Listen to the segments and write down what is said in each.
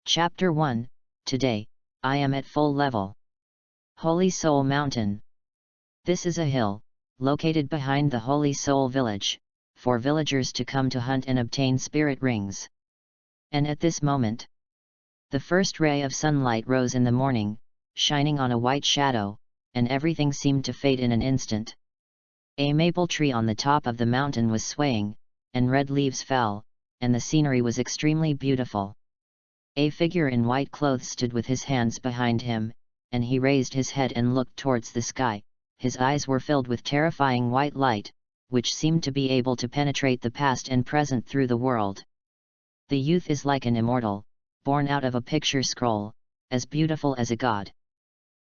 Chapter 1, Today, I am at full level. Holy Soul Mountain. This is a hill, located behind the Holy Soul Village, for villagers to come to hunt and obtain spirit rings. And at this moment, the first ray of sunlight rose in the morning, shining on a white shadow, and everything seemed to fade in an instant. A maple tree on the top of the mountain was swaying, and red leaves fell, and the scenery was extremely beautiful. A figure in white clothes stood with his hands behind him, and he raised his head and looked towards the sky. His eyes were filled with terrifying white light, which seemed to be able to penetrate the past and present through the world. The youth is like an immortal, born out of a picture scroll, as beautiful as a god.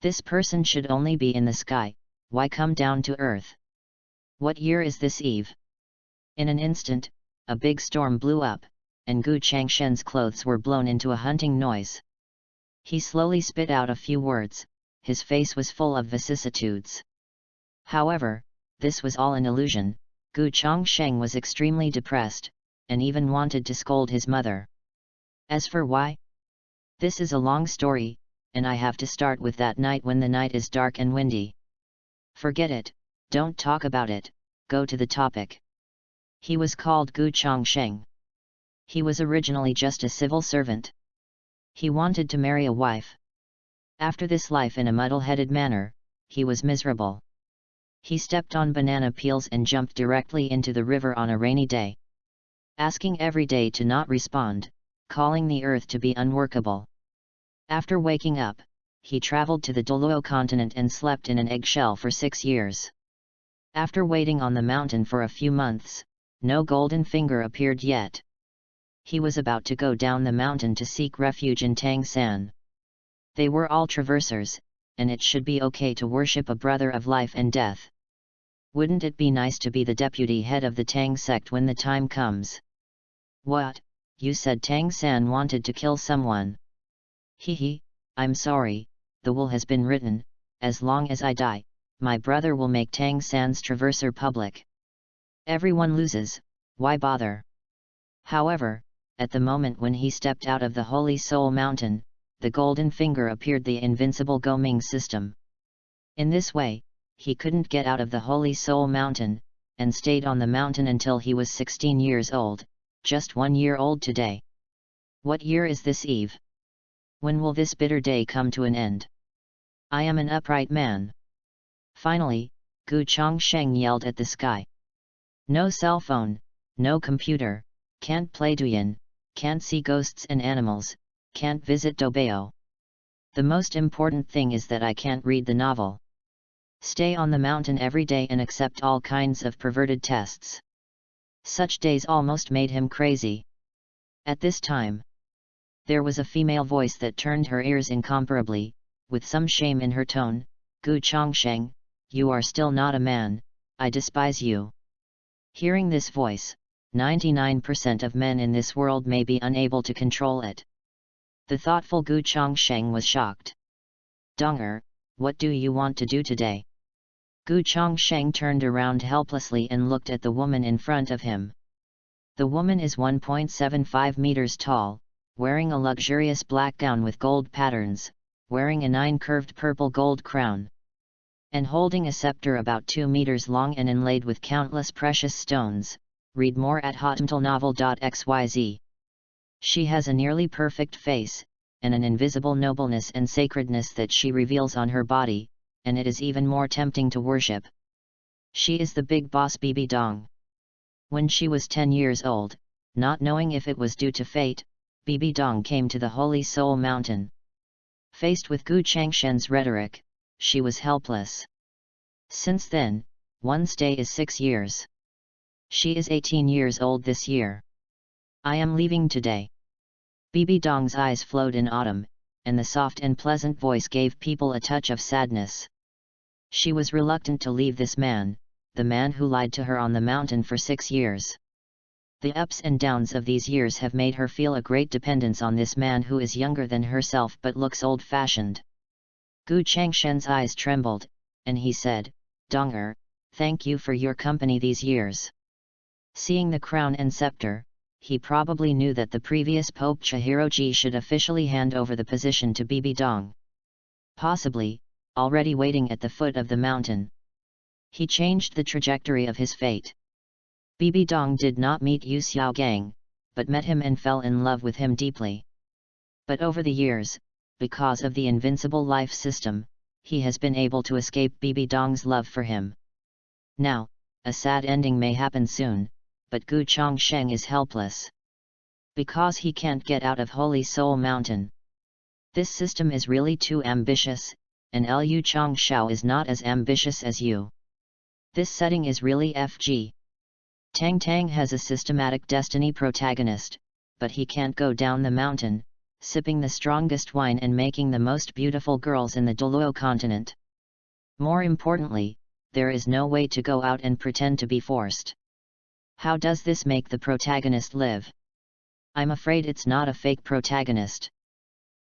This person should only be in the sky, why come down to earth? What year is this eve? In an instant, a big storm blew up, and Gu Changshen's clothes were blown into a hunting noise. He slowly spit out a few words, his face was full of vicissitudes. However, this was all an illusion. Gu Changsheng was extremely depressed, and even wanted to scold his mother. As for why? This is a long story, and I have to start with that night when the night is dark and windy. Forget it, don't talk about it, go to the topic. He was called Gu Changsheng. He was originally just a civil servant. He wanted to marry a wife. After this life in a muddle-headed manner, he was miserable. He stepped on banana peels and jumped directly into the river on a rainy day. Asking every day to not respond, calling the earth to be unworkable. After waking up, he traveled to the Douluo continent and slept in an eggshell for 6 years. After waiting on the mountain for a few months, no golden finger appeared yet. He was about to go down the mountain to seek refuge in Tangsan. They were all traversers, and it should be okay to worship a brother of life and death. Wouldn't it be nice to be the deputy head of the Tang sect when the time comes? What, you said Tangsan wanted to kill someone? Hehe, I'm sorry, the will has been written, as long as I die, my brother will make Tangsan's traverser public. Everyone loses, why bother? However, at the moment when he stepped out of the Holy Soul Mountain, the golden finger appeared, the invincible Goming system. In this way, he couldn't get out of the Holy Soul Mountain, and stayed on the mountain until he was 16 years old, just 1 year old today. What year is this eve? When will this bitter day come to an end? I am an upright man. Finally, Gu Changsheng yelled at the sky. No cell phone, no computer, can't play Douyin, can't see ghosts and animals, can't visit Douluo. The most important thing is that I can't read the novel. Stay on the mountain every day and accept all kinds of perverted tests. Such days almost made him crazy. At this time, there was a female voice that turned her ears incomparably, with some shame in her tone. Gu Changsheng, you are still not a man, I despise you. Hearing this voice, 99% of men in this world may be unable to control it. The thoughtful Gu Changsheng was shocked. Donger, what do you want to do today? Gu Changsheng turned around helplessly and looked at the woman in front of him. The woman is 1.75 meters tall, wearing a luxurious black gown with gold patterns, wearing a 9-curved purple gold crown, and holding a scepter about 2 meters long and inlaid with countless precious stones. Read more at hotmtlnovel.xyz. She has a nearly perfect face, and an invisible nobleness and sacredness that she reveals on her body, and it is even more tempting to worship. She is the big boss Bibi Dong. When she was 10 years old, not knowing if it was due to fate, Bibi Dong came to the Holy Soul Mountain. Faced with Gu Changshen's rhetoric, she was helpless. Since then, one's day is 6 years. She is 18 years old this year. I am leaving today. Bibi Dong's eyes flowed in autumn, and the soft and pleasant voice gave people a touch of sadness. She was reluctant to leave this man, the man who lied to her on the mountain for 6 years. The ups and downs of these years have made her feel a great dependence on this man who is younger than herself but looks old-fashioned. Gu Changshen's eyes trembled, and he said, Donger, thank you for your company these years. Seeing the crown and scepter, he probably knew that the previous Pope Chihiroji should officially hand over the position to Bibi Dong. Possibly, already waiting at the foot of the mountain. He changed the trajectory of his fate. Bibi Dong did not meet Yu Xiaogang, but met him and fell in love with him deeply. But over the years, because of the invincible life system, he has been able to escape Bibi Dong's love for him. Now, a sad ending may happen soon, but Gu Chongsheng is helpless. Because he can't get out of Holy Soul Mountain. This system is really too ambitious, and Liu Chongshao is not as ambitious as you. This setting is really FG. Tang Tang has a systematic destiny protagonist, but he can't go down the mountain, sipping the strongest wine and making the most beautiful girls in the Douluo continent. More importantly, there is no way to go out and pretend to be forced. How does this make the protagonist live? I'm afraid it's not a fake protagonist.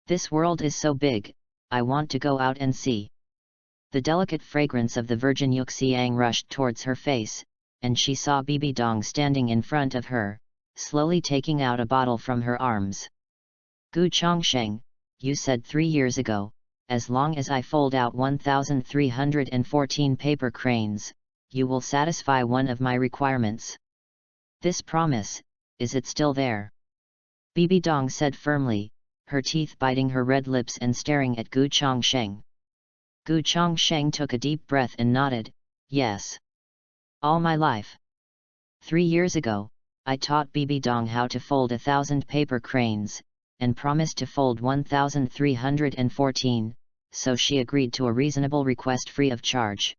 This world is so big, I want to go out and see. The delicate fragrance of the virgin Yuxiang rushed towards her face, and she saw Bibi Dong standing in front of her, slowly taking out a bottle from her arms. Gu Chongsheng, you said 3 years ago, as long as I fold out 1,314 paper cranes, you will satisfy one of my requirements. This promise, is it still there? Bibi Dong said firmly, her teeth biting her red lips and staring at Gu Chongsheng. Gu Chongsheng took a deep breath and nodded, yes. All my life. 3 years ago, I taught Bibi Dong how to fold 1,000 paper cranes, and promised to fold 1,314, so she agreed to a reasonable request free of charge.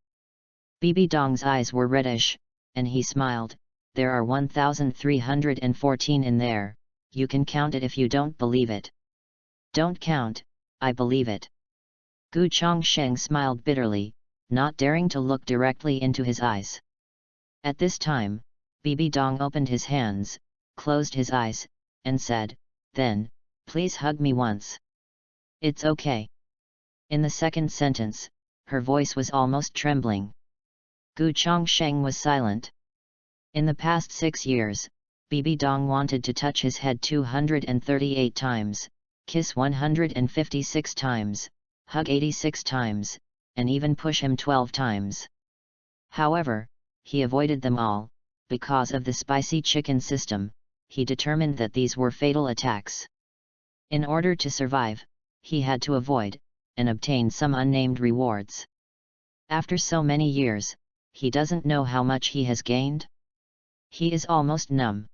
Bibi Dong's eyes were reddish, and he smiled, there are 1,314 in there, you can count it if you don't believe it. Don't count, I believe it. Gu Chongsheng smiled bitterly, not daring to look directly into his eyes. At this time, Bibi Dong opened his hands, closed his eyes, and said, then, please hug me once. It's okay. In the second sentence, her voice was almost trembling. Gu Chongsheng was silent. In the past 6 years, Bibi Dong wanted to touch his head 238 times, kiss 156 times, hug 86 times, and even push him 12 times. However, he avoided them all, because of the spicy chicken system. He determined that these were fatal attacks. In order to survive, he had to avoid, and obtain some unnamed rewards. After so many years, he doesn't know how much he has gained. He is almost numb.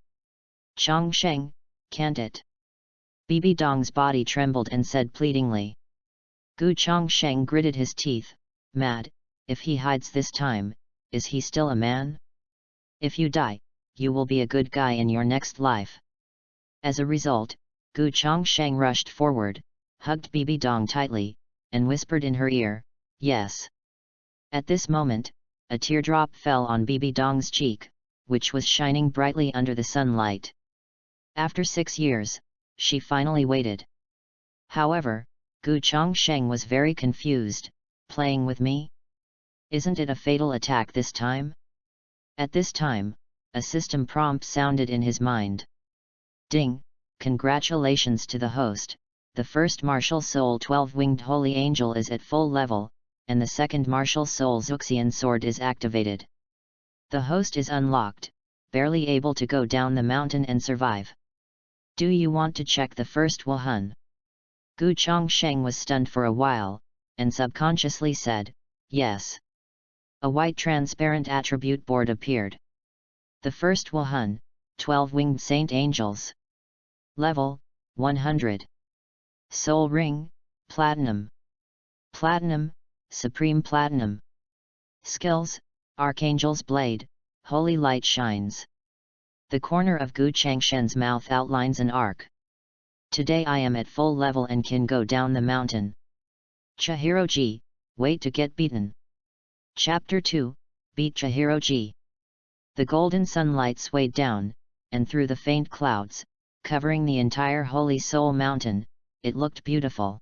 Chongsheng, can't it? Bibi Dong's body trembled and said pleadingly. Gu Chongsheng gritted his teeth, mad, if he hides this time, is he still a man? If you die, you will be a good guy in your next life. As a result, Gu Chongsheng rushed forward, hugged Bibi Dong tightly, and whispered in her ear, yes. At this moment, a teardrop fell on Bibi Dong's cheek, which was shining brightly under the sunlight. After 6 years, she finally waited. However, Gu Chongsheng was very confused, playing with me? Isn't it a fatal attack this time? At this time, a system prompt sounded in his mind. Ding! Congratulations to the host, the first martial soul 12-winged holy angel is at full level, and the second martial soul Xuxian sword is activated. The host is unlocked, barely able to go down the mountain and survive. Do you want to check the first Wuhan? Gu Chongsheng was stunned for a while, and subconsciously said, yes. A white transparent attribute board appeared. The first Wuhan, 12-winged saint angels. Level, 100. Soul ring, platinum. Platinum, supreme platinum. Skills, Archangel's blade, holy light shines. The corner of Gu Changshen's mouth outlines an arc. Today I am at full level and can go down the mountain. Chihiroji, wait to get beaten. Chapter 2, Beat Chihiroji. The golden sunlight swayed down, and through the faint clouds, covering the entire Holy Soul Mountain, it looked beautiful.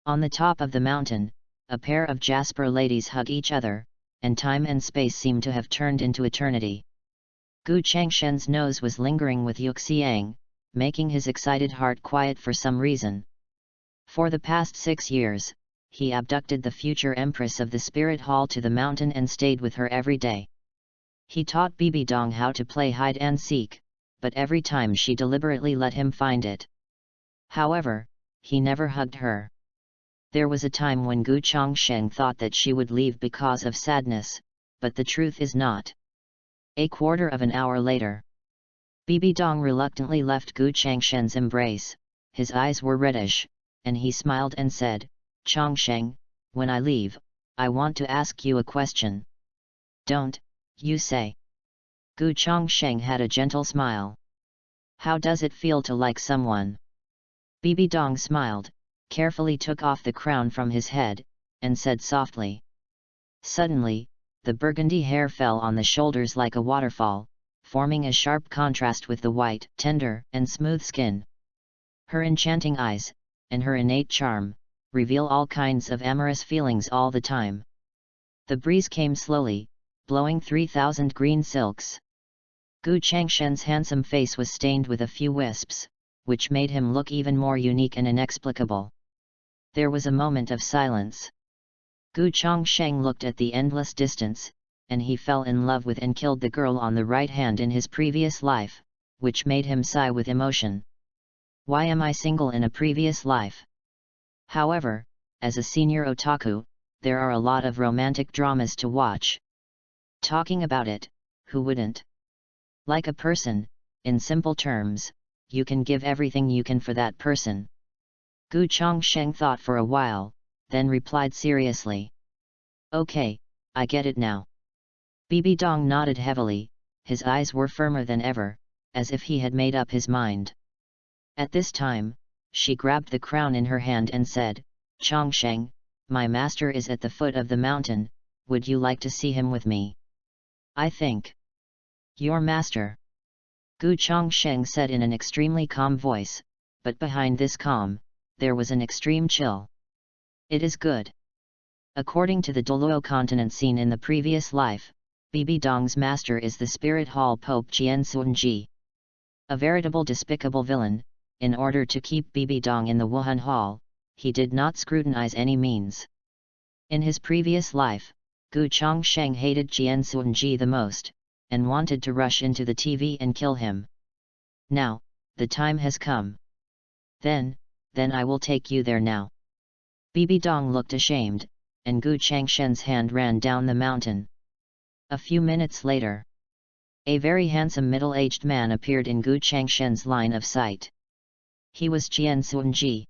On the top of the mountain, a pair of Jasper ladies hug each other, and time and space seem to have turned into eternity. Gu Changshen's nose was lingering with Yuxiang, making his excited heart quiet for some reason. For the past 6 years, he abducted the future empress of the spirit hall to the mountain and stayed with her every day. He taught Bibi Dong how to play hide and seek, but every time she deliberately let him find it. However, he never hugged her. There was a time when Gu Changsheng thought that she would leave because of sadness, but the truth is not. A quarter of an hour later, Bibi Dong reluctantly left Gu Changshen's embrace. His eyes were reddish, and he smiled and said, "Changsheng, when I leave, I want to ask you a question." "Don't, you say?" Gu Changsheng had a gentle smile. "How does it feel to like someone?" Bibi Dong smiled, carefully took off the crown from his head, and said softly. Suddenly, the burgundy hair fell on the shoulders like a waterfall, forming a sharp contrast with the white, tender, and smooth skin. Her enchanting eyes, and her innate charm, reveal all kinds of amorous feelings all the time. The breeze came slowly, blowing 3,000 green silks. Gu Changshen's handsome face was stained with a few wisps, which made him look even more unique and inexplicable. There was a moment of silence. Gu Changsheng looked at the endless distance, and he fell in love with and killed the girl on the right hand in his previous life, which made him sigh with emotion. Why am I single in a previous life? However, as a senior otaku, there are a lot of romantic dramas to watch. Talking about it, who wouldn't? Like a person, in simple terms, you can give everything you can for that person. Gu Changsheng thought for a while, then replied seriously. Okay, I get it now. Bibi Dong nodded heavily, his eyes were firmer than ever, as if he had made up his mind. At this time, she grabbed the crown in her hand and said, "Changsheng, my master is at the foot of the mountain, would you like to see him with me?" "I think." "Your master?" Gu Changsheng said in an extremely calm voice, but behind this calm, there was an extreme chill. "It is good." According to the Douluo continent scene in the previous life, Bibi Dong's master is the Spirit Hall Pope Jian Sunji. A veritable despicable villain. In order to keep Bibi Dong in the Wuhan Hall, he did not scrutinize any means. In his previous life, Gu Changsheng hated Jian Sunji the most, and wanted to rush into the TV and kill him. Now, the time has come. Then I will take you there now. Bibi Dong looked ashamed, and Gu Changshen's hand ran down the mountain. A few minutes later, a very handsome middle-aged man appeared in Gu Changshen's line of sight. He was Jian Sunji.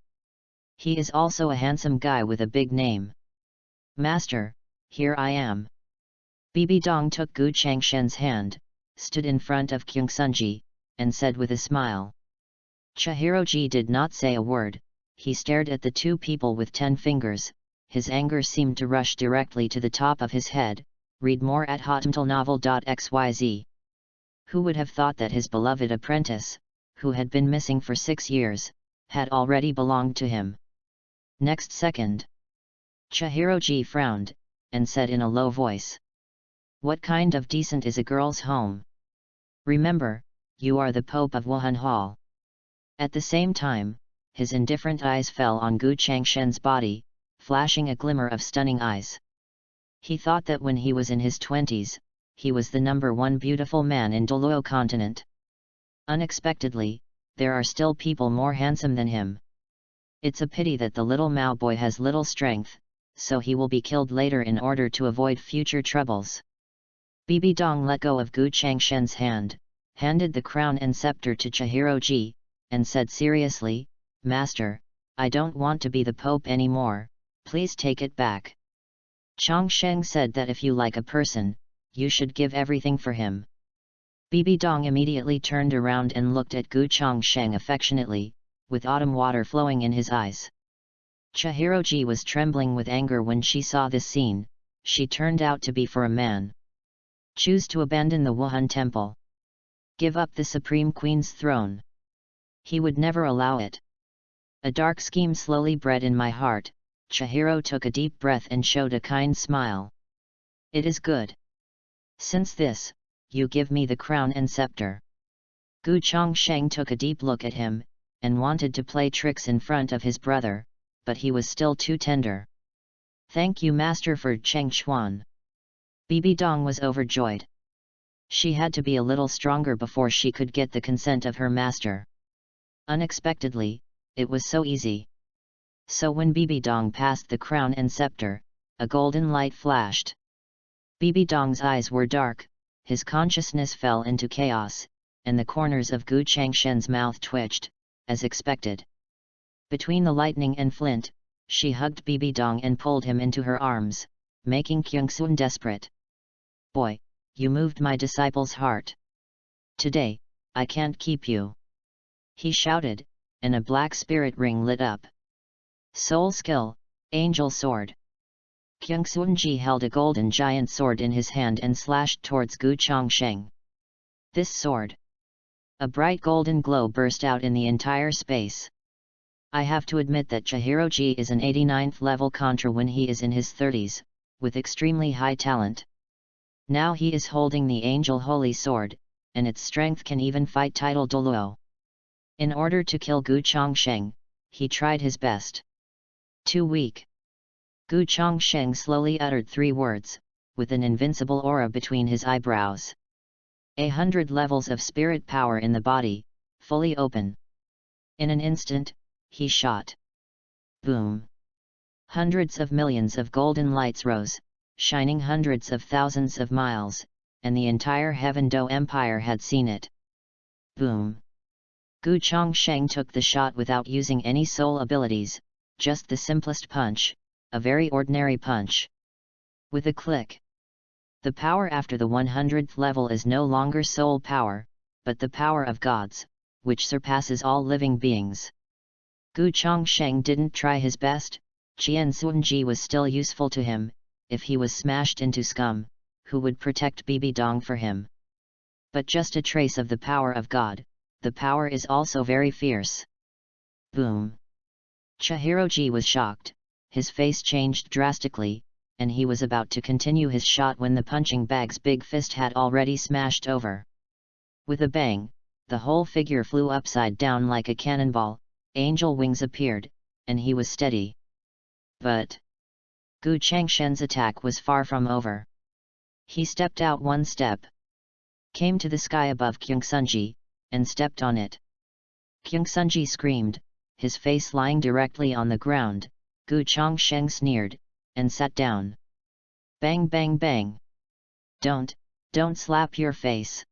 He is also a handsome guy with a big name. "Master, here I am." Bibi Dong took Gu Changshen's hand, stood in front of Kyungsunji, and said with a smile. Chihiroji did not say a word, he stared at the two people with 10 fingers, his anger seemed to rush directly to the top of his head. Read more at hotmailnovel.xyz. Who would have thought that his beloved apprentice, who had been missing for 6 years, had already belonged to him? Next second, Chihiroji frowned, and said in a low voice. "What kind of decent is a girl's home? Remember, you are the Pope of Wuhan Hall." At the same time, his indifferent eyes fell on Gu Changshen's body, flashing a glimmer of stunning eyes. He thought that when he was in his 20s, he was the #1 beautiful man in Douluo continent. Unexpectedly, there are still people more handsome than him. It's a pity that the little Mao boy has little strength, so he will be killed later in order to avoid future troubles. Bibi Dong let go of Gu Changshen's hand, handed the crown and scepter to Chihiroji, and said seriously, "Master, I don't want to be the Pope anymore, please take it back." Changsheng said that if you like a person, you should give everything for him. Bibi Dong immediately turned around and looked at Gu Changsheng affectionately, with autumn water flowing in his eyes. Chihiroji was trembling with anger when she saw this scene. She turned out to be for a man. Choose to abandon the Wuhan temple. Give up the Supreme Queen's throne. He would never allow it. A dark scheme slowly bred in my heart. Chihiro took a deep breath and showed a kind smile. It is good. Since this, you give me the crown and scepter. Gu Chongsheng took a deep look at him, and wanted to play tricks in front of his brother, but he was still too tender. Thank you master for Cheng Xuan. Bibi Dong was overjoyed. She had to be a little stronger before she could get the consent of her master. Unexpectedly, it was so easy. So when Bibi Dong passed the crown and scepter, a golden light flashed. Bibi Dong's eyes were dark, his consciousness fell into chaos, and the corners of Gu Changshen's mouth twitched, as expected. Between the lightning and flint, she hugged Bibi Dong and pulled him into her arms, making Kyungsun desperate. Boy, you moved my disciple's heart. Today, I can't keep you. He shouted, and a black spirit ring lit up. Soul skill, angel sword. Kyungsun-ji held a golden giant sword in his hand and slashed towards Gu Chongsheng. This sword. A bright golden glow burst out in the entire space. I have to admit that Chihiro-ji is an 89th level contra when he is in his 30s, with extremely high talent. Now he is holding the Angel Holy Sword, and its strength can even fight title Douluo. In order to kill Gu Chongsheng, he tried his best. Too weak. Gu Chongsheng slowly uttered 3 words, with an invincible aura between his eyebrows. 100 levels of spirit power in the body, fully open. In an instant, he shot. Boom! Hundreds of millions of golden lights rose, shining hundreds of thousands of miles, and the entire Heaven Do Empire had seen it. Boom! Gu Chongsheng took the shot without using any soul abilities, just the simplest punch, a very ordinary punch. With a click. The power after the 100th level is no longer soul power, but the power of gods, which surpasses all living beings. Gu Chongsheng didn't try his best. Qian Sunji was still useful to him. If he was smashed into scum, who would protect Bibi Dong for him? But just a trace of the power of God, the power is also very fierce. Boom! Chihiro-ji was shocked, his face changed drastically, and he was about to continue his shot when the punching bag's big fist had already smashed over. With a bang, the whole figure flew upside down like a cannonball, angel wings appeared, and he was steady. But Gu Changshen's attack was far from over. He stepped out 1 step, came to the sky above Kyungsunji, and stepped on it. Kyungsunji screamed, his face lying directly on the ground. Gu Chongsheng sneered, and sat down. Bang bang bang! Don't slap your face.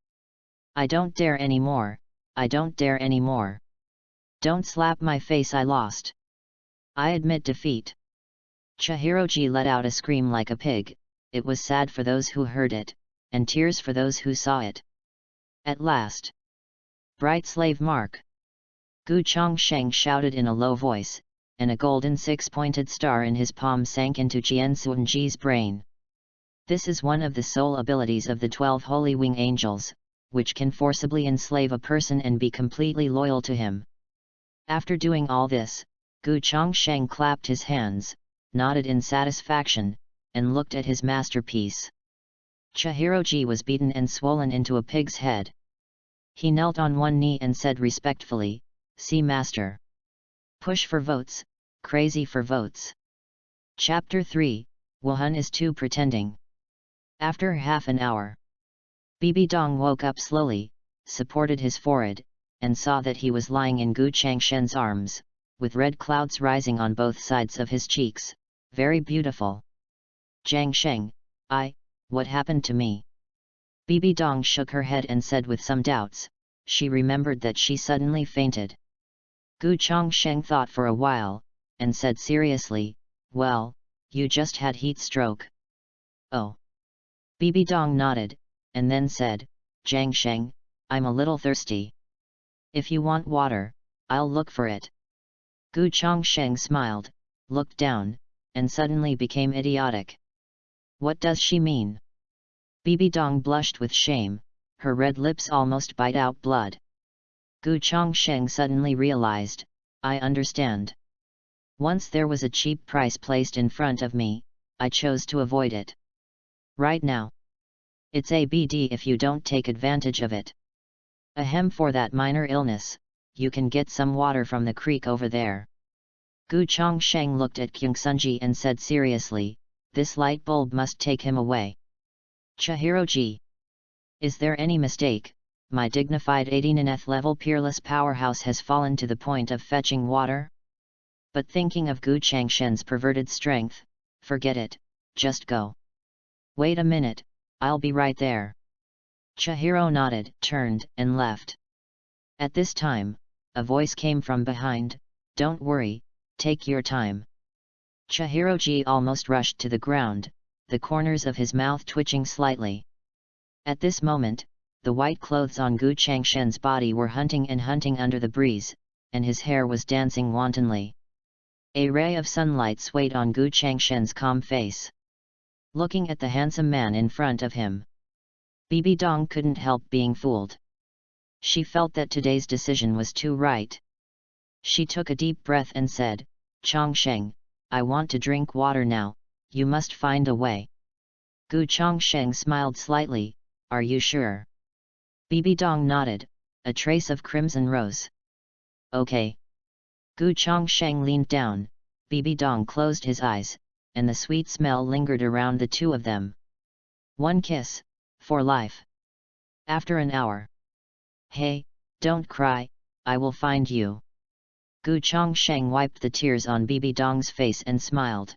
I don't dare anymore, I don't dare anymore. Don't slap my face, I lost. I admit defeat. Chihiro-ji let out a scream like a pig. It was sad for those who heard it, and tears for those who saw it. At last. Bright slave mark! Gu Chongsheng shouted in a low voice, and a golden 6-pointed star in his palm sank into Qian Sunji's brain. This is one of the soul abilities of the 12 Holy Wing Angels, which can forcibly enslave a person and be completely loyal to him. After doing all this, Gu Chongsheng clapped his hands, nodded in satisfaction, and looked at his masterpiece. Chihiro-ji was beaten and swollen into a pig's head. He knelt on 1 knee and said respectfully, "See master. Push for votes, crazy for votes." Chapter 3, Wuhan is too pretending. After half an hour, Bibi Dong woke up slowly, supported his forehead, and saw that he was lying in Gu Changshen's arms, with red clouds rising on both sides of his cheeks. Very beautiful. Jiang Sheng, what happened to me? Bibi Dong shook her head and said with some doubts. She remembered that she suddenly fainted. Gu Chongsheng thought for a while, and said seriously, "Well, you just had heat stroke." "Oh." Bibi Dong nodded, and then said, "Jiang Sheng, I'm a little thirsty. If you want water, I'll look for it." Gu Chongsheng smiled, looked down, and suddenly became idiotic. What does she mean? Bibi Dong blushed with shame, her red lips almost bite out blood. Gu Chongsheng suddenly realized, I understand. Once there was a cheap price placed in front of me, I chose to avoid it. Right now, It's a BD if you don't take advantage of it. Ahem, for that minor illness, you can get some water from the creek over there. Gu Chongsheng looked at Kyungsunji and said seriously, this light bulb must take him away. Chihiro-ji. Is there any mistake? My dignified 18th level peerless powerhouse has fallen to the point of fetching water? But thinking of Gu Changshen's perverted strength, forget it, just go. Wait a minute, I'll be right there. Chihiro nodded, turned, and left. At this time, a voice came from behind, don't worry, take your time. Chihiro-ji almost rushed to the ground, the corners of his mouth twitching slightly. At this moment, the white clothes on Gu Changshen's body were hunting and hunting under the breeze, and his hair was dancing wantonly. A ray of sunlight swayed on Gu Changshen's calm face. Looking at the handsome man in front of him, Bibi Dong couldn't help being fooled. She felt that today's decision was too right. She took a deep breath and said, Chongsheng, I want to drink water now, you must find a way. Gu Chongsheng smiled slightly, are you sure? Bibi Dong nodded, a trace of crimson rose. Okay. Gu Chongsheng leaned down, Bibi Dong closed his eyes, and the sweet smell lingered around the two of them. One kiss, for life. After an hour. Hey, don't cry, I will find you. Gu Chongsheng wiped the tears on Bibi Dong's face and smiled.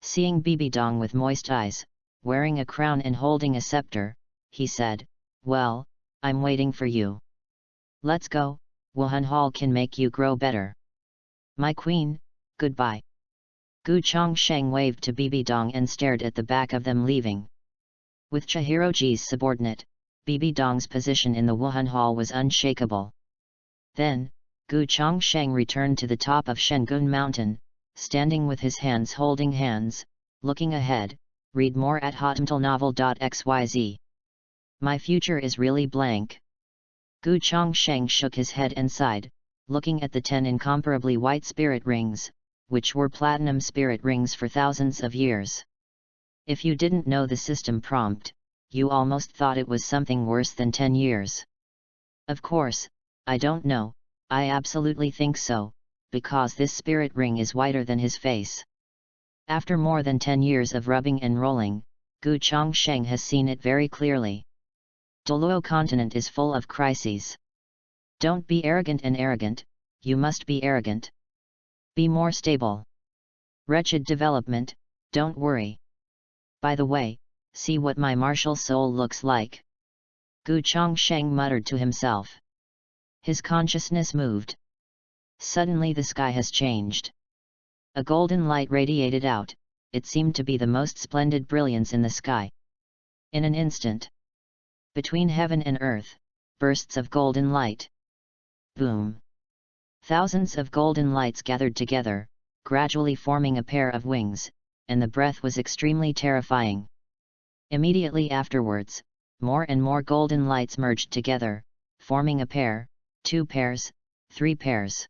Seeing Bibi Dong with moist eyes, wearing a crown and holding a scepter, he said, well, I'm waiting for you. Let's go, Wuhan Hall can make you grow better. My queen, goodbye. Gu Chongsheng waved to Bibi Dong and stared at the back of them leaving. With Chihiro-ji's subordinate, Bibi Dong's position in the Wuhan Hall was unshakable. Then, Gu Chongsheng returned to the top of Shengun Mountain, standing with his hands holding hands, looking ahead. Read more at hotmtlnovel.xyz. My future is really blank. Gu Chongsheng shook his head and sighed, looking at the 10 incomparably white spirit rings, which were platinum spirit rings for thousands of years. If you didn't know the system prompt, you almost thought it was something worse than 10 years. Of course, I don't know, I absolutely think so, because this spirit ring is whiter than his face. After more than 10 years of rubbing and rolling, Gu Chongsheng has seen it very clearly. Douluo continent is full of crises. Don't be arrogant and arrogant, you must be arrogant. Be more stable. Wretched development, don't worry. By the way, see what my martial soul looks like. Gu Chongsheng muttered to himself. His consciousness moved. Suddenly the sky has changed. A golden light radiated out, it seemed to be the most splendid brilliance in the sky. In an instant, between heaven and earth, bursts of golden light. Boom! Thousands of golden lights gathered together, gradually forming a pair of wings, and the breath was extremely terrifying. Immediately afterwards, more and more golden lights merged together, forming a pair, 2 pairs, 3 pairs.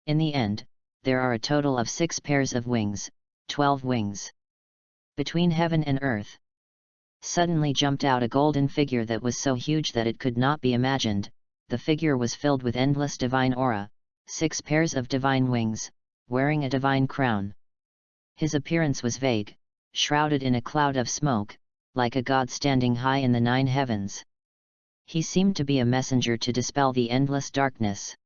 In the end, there are a total of 6 pairs of wings, 12 wings. Between heaven and earth, suddenly jumped out a golden figure that was so huge that it could not be imagined. The figure was filled with endless divine aura, 6 pairs of divine wings, wearing a divine crown. His appearance was vague, shrouded in a cloud of smoke, like a god standing high in the 9 heavens. He seemed to be a messenger to dispel the endless darkness.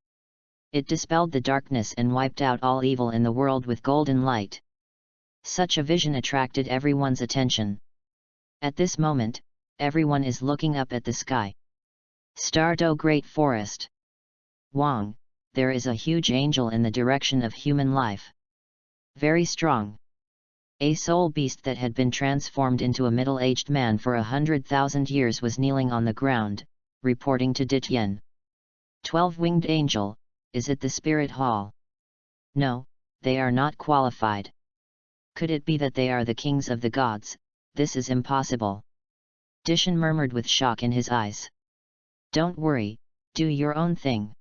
It dispelled the darkness and wiped out all evil in the world with golden light. Such a vision attracted everyone's attention. At this moment, everyone is looking up at the sky. Stardo Great Forest. Wang, there is a huge angel in the direction of human life. Very strong. A soul beast that had been transformed into a middle-aged man for 100,000 years was kneeling on the ground, reporting to Dityen. 12-winged angel, is it the spirit hall? No, they are not qualified. Could it be that they are the kings of the gods? This is impossible. Dishan murmured with shock in his eyes. Don't worry, do your own thing.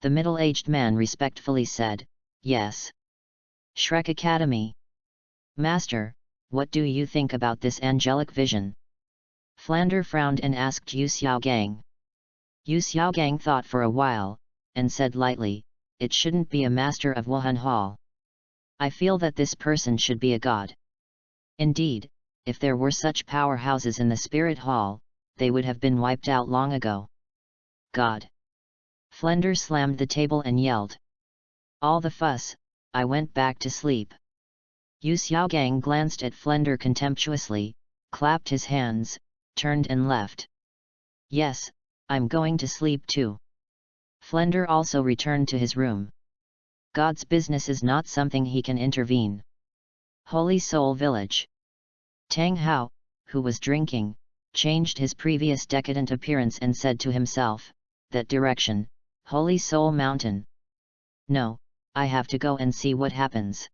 The middle-aged man respectfully said, yes. Shrek Academy. Master, what do you think about this angelic vision? Flander frowned and asked Yu Xiaogang. Yu Xiaogang thought for a while, and said lightly, "It shouldn't be a master of Wuhan Hall. I feel that this person should be a god. Indeed, if there were such powerhouses in the Spirit Hall, they would have been wiped out long ago." God. Flander slammed the table and yelled. "All the fuss, I went back to sleep." Yu Xiaogang glanced at Flander contemptuously, clapped his hands, turned and left. "Yes, I'm going to sleep too." Flander also returned to his room. God's business is not something he can intervene. Holy Soul Village. Tang Hao, who was drinking, changed his previous decadent appearance and said to himself, "That direction, Holy Soul Mountain. No, I have to go and see what happens."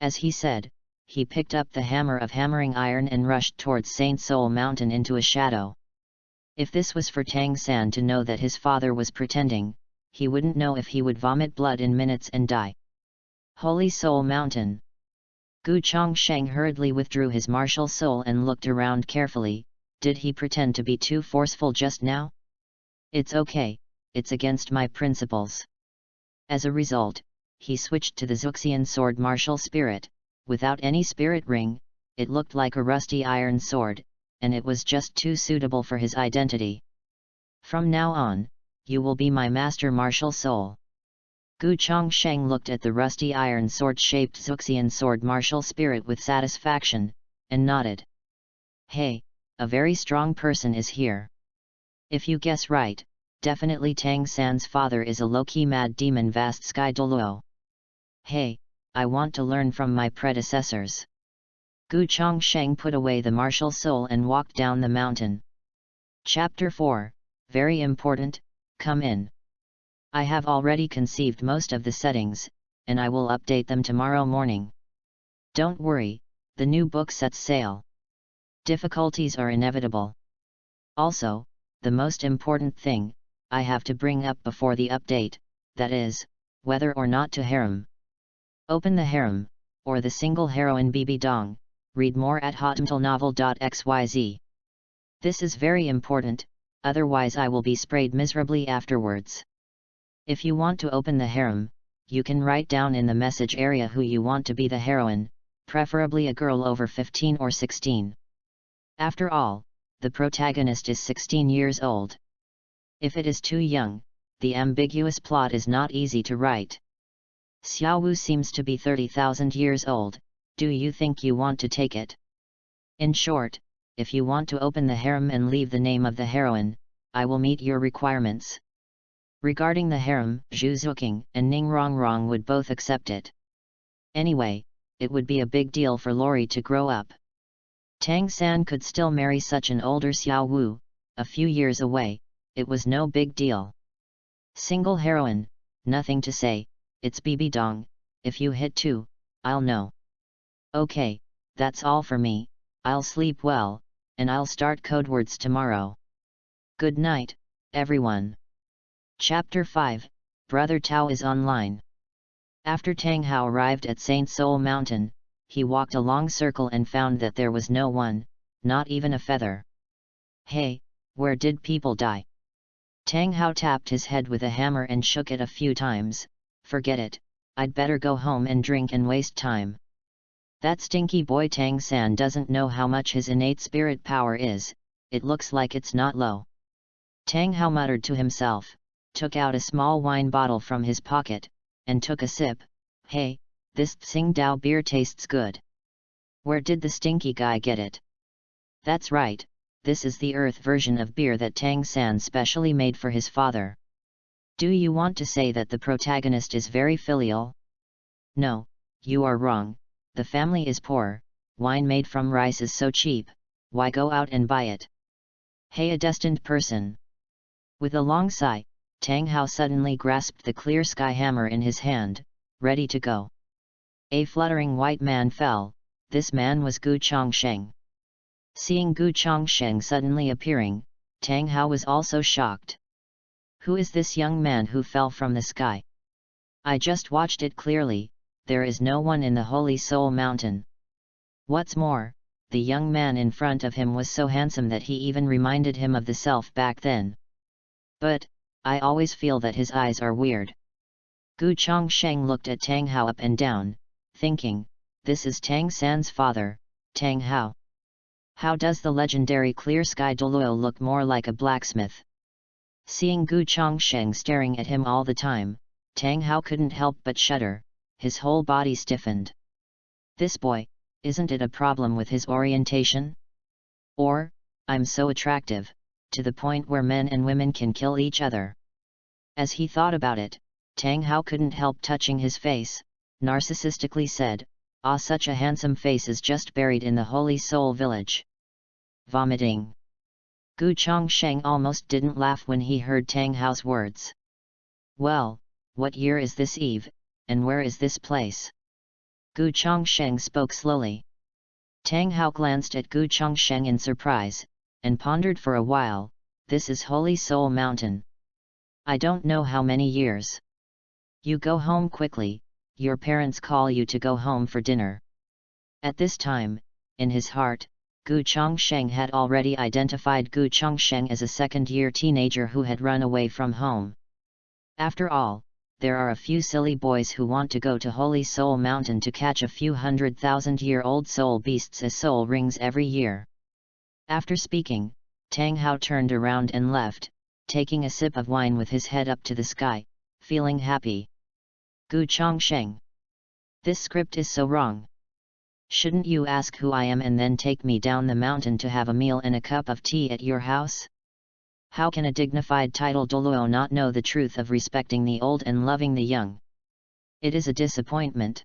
As he said, he picked up the hammer of hammering iron and rushed towards Saint Soul Mountain into a shadow. If this was for Tang San to know that his father was pretending, he wouldn't know if he would vomit blood in minutes and die. Holy Soul Mountain. Gu Chongsheng hurriedly withdrew his martial soul and looked around carefully. Did he pretend to be too forceful just now? It's okay, it's against my principles. As a result, he switched to the Zuxian sword martial spirit. Without any spirit ring, it looked like a rusty iron sword, and it was just too suitable for his identity. "From now on, you will be my master martial soul." Gu Chongsheng looked at the rusty iron sword-shaped Zuxian sword martial spirit with satisfaction, and nodded. "Hey, a very strong person is here. If you guess right, definitely Tang San's father is a low-key mad demon vast sky Douluo. Hey, I want to learn from my predecessors." Gu Chongsheng put away the martial soul and walked down the mountain. Chapter 4, very important, come in. I have already conceived most of the settings, and I will update them tomorrow morning. Don't worry, the new book sets sail. Difficulties are inevitable. Also, the most important thing, I have to bring up before the update, that is, whether or not to harem. Open the harem, or the single heroine Bibi Dong, read more at hotmtlnovel.xyz. This is very important, otherwise I will be sprayed miserably afterwards. If you want to open the harem, you can write down in the message area who you want to be the heroine, preferably a girl over 15 or 16. After all, the protagonist is 16 years old. If it is too young, the ambiguous plot is not easy to write. Xiaowu seems to be 30,000 years old, do you think you want to take it? In short, if you want to open the harem and leave the name of the heroine, I will meet your requirements. Regarding the harem, Zhu Zuqing and Ning Rongrong would both accept it. Anyway, it would be a big deal for Lori to grow up. Tang San could still marry such an older Xiaowu, a few years away, it was no big deal. Single heroine, nothing to say, it's Bibi Dong, if you hit 2, I'll know. Okay, that's all for me, I'll sleep well, and I'll start codewords tomorrow. Good night, everyone. Chapter 5, Brother Tao is online. After Tang Hao arrived at Saint Soul Mountain, he walked a long circle and found that there was no one, not even a feather. Hey, where did people die? Tang Hao tapped his head with a hammer and shook it a few times. Forget it, I'd better go home and drink and waste time. That stinky boy Tang San doesn't know how much his innate spirit power is, it looks like it's not low. Tang Hao muttered to himself, took out a small wine bottle from his pocket, and took a sip. Hey, this Tsingtao beer tastes good. Where did the stinky guy get it? That's right, this is the Earth version of beer that Tang San specially made for his father. Do you want to say that the protagonist is very filial? No, you are wrong, the family is poor, wine made from rice is so cheap, why go out and buy it? Hey, a destined person. With a long sigh, Tang Hao suddenly grasped the clear sky hammer in his hand, ready to go. A fluttering white man fell, this man was Gu Chongsheng. Seeing Gu Chongsheng suddenly appearing, Tang Hao was also shocked. Who is this young man who fell from the sky? I just watched it clearly, there is no one in the Holy Soul Mountain. What's more, the young man in front of him was so handsome that he even reminded him of the self back then. But, I always feel that his eyes are weird. Gu Chongsheng looked at Tang Hao up and down, thinking, this is Tang San's father, Tang Hao. How does the legendary clear sky Douluo look more like a blacksmith? Seeing Gu Chongsheng staring at him all the time, Tang Hao couldn't help but shudder, his whole body stiffened. This boy, isn't it a problem with his orientation? Or, I'm so attractive, to the point where men and women can kill each other. As he thought about it, Tang Hao couldn't help touching his face, narcissistically said, ah, such a handsome face is just buried in the Holy Soul village. Vomiting. Gu Chongsheng almost didn't laugh when he heard Tang Hao's words. Well, what year is this Eve, and where is this place? Gu Chongsheng spoke slowly. Tang Hao glanced at Gu Chongsheng in surprise, and pondered for a while, this is Holy Soul Mountain. I don't know how many years. You go home quickly, your parents call you to go home for dinner. At this time, in his heart, Gu Chongsheng had already identified Gu Chongsheng as a second-year teenager who had run away from home. After all, there are a few silly boys who want to go to Holy Soul Mountain to catch a few 100,000-year-old soul beasts as soul rings every year. After speaking, Tang Hao turned around and left, taking a sip of wine with his head up to the sky, feeling happy. Gu Chongsheng. This script is so wrong. Shouldn't you ask who I am and then take me down the mountain to have a meal and a cup of tea at your house? How can a dignified title Douluo not know the truth of respecting the old and loving the young? It is a disappointment.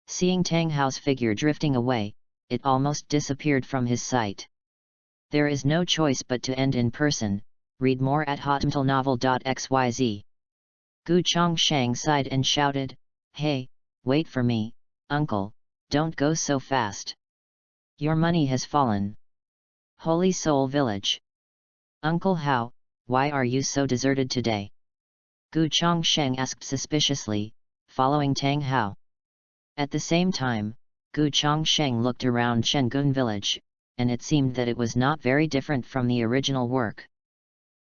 Seeing Tang Hao's figure drifting away, it almost disappeared from his sight. There is no choice but to end in person. Read more at hotmailnovel.xyz. Gu Chongsheng sighed and shouted, hey, wait for me, uncle, don't go so fast. Your money has fallen. Holy Soul Village. Uncle Hao, why are you so deserted today? Gu Chongsheng asked suspiciously, following Tang Hao. At the same time, Gu Chongsheng looked around Shengun village, and it seemed that it was not very different from the original work.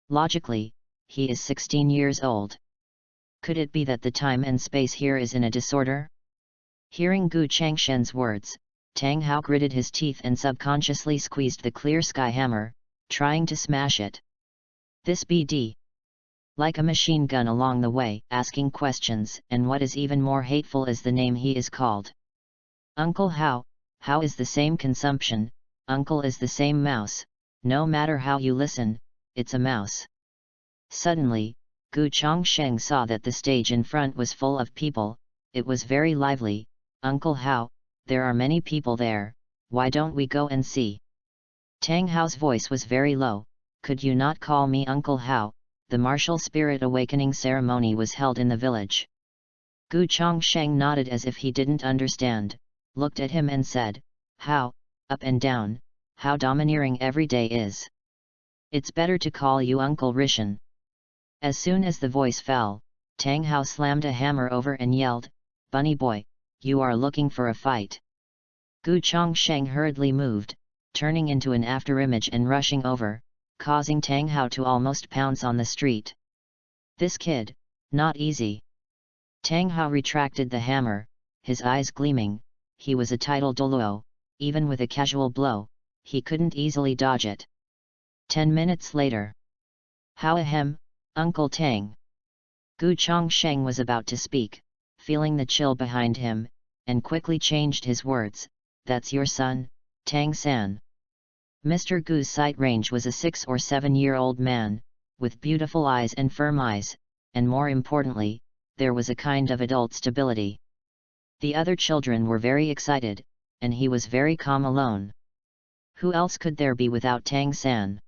Logically, he is 16 years old. Could it be that the time and space here is in a disorder? Hearing Gu Changshen's words, Tang Hao gritted his teeth and subconsciously squeezed the clear sky hammer, trying to smash it. This BD. Like a machine gun along the way, asking questions, and what is even more hateful is the name he is called. Uncle Hao is the same consumption, uncle is the same mouse, no matter how you listen, it's a mouse. Suddenly, Gu Chongsheng saw that the stage in front was full of people, it was very lively. Uncle Hao, there are many people there, why don't we go and see? Tang Hao's voice was very low, could you not call me Uncle Hao? The martial spirit awakening ceremony was held in the village. Gu Chongsheng nodded as if he didn't understand, looked at him and said, Hao, up and down, how domineering every day is. It's better to call you Uncle Rishan. As soon as the voice fell, Tang Hao slammed a hammer over and yelled, Bunny boy, you are looking for a fight. Gu Chongsheng hurriedly moved, turning into an afterimage and rushing over, causing Tang Hao to almost pounce on the street. This kid, not easy. Tang Hao retracted the hammer, his eyes gleaming, he was a title Douluo, even with a casual blow, he couldn't easily dodge it. 10 minutes later. How ahem, Uncle Tang. Gu Chongsheng was about to speak, feeling the chill behind him, and quickly changed his words, that's your son, Tang San. Mr. Gu's sight range was a 6 or 7-year-old man, with beautiful eyes and firm eyes, and more importantly, there was a kind of adult stability. The other children were very excited, and he was very calm alone. Who else could there be without Tang San?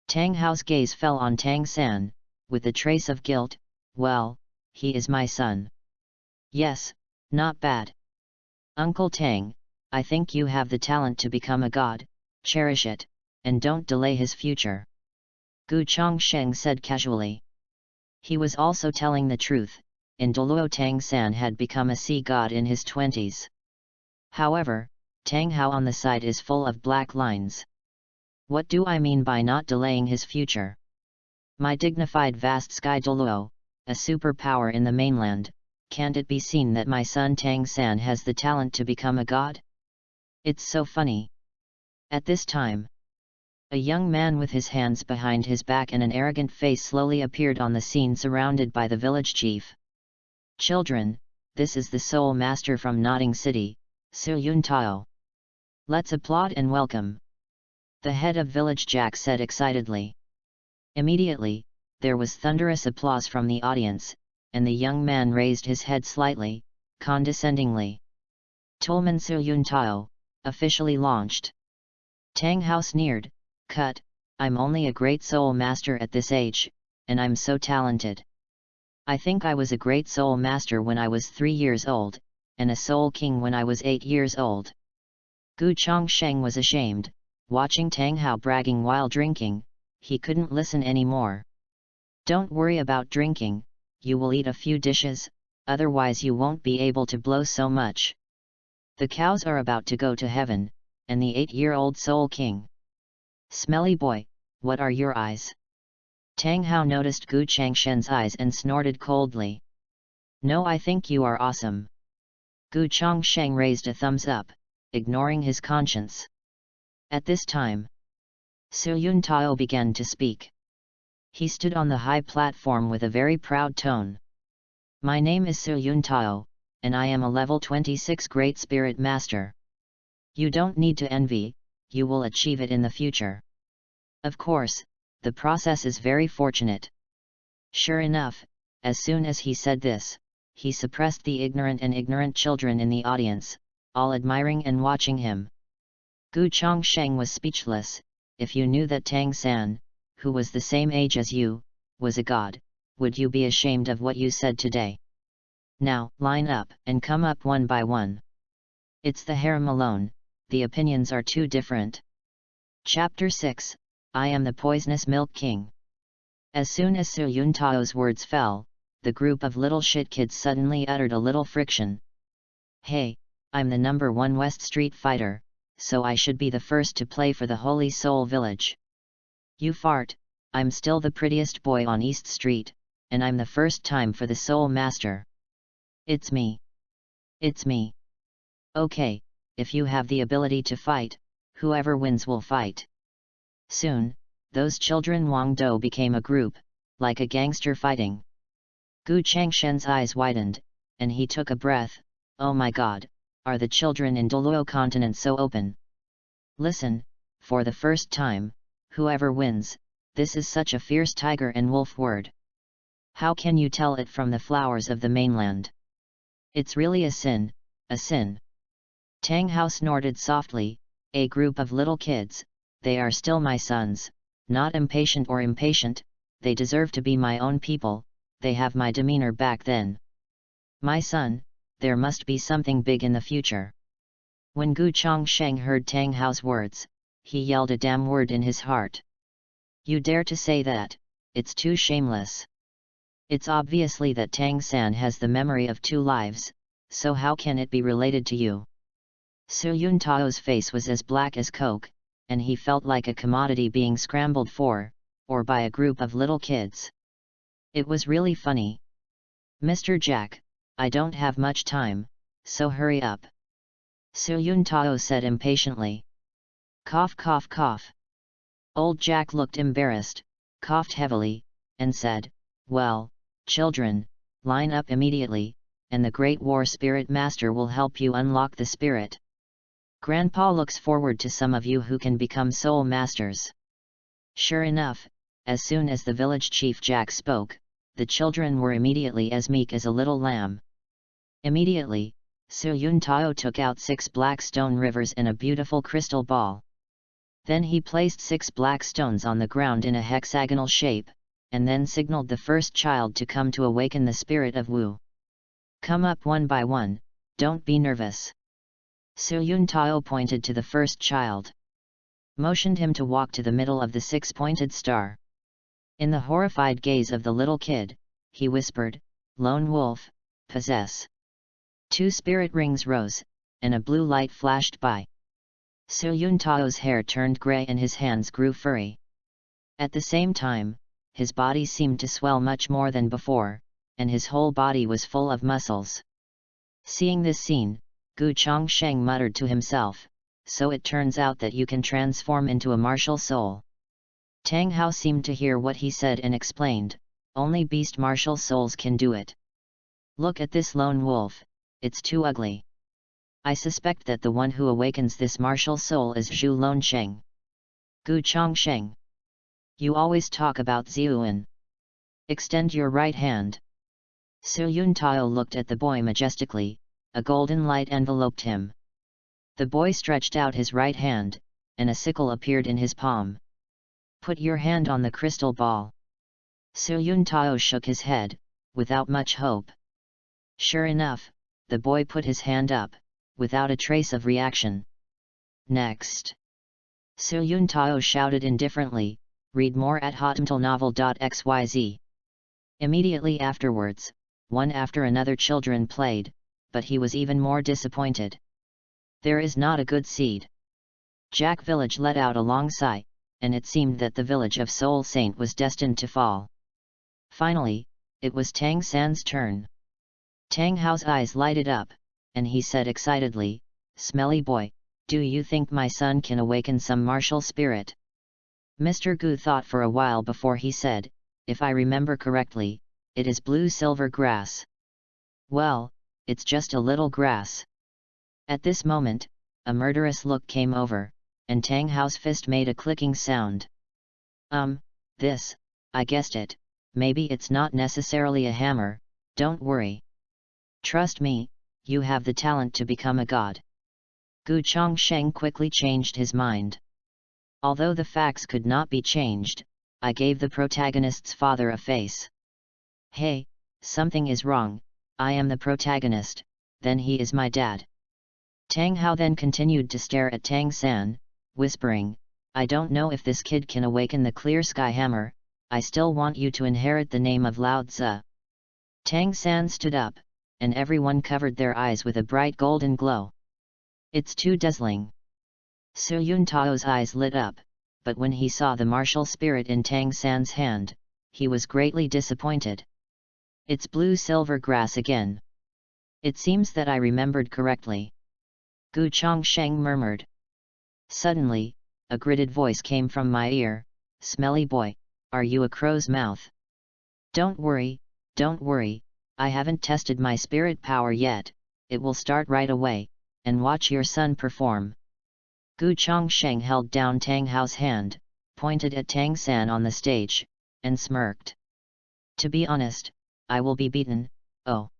Tang Hao's gaze fell on Tang San, with a trace of guilt, well, he is my son. Yes, not bad. Uncle Tang, I think you have the talent to become a god, cherish it, and don't delay his future. Gu Chongsheng said casually. He was also telling the truth, in Douluo Tang San had become a sea god in his 20s. However, Tang Hao on the side is full of black lines. What do I mean by not delaying his future? My dignified vast sky Douluo, a superpower in the mainland, can't it be seen that my son Tang San has the talent to become a god? It's so funny. At this time, a young man with his hands behind his back and an arrogant face slowly appeared on the scene surrounded by the village chief. Children, this is the Soul Master from Nodding City, Su Yun Tao. Let's applaud and welcome. The head of village Jack said excitedly. Immediately, there was thunderous applause from the audience, and the young man raised his head slightly, condescendingly. Tolman Su Yun Tao, officially launched. Tang Hao sneered, "Cut, I'm only a great soul master at this age, and I'm so talented. I think I was a great soul master when I was 3 years old, and a soul king when I was 8 years old." Gu Chongsheng was ashamed, watching Tang Hao bragging while drinking. He couldn't listen anymore. "Don't worry about drinking, you will eat a few dishes, otherwise you won't be able to blow so much. The cows are about to go to heaven, and the 8-year-old soul king. Smelly boy, what are your eyes?" Tang Hao noticed Gu Changshen's eyes and snorted coldly. "No, I think you are awesome." Gu Chongsheng raised a thumbs up, ignoring his conscience. At this time, Su Yun Tao began to speak. He stood on the high platform with a very proud tone. "My name is Su Yun Tao, and I am a level 26 Great Spirit Master. You don't need to envy, you will achieve it in the future. Of course, the process is very fortunate." Sure enough, as soon as he said this, he suppressed the ignorant children in the audience, all admiring and watching him. Gu Chongsheng was speechless. "If you knew that Tang San, who was the same age as you, was a god, would you be ashamed of what you said today? Now, line up and come up one by one. It's the harem alone, the opinions are too different." Chapter 6, I Am the Poisonous Milk King. As soon as Su Yun Tao's words fell, the group of little shit kids suddenly uttered a little friction. "Hey, I'm the #1 West Street fighter, so I should be the first to play for the Holy Soul Village. You fart, I'm still the prettiest boy on East Street, and I'm the first time for the Soul Master. It's me. It's me. Okay, if you have the ability to fight, whoever wins will fight." Soon, those children Wang Do became a group, like a gangster fighting. Gu Changshen's eyes widened, and he took a breath. "Oh my god, are the children in Douluo continent so open? Listen, for the first time, whoever wins, this is such a fierce tiger and wolf word. How can you tell it from the flowers of the mainland? It's really a sin, a sin." Tang Hao snorted softly. "A group of little kids, they are still my sons, not impatient or impatient, they deserve to be my own people, they have my demeanor back then. My son, there must be something big in the future." When Gu Chongsheng heard Tang Hao's words, he yelled a damn word in his heart. "You dare to say that? It's too shameless. It's obviously that Tang San has the memory of 2 lives, so how can it be related to you?" Su Yun Tao's face was as black as coke, and he felt like a commodity being scrambled for, or by a group of little kids. It was really funny. "Mr. Jack, I don't have much time, so hurry up," Su Yun Tao said impatiently. Cough cough cough. Old Jack looked embarrassed, coughed heavily, and said, "Well, children, line up immediately, and the Great War Spirit Master will help you unlock the spirit. Grandpa looks forward to some of you who can become soul masters." Sure enough, as soon as the village chief Jack spoke, the children were immediately as meek as a little lamb. Immediately, Su Yun Tao took out 6 black stone rivers and a beautiful crystal ball. Then he placed 6 black stones on the ground in a hexagonal shape, and then signaled the first child to come to awaken the spirit of Wu. "Come up one by one, don't be nervous." Su Yun Tao pointed to the first child. Motioned him to walk to the middle of the 6-pointed star. In the horrified gaze of the little kid, he whispered, "Lone wolf, possess." 2 spirit rings rose, and a blue light flashed by. Su Yun Tao's hair turned grey and his hands grew furry. At the same time, his body seemed to swell much more than before, and his whole body was full of muscles. Seeing this scene, Gu Chongsheng muttered to himself, "So it turns out that you can transform into a martial soul." Tang Hao seemed to hear what he said and explained, "Only beast martial souls can do it. Look at this lone wolf, it's too ugly. I suspect that the one who awakens this martial soul is Zhu Lonsheng." Gu Chongsheng. "You always talk about Ziyuan. Extend your right hand." Su Yun Tao looked at the boy majestically, a golden light enveloped him. The boy stretched out his right hand, and a sickle appeared in his palm. "Put your hand on the crystal ball." Su Yun Tao shook his head, without much hope. Sure enough, the boy put his hand up, without a trace of reaction. "Next." Su Yun Tao shouted indifferently, "Read more at hotmtlnovel.xyz." Immediately afterwards, one after another children played, but he was even more disappointed. There is not a good seed. Jack Village let out a long sigh, and it seemed that the village of Soul Saint was destined to fall. Finally, it was Tang San's turn. Tang Hao's eyes lighted up, and he said excitedly, "Smelly boy, do you think my son can awaken some martial spirit?" Mr. Gu thought for a while before he said, "If I remember correctly, it is blue silver grass." "Well, it's just a little grass." At this moment, a murderous look came over, and Tang Hao's fist made a clicking sound. This, I guessed it, maybe it's not necessarily a hammer, don't worry. Trust me, you have the talent to become a god." Gu Chongsheng quickly changed his mind. "Although the facts could not be changed, I gave the protagonist's father a face. Hey, something is wrong, I am the protagonist, then he is my dad." Tang Hao then continued to stare at Tang San, whispering, "I don't know if this kid can awaken the clear sky hammer, I still want you to inherit the name of Lao Tzu." Tang San stood up, and everyone covered their eyes with a bright golden glow. "It's too dazzling." Su Yun Tao's eyes lit up, but when he saw the martial spirit in Tang San's hand, he was greatly disappointed. "It's blue silver grass again. It seems that I remembered correctly." Gu Chongsheng murmured. Suddenly, a gritted voice came from my ear, "Smelly boy, are you a crow's mouth? Don't worry, I haven't tested my spirit power yet, it will start right away, and watch your son perform." Gu Chongsheng held down Tang Hao's hand, pointed at Tang San on the stage, and smirked. "To be honest, I will be beaten, oh."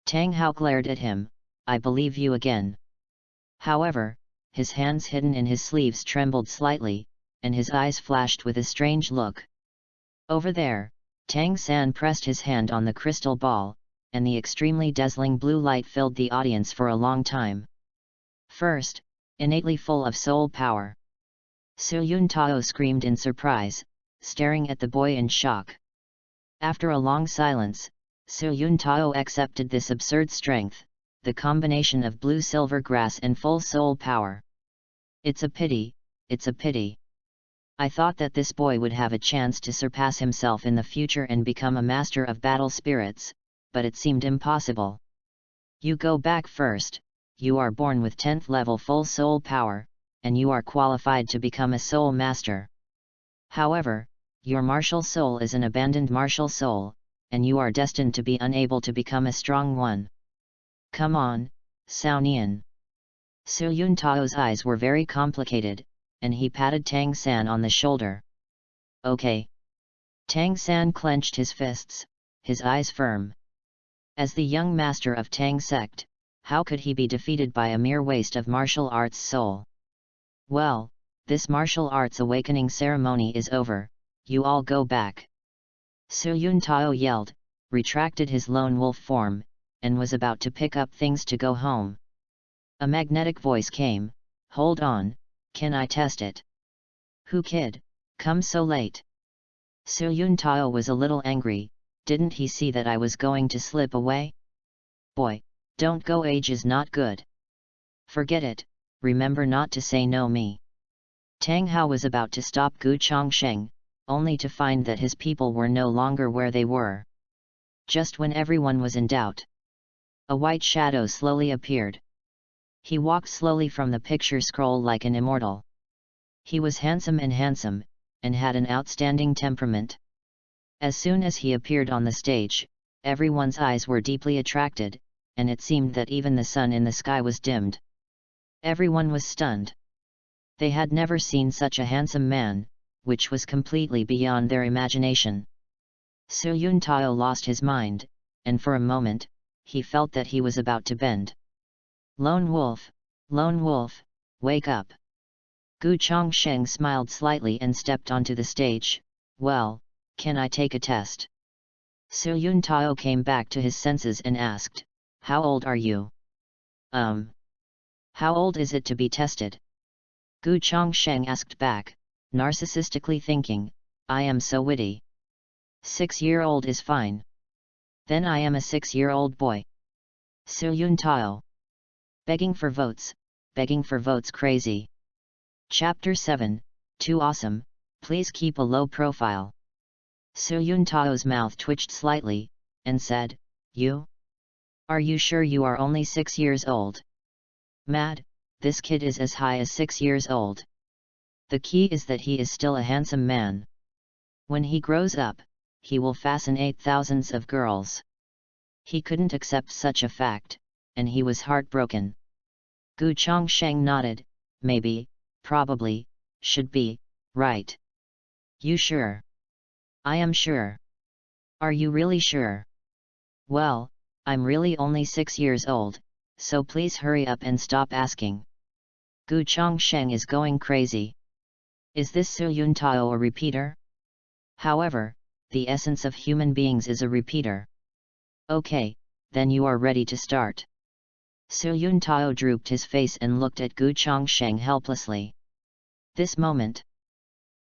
Tang Hao glared at him, "I believe you again." However, his hands hidden in his sleeves trembled slightly, and his eyes flashed with a strange look. Over there, Tang San pressed his hand on the crystal ball, and the extremely dazzling blue light filled the audience for a long time. First, innately full of soul power. Su Yun Tao screamed in surprise, staring at the boy in shock. After a long silence, Su Yun Tao accepted this absurd strength, the combination of blue silver grass and full soul power. It's a pity. I thought that this boy would have a chance to surpass himself in the future and become a master of battle spirits, but it seemed impossible. You go back first, you are born with 10th level full soul power, and you are qualified to become a soul master. However, your martial soul is an abandoned martial soul, and you are destined to be unable to become a strong one. Come on, Sao Nian." Su Yun Tao's eyes were very complicated, and he patted Tang San on the shoulder. "Okay." Tang San clenched his fists, his eyes firm. As the young master of Tang sect, how could he be defeated by a mere waste of martial arts soul? "Well, this martial arts awakening ceremony is over, you all go back." Su Yun Tao yelled, retracted his lone wolf form, and was about to pick up things to go home. A magnetic voice came, "Hold on, can I test it?" "Who kid, come so late?" Su Yun Tao was a little angry, didn't he see that I was going to slip away? "Boy, don't go, age is not good. Forget it, remember not to say no me. Tang Hao was about to stop Gu Chongsheng, only to find that his people were no longer where they were. Just when everyone was in doubt, a white shadow slowly appeared. He walked slowly from the picture scroll like an immortal. He was handsome, and had an outstanding temperament. As soon as he appeared on the stage, everyone's eyes were deeply attracted, and it seemed that even the sun in the sky was dimmed. Everyone was stunned. They had never seen such a handsome man, which was completely beyond their imagination. Su Yun Tao lost his mind, and for a moment, he felt that he was about to bend. Lone wolf, wake up! Gu Chongsheng smiled slightly and stepped onto the stage. Well, can I take a test? Su Yun Tao came back to his senses and asked, how old are you? How old is it to be tested? Gu Chongsheng asked back, narcissistically thinking, I am so witty. 6-year-old is fine. Then I am a 6-year-old boy. Su Yun Tao. Begging for votes crazy. Chapter 7, Too Awesome, please keep a low profile. Su Yun Tao's mouth twitched slightly, and said, You? Are you sure you are only 6 years old? Mad, this kid is as high as 6 years old. The key is that he is still a handsome man. When he grows up, he will fascinate thousands of girls. He couldn't accept such a fact, and he was heartbroken. Gu Chongsheng nodded, maybe, probably, should be, right. You sure? I am sure. Are you really sure? Well, I'm really only 6 years old, so please hurry up and stop asking. Gu Chongsheng is going crazy. Is this Su Yun Tao a repeater? However, the essence of human beings is a repeater. Okay, then you are ready to start. Su Yun Tao drooped his face and looked at Gu Chongsheng helplessly. This moment,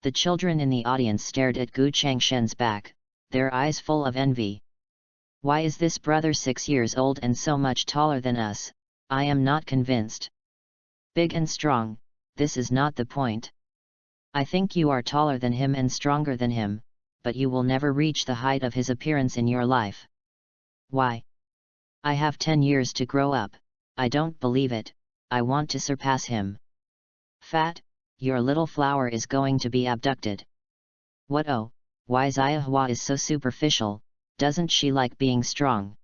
the children in the audience stared at Gu Chongsheng's back, their eyes full of envy. Why is this brother 6 years old and so much taller than us? I am not convinced. Big and strong, this is not the point. I think you are taller than him and stronger than him, but you will never reach the height of his appearance in your life. Why? I have 10 years to grow up, I don't believe it, I want to surpass him. Fat, your little flower is going to be abducted. What oh, why Xiahua is so superficial, doesn't she like being strong?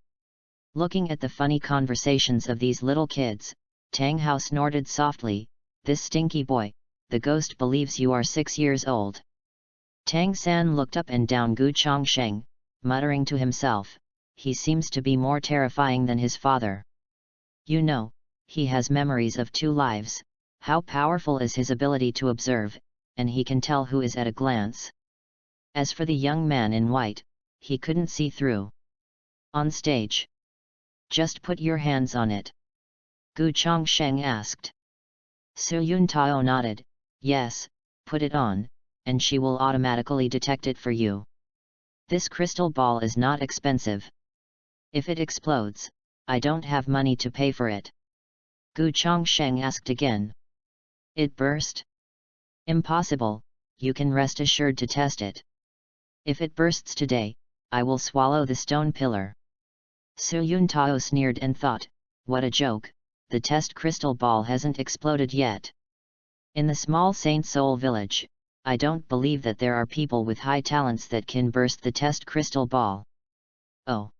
Looking at the funny conversations of these little kids, Tang Hao snorted softly, this stinky boy, the ghost believes you are 6 years old. Tang San looked up and down Gu Chongsheng, muttering to himself, he seems to be more terrifying than his father. You know, he has memories of 2 lives, how powerful is his ability to observe, and he can tell who is at a glance. As for the young man in white, he couldn't see through. On stage. Just put your hands on it. Gu Chongsheng asked. Su Yun Tao nodded, yes, put it on, and she will automatically detect it for you. This crystal ball is not expensive. If it explodes, I don't have money to pay for it. Gu Chongsheng asked again. It burst? Impossible, you can rest assured to test it. If it bursts today, I will swallow the stone pillar. Su Yun Tao sneered and thought, what a joke, the test crystal ball hasn't exploded yet. In the small Saint Soul village, I don't believe that there are people with high talents that can burst the test crystal ball. Oh!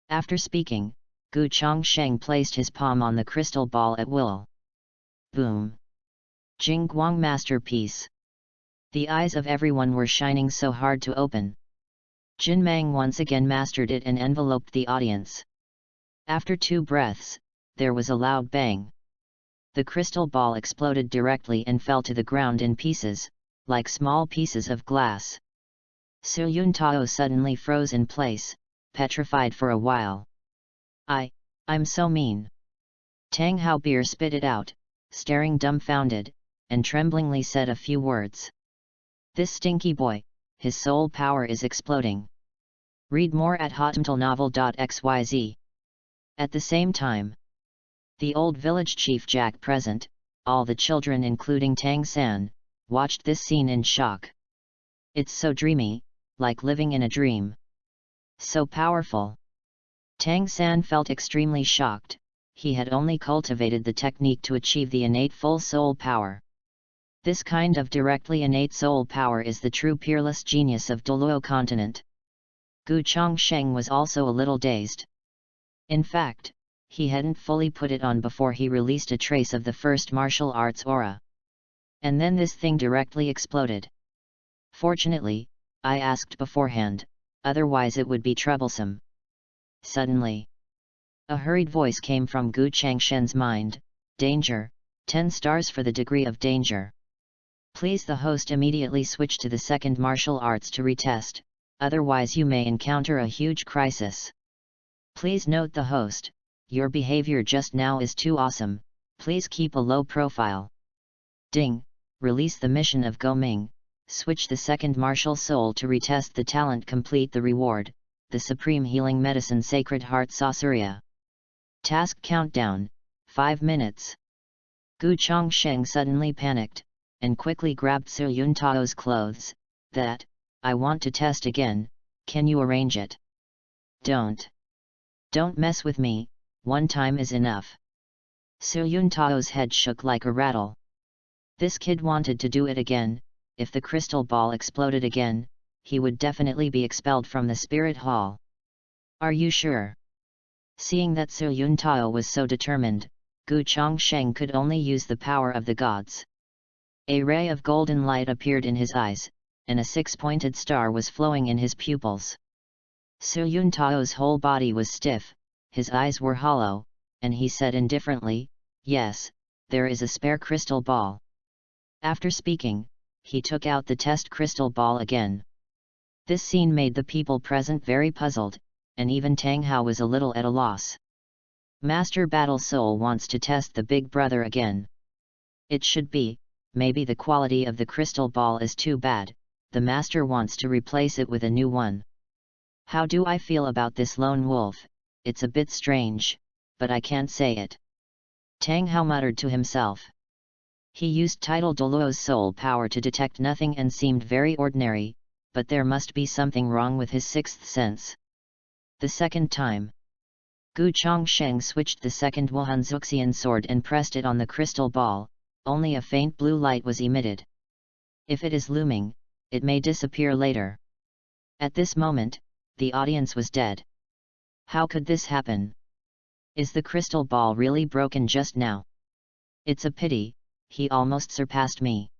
After speaking, Gu Chongsheng placed his palm on the crystal ball at will. Boom! Jingguang masterpiece! The eyes of everyone were shining so hard to open. Jin Mang once again mastered it and enveloped the audience. After 2 breaths, there was a loud bang. The crystal ball exploded directly and fell to the ground in pieces, like small pieces of glass. Su Yun Tao suddenly froze in place, petrified for a while. I'm so mean. Tang Hao Beer spit it out, staring dumbfounded, and tremblingly said a few words. This stinky boy, his soul power is exploding. Read more at hotmtlnovel.xyz. At the same time, the old village chief Jack present, All the children including Tang San, watched this scene in shock. It's so dreamy, like living in a dream. So powerful. Tang San felt extremely shocked. He had only cultivated the technique to achieve the innate full soul power. This kind of directly innate soul power is the true peerless genius of Douluo continent. Gu Chongsheng was also a little dazed. In fact, he hadn't fully put it on before he released a trace of the first martial arts aura. And then this thing directly exploded. Fortunately, I asked beforehand, otherwise it would be troublesome. Suddenly, a hurried voice came from Gu Changshen's mind, danger, 10 stars for the degree of danger. Please the host immediately switch to the second martial arts to retest, otherwise you may encounter a huge crisis. Please note the host, your behavior just now is too awesome, please keep a low profile. Ding, release the mission of Goming, switch the second martial soul to retest the talent, complete the reward, the Supreme Healing Medicine Sacred Heart Sauceria. Task countdown, 5 minutes. Gu Chongsheng suddenly panicked, and quickly grabbed Su Yuntao's clothes. I want to test again, can you arrange it? Don't mess with me, one time is enough. Su Yuntao's head shook like a rattle. This kid wanted to do it again. If the crystal ball exploded again, he would definitely be expelled from the spirit hall. Are you sure? Seeing that Su Yuntao was so determined, Gu Chongsheng could only use the power of the gods. A ray of golden light appeared in his eyes, and a 6-pointed star was flowing in his pupils. Su Yuntao's whole body was stiff, his eyes were hollow, and he said indifferently, "Yes, there is a spare crystal ball." After speaking, he took out the test crystal ball again. This scene made the people present very puzzled, and even Tang Hao was a little at a loss. Master Battle Soul wants to test the big brother again. It should be, maybe the quality of the crystal ball is too bad, the master wants to replace it with a new one. How do I feel about this lone wolf? It's a bit strange, but I can't say it. Tang Hao muttered to himself. He used title Douluo's soul power to detect nothing and seemed very ordinary, but there must be something wrong with his sixth sense. The second time, Gu Chongsheng switched the second Wuhanzuxian sword and pressed it on the crystal ball. Only a faint blue light was emitted. If it is looming, it may disappear later. At this moment, the audience was dead. How could this happen? Is the crystal ball really broken just now? It's a pity, he almost surpassed me.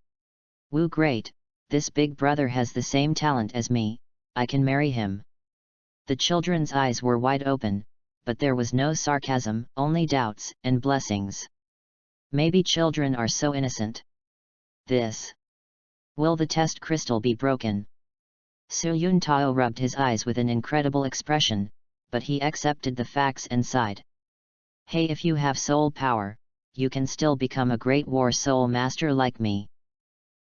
Woo, great, this big brother has the same talent as me, I can marry him. The children's eyes were wide open, but there was no sarcasm, only doubts and blessings. Maybe children are so innocent. Will the test crystal be broken? Su Yuntao rubbed his eyes with an incredible expression, but he accepted the facts and sighed. Hey, if you have soul power, you can still become a great war soul master like me.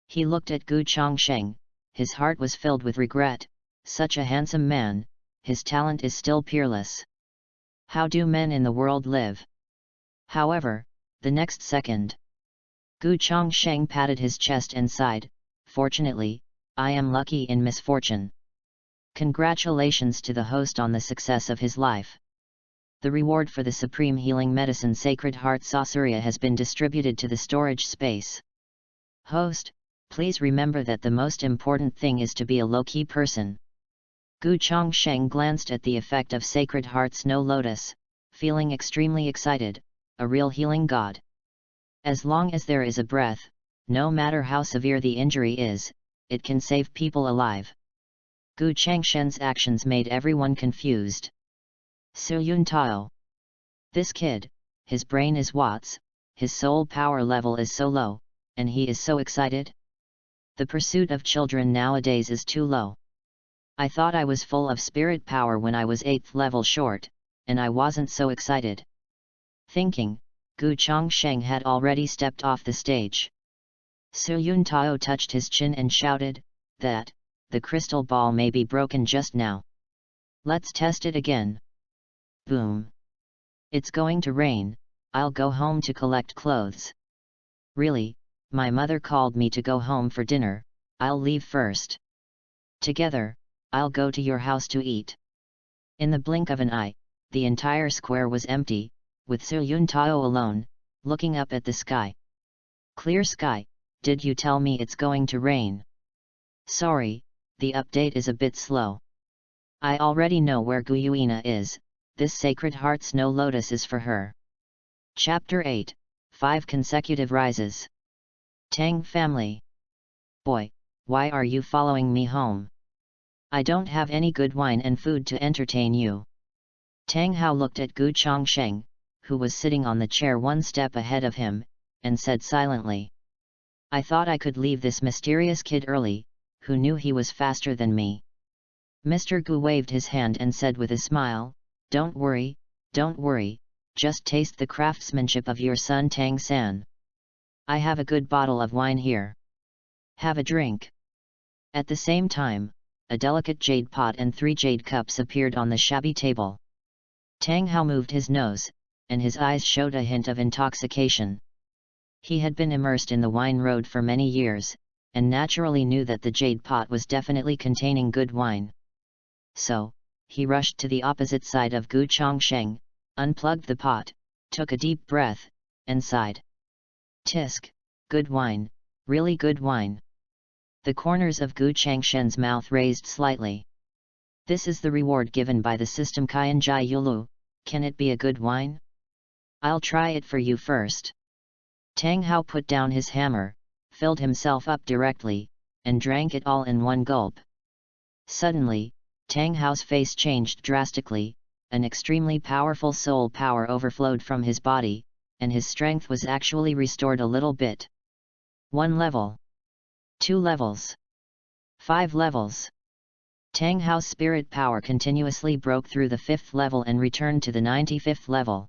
He looked at Gu Chongsheng, his heart was filled with regret, such a handsome man, his talent is still peerless. How do men in the world live? However, the next second, Gu Chongsheng patted his chest and sighed, fortunately, I am lucky in misfortune. Congratulations to the host on the success of his life. The reward for the Supreme Healing Medicine Sacred Heart Sauceria has been distributed to the storage space. Host, please remember that the most important thing is to be a low-key person. Gu Chongsheng glanced at the effect of Sacred Heart Snow Lotus, feeling extremely excited, a real healing god. As long as there is a breath, no matter how severe the injury is, it can save people alive. Gu Changshen's actions made everyone confused. Su Yuntao. This kid, his brain is watts, his soul power level is so low, and he is so excited? The pursuit of children nowadays is too low. I thought I was full of spirit power when I was 8th level short, and I wasn't so excited. Thinking, Gu Chongsheng had already stepped off the stage. Su Yuntao touched his chin and shouted, the crystal ball may be broken just now. Let's test it again. Boom. It's going to rain, I'll go home to collect clothes. Really, my mother called me to go home for dinner, I'll leave first. Together, I'll go to your house to eat. In the blink of an eye, the entire square was empty, with Su Yun Tao alone, looking up at the sky. Clear sky, did you tell me it's going to rain? Sorry, the update is a bit slow. I already know where Guyuina is, this Sacred Heart Snow Lotus is for her. Chapter 8, 5 Consecutive Rises. Tang family. Boy, why are you following me home? I don't have any good wine and food to entertain you. Tang Hao looked at Gu Chongsheng, who was sitting on the chair one step ahead of him, and said silently. I thought I could leave this mysterious kid early, who knew he was faster than me. Mr. Gu waved his hand and said with a smile, don't worry, just taste the craftsmanship of your son Tang San. I have a good bottle of wine here. Have a drink. At the same time, a delicate jade pot and 3 jade cups appeared on the shabby table. Tang Hao moved his nose, and his eyes showed a hint of intoxication. He had been immersed in the wine road for many years, and naturally knew that the jade pot was definitely containing good wine. So, he rushed to the opposite side of Gu Chongsheng, unplugged the pot, took a deep breath, and sighed. Tisk, good wine, really good wine. The corners of Gu Changshen's mouth raised slightly. This is the reward given by the system Qianjai Yulu, can it be a good wine? I'll try it for you first. Tang Hao put down his hammer, filled himself up directly, and drank it all in one gulp. Suddenly, Tang Hao's face changed drastically, an extremely powerful soul power overflowed from his body, and his strength was actually restored a little bit. 1 level. 2 levels. 5 levels. Tang Hao's spirit power continuously broke through the 5th level and returned to the 95th level.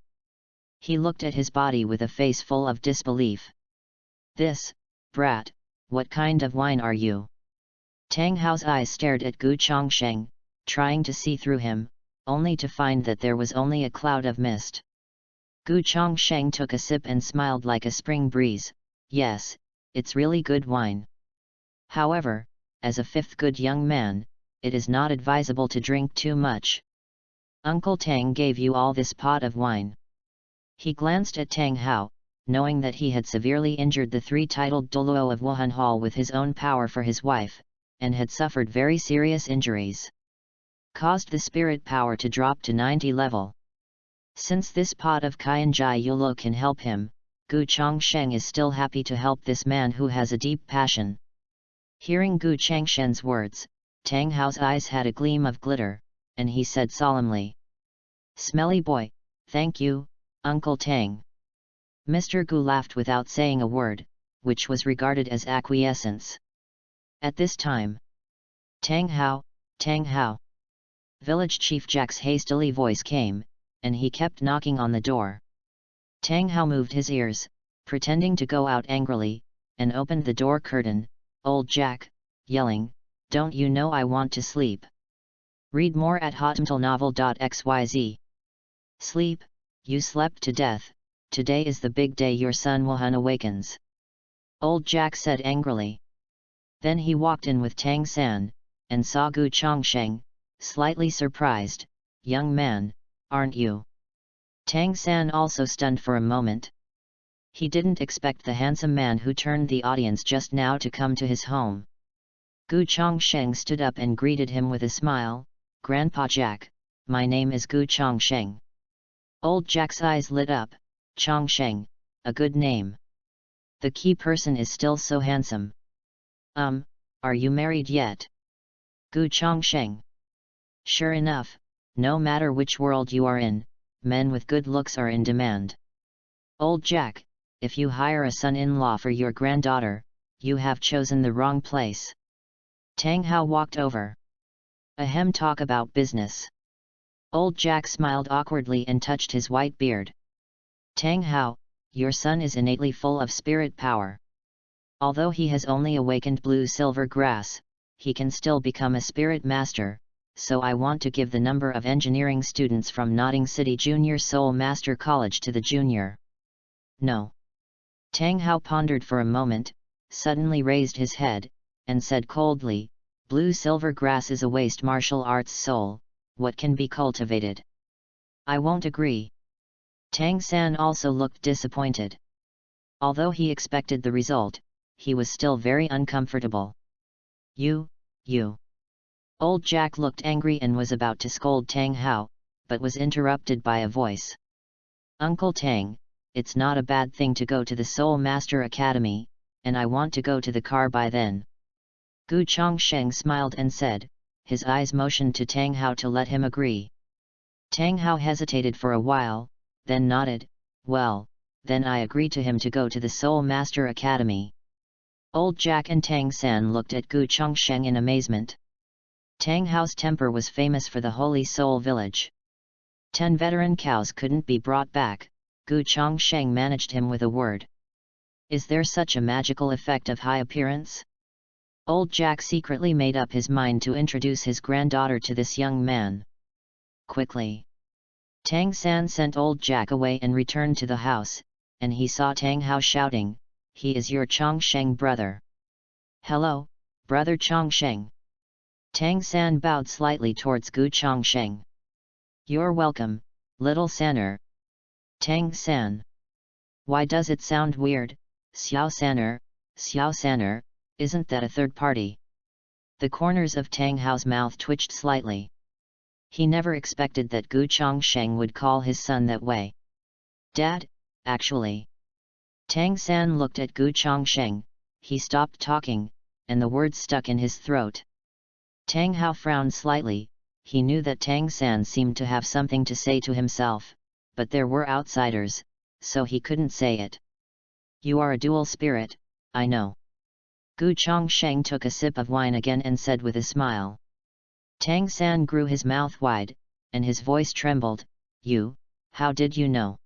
He looked at his body with a face full of disbelief. This, brat, what kind of wine are you? Tang Hao's eyes stared at Gu Chongsheng, trying to see through him, only to find that there was only a cloud of mist. Gu Chongsheng took a sip and smiled like a spring breeze. Yes, it's really good wine. However, as a 5th good young man, it is not advisable to drink too much. Uncle Tang gave you all this pot of wine. He glanced at Tang Hao, knowing that he had severely injured the 3-titled Douluo of Wuhan Hall with his own power for his wife, and had suffered very serious injuries. Caused the spirit power to drop to 90 level. Since this pot of Qianjai Yulu can help him, Gu Chongsheng is still happy to help this man who has a deep passion. Hearing Gu Changshen's words, Tang Hao's eyes had a gleam of glitter, and he said solemnly. Smelly boy, thank you, Uncle Tang. Mr. Gu laughed without saying a word, which was regarded as acquiescence. At this time, Tang Hao. Village Chief Jack's hastily voice came, and he kept knocking on the door. Tang Hao moved his ears, pretending to go out angrily, and opened the door curtain, old Jack, yelling, don't you know I want to sleep? Read more at hotmtlnovel.xyz. Sleep, you slept to death, today is the big day your son Wuhan awakens. Old Jack said angrily. Then he walked in with Tang San, and saw Gu Chongsheng, slightly surprised. Young man, aren't you? Tang San also stunned for a moment. He didn't expect the handsome man who turned the audience just now to come to his home. Gu Chongsheng stood up and greeted him with a smile. Grandpa Jack, my name is Gu Chongsheng. Old Jack's eyes lit up. Chongsheng, a good name. The key person is still so handsome. Are you married yet? Gu Chongsheng. Sure enough, no matter which world you are in, men with good looks are in demand. Old Jack, if you hire a son-in-law for your granddaughter, you have chosen the wrong place. Tang Hao walked over. Ahem, talk about business. Old Jack smiled awkwardly and touched his white beard. Tang Hao, your son is innately full of spirit power. Although he has only awakened blue-silver grass, he can still become a spirit master, so I want to give the number of engineering students from Notting City Junior Soul Master College to the junior. No. Tang Hao pondered for a moment, suddenly raised his head, and said coldly, "Blue-silver grass is a waste martial arts soul, what can be cultivated? I won't agree." Tang San also looked disappointed. Although he expected the result, he was still very uncomfortable. You. Old Jack looked angry and was about to scold Tang Hao, but was interrupted by a voice. "Uncle Tang, it's not a bad thing to go to the Soul Master Academy, and I want to go to the car by then." Gu Chongsheng smiled and said, his eyes motioned to Tang Hao to let him agree. Tang Hao hesitated for a while, then nodded, "Well, then I agree to him to go to the Soul Master Academy." Old Jack and Tang San looked at Gu Chongsheng in amazement. Tang Hao's temper was famous for the Holy Soul Village. 10 veteran cows couldn't be brought back. Gu Chongsheng managed him with a word. "Is there such a magical effect of high appearance?" Old Jack secretly made up his mind to introduce his granddaughter to this young man. Quickly, Tang San sent Old Jack away and returned to the house, and he saw Tang Hao shouting, "He is your Chongsheng brother." "Hello, brother Chongsheng." Tang San bowed slightly towards Gu Chongsheng. "You're welcome, little Sanner." Tang San. "Why does it sound weird, Xiao Sanner, isn't that a third party?" The corners of Tang Hao's mouth twitched slightly. He never expected that Gu Chongsheng would call his son that way. "Dad, actually." Tang San looked at Gu Chongsheng, he stopped talking, and the words stuck in his throat. Tang Hao frowned slightly, he knew that Tang San seemed to have something to say to himself, but there were outsiders, so he couldn't say it. "You are a dual spirit, I know." Gu Chongsheng took a sip of wine again and said with a smile. Tang San grew his mouth wide, and his voice trembled, "You, how did you know?"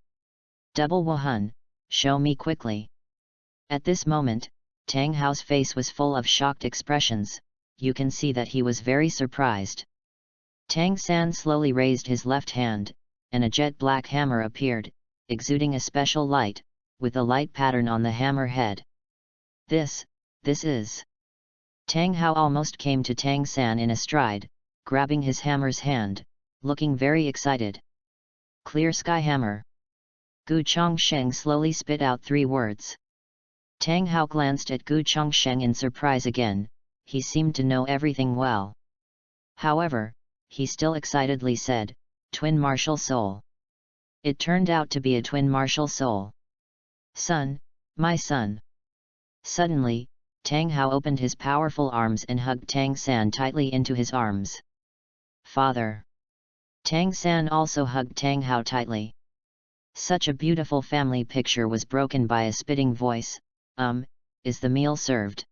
"Double Wuhan, show me quickly." At this moment, Tang Hao's face was full of shocked expressions, you can see that he was very surprised. Tang San slowly raised his left hand, and a jet black hammer appeared, exuding a special light, with a light pattern on the hammer head. This is... Tang Hao almost came to Tang San in a stride, grabbing his hammer's hand, looking very excited. "Clear Sky Hammer." Gu Chongsheng slowly spit out 3 words. Tang Hao glanced at Gu Chongsheng in surprise again, he seemed to know everything well. However, he still excitedly said, "Twin martial soul." It turned out to be a twin martial soul. "Son, my son." Suddenly, Tang Hao opened his powerful arms and hugged Tang San tightly into his arms. "Father." Tang San also hugged Tang Hao tightly. Such a beautiful family picture was broken by a spitting voice, "Is the meal served?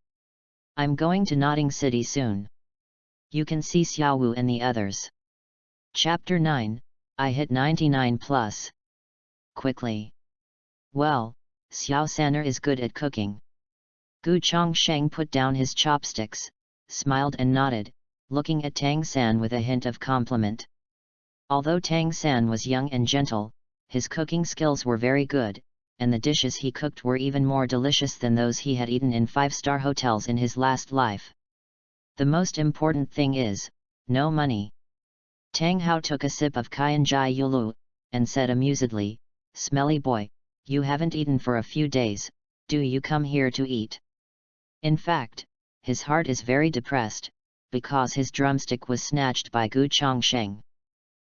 I'm going to Nodding City soon. You can see Xiaowu and the others." Chapter 9, I hit 99+. Quickly. "Well, Xiao Sanner is good at cooking." Gu Chongsheng put down his chopsticks, smiled and nodded, looking at Tang San with a hint of compliment. Although Tang San was young and gentle, his cooking skills were very good, and the dishes he cooked were even more delicious than those he had eaten in 5-star hotels in his last life. The most important thing is, no money. Tang Hao took a sip of Qianjai Yulu, and said amusedly, "Smelly boy, you haven't eaten for a few days, do you come here to eat?" In fact, his heart is very depressed, because his drumstick was snatched by Gu Chongsheng.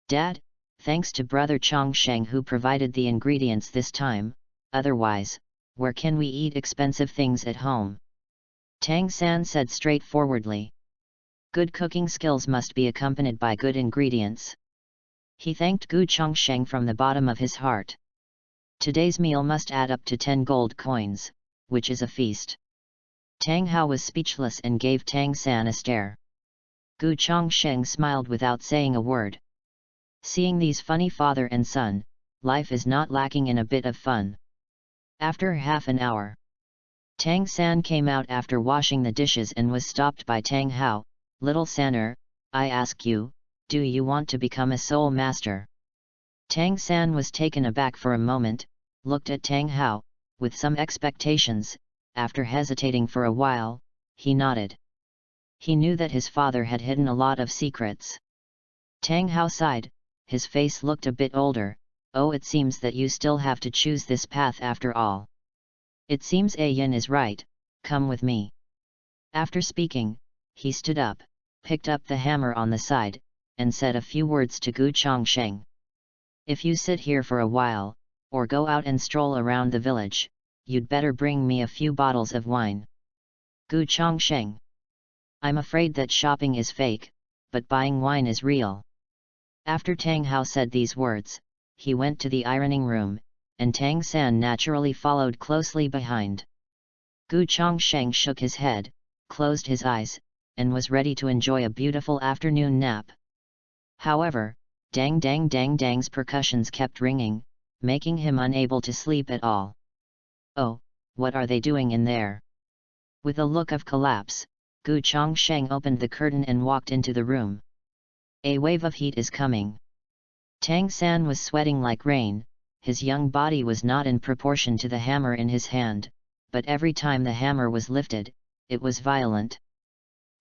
"Dad, thanks to brother Chongsheng who provided the ingredients this time, otherwise, where can we eat expensive things at home?" Tang San said straightforwardly. Good cooking skills must be accompanied by good ingredients. He thanked Gu Chongsheng from the bottom of his heart. Today's meal must add up to 10 gold coins, which is a feast. Tang Hao was speechless and gave Tang San a stare. Gu Chongsheng smiled without saying a word. Seeing these funny father and son, life is not lacking in a bit of fun. After half an hour, Tang San came out after washing the dishes and was stopped by Tang Hao. "Little Sanner, I ask you, do you want to become a soul master?" Tang San was taken aback for a moment, looked at Tang Hao, With some expectations, after hesitating for a while, he nodded. He knew that his father had hidden a lot of secrets. Tang Hao sighed, his face looked a bit older. Oh, it seems that you still have to choose this path after all. It seems A Yin is right, come with me. After speaking, he stood up, picked up the hammer on the side, and said a few words to Gu Chongsheng. If you sit here for a while, or go out and stroll around the village, you'd better bring me a few bottles of wine. Gu Chongsheng. I'm afraid that shopping is fake, but buying wine is real. After Tang Hao said these words, he went to the ironing room, and Tang San naturally followed closely behind. Gu Chongsheng shook his head, closed his eyes, and was ready to enjoy a beautiful afternoon nap. However, dang dang dang dang's percussions kept ringing, making him unable to sleep at all. Oh, what are they doing in there? With a look of collapse, Gu Chongsheng opened the curtain and walked into the room. A wave of heat is coming. Tang San was sweating like rain, his young body was not in proportion to the hammer in his hand, but every time the hammer was lifted, it was violent.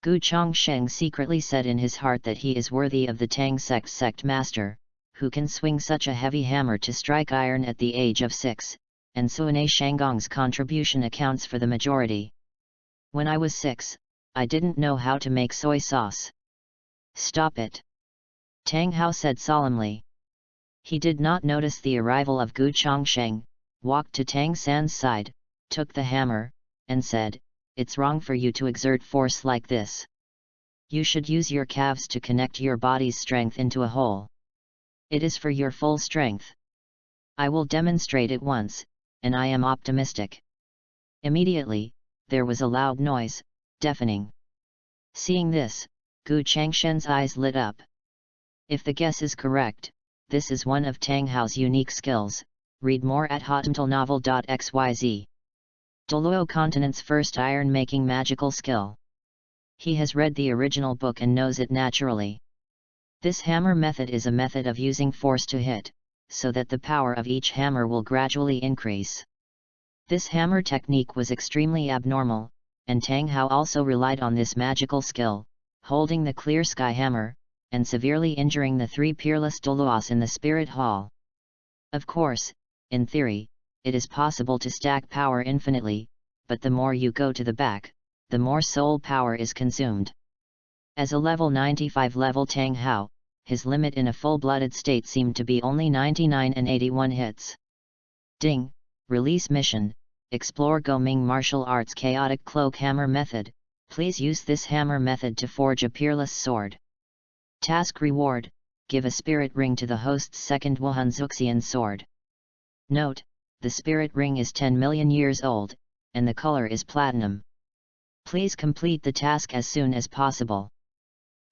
Gu Chongsheng secretly said in his heart that he is worthy of the Tang sect master, who can swing such a heavy hammer to strike iron at the age of 6, and Suanei Shanggong's contribution accounts for the majority. When I was 6, I didn't know how to make soy sauce. Stop it! Tang Hao said solemnly. He did not notice the arrival of Gu Chongsheng, walked to Tang San's side, took the hammer, and said, "It's wrong for you to exert force like this. You should use your calves to connect your body's strength into a whole. It is for your full strength. I will demonstrate it once, and I am optimistic." Immediately, there was a loud noise, deafening. Seeing this, Gu Changshen's eyes lit up. If the guess is correct, this is one of Tang Hao's unique skills. Read more at hotnovel.xyz. Douluo continent's first iron-making magical skill. He has read the original book and knows it naturally. This hammer method is a method of using force to hit, so that the power of each hammer will gradually increase. This hammer technique was extremely abnormal, and Tang Hao also relied on this magical skill, holding the clear sky hammer, and severely injuring the 3 peerless Douluos in the spirit hall. Of course, in theory, it is possible to stack power infinitely, but the more you go to the back, the more soul power is consumed. As a level 95 level Tang Hao, his limit in a full-blooded state seemed to be only 99 and 81 hits. Ding! Release mission, explore Goming Martial Arts Chaotic Cloak Hammer Method, please use this hammer method to forge a peerless sword. Task reward, give a spirit ring to the host's second Wuhan Zuxian sword. Note, the spirit ring is 10 million years old, and the color is platinum. Please complete the task as soon as possible.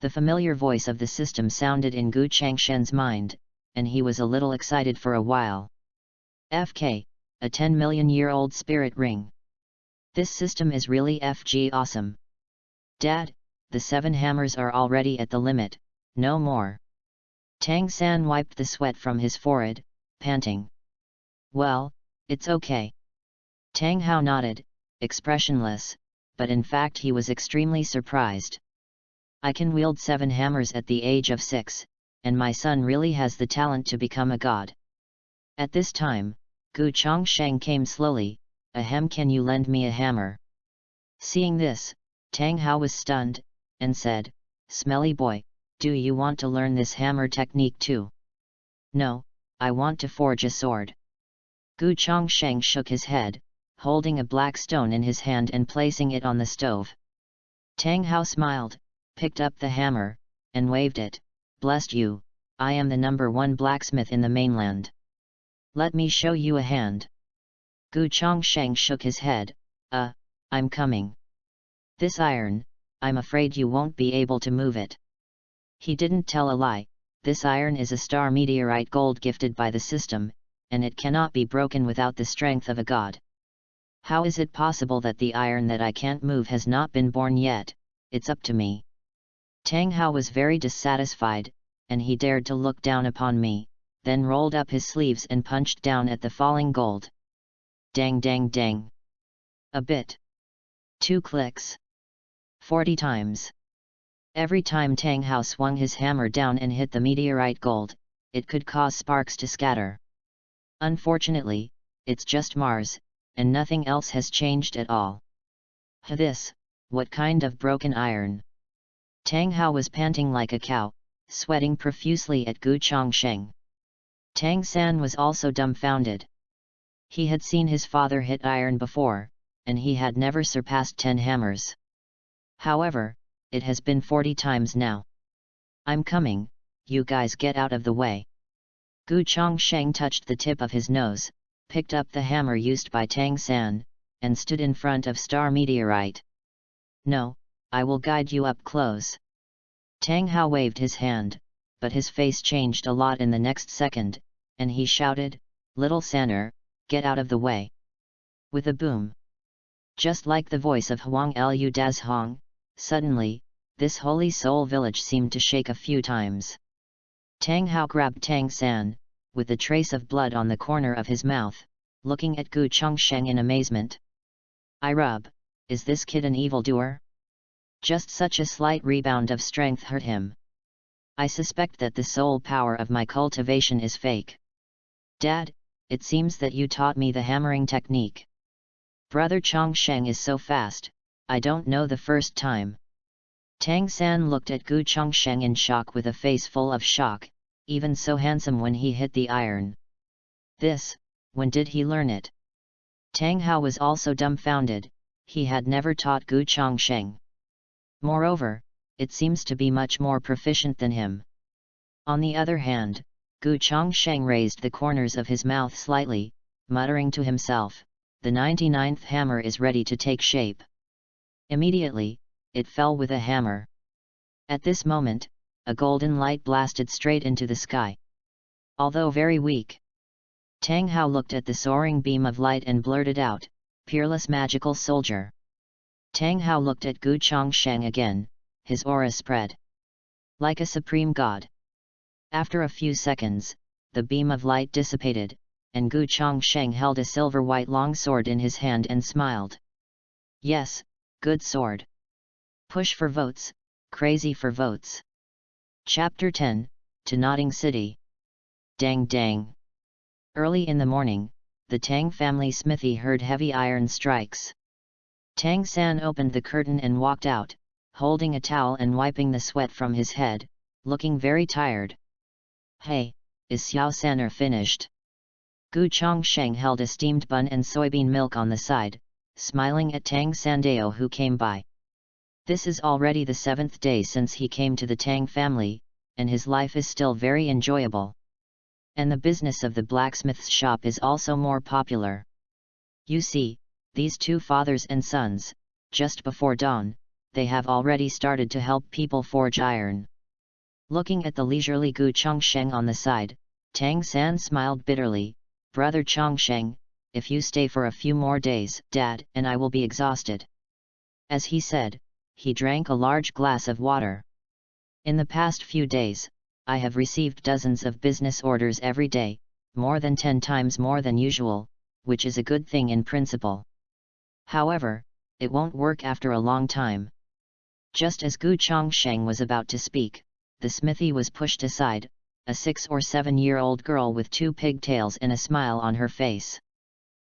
The familiar voice of the system sounded in Gu Changshen's mind, and he was a little excited for a while. FK, a 10 million year old spirit ring. This system is really FG awesome. Dad, the 7 hammers are already at the limit, no more. Tang San wiped the sweat from his forehead, panting. Well, it's okay. Tang Hao nodded, expressionless, but in fact he was extremely surprised. I can wield 7 hammers at the age of 6, and my son really has the talent to become a god. At this time, Gu Chongsheng came slowly. Ahem, can you lend me a hammer? Seeing this, Tang Hao was stunned, and said, "Smelly boy, do you want to learn this hammer technique too?" "No, I want to forge a sword." Gu Chongsheng shook his head, holding a black stone in his hand and placing it on the stove. Tang Hao smiled, picked up the hammer, and waved it. "Blessed you, I am the #1 blacksmith in the mainland. Let me show you a hand." Gu Chongsheng shook his head. I'm coming. This iron, I'm afraid you won't be able to move it." He didn't tell a lie. This iron is a star meteorite gold gifted by the system, and it cannot be broken without the strength of a god. How is it possible that the iron that I can't move has not been born yet? It's up to me. Tang Hao was very dissatisfied, and he dared to look down upon me, then rolled up his sleeves and punched down at the falling gold. Dang dang dang. A bit. 2 clicks. 40 times. Every time Tang Hao swung his hammer down and hit the meteorite gold, it could cause sparks to scatter. Unfortunately, it's just Mars, and nothing else has changed at all. This, what kind of broken iron? Tang Hao was panting like a cow, sweating profusely at Gu Chongsheng. Tang San was also dumbfounded. He had seen his father hit iron before, and he had never surpassed 10 hammers. However, it has been 40 times now. I'm coming, you guys get out of the way. Gu Chongsheng touched the tip of his nose, picked up the hammer used by Tang San, and stood in front of Star Meteorite. No, I will guide you up close. Tang Hao waved his hand, but his face changed a lot in the next second, and he shouted, "Little Sanner, get out of the way." With a boom. Just like the voice of Huang Lu Dazhong, suddenly, this holy soul village seemed to shake a few times. Tang Hao grabbed Tang San, with a trace of blood on the corner of his mouth, looking at Gu Chongsheng in amazement. "I rub, is this kid an evildoer?" Just such a slight rebound of strength hurt him. "I suspect that the soul power of my cultivation is fake. Dad, it seems that you taught me the hammering technique. Brother Chongsheng is so fast, I don't know the first time." Tang San looked at Gu Chongsheng in shock with a face full of shock, even so handsome when he hit the iron. This, when did he learn it? Tang Hao was also dumbfounded, he had never taught Gu Chongsheng. Moreover, it seems to be much more proficient than him. On the other hand, Gu Chongsheng raised the corners of his mouth slightly, muttering to himself, "The 99th hammer is ready to take shape." Immediately, it fell with a hammer. At this moment, a golden light blasted straight into the sky. Although very weak, Tang Hao looked at the soaring beam of light and blurted out, "Peerless magical soldier." Tang Hao looked at Gu Chongsheng again, his aura spread like a supreme god. After a few seconds, the beam of light dissipated, and Gu Chongsheng held a silver-white longsword in his hand and smiled. "Yes, good sword. Push for votes, crazy for votes." Chapter 10, to Nodding City. Dang dang. Early in the morning, the Tang family smithy heard heavy iron strikes. Tang San opened the curtain and walked out, holding a towel and wiping the sweat from his head, looking very tired. "Hey, is Xiao Sanner finished?" Gu Chongsheng held a steamed bun and soybean milk on the side, smiling at Tang Sandeo who came by. This is already the 7th day since he came to the Tang family, and his life is still very enjoyable. And the business of the blacksmith's shop is also more popular. You see, these two fathers and sons, just before dawn, they have already started to help people forge iron. Looking at the leisurely Gu Chongsheng on the side, Tang San smiled bitterly, "Brother Chongsheng, if you stay for a few more days, Dad and I will be exhausted." As he said, he drank a large glass of water. "In the past few days, I have received dozens of business orders every day, more than 10 times more than usual, which is a good thing in principle. However, it won't work after a long time." Just as Gu Chongsheng was about to speak, the smithy was pushed aside, a 6 or 7-year-old girl with 2 pigtails and a smile on her face.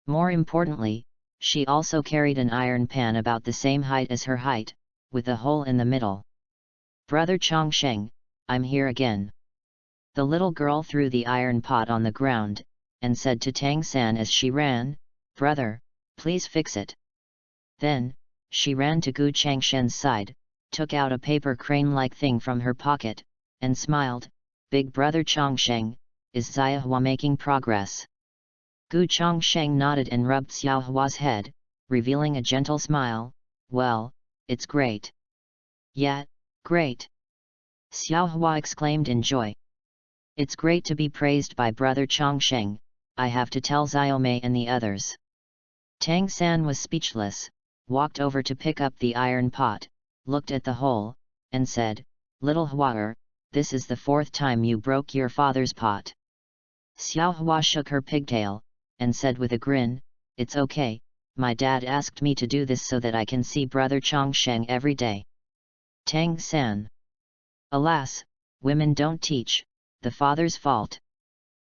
More importantly, she also carried an iron pan about the same height as her height, with a hole in the middle. "Brother Chongsheng, I'm here again." The little girl threw the iron pot on the ground, and said to Tang San as she ran, "Brother, please fix it." Then, she ran to Gu Changshen's side, took out a paper crane-like thing from her pocket, and smiled, "Big brother Chongsheng, is Xiaohua making progress?" Gu Chongsheng nodded and rubbed Xiaohua's head, revealing a gentle smile, "Well, it's great." "Yeah, great!" Xiaohua exclaimed in joy. "It's great to be praised by brother Chongsheng, I have to tell Xiaomei and the others." Tang San was speechless, walked over to pick up the iron pot, looked at the hole, and said, "Little Hua, this is the 4th time you broke your father's pot." Xiaohua shook her pigtail, and said with a grin, it's okay, my dad asked me to do this so that I can see brother Chongsheng every day. Tang San. Alas, women don't teach, the father's fault.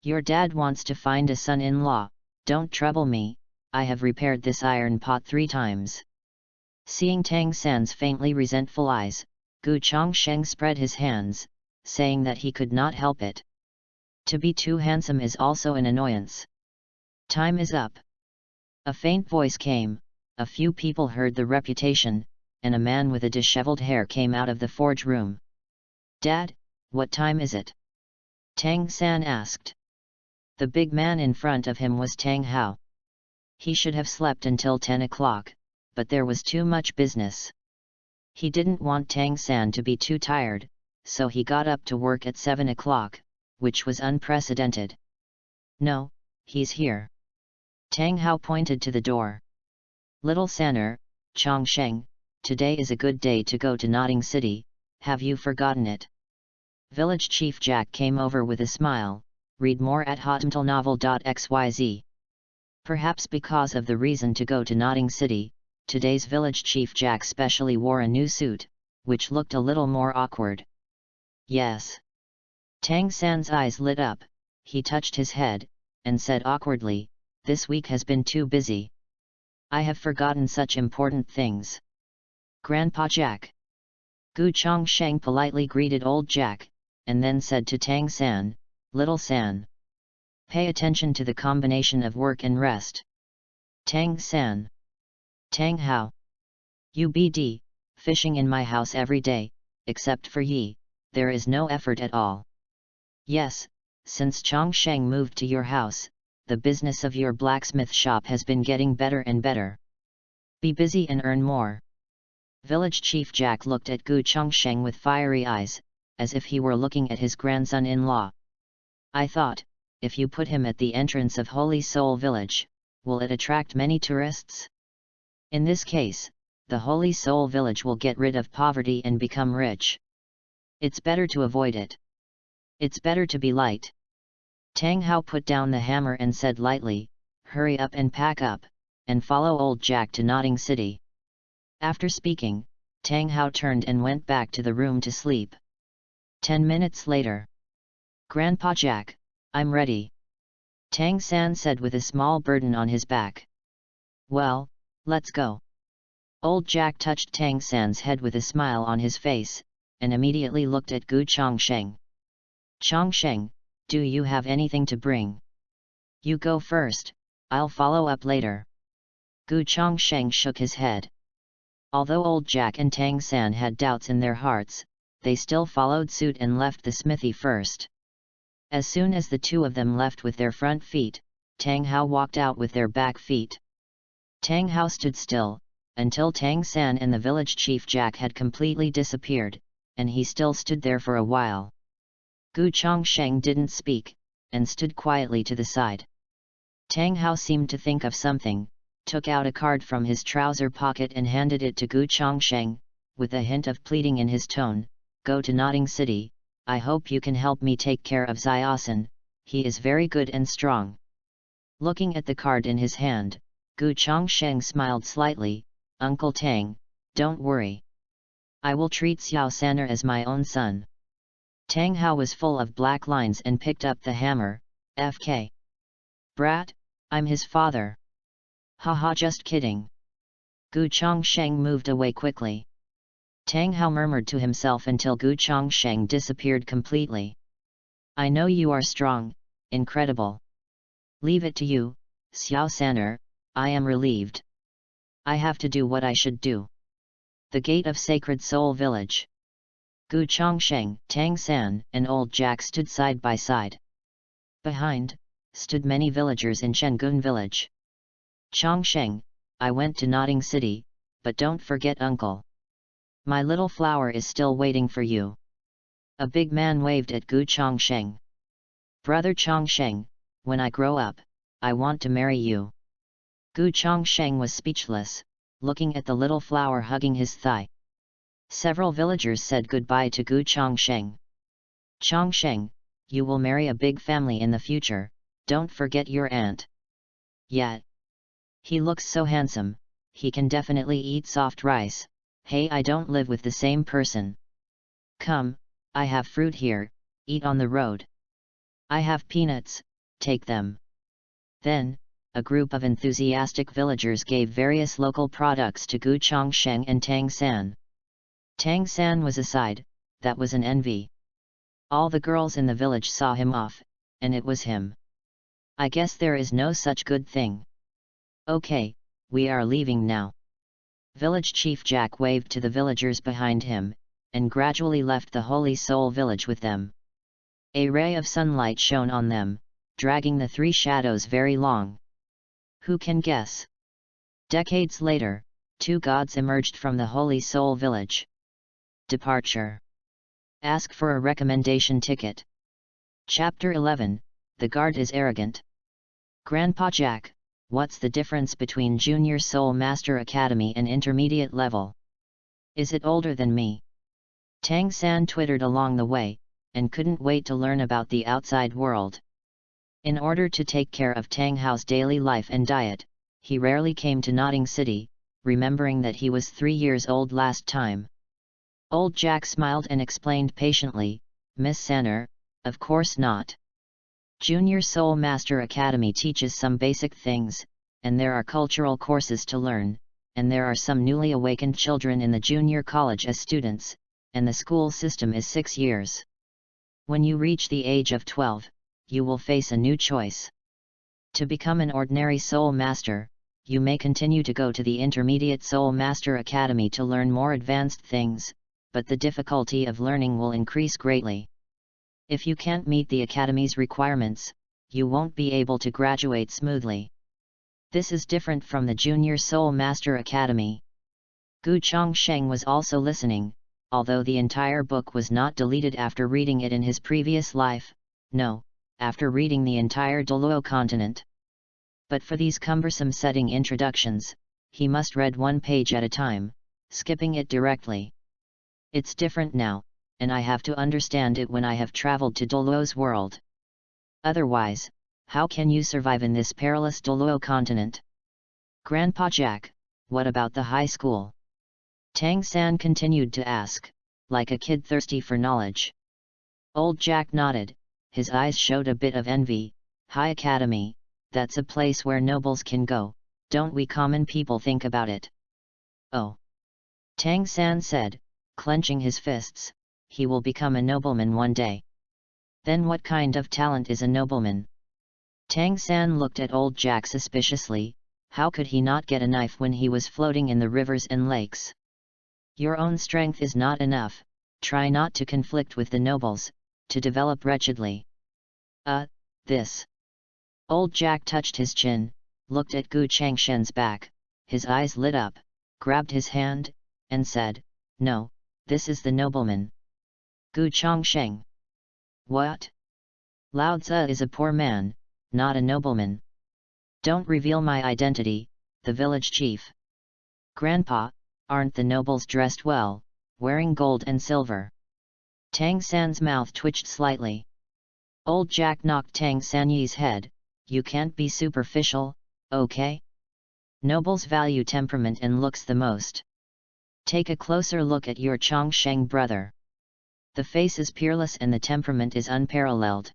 Your dad wants to find a son-in-law, don't trouble me, I have repaired this iron pot 3 times. Seeing Tang San's faintly resentful eyes, Gu Chongsheng spread his hands, saying that he could not help it. To be too handsome is also an annoyance. Time is up. A faint voice came, a few people heard the reputation, and a man with a disheveled hair came out of the forge room. Dad, what time is it? Tang San asked. The big man in front of him was Tang Hao. He should have slept until 10 o'clock, but there was too much business. He didn't want Tang San to be too tired, so he got up to work at 7 o'clock, which was unprecedented. No, he's here. Tang Hao pointed to the door. Little Sanner, Chongsheng, today is a good day to go to Notting City, have you forgotten it? Village Chief Jack came over with a smile. Read more at hotmtlnovel.xyz. Perhaps because of the reason to go to Notting City, today's Village Chief Jack specially wore a new suit, which looked a little more awkward. Yes. Tang San's eyes lit up, he touched his head, and said awkwardly, this week has been too busy. I have forgotten such important things. Grandpa Jack. Gu Chongsheng politely greeted old Jack, and then said to Tang San, Little San. Pay attention to the combination of work and rest. Tang San. Tang Hao. UBD, fishing in my house every day, except for ye, there is no effort at all. Yes, since Chongsheng moved to your house, the business of your blacksmith shop has been getting better and better. Be busy and earn more. Village Chief Jack looked at Gu Chongsheng with fiery eyes, as if he were looking at his grandson-in-law. I thought, if you put him at the entrance of Holy Soul Village, will it attract many tourists? In this case, the Holy Soul Village will get rid of poverty and become rich. It's better to avoid it. It's better to be light. Tang Hao put down the hammer and said lightly, hurry up and pack up, and follow old Jack to Notting City. After speaking, Tang Hao turned and went back to the room to sleep. 10 minutes later. Grandpa Jack, I'm ready. Tang San said with a small burden on his back. Well, let's go. Old Jack touched Tang San's head with a smile on his face, and immediately looked at Gu Chongsheng. Chongsheng, do you have anything to bring? You go first, I'll follow up later. Gu Chongsheng shook his head. Although old Jack and Tang San had doubts in their hearts, they still followed suit and left the smithy first. As soon as the two of them left with their front feet, Tang Hao walked out with their back feet. Tang Hao stood still, until Tang San and the village chief Jack had completely disappeared, and he still stood there for a while. Gu Chongsheng didn't speak, and stood quietly to the side. Tang Hao seemed to think of something, took out a card from his trouser pocket and handed it to Gu Chongsheng, with a hint of pleading in his tone, go to Notting City, I hope you can help me take care of Xiaosan, he is very good and strong. Looking at the card in his hand, Gu Chongsheng smiled slightly, Uncle Tang, don't worry. I will treat Xiao Saner as my own son. Tang Hao was full of black lines and picked up the hammer, FK. Brat, I'm his father. Haha, just kidding. Gu Chongsheng moved away quickly. Tang Hao murmured to himself until Gu Chongsheng disappeared completely. I know you are strong, incredible. Leave it to you, Xiao Saner, I am relieved. I have to do what I should do. The gate of Sacred Soul Village. Gu Chongsheng, Tang San, and old Jack stood side by side. Behind, stood many villagers in Shengun village. Chongsheng, I went to Notting City, but don't forget uncle. My little flower is still waiting for you. A big man waved at Gu Chongsheng. Brother Chongsheng, when I grow up, I want to marry you. Gu Chongsheng was speechless, looking at the little flower hugging his thigh. Several villagers said goodbye to Gu Chongsheng. Chongsheng, you will marry a big family in the future, don't forget your aunt. Yet. He looks so handsome, he can definitely eat soft rice. Hey, I don't live with the same person. Come, I have fruit here, eat on the road. I have peanuts, take them. Then, a group of enthusiastic villagers gave various local products to Gu Chongsheng and Tang San. Tang San was aside, that was an envy. All the girls in the village saw him off, and it was him. I guess there is no such good thing. Okay, we are leaving now. Village Chief Jack waved to the villagers behind him, and gradually left the Holy Soul village with them. A ray of sunlight shone on them, dragging the three shadows very long. Who can guess? Decades later, two gods emerged from the Holy Soul village. Departure. Ask for a recommendation ticket. Chapter 11, The Guard is Arrogant. Grandpa Jack, what's the difference between Junior Soul Master Academy and Intermediate level? Is it older than me? Tang San twittered along the way, and couldn't wait to learn about the outside world. In order to take care of Tang Hao's daily life and diet, he rarely came to Notting City, remembering that he was 3 years old last time. Old Jack smiled and explained patiently, Miss Sanner, of course not. Junior Soul Master Academy teaches some basic things, and there are cultural courses to learn, and there are some newly awakened children in the junior college as students, and the school system is 6 years. When you reach the age of 12, you will face a new choice. To become an ordinary Soul Master, you may continue to go to the Intermediate Soul Master Academy to learn more advanced things, but the difficulty of learning will increase greatly. If you can't meet the Academy's requirements, you won't be able to graduate smoothly. This is different from the Junior Soul Master Academy. Gu Chongsheng was also listening, although the entire book was not deleted after reading it in his previous life, no, after reading the entire Douluo continent. But for these cumbersome setting introductions, he must read one page at a time, skipping it directly. It's different now, and I have to understand it when I have traveled to Douluo's world. Otherwise, how can you survive in this perilous Douluo continent? Grandpa Jack, what about the high school? Tang San continued to ask, like a kid thirsty for knowledge. Old Jack nodded, his eyes showed a bit of envy. High Academy, that's a place where nobles can go, don't we common people think about it? Oh! Tang San said, clenching his fists, he will become a nobleman one day. Then what kind of talent is a nobleman? Tang San looked at old Jack suspiciously. How could he not get a knife when he was floating in the rivers and lakes? Your own strength is not enough, try not to conflict with the nobles, to develop wretchedly. This. Old Jack touched his chin, looked at Gu Changshen's back, his eyes lit up, grabbed his hand, and said, no, this is the nobleman. Gu Chongsheng. What? Lao Tzu is a poor man, not a nobleman. Don't reveal my identity, the village chief. Grandpa, aren't the nobles dressed well, wearing gold and silver? Tang San's mouth twitched slightly. Old Jack knocked Tang Sanyi's head, you can't be superficial, okay? Nobles value temperament and looks the most. Take a closer look at your Chongsheng brother. The face is peerless and the temperament is unparalleled.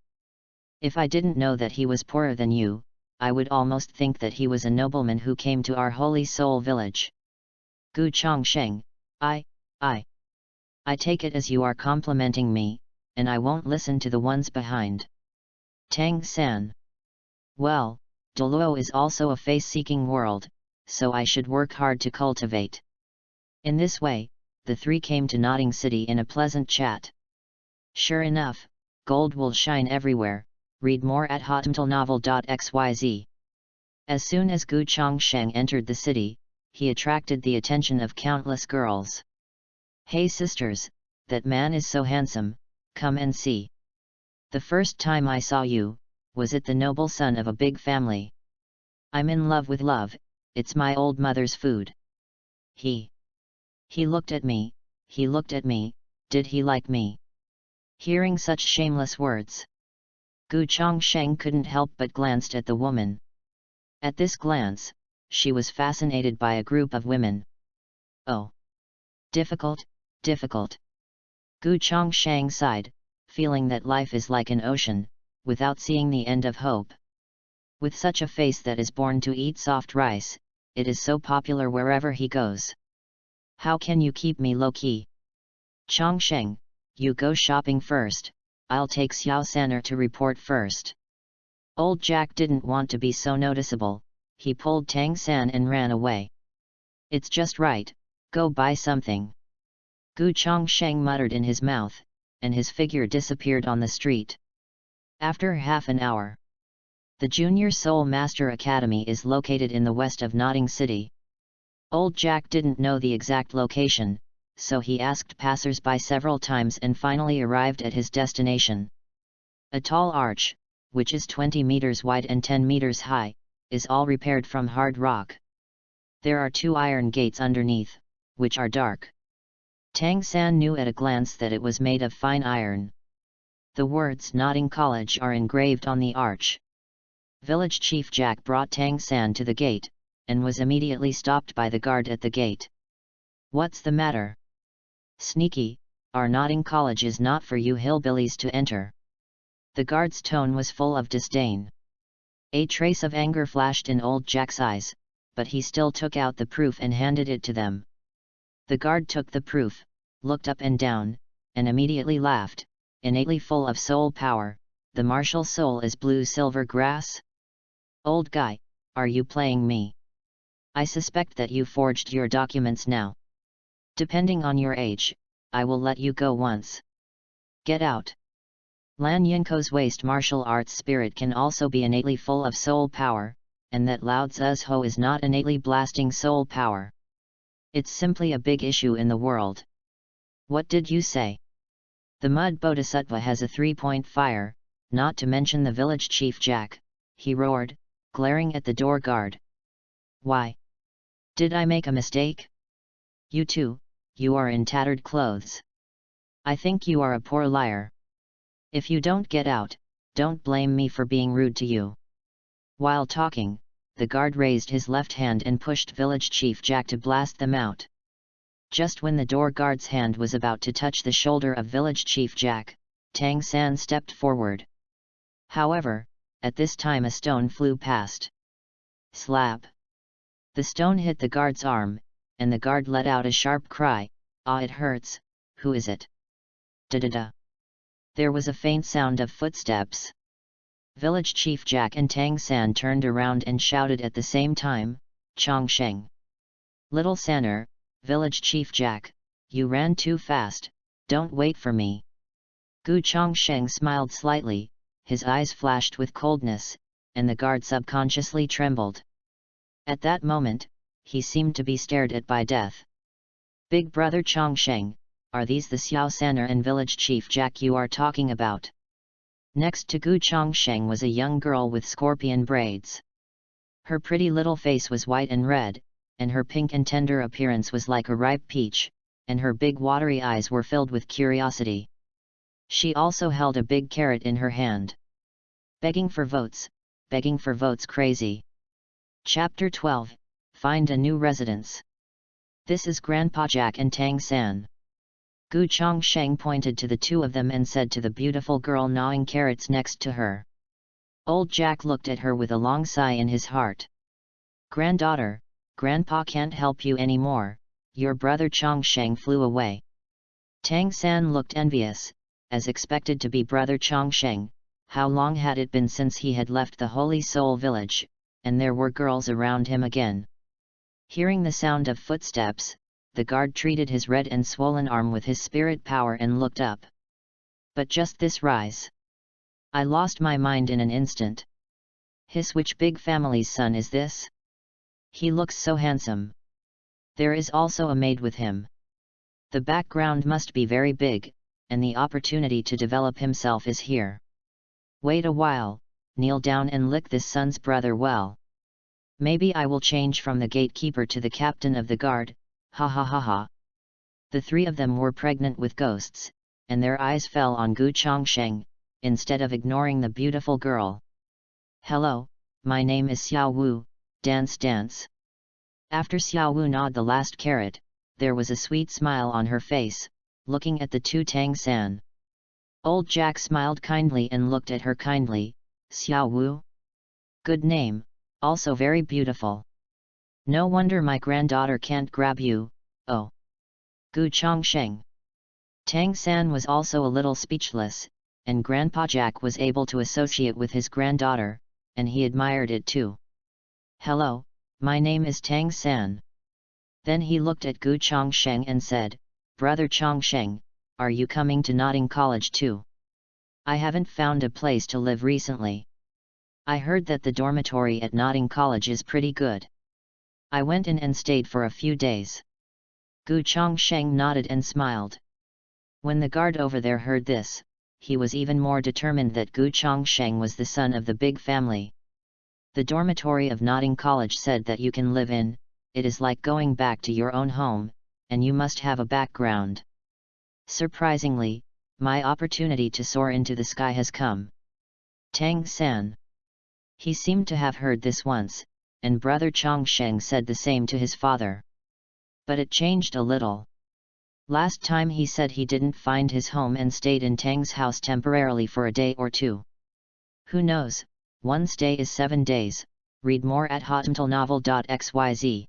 If I didn't know that he was poorer than you, I would almost think that he was a nobleman who came to our Holy Soul village. Gu Chongsheng, I take it as you are complimenting me, and I won't listen to the ones behind. Tang San. Well, Douluo is also a face-seeking world, so I should work hard to cultivate. In this way, the three came to Notting City in a pleasant chat. Sure enough, gold will shine everywhere. Read more at hotmtlnovel.xyz. As soon as Gu Chongsheng entered the city, he attracted the attention of countless girls. Hey sisters, that man is so handsome, come and see. The first time I saw you, was it the noble son of a big family? I'm in love with love, it's my old mother's food. He looked at me, did he like me? Hearing such shameless words, Gu Chongsheng couldn't help but glanced at the woman. At this glance, she was fascinated by a group of women. Oh! Difficult, difficult. Gu Chongsheng sighed, feeling that life is like an ocean, without seeing the end of hope. With such a face that is born to eat soft rice, it is so popular wherever he goes. How can you keep me low-key? Chongsheng, you go shopping first, I'll take Xiao Saner to report first. Old Jack didn't want to be so noticeable, he pulled Tang San and ran away. It's just right, go buy something. Gu Chongsheng muttered in his mouth, and his figure disappeared on the street. After half an hour. The Junior Soul Master Academy is located in the west of Notting City. Old Jack didn't know the exact location, so he asked passers-by several times and finally arrived at his destination. A tall arch, which is 20 meters wide and 10 meters high, is all repaired from hard rock. There are 2 iron gates underneath, which are dark. Tang San knew at a glance that it was made of fine iron. The words Notting College are engraved on the arch. Village Chief Jack brought Tang San to the gate, and was immediately stopped by the guard at the gate. What's the matter? Sneaky, our Notting College is not for you hillbillies to enter. The guard's tone was full of disdain. A trace of anger flashed in old Jack's eyes, but he still took out the proof and handed it to them. The guard took the proof, looked up and down, and immediately laughed, innately full of soul power. The martial soul is blue silver grass? Old guy, are you playing me? I suspect that you forged your documents now. Depending on your age, I will let you go once. Get out. Lan Yinko's waste martial arts spirit can also be innately full of soul power, and that Lao Tzu's Ho is not innately blasting soul power. It's simply a big issue in the world. What did you say? The mud bodhisattva has a 3-point fire, not to mention the village chief Jack, he roared, glaring at the door guard. Why? Did I make a mistake? You too, you are in tattered clothes. I think you are a poor liar. If you don't get out, don't blame me for being rude to you. While talking, the guard raised his left hand and pushed village chief Jack to blast them out. Just when the door guard's hand was about to touch the shoulder of village chief Jack, Tang San stepped forward. However, at this time a stone flew past. Slap! The stone hit the guard's arm, and the guard let out a sharp cry, "Ah, it hurts, who is it?" Da-da-da! There was a faint sound of footsteps. Village Chief Jack and Tang San turned around and shouted at the same time, "Chongsheng! Little Saner, Village Chief Jack, you ran too fast, don't wait for me." Gu Chongsheng smiled slightly, his eyes flashed with coldness, and the guard subconsciously trembled. At that moment, he seemed to be stared at by death. "Big brother Chongsheng, are these the Xiao Saner and Village Chief Jack you are talking about?" Next to Gu Chongsheng was a young girl with scorpion braids. Her pretty little face was white and red, and her pink and tender appearance was like a ripe peach, and her big watery eyes were filled with curiosity. She also held a big carrot in her hand. Begging for votes crazy. Chapter 12, Find a New Residence. This is Grandpa Jack and Tang San. Gu Chongsheng pointed to the two of them and said to the beautiful girl gnawing carrots next to her. Old Jack looked at her with a long sigh in his heart. "Granddaughter, Grandpa can't help you anymore, your brother Chongsheng flew away." Tang San looked envious, as expected to be brother Chongsheng. How long had it been since he had left the Holy Soul Village, and there were girls around him again. Hearing the sound of footsteps, the guard treated his red and swollen arm with his spirit power and looked up. But just this rise. I lost my mind in an instant. Hiss, which big family's son is this? He looks so handsome. There is also a maid with him. The background must be very big, and the opportunity to develop himself is here. Wait a while, kneel down and lick this son's brother well. Maybe I will change from the gatekeeper to the captain of the guard, ha ha ha ha. The three of them were pregnant with ghosts, and their eyes fell on Gu Chongsheng, instead of ignoring the beautiful girl. "Hello, my name is Xiao Wu, dance dance." After Xiao Wu gnawed the last carrot, there was a sweet smile on her face, looking at the two Tang San. Old Jack smiled kindly and looked at her kindly. Xiao Wu? Good name, also very beautiful. No wonder my granddaughter can't grab you, oh. Gu Chongsheng. Tang San was also a little speechless, and Grandpa Jack was able to associate with his granddaughter, and he admired it too. Hello, my name is Tang San. Then he looked at Gu Chongsheng and said, Brother Chongsheng, are you coming to Notting College too? I haven't found a place to live recently. I heard that the dormitory at Notting College is pretty good. I went in and stayed for a few days. Gu Chongsheng nodded and smiled. When the guard over there heard this, he was even more determined that Gu Chongsheng was the son of the big family. The dormitory of Notting College said that you can live in, it is like going back to your own home, and you must have a background. Surprisingly, my opportunity to soar into the sky has come. Tang San. He seemed to have heard this once, and Brother Chongsheng said the same to his father. But it changed a little. Last time he said he didn't find his home and stayed in Tang's house temporarily for a day or two. Who knows, one stay is 7 days, read more at hotmtlnovel.xyz.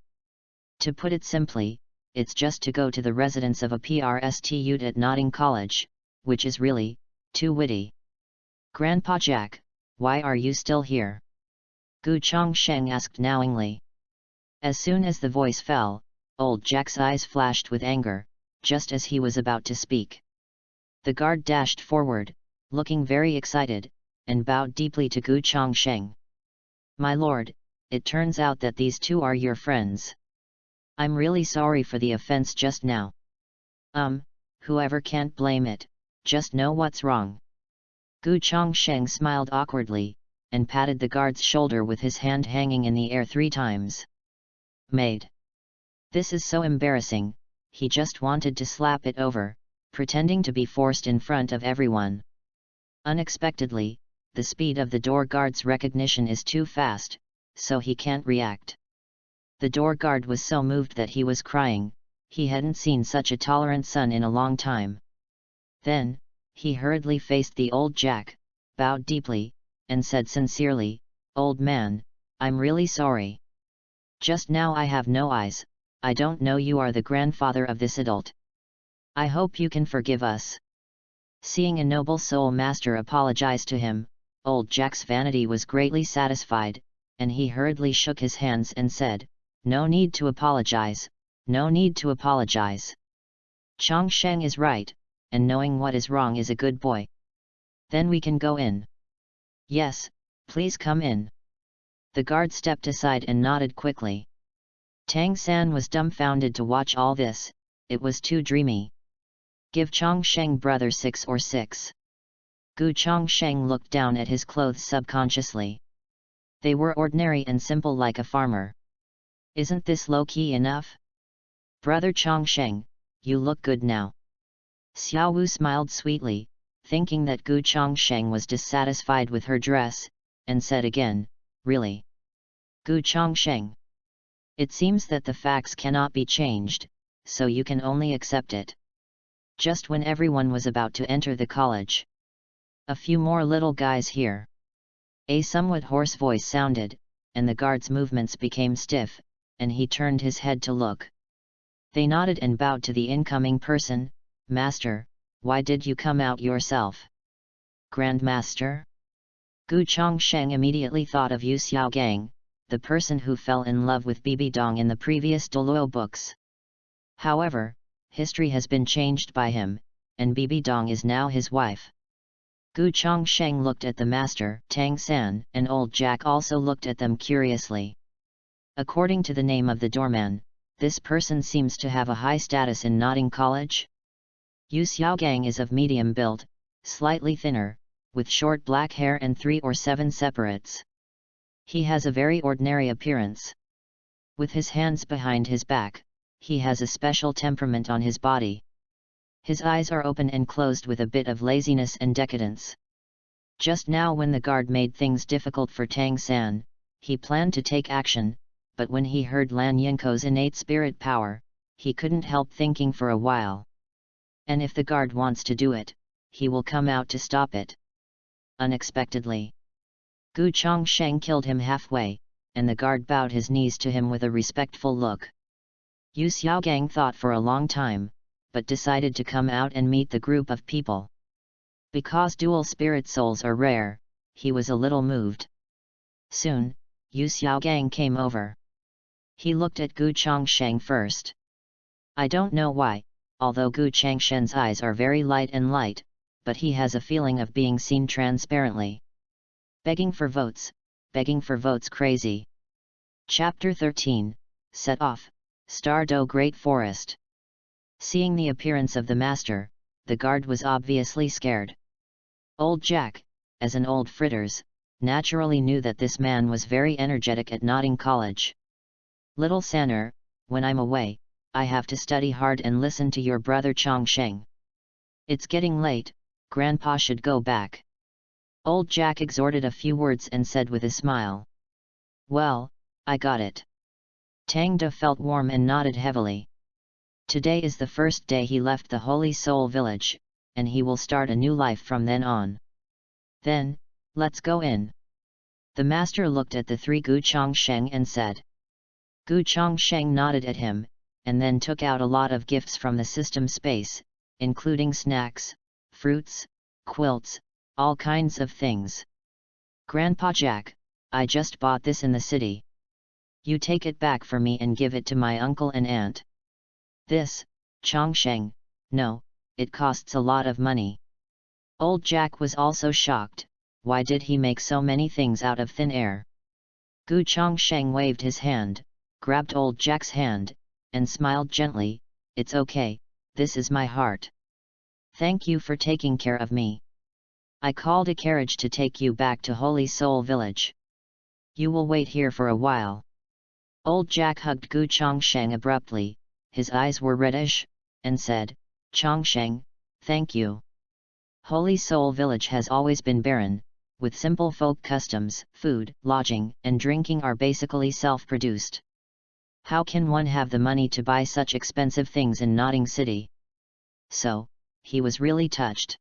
To put it simply, it's just to go to the residence of a PRSTUT at Notting College, which is really, too witty. Grandpa Jack, why are you still here? Gu Chongsheng asked knowingly. As soon as the voice fell, old Jack's eyes flashed with anger, just as he was about to speak. The guard dashed forward, looking very excited, and bowed deeply to Gu Chongsheng. My lord, it turns out that these two are your friends. I'm really sorry for the offense just now. Whoever can't blame it, just know what's wrong. Gu Chongsheng smiled awkwardly, and patted the guard's shoulder with his hand hanging in the air 3 times. Maid. This is so embarrassing, he just wanted to slap it over, pretending to be forced in front of everyone. Unexpectedly, the speed of the door guard's recognition is too fast, so he can't react. The door guard was so moved that he was crying, he hadn't seen such a tolerant son in a long time. Then, he hurriedly faced the old Jack, bowed deeply, and said sincerely, Old man, I'm really sorry. Just now I have no eyes, I don't know you are the grandfather of this adult. I hope you can forgive us. Seeing a noble soul master apologize to him, old Jack's vanity was greatly satisfied, and he hurriedly shook his hands and said, No need to apologize, no need to apologize. Chongsheng is right, and knowing what is wrong is a good boy. Then we can go in. Yes, please come in. The guard stepped aside and nodded quickly. Tang San was dumbfounded to watch all this, it was too dreamy. Give Chongsheng brother 6 or 6. Gu Chongsheng looked down at his clothes subconsciously. They were ordinary and simple like a farmer. Isn't this low-key enough? Brother Chongsheng, you look good now. Xiao Wu smiled sweetly, thinking that Gu Chongsheng was dissatisfied with her dress, and said again, Really? Gu Chongsheng. It seems that the facts cannot be changed, so you can only accept it. Just when everyone was about to enter the college. A few more little guys here. A somewhat hoarse voice sounded, and the guard's movements became stiff, and he turned his head to look. They nodded and bowed to the incoming person. Master, why did you come out yourself? Grandmaster? Gu Chongsheng immediately thought of Yu Xiaogang, the person who fell in love with Bibi Dong in the previous Douluo books. However, history has been changed by him, and Bibi Dong is now his wife. Gu Chongsheng looked at the master, Tang San, and old Jack also looked at them curiously. According to the name of the doorman, this person seems to have a high status in Notting College. Yu Xiaogang is of medium build, slightly thinner, with short black hair and 3 or 7 separates. He has a very ordinary appearance. With his hands behind his back, he has a special temperament on his body. His eyes are open and closed with a bit of laziness and decadence. Just now when the guard made things difficult for Tang San, he planned to take action, but when he heard Lan Yinko's innate spirit power, he couldn't help thinking for a while. And if the guard wants to do it, he will come out to stop it. Unexpectedly, Gu Chongsheng killed him halfway, and the guard bowed his knees to him with a respectful look. Yu Xiaogang thought for a long time, but decided to come out and meet the group of people. Because dual spirit souls are rare, he was a little moved. Soon, Yu Xiaogang came over. He looked at Gu Chongsheng first. I don't know why, although Gu Changshen's eyes are very light, but he has a feeling of being seen transparently. Begging for votes crazy. Chapter 13, Set Off, Stardo Great Forest. Seeing the appearance of the master, the guard was obviously scared. Old Jack, as an old fritters, naturally knew that this man was very energetic at Notting College. Little Sanner, when I'm away, I have to study hard and listen to your brother Chongsheng. It's getting late, Grandpa should go back. Old Jack exhorted a few words and said with a smile. Well, I got it. Tang De felt warm and nodded heavily. Today is the first day he left the Holy Soul Village, and he will start a new life from then on. Then, let's go in. The master looked at the three Gu Chongsheng and said. Gu Chongsheng nodded at him, and then took out a lot of gifts from the system space, including snacks, fruits, quilts, all kinds of things. Grandpa Jack, I just bought this in the city. You take it back for me and give it to my uncle and aunt. This, Chongsheng, no, it costs a lot of money. Old Jack was also shocked. Why did he make so many things out of thin air? Gu Chongsheng waved his hand, grabbed Old Jack's hand, and smiled gently. It's okay, this is my heart. Thank you for taking care of me. I called a carriage to take you back to Holy Soul Village. You will wait here for a while. Old Jack hugged Gu Chongsheng abruptly, his eyes were reddish, and said, Chongsheng, thank you. Holy Soul Village has always been barren, with simple folk customs, food, lodging, and drinking are basically self-produced. How can one have the money to buy such expensive things in Notting City? So, he was really touched.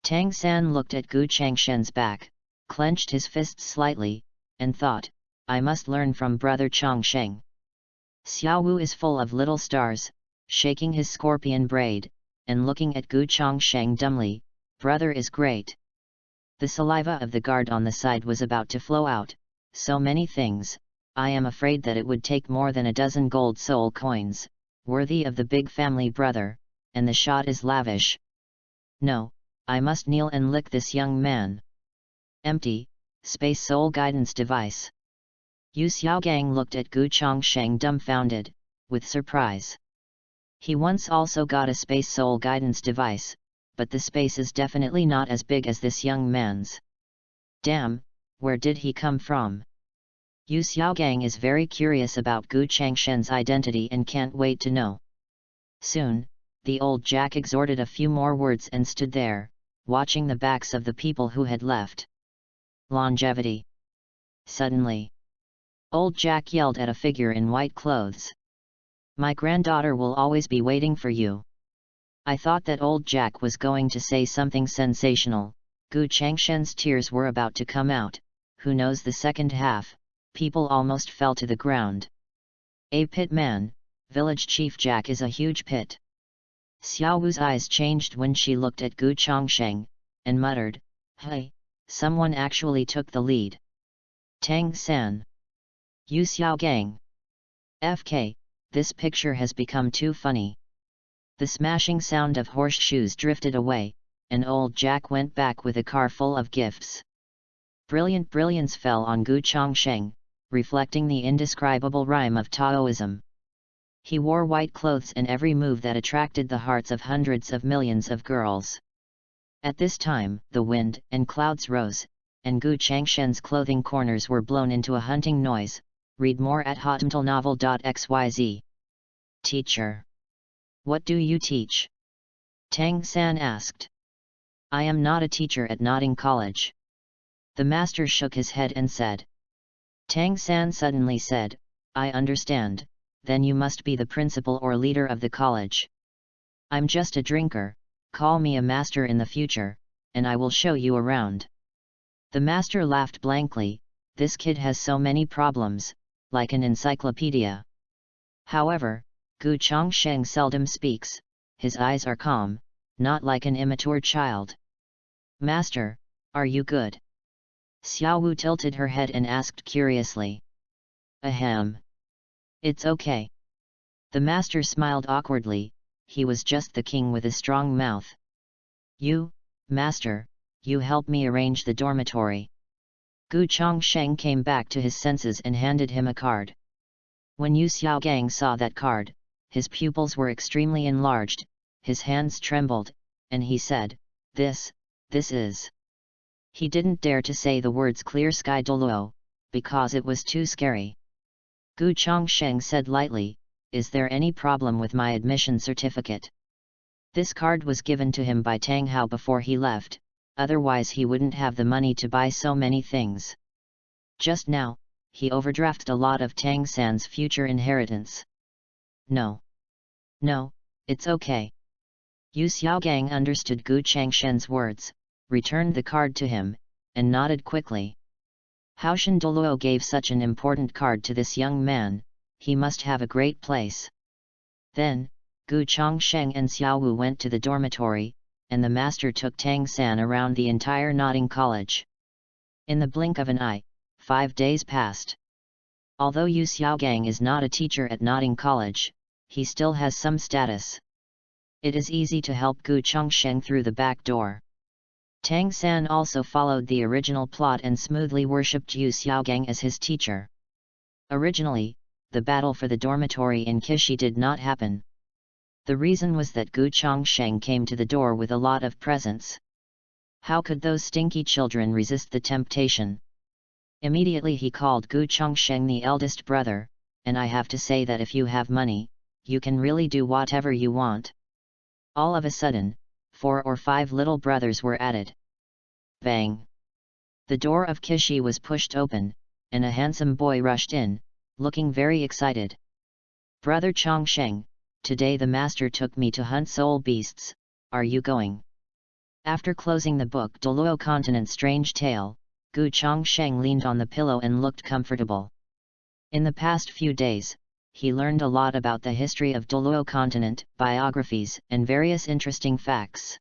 Tang San looked at Gu Changshen's back, clenched his fists slightly, and thought, I must learn from brother Chongsheng. Xiao Wu is full of little stars, shaking his scorpion braid, and looking at Gu Chongsheng dumbly. Brother is great. The saliva of the guard on the side was about to flow out. So many things, I am afraid that it would take more than a dozen gold soul coins, worthy of the big family brother, and the shot is lavish. No, I must kneel and lick this young man. Empty, space soul guidance device. Yu Xiaogang looked at Gu Chongsheng dumbfounded, with surprise. He once also got a space soul guidance device, but the space is definitely not as big as this young man's. Damn, where did he come from? Yu Xiaogang is very curious about Gu Changshen's identity and can't wait to know. Soon, the old Jack exhorted a few more words and stood there, watching the backs of the people who had left. Longevity. Suddenly, old Jack yelled at a figure in white clothes. My granddaughter will always be waiting for you. I thought that old Jack was going to say something sensational. Gu Changshen's tears were about to come out. Who knows the second half? People almost fell to the ground. A pit man, village chief Jack is a huge pit. Xiao Wu's eyes changed when she looked at Gu Chongsheng, and muttered, Hey, someone actually took the lead. Tang San. Yu Xiaogang. FK, this picture has become too funny. The smashing sound of horseshoes drifted away, and old Jack went back with a car full of gifts. Brilliant brilliance fell on Gu Chongsheng, reflecting the indescribable rhyme of Taoism. He wore white clothes and every move that attracted the hearts of hundreds of millions of girls. At this time, the wind and clouds rose, and Gu Changshen's clothing corners were blown into a hunting noise. Read more at hotmtlnovel.xyz. Teacher. What do you teach? Tang San asked. I am not a teacher at Notting College. The master shook his head and said. Tang San suddenly said, I understand, then you must be the principal or leader of the college. I'm just a drinker, call me a master in the future, and I will show you around. The master laughed blankly, this kid has so many problems, like an encyclopedia. However, Gu Chongsheng seldom speaks, his eyes are calm, not like an immature child. Master, are you good? Xiao Wu tilted her head and asked curiously. Ahem. It's okay. The master smiled awkwardly, he was just the king with a strong mouth. You, master, you help me arrange the dormitory. Gu Chongsheng came back to his senses and handed him a card. When Yu Xiaogang saw that card, his pupils were extremely enlarged, his hands trembled, and he said, This is... He didn't dare to say the words Clear Sky Douluo, because it was too scary. Gu Chongsheng said lightly, Is there any problem with my admission certificate? This card was given to him by Tang Hao before he left, otherwise he wouldn't have the money to buy so many things. Just now, he overdrafted a lot of Tang San's future inheritance. No, it's okay. Yu Xiaogang understood Gu Changshen's words, returned the card to him, and nodded quickly. Haoshan Douluo gave such an important card to this young man, he must have a great place. Then, Gu Chongsheng and Xiao Wu went to the dormitory, and the master took Tang San around the entire Notting College. In the blink of an eye, 5 days passed. Although Yu Xiaogang is not a teacher at Notting College, he still has some status. It is easy to help Gu Chongsheng through the back door. Tang San also followed the original plot and smoothly worshipped Yu Xiaogang as his teacher. Originally, the battle for the dormitory in Kishi did not happen. The reason was that Gu Chongsheng came to the door with a lot of presents. How could those stinky children resist the temptation? Immediately he called Gu Chongsheng the eldest brother, and I have to say that if you have money, you can really do whatever you want. All of a sudden, 4 or 5 little brothers were added. Bang! The door of Kishi was pushed open, and a handsome boy rushed in, looking very excited. Brother Chongsheng, today the master took me to hunt soul beasts, are you going? After closing the book Douluo Continent's Strange Tale, Gu Chongsheng leaned on the pillow and looked comfortable. In the past few days, he learned a lot about the history of Douluo Continent, biographies, and various interesting facts.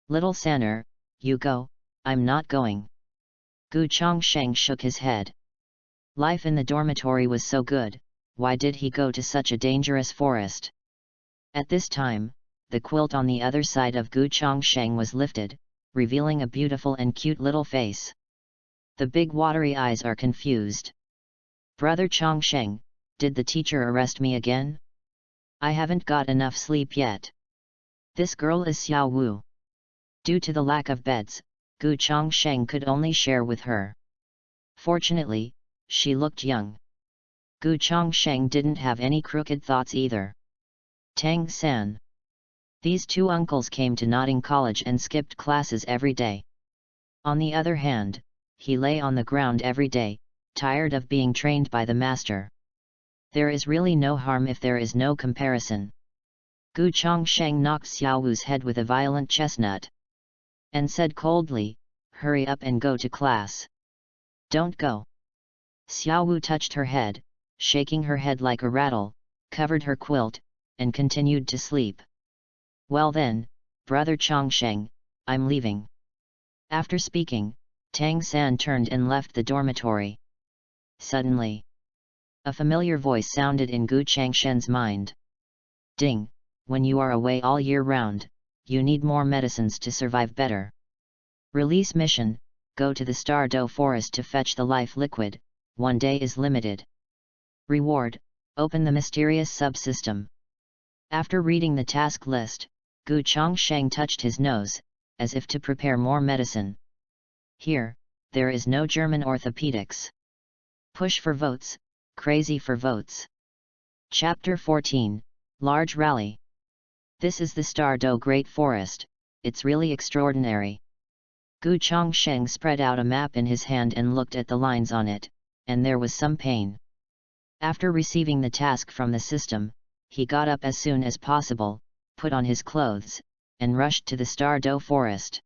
Little Sanner, you go, I'm not going. Gu Chongsheng shook his head. Life in the dormitory was so good, why did he go to such a dangerous forest? At this time, the quilt on the other side of Gu Chongsheng was lifted, revealing a beautiful and cute little face. The big watery eyes are confused. Brother Chongsheng, did the teacher arrest me again? I haven't got enough sleep yet. This girl is Xiao Wu. Due to the lack of beds, Gu Chongsheng could only share with her. Fortunately, she looked young. Gu Chongsheng didn't have any crooked thoughts either. Tang San. These 2 uncles came to Notting College and skipped classes every day. On the other hand, he lay on the ground every day, tired of being trained by the master. There is really no harm if there is no comparison. Gu Chongsheng knocked Xiao Wu's head with a violent chestnut. And said coldly, hurry up and go to class. Don't go. Xiao Wu touched her head, shaking her head like a rattle, covered her quilt, and continued to sleep. Well then, brother Chongsheng, I'm leaving. After speaking, Tang San turned and left the dormitory. Suddenly, a familiar voice sounded in Gu Changshen's mind. Ding, when you are away all year round, you need more medicines to survive better. Release mission, go to the Star-Do forest to fetch the life liquid, 1 day is limited. Reward, open the mysterious subsystem. After reading the task list, Gu Chongsheng touched his nose, as if to prepare more medicine. Here, there is no German orthopedics. Push for votes, crazy for votes. Chapter 14, Large Rally. This is the Star-Do Great Forest, it's really extraordinary. Gu Chongsheng spread out a map in his hand and looked at the lines on it, and there was some pain. After receiving the task from the system, he got up as soon as possible, put on his clothes, and rushed to the Douluo forest.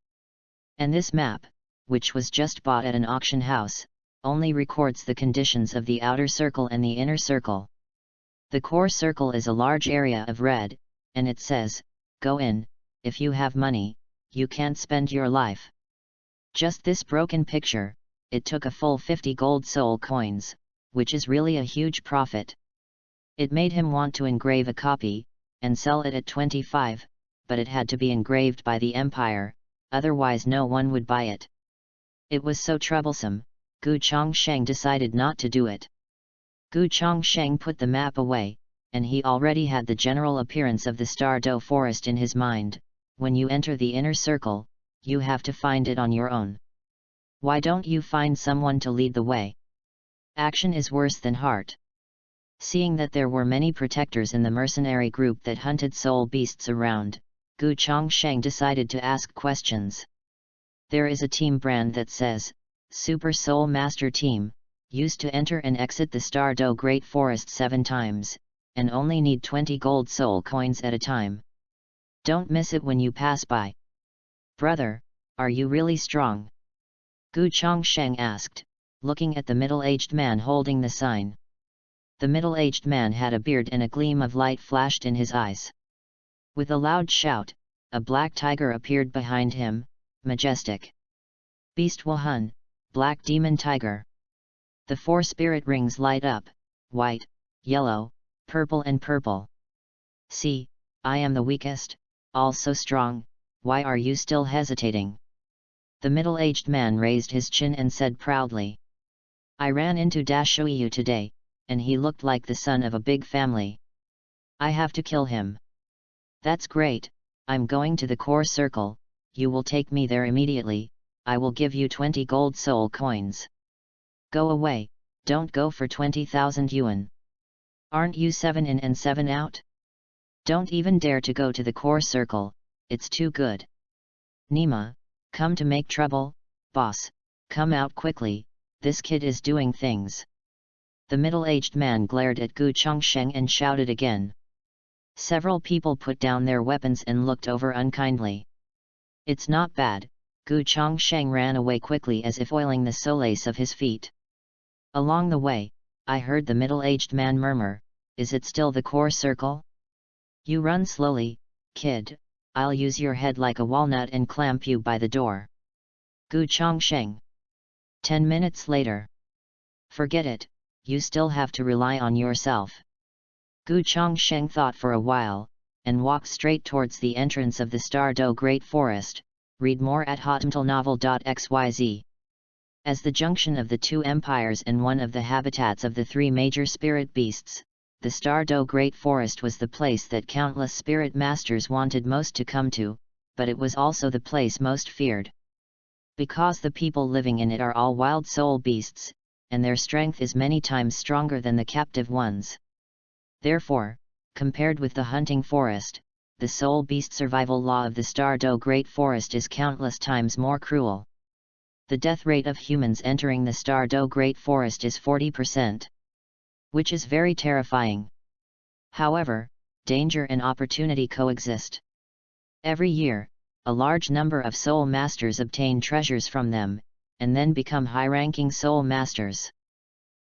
And this map, which was just bought at an auction house, only records the conditions of the outer circle and the inner circle. The core circle is a large area of red, and it says, "Go in, if you have money, you can't spend your life." Just this broken picture, it took a full 50 gold soul coins, which is really a huge profit. It made him want to engrave a copy, and sell it at 25, but it had to be engraved by the Empire, otherwise no one would buy it. It was so troublesome, Gu Chongsheng decided not to do it. Gu Chongsheng put the map away, and he already had the general appearance of the Douluo forest in his mind. When you enter the inner circle, you have to find it on your own. Why don't you find someone to lead the way? Action is worse than heart. Seeing that there were many protectors in the mercenary group that hunted soul beasts around, Gu Chongsheng decided to ask questions. There is a team brand that says, Super Soul Master Team, used to enter and exit the Douluo Great Forest 7 times, and only need 20 gold soul coins at a time. Don't miss it when you pass by. Brother, are you really strong? Gu Chongsheng asked, looking at the middle-aged man holding the sign. The middle-aged man had a beard and a gleam of light flashed in his eyes. With a loud shout, a black tiger appeared behind him, majestic. Beast Wahun, Black Demon Tiger. The 4 spirit rings light up, white, yellow, purple and purple. See, I am the weakest, all so strong, why are you still hesitating? The middle-aged man raised his chin and said proudly. I ran into Dashuiyu today, and he looked like the son of a big family. I have to kill him. That's great, I'm going to the core circle, you will take me there immediately, I will give you 20 gold soul coins. Go away, don't go for 20,000 yuan. Aren't you 7 in and 7 out? Don't even dare to go to the core circle, it's too good. Nima, come to make trouble, boss, come out quickly, this kid is doing things. The middle-aged man glared at Gu Chongsheng and shouted again. Several people put down their weapons and looked over unkindly. It's not bad, Gu Chongsheng ran away quickly as if oiling the soles of his feet. Along the way, I heard the middle-aged man murmur, is it still the core circle? You run slowly, kid, I'll use your head like a walnut and clamp you by the door. Gu Chongsheng. 10 minutes later. Forget it, you still have to rely on yourself. Gu Chongsheng thought for a while, and walked straight towards the entrance of the Douluo Great Forest. Read more at hotmtlnovel.xyz. As the junction of the 2 empires and one of the habitats of the 3 major spirit beasts, the Douluo Great Forest was the place that countless spirit masters wanted most to come to, but it was also the place most feared. Because the people living in it are all wild soul beasts, and their strength is many times stronger than the captive ones. Therefore, compared with the hunting forest, the soul beast survival law of the Douluo Great Forest is countless times more cruel. The death rate of humans entering the Douluo Great Forest is 40%. Which is very terrifying. However, danger and opportunity coexist. Every year, a large number of soul masters obtain treasures from them, and then become high-ranking soul masters.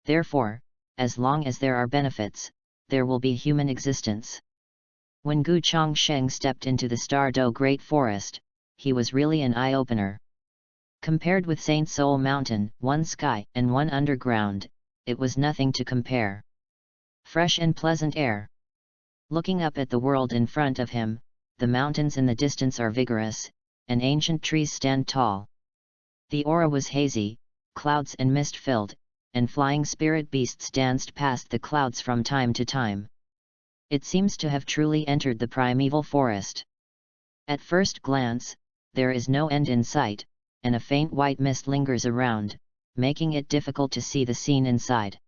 Therefore, as long as there are benefits, there will be human existence. When Gu Chongsheng stepped into the Douluo Great Forest, he was really an eye-opener. Compared with Saint Soul Mountain, one sky and one underground, it was nothing to compare. Fresh and pleasant air. Looking up at the world in front of him, the mountains in the distance are vigorous, and ancient trees stand tall. The aura was hazy, clouds and mist filled, and flying spirit beasts danced past the clouds from time to time. It seems to have truly entered the primeval forest. At first glance, there is no end in sight, and a faint white mist lingers around, making it difficult to see the scene inside.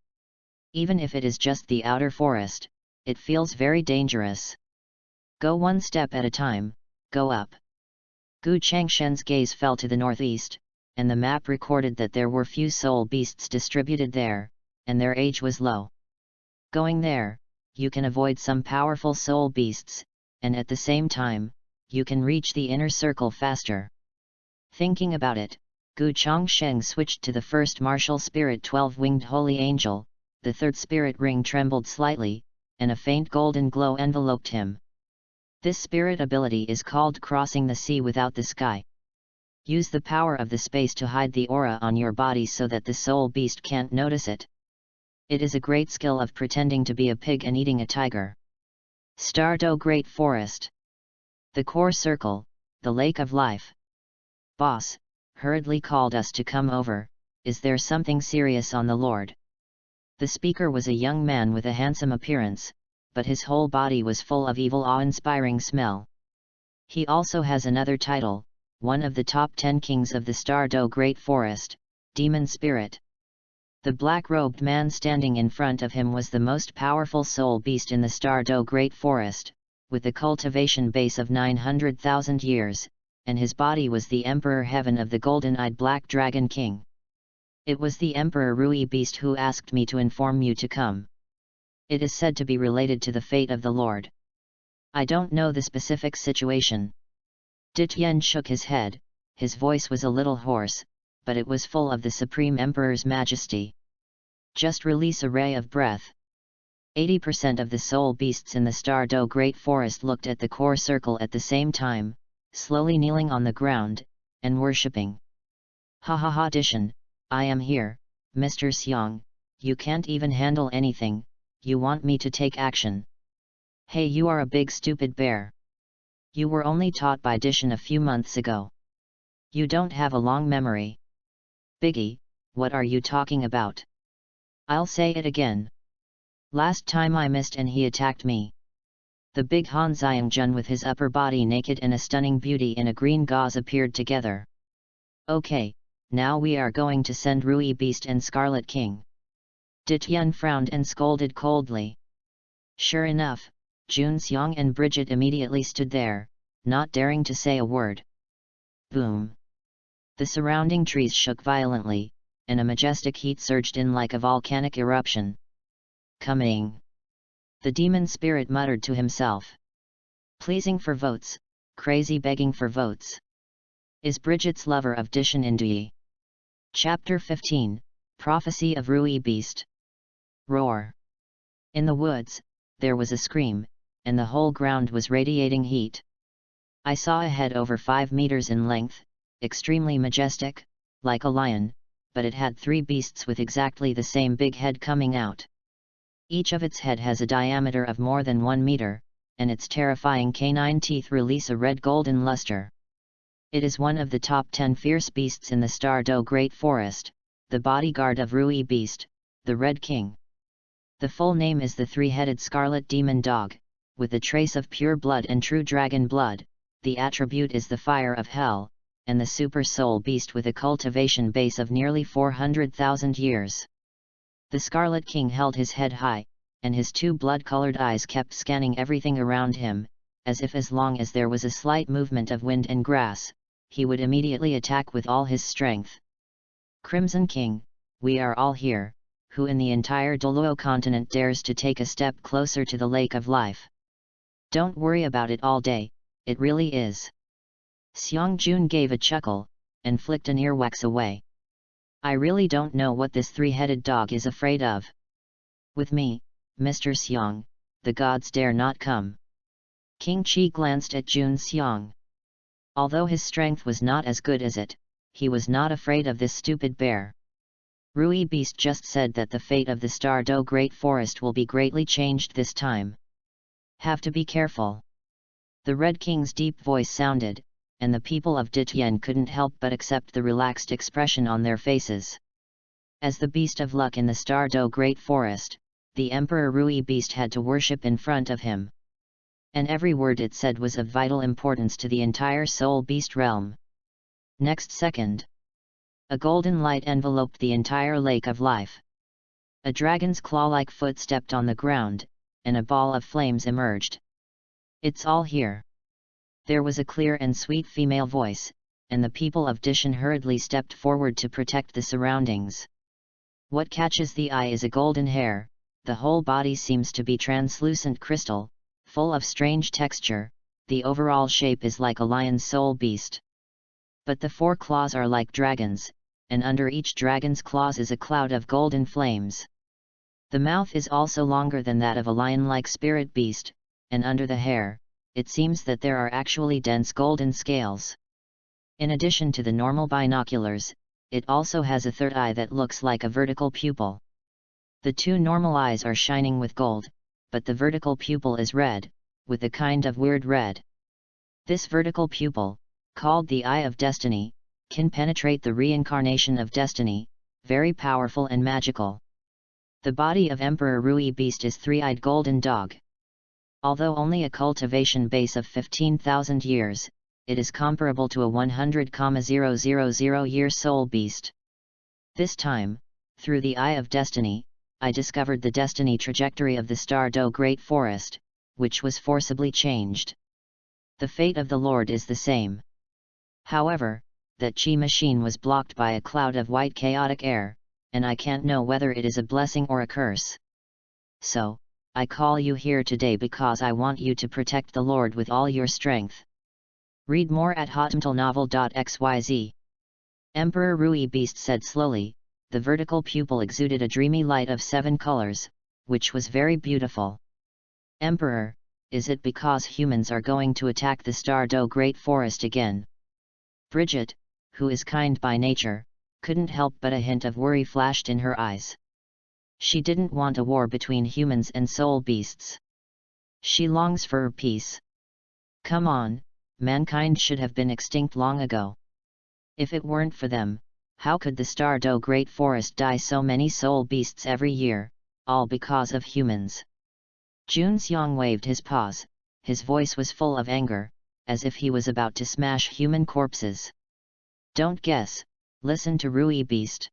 Even if it is just the outer forest, it feels very dangerous. Go one step at a time, go up. Gu Changshen's gaze fell to the northeast, and the map recorded that there were few soul beasts distributed there, and their age was low. Going there, you can avoid some powerful soul beasts, and at the same time, you can reach the inner circle faster. Thinking about it, Gu Chongsheng switched to the first martial spirit 12-winged holy angel. The third spirit ring trembled slightly, and a faint golden glow enveloped him. This spirit ability is called crossing the sea without the sky. Use the power of the space to hide the aura on your body so that the soul beast can't notice it. It is a great skill of pretending to be a pig and eating a tiger. Stardo Great Forest. The core circle, the lake of life. Boss, hurriedly called us to come over. Is there something serious on the Lord? The speaker was a young man with a handsome appearance, but his whole body was full of evil awe-inspiring smell. He also has another title, one of the top 10 kings of the Stardo Great Forest, Demon Spirit. The black-robed man standing in front of him was the most powerful soul beast in the Stardo Great Forest, with a cultivation base of 900,000 years, and his body was the Emperor Heaven of the golden-eyed Black Dragon King. It was the Emperor Rui Beast who asked me to inform you to come. It is said to be related to the fate of the Lord. I don't know the specific situation. Dityen shook his head, his voice was a little hoarse, but it was full of the Supreme Emperor's majesty. Just release a ray of breath. 80% of the soul beasts in the Stardo Great Forest looked at the core circle at the same time, slowly kneeling on the ground, and worshipping. Ha ha ha Dishan, I am here, Mr. Xiang, you can't even handle anything, you want me to take action. Hey, you are a big stupid bear. You were only taught by Dishan a few months ago. You don't have a long memory. Biggie, what are you talking about? I'll say it again. Last time I missed and he attacked me. The big Han Xiangjun with his upper body naked and a stunning beauty in a green gauze appeared together. Okay, now we are going to send Rui Beast and Scarlet King. Dityen frowned and scolded coldly. Sure enough, Jun Xiang and Bridget immediately stood there, not daring to say a word. Boom! The surrounding trees shook violently, and a majestic heat surged in like a volcanic eruption. Coming! The demon spirit muttered to himself. Pleasing for votes, crazy begging for votes. Is Bridget's lover of Dishan Indui. Chapter 15, Prophecy of Rui Beast. Roar! In the woods, there was a scream, and the whole ground was radiating heat. I saw a head over 5 meters in length, extremely majestic, like a lion, but it had 3 beasts with exactly the same big head coming out. Each of its head has a diameter of more than 1 meter, and its terrifying canine teeth release a red golden luster. It is one of the top 10 fierce beasts in the Stardo Great Forest, the bodyguard of Rui Beast, the Red King. The full name is the 3-headed Scarlet Demon Dog, with a trace of pure blood and true dragon blood. The attribute is the Fire of Hell, and the Super Soul Beast with a cultivation base of nearly 400,000 years. The Scarlet King held his head high, and his 2 blood-colored eyes kept scanning everything around him, as if as long as there was a slight movement of wind and grass, he would immediately attack with all his strength. Crimson King, we are all here, who in the entire Douluo continent dares to take a step closer to the Lake of Life. Don't worry about it all day, it really is. Xiang Jun gave a chuckle, and flicked an earwax away. I really don't know what this 3-headed dog is afraid of. With me, Mr. Xiang, the gods dare not come. King Qi glanced at Jun Xiang. Although his strength was not as good as it, he was not afraid of this stupid bear. Rui Beast just said that the fate of the Stardo Great Forest will be greatly changed this time. Have to be careful. The Red King's deep voice sounded, and the people of Dityen couldn't help but accept the relaxed expression on their faces. As the beast of luck in the Stardo Great Forest, the Emperor Rui Beast had to worship in front of him. And every word it said was of vital importance to the entire Soul Beast realm. Next second, a golden light enveloped the entire Lake of Life. A dragon's claw-like foot stepped on the ground, and a ball of flames emerged. It's all here. There was a clear and sweet female voice, and the people of Dishan hurriedly stepped forward to protect the surroundings. What catches the eye is a golden hair, the whole body seems to be translucent crystal, full of strange texture. The overall shape is like a lion's soul beast. But the 4 claws are like dragons, and under each dragon's claws is a cloud of golden flames. The mouth is also longer than that of a lion-like spirit beast, and under the hair, it seems that there are actually dense golden scales. In addition to the normal binoculars, it also has a third eye that looks like a vertical pupil. The 2 normal eyes are shining with gold, but the vertical pupil is red, with a kind of weird red. This vertical pupil, called the Eye of Destiny, can penetrate the reincarnation of destiny, very powerful and magical. The body of Emperor Rui Beast is 3-eyed golden dog. Although only a cultivation base of 15,000 years, it is comparable to a 100,000 year soul beast. This time, through the Eye of Destiny, I discovered the destiny trajectory of the Star-Do Great Forest, which was forcibly changed. The fate of the Lord is the same. However, that chi machine was blocked by a cloud of white chaotic air, and I can't know whether it is a blessing or a curse. So, I call you here today because I want you to protect the Lord with all your strength. Read more at hotmtlnovel.xyz. Emperor Rui Beast said slowly. The vertical pupil exuded a dreamy light of 7 colors, which was very beautiful. Emperor, is it because humans are going to attack the Star-Do Great Forest again? Bridget, who is kind by nature, couldn't help but a hint of worry flashed in her eyes. She didn't want a war between humans and soul beasts. She longs for peace. Come on, mankind should have been extinct long ago. If it weren't for them, how could the Star-Do Great Forest die so many soul beasts every year, all because of humans? Junxiang waved his paws, his voice was full of anger, as if he was about to smash human corpses. Don't guess, listen to Rui Beast.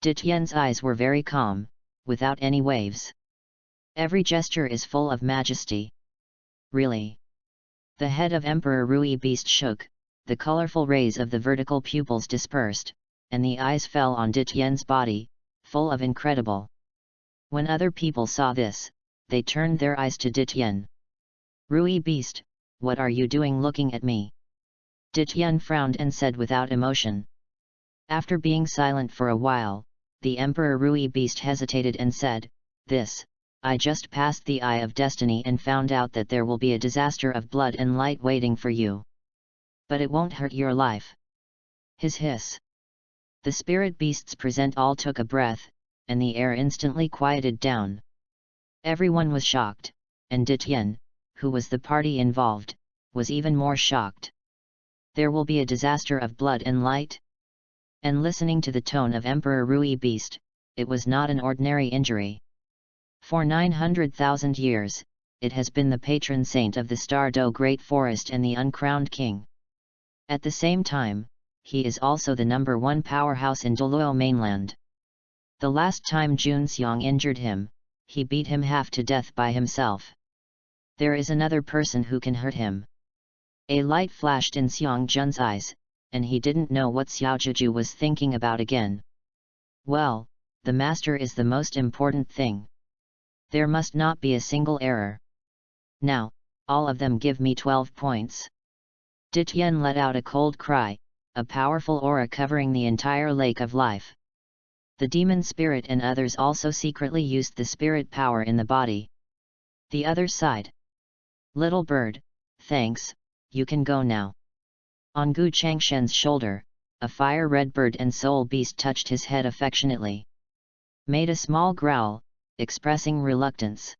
Ditian's eyes were very calm, without any waves. Every gesture is full of majesty. Really? The head of Emperor Rui Beast shook, the colorful rays of the vertical pupils dispersed, and the eyes fell on Ditian's body, full of incredible. When other people saw this, they turned their eyes to Ditian. Rui Beast, what are you doing looking at me? Ditian frowned and said without emotion. After being silent for a while, the Emperor Rui Beast hesitated and said, I just passed the Eye of Destiny and found out that there will be a disaster of blood and light waiting for you. But it won't hurt your life. Hiss. The spirit beasts present all took a breath, and the air instantly quieted down. Everyone was shocked, and Ditian, who was the party involved, was even more shocked. There will be a disaster of blood and light? And listening to the tone of Emperor Rui Beast, it was not an ordinary injury. For 900,000 years, it has been the patron saint of the Star-Do Great Forest and the uncrowned king. At the same time, he is also the #1 powerhouse in Douluo mainland. The last time Junxiang injured him, he beat him half to death by himself. There is another person who can hurt him. A light flashed in Xiang Jun's eyes, and he didn't know what Xiaojuju was thinking about again. Well, the master is the most important thing. There must not be a single error. Now, all of them give me 12 points. Ditian let out a cold cry, a powerful aura covering the entire lake of life. The demon spirit and others also secretly used the spirit power in the body. The other side. Little bird, thanks, you can go now. On Gu Changshen's shoulder, a fire-red bird and soul beast touched his head affectionately. Made a small growl, expressing reluctance.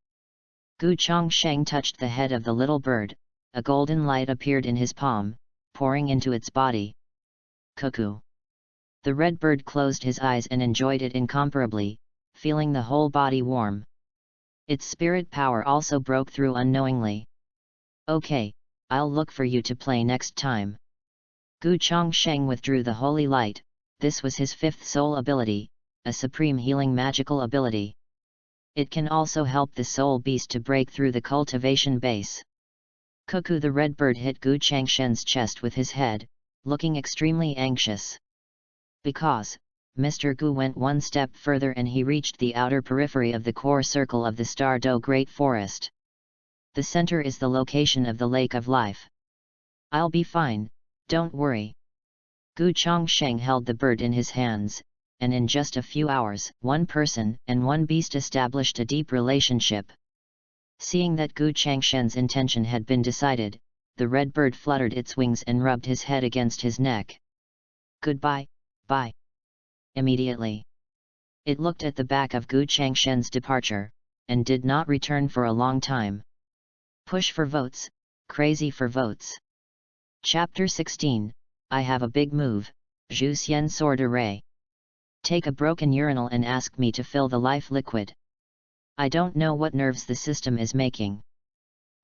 Gu Changsheng touched the head of the little bird, a golden light appeared in his palm, pouring into its body. Cuckoo. The red bird closed his eyes and enjoyed it incomparably, feeling the whole body warm. Its spirit power also broke through unknowingly. Okay, I'll look for you to play next time. Gu Changsheng withdrew the holy light. This was his 5th soul ability, a supreme healing magical ability. It can also help the soul beast to break through the cultivation base. Cuckoo the red bird hit Gu Changshen's chest with his head, looking extremely anxious. Because, Mr. Gu went one step further and he reached the outer periphery of the core circle of the Stardo Great Forest. The center is the location of the Lake of Life. I'll be fine, don't worry. Gu Chongsheng held the bird in his hands, and in just a few hours, one person and one beast established a deep relationship. Seeing that Gu Changshen's intention had been decided, the red bird fluttered its wings and rubbed his head against his neck. Goodbye, bye. Immediately. It looked at the back of Gu Changshen's departure, and did not return for a long time. Push for votes, crazy for votes. Chapter 16, I have a big move, Zhu Xian Sword Array. Take a broken urinal and ask me to fill the life liquid. I don't know what nerves the system is making.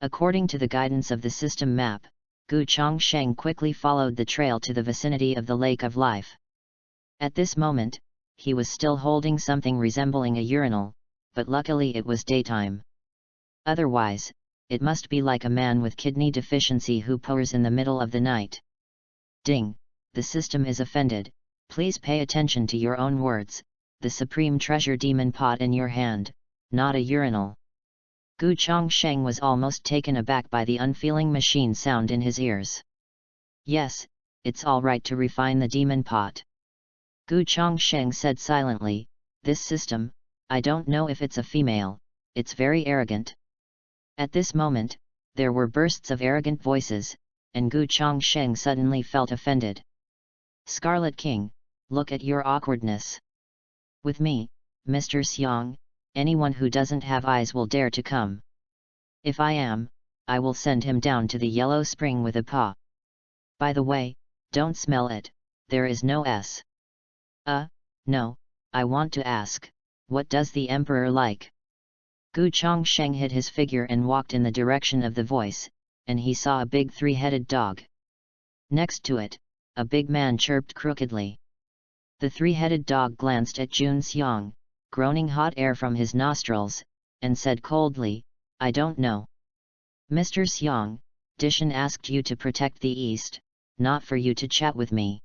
According to the guidance of the system map, Gu Chongsheng quickly followed the trail to the vicinity of the Lake of Life. At this moment, he was still holding something resembling a urinal, but luckily it was daytime. Otherwise, it must be like a man with kidney deficiency who pours in the middle of the night. Ding, the system is offended, please pay attention to your own words, the supreme treasure demon pot in your hand, not a urinal. Gu Chongsheng was almost taken aback by the unfeeling machine sound in his ears. Yes, it's all right to refine the demon pot. Gu Chongsheng said silently, this system, I don't know if it's a female, it's very arrogant. At this moment, there were bursts of arrogant voices, and Gu Chongsheng suddenly felt offended. Scarlet King, look at your awkwardness. With me, Mr. Xiang, anyone who doesn't have eyes will dare to come. If I am, I will send him down to the yellow spring with a paw. By the way, don't smell it, there is no S. No, I want to ask, what does the Emperor like? Gu Chongsheng hid his figure and walked in the direction of the voice, and he saw a big three-headed dog. Next to it, a big man chirped crookedly. The three-headed dog glanced at Jun Xiang, groaning hot air from his nostrils, and said coldly, I don't know. Mr. Xiang, Dishan asked you to protect the East, not for you to chat with me.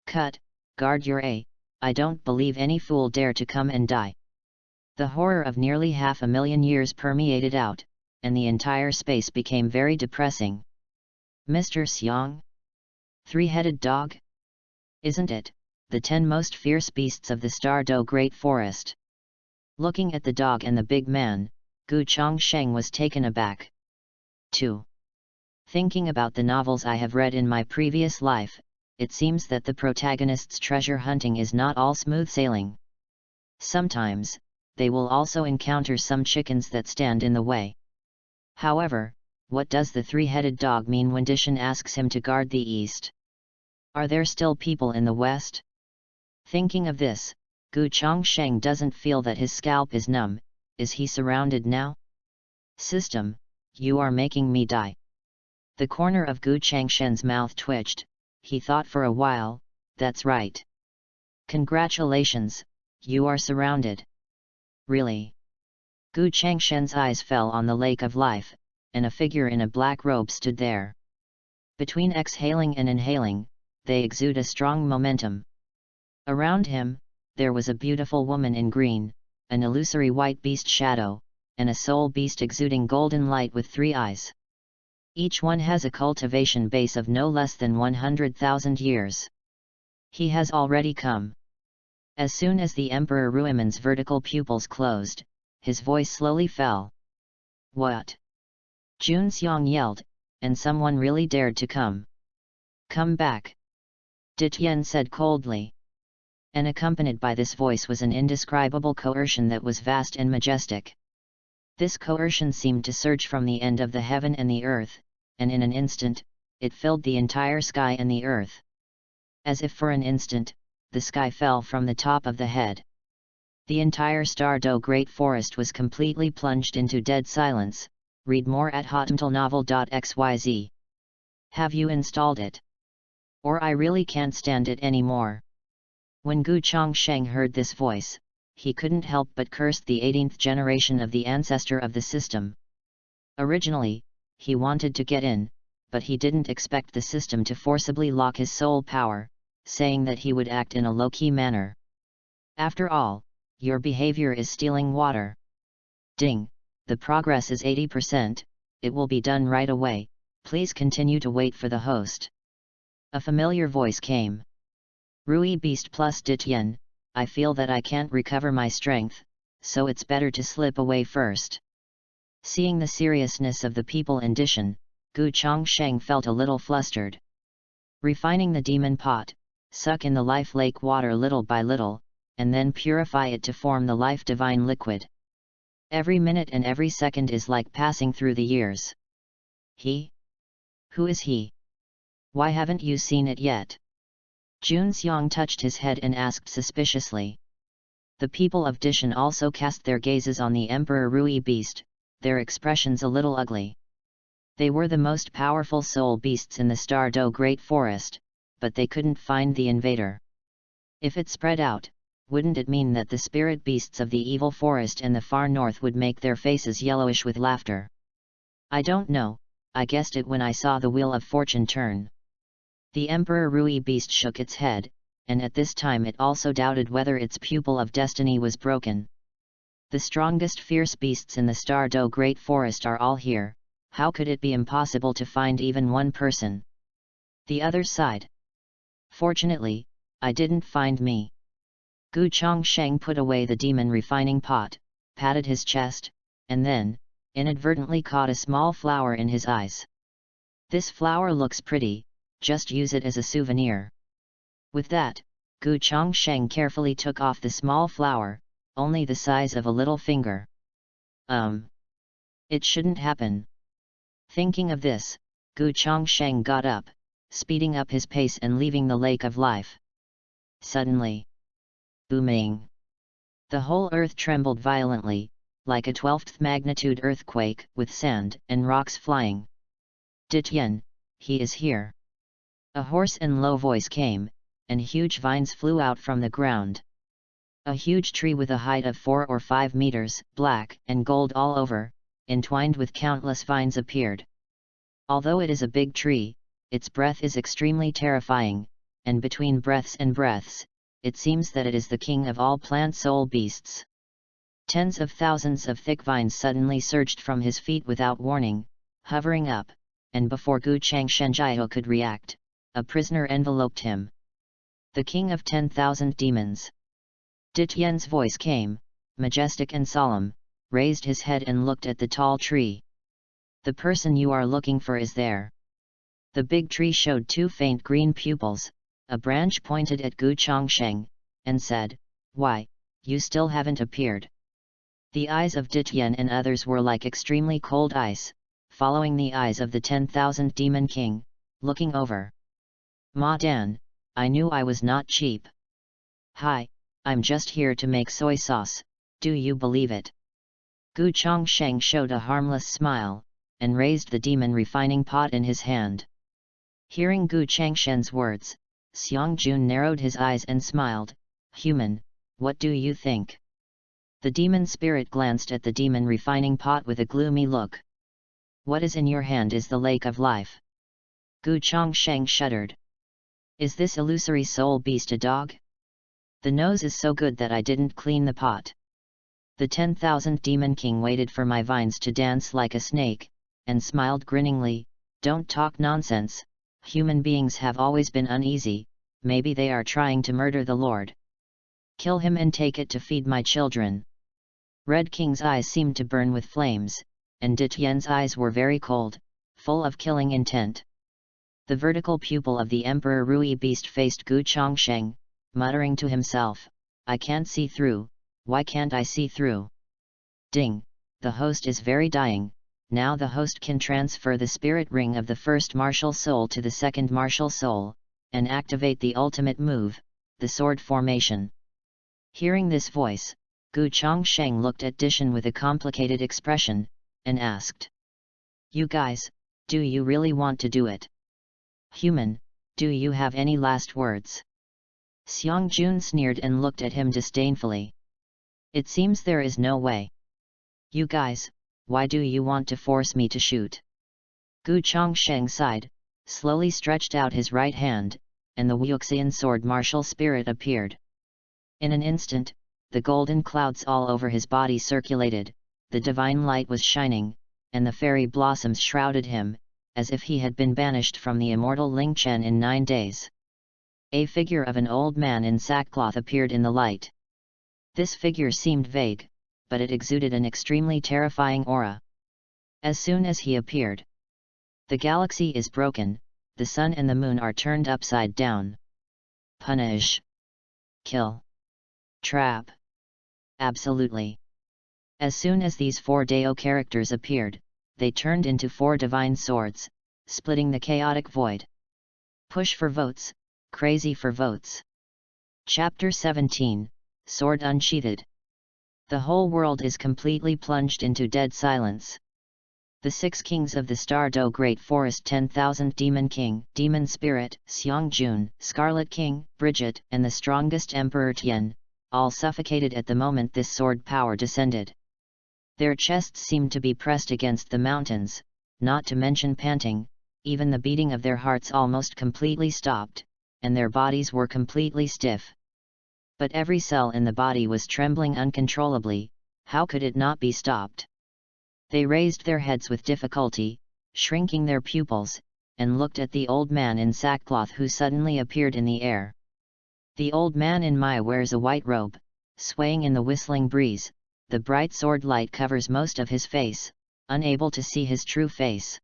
Cut, guard your A, I don't believe any fool dare to come and die. The horror of nearly 500,000 years permeated out, and the entire space became very depressing. Mr. Xiang? Three-headed dog? Isn't it, the 10 most fierce beasts of the Stardo Great Forest? Looking at the dog and the big man, Gu Chongsheng was taken aback. 2. Thinking about the novels I have read in my previous life, it seems that the protagonist's treasure hunting is not all smooth sailing. Sometimes, they will also encounter some chickens that stand in the way. However, what does the three-headed dog mean when Dishan asks him to guard the East? Are there still people in the West? Thinking of this, Gu Chongsheng doesn't feel that his scalp is numb. Is he surrounded now? System, you are making me die. The corner of Gu Changshen's mouth twitched. He thought for a while, that's right. Congratulations, you are surrounded. Really? Gu Changshen's eyes fell on the Lake of Life, and a figure in a black robe stood there. Between exhaling and inhaling, they exude a strong momentum. Around him, there was a beautiful woman in green, an illusory white beast shadow, and a soul beast exuding golden light with 3 eyes. Each one has a cultivation base of no less than 100,000 years. He has already come. As soon as the Emperor Ruiman's vertical pupils closed, his voice slowly fell. What? Jun Xiang yelled, and someone really dared to come. Come back. Ditien said coldly. And accompanied by this voice was an indescribable coercion that was vast and majestic. This coercion seemed to surge from the end of the heaven and the earth, and in an instant, it filled the entire sky and the earth. As if for an instant, the sky fell from the top of the head. The entire Stardo Great Forest was completely plunged into dead silence. Read more at hotmailnovel.xyz. Have you installed it? Or I really can't stand it anymore. When Gu Chongsheng heard this voice, he couldn't help but curse the 18th generation of the ancestor of the system. Originally, he wanted to get in, but he didn't expect the system to forcibly lock his soul power, saying that he would act in a low-key manner. After all, your behavior is stealing water. Ding, the progress is 80%, it will be done right away, please continue to wait for the host. A familiar voice came. Rui Beast plus Dityen, I feel that I can't recover my strength, so it's better to slip away first. Seeing the seriousness of the people in Dishan, Gu Chongsheng felt a little flustered. Refining the demon pot, suck in the life lake water little by little, and then purify it to form the life divine liquid. Every minute and every second is like passing through the years. He? Who is he? Why haven't you seen it yet? Jun Xiang touched his head and asked suspiciously. The people of Dishan also cast their gazes on the Emperor Rui Beast, their expressions a little ugly. They were the most powerful soul beasts in the Star Do Great Forest, but they couldn't find the invader. If it spread out, wouldn't it mean that the spirit beasts of the evil forest in the far north would make their faces yellowish with laughter? I don't know, I guessed it when I saw the wheel of fortune turn. The Emperor Rui Beast shook its head, and at this time it also doubted whether its pupil of destiny was broken. The strongest fierce beasts in the Star Do Great Forest are all here, how could it be impossible to find even one person? The other side. Fortunately, I didn't find me. Gu Chongsheng put away the demon refining pot, patted his chest, and then, inadvertently caught a small flower in his eyes. This flower looks pretty, just use it as a souvenir. With that, Gu Chongsheng carefully took off the small flower, only the size of a little finger. It shouldn't happen. Thinking of this, Gu Chongsheng got up, speeding up his pace and leaving the lake of life. Suddenly, booming! The whole earth trembled violently, like a 12th magnitude earthquake, with sand and rocks flying. Dityen, he is here. A hoarse and low voice came, and huge vines flew out from the ground. A huge tree with a height of 4 or 5 meters, black and gold all over, entwined with countless vines appeared. Although it is a big tree, its breath is extremely terrifying, and between breaths and breaths, it seems that it is the king of all plant soul beasts. Tens of thousands of thick vines suddenly surged from his feet without warning, hovering up, and before Gu Changshengjiao could react, a prisoner enveloped him. The king of 10,000 demons. Dityen's voice came, majestic and solemn, raised his head and looked at the tall tree. The person you are looking for is there. The big tree showed 2 faint green pupils, a branch pointed at Gu Chongsheng, and said, "Why, you still haven't appeared." The eyes of Dityen and others were like extremely cold ice, following the eyes of the 10,000 demon king, looking over. "Ma Dan, I knew I was not cheap. Hi, I'm just here to make soy sauce, do you believe it?" Gu Chongsheng showed a harmless smile, and raised the demon refining pot in his hand. Hearing Gu Changshen's words, Xiang Jun narrowed his eyes and smiled. "Human, what do you think?" The demon spirit glanced at the demon refining pot with a gloomy look. "What is in your hand is the lake of life." Gu Chongsheng shuddered. "Is this illusory soul beast a dog? The nose is so good that I didn't clean the pot." The 10,000 demon king waited for my vines to dance like a snake, and smiled grinningly. "Don't talk nonsense, human beings have always been uneasy, maybe they are trying to murder the Lord. Kill him and take it to feed my children." Red King's eyes seemed to burn with flames, and Dityen's eyes were very cold, full of killing intent. The vertical pupil of the Emperor Rui Beast faced Gu Chongsheng, muttering to himself, "I can't see through, why can't I see through?" Ding, the host is very dying. Now the host can transfer the spirit ring of the first martial soul to the second martial soul, and activate the ultimate move, the sword formation. Hearing this voice, Gu Chongsheng looked at Dishan with a complicated expression, and asked, "You guys, do you really want to do it? Human, do you have any last words?" Xiang Jun sneered and looked at him disdainfully. "It seems there is no way. You guys, why do you want to force me to shoot?" Gu Chongsheng sighed, slowly stretched out his right hand, and the Wuxian sword martial spirit appeared. In an instant, the golden clouds all over his body circulated, the divine light was shining, and the fairy blossoms shrouded him, as if he had been banished from the immortal Lingchen in 9 days. A figure of an old man in sackcloth appeared in the light. This figure seemed vague, but it exuded an extremely terrifying aura. As soon as he appeared, the galaxy is broken, the sun and the moon are turned upside down. Punish. Kill. Trap. Absolutely. As soon as these 4 Dao characters appeared, they turned into 4 divine swords, splitting the chaotic void. Push for votes, crazy for votes. Chapter 17, Sword Unsheathed. The whole world is completely plunged into dead silence. The 6 kings of the Star-Do Great Forest, 10,000 Demon King, Demon Spirit, Xiangjun, Scarlet King, Bridget, and the strongest Emperor Tian, all suffocated at the moment this sword power descended. Their chests seemed to be pressed against the mountains, not to mention panting, even the beating of their hearts almost completely stopped, and their bodies were completely stiff. But every cell in the body was trembling uncontrollably. How could it not be stopped? They raised their heads with difficulty, shrinking their pupils, and looked at the old man in sackcloth who suddenly appeared in the air. The old man in Mai wears a white robe, swaying in the whistling breeze, the bright sword light covers most of his face, unable to see his true face.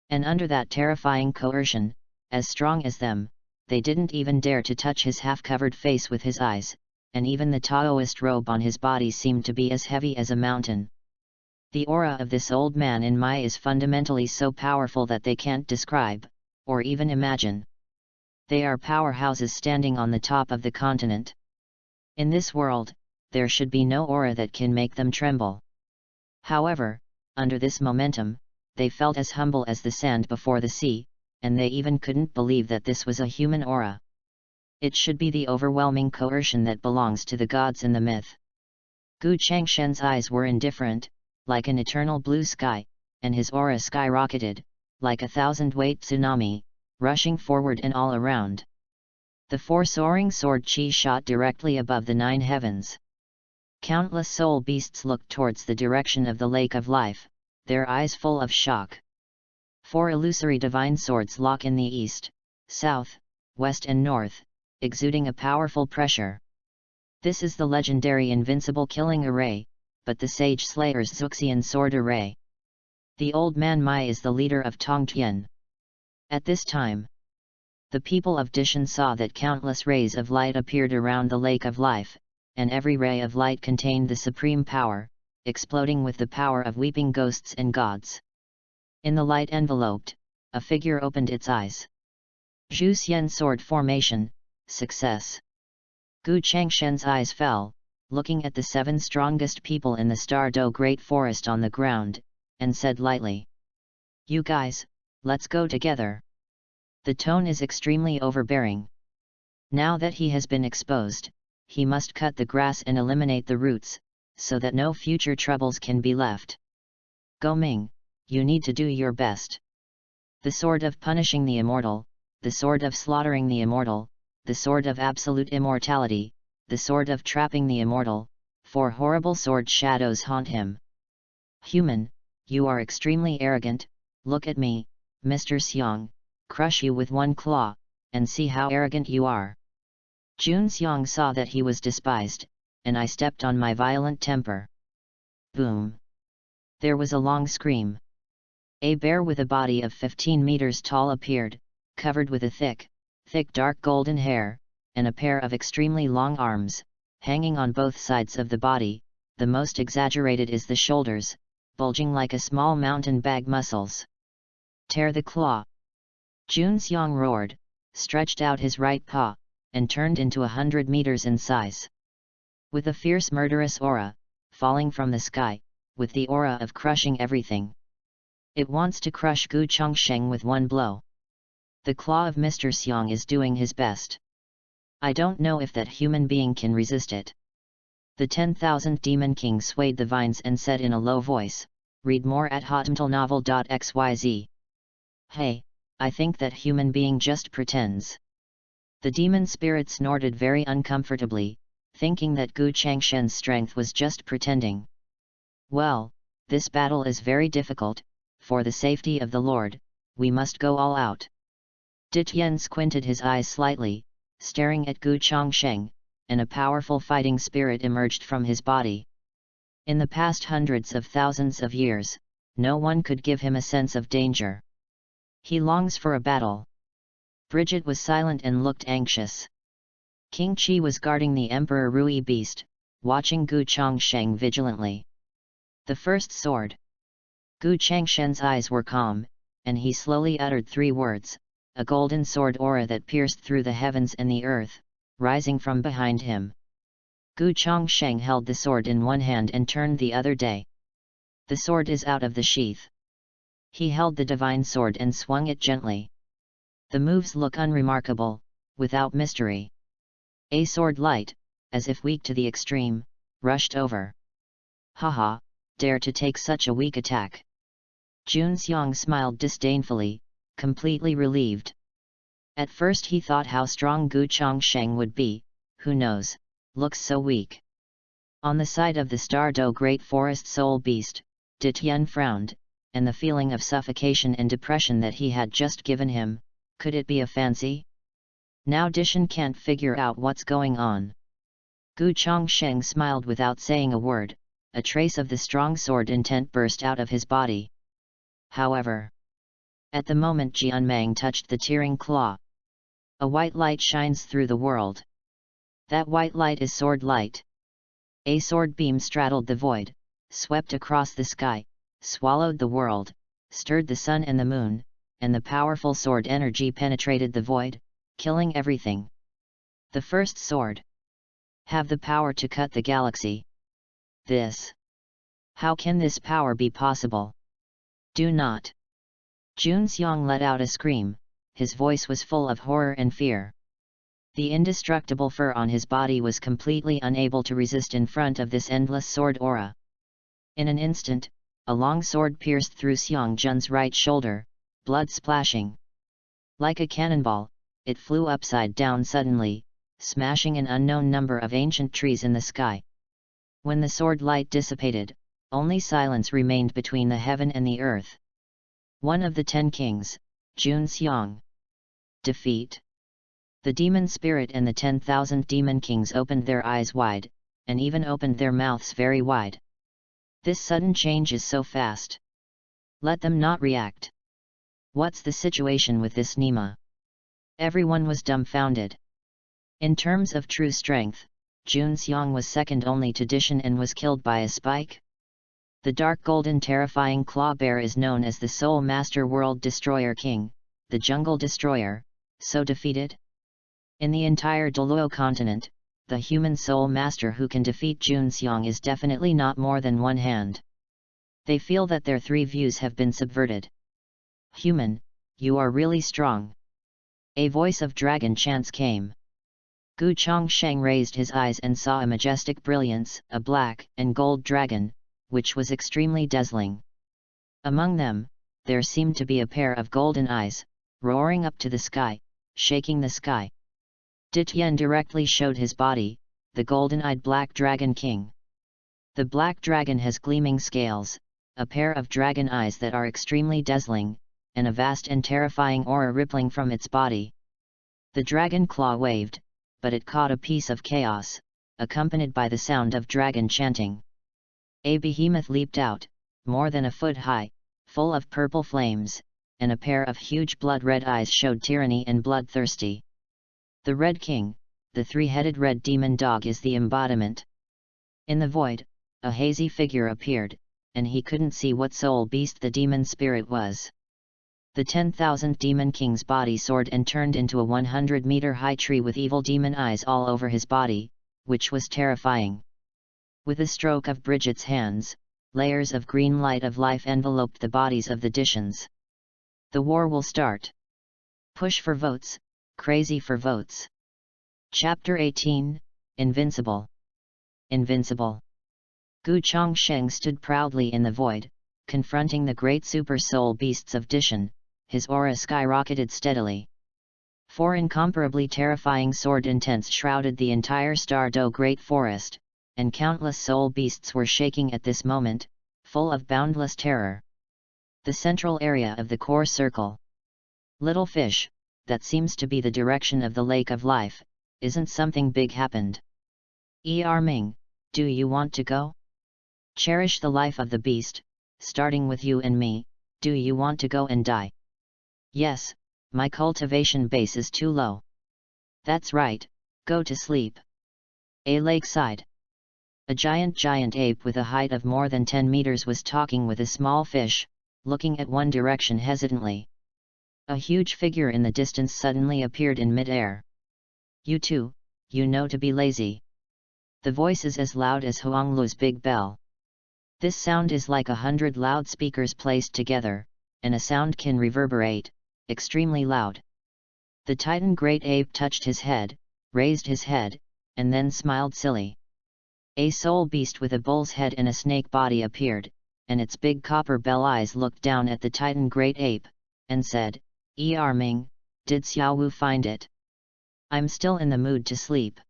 And under that terrifying coercion, as strong as them, they didn't even dare to touch his half-covered face with his eyes, and even the Taoist robe on his body seemed to be as heavy as a mountain. The aura of this old man in Mai is fundamentally so powerful that they can't describe, or even imagine. They are powerhouses standing on the top of the continent. In this world, there should be no aura that can make them tremble. However, under this momentum, they felt as humble as the sand before the sea, and they even couldn't believe that this was a human aura. It should be the overwhelming coercion that belongs to the gods in the myth. Gu Changshen's eyes were indifferent, like an eternal blue sky, and his aura skyrocketed, like a 1,000-weight tsunami, rushing forward and all around. The 4 soaring sword chi shot directly above the 9 heavens. Countless soul beasts looked towards the direction of the lake of life, their eyes full of shock. 4 illusory divine swords lock in the east, south, west and north, exuding a powerful pressure. This is the legendary invincible killing array, but the sage slayer's Zuxian sword array. The old man Mai is the leader of Tongtian. At this time, the people of Dishan saw that countless rays of light appeared around the lake of life, and every ray of light contained the supreme power, exploding with the power of weeping ghosts and gods. In the light enveloped, a figure opened its eyes. Zhu Xian sword formation, success. Gu Changshen's eyes fell, looking at the 7 strongest people in the Star-Do Great Forest on the ground, and said lightly, "You guys, let's go together." The tone is extremely overbearing. Now that he has been exposed, he must cut the grass and eliminate the roots, so that no future troubles can be left. Go Ming, you need to do your best. The sword of punishing the immortal, the sword of slaughtering the immortal, the sword of absolute immortality, the sword of trapping the immortal, 4 horrible sword shadows haunt him. Human, you are extremely arrogant. Look at me, Mr. Xiang, crush you with 1 claw, and see how arrogant you are. Jun Xiang saw that he was despised, and I stepped on my violent temper. Boom! There was a long scream. A bear with a body of 15 meters tall appeared, covered with a thick dark golden hair, and a pair of extremely long arms, hanging on both sides of the body. The most exaggerated is the shoulders, bulging like a small mountain bag muscles. Tear the claw! Jun Xiang roared, stretched out his right paw, and turned into 100 meters in size. With a fierce murderous aura, falling from the sky, with the aura of crushing everything. It wants to crush Gu Changsheng with 1 blow. The claw of Mr. Xiang is doing his best. I don't know if that human being can resist it. The 10,000 Demon King swayed the vines and said in a low voice, "Read more at hotmtlnovel.xyz. Hey, I think that human being just pretends." The demon spirit snorted very uncomfortably, thinking that Gu Changshen's strength was just pretending. Well, this battle is very difficult, for the safety of the Lord, we must go all out. Dityan squinted his eyes slightly, staring at Gu Changsheng, and a powerful fighting spirit emerged from his body. In the past hundreds of thousands of years, no one could give him a sense of danger. He longs for a battle. Bridget was silent and looked anxious. King Qi was guarding the Emperor Rui beast, watching Gu Changsheng vigilantly. The first sword. Gu Changshen's eyes were calm, and he slowly uttered 3 words, a golden sword aura that pierced through the heavens and the earth, rising from behind him. Gu Changsheng held the sword in one hand and turned the other day. The sword is out of the sheath. He held the divine sword and swung it gently. The moves look unremarkable, without mystery. A sword light, as if weak to the extreme, rushed over. Haha, dare to take such a weak attack. Jun Xiang smiled disdainfully, completely relieved. At first he thought how strong Gu Changsheng would be, who knows, looks so weak. On the side of the Stardo Great Forest Soul Beast, Dityan frowned, and the feeling of suffocation and depression that he had just given him, could it be a fancy? Now Dishan can't figure out what's going on. Gu Changsheng smiled without saying a word, a trace of the strong sword intent burst out of his body. However, at the moment Jianmeng touched the tearing claw, a white light shines through the world. That white light is sword light. A sword beam straddled the void, swept across the sky, swallowed the world, stirred the sun and the moon, and the powerful sword energy penetrated the void, killing everything. The first sword. Have the power to cut the galaxy. This. How can this power be possible? Do not. Jun Xiang let out a scream, his voice was full of horror and fear. The indestructible fur on his body was completely unable to resist in front of this endless sword aura. In an instant, a long sword pierced through Xiang Jun's right shoulder, blood splashing. Like a cannonball, it flew upside down suddenly, smashing an unknown number of ancient trees in the sky. When the sword light dissipated, only silence remained between the heaven and the earth. One of the 10 kings, Jun Xiang. Defeat. The demon spirit and the 10,000 demon kings opened their eyes wide, and even opened their mouths very wide. This sudden change is so fast. Let them not react. What's the situation with this Nima? Everyone was dumbfounded. In terms of true strength, Jun Xiang was second only to Dishan and was killed by a spike. The dark golden terrifying claw bear is known as the Soul Master World Destroyer King, the Jungle Destroyer, so defeated? In the entire Douluo continent, the human Soul Master who can defeat Jun Xiang is definitely not more than one hand. They feel that their 3 views have been subverted. Human, you are really strong. A voice of dragon chants came. Gu Changsheng raised his eyes and saw a majestic brilliance, a black and gold dragon, which was extremely dazzling. Among them, there seemed to be a pair of golden eyes, roaring up to the sky, shaking the sky. Dityan directly showed his body, the golden-eyed Black Dragon King. The Black Dragon has gleaming scales, a pair of dragon eyes that are extremely dazzling, and a vast and terrifying aura rippling from its body. The dragon claw waved, but it caught a piece of chaos, accompanied by the sound of dragon chanting. A behemoth leaped out, more than a foot high, full of purple flames, and a pair of huge blood-red eyes showed tyranny and bloodthirsty. The Red King, the 3-headed red demon dog, is the embodiment. In the void, a hazy figure appeared, and he couldn't see what soul beast the demon spirit was. The 10,000 demon king's body soared and turned into a 100-meter-high tree with evil demon eyes all over his body, which was terrifying. With a stroke of Bridget's hands, layers of green light of life enveloped the bodies of the Dishans. The war will start. Push for votes, crazy for votes. Chapter 18, Invincible. Invincible. Gu Changsheng stood proudly in the void, confronting the great super soul beasts of Dishan, his aura skyrocketed steadily. Four incomparably terrifying sword intents shrouded the entire Stardo Great Forest, and countless soul beasts were shaking at this moment, full of boundless terror. The central area of the core circle. Little fish, that seems to be the direction of the Lake of Life, isn't something big happened. Ming, do you want to go? Cherish the life of the beast, starting with you and me, do you want to go and die? Yes, my cultivation base is too low. That's right, go to sleep. A lakeside. A giant ape with a height of more than 10 meters was talking with a small fish, looking at one direction hesitantly. A huge figure in the distance suddenly appeared in mid-air. You too, you know to be lazy. The voice is as loud as Huanglu's big bell. This sound is like 100 loudspeakers placed together, and a sound can reverberate, extremely loud. The Titan Great Ape touched his head, raised his head, and then smiled silly. A soul beast with a bull's head and a snake body appeared, and its big copper bell eyes looked down at the Titan Great Ape, and said, Ming, did Xiao Wu find it? I'm still in the mood to sleep.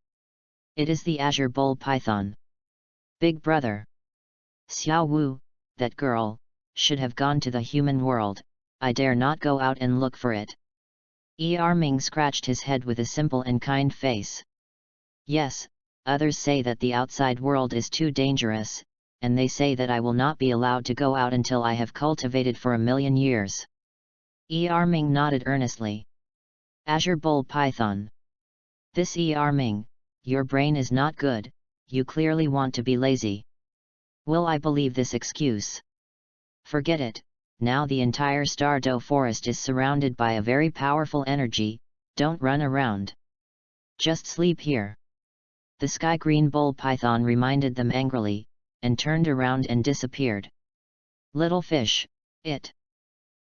It is the Azure Bull Python. Big brother. Xiao Wu, that girl, should have gone to the human world, I dare not go out and look for it. Ming scratched his head with a simple and kind face. Yes, others say that the outside world is too dangerous, and they say that I will not be allowed to go out until I have cultivated for 1,000,000 years. Ming nodded earnestly. Azure Bull Python. This Ming, your brain is not good, you clearly want to be lazy. Will I believe this excuse? Forget it, now the entire Stardo forest is surrounded by a very powerful energy, don't run around. Just sleep here. The sky green bull python reminded them angrily, and turned around and disappeared. Little fish, it.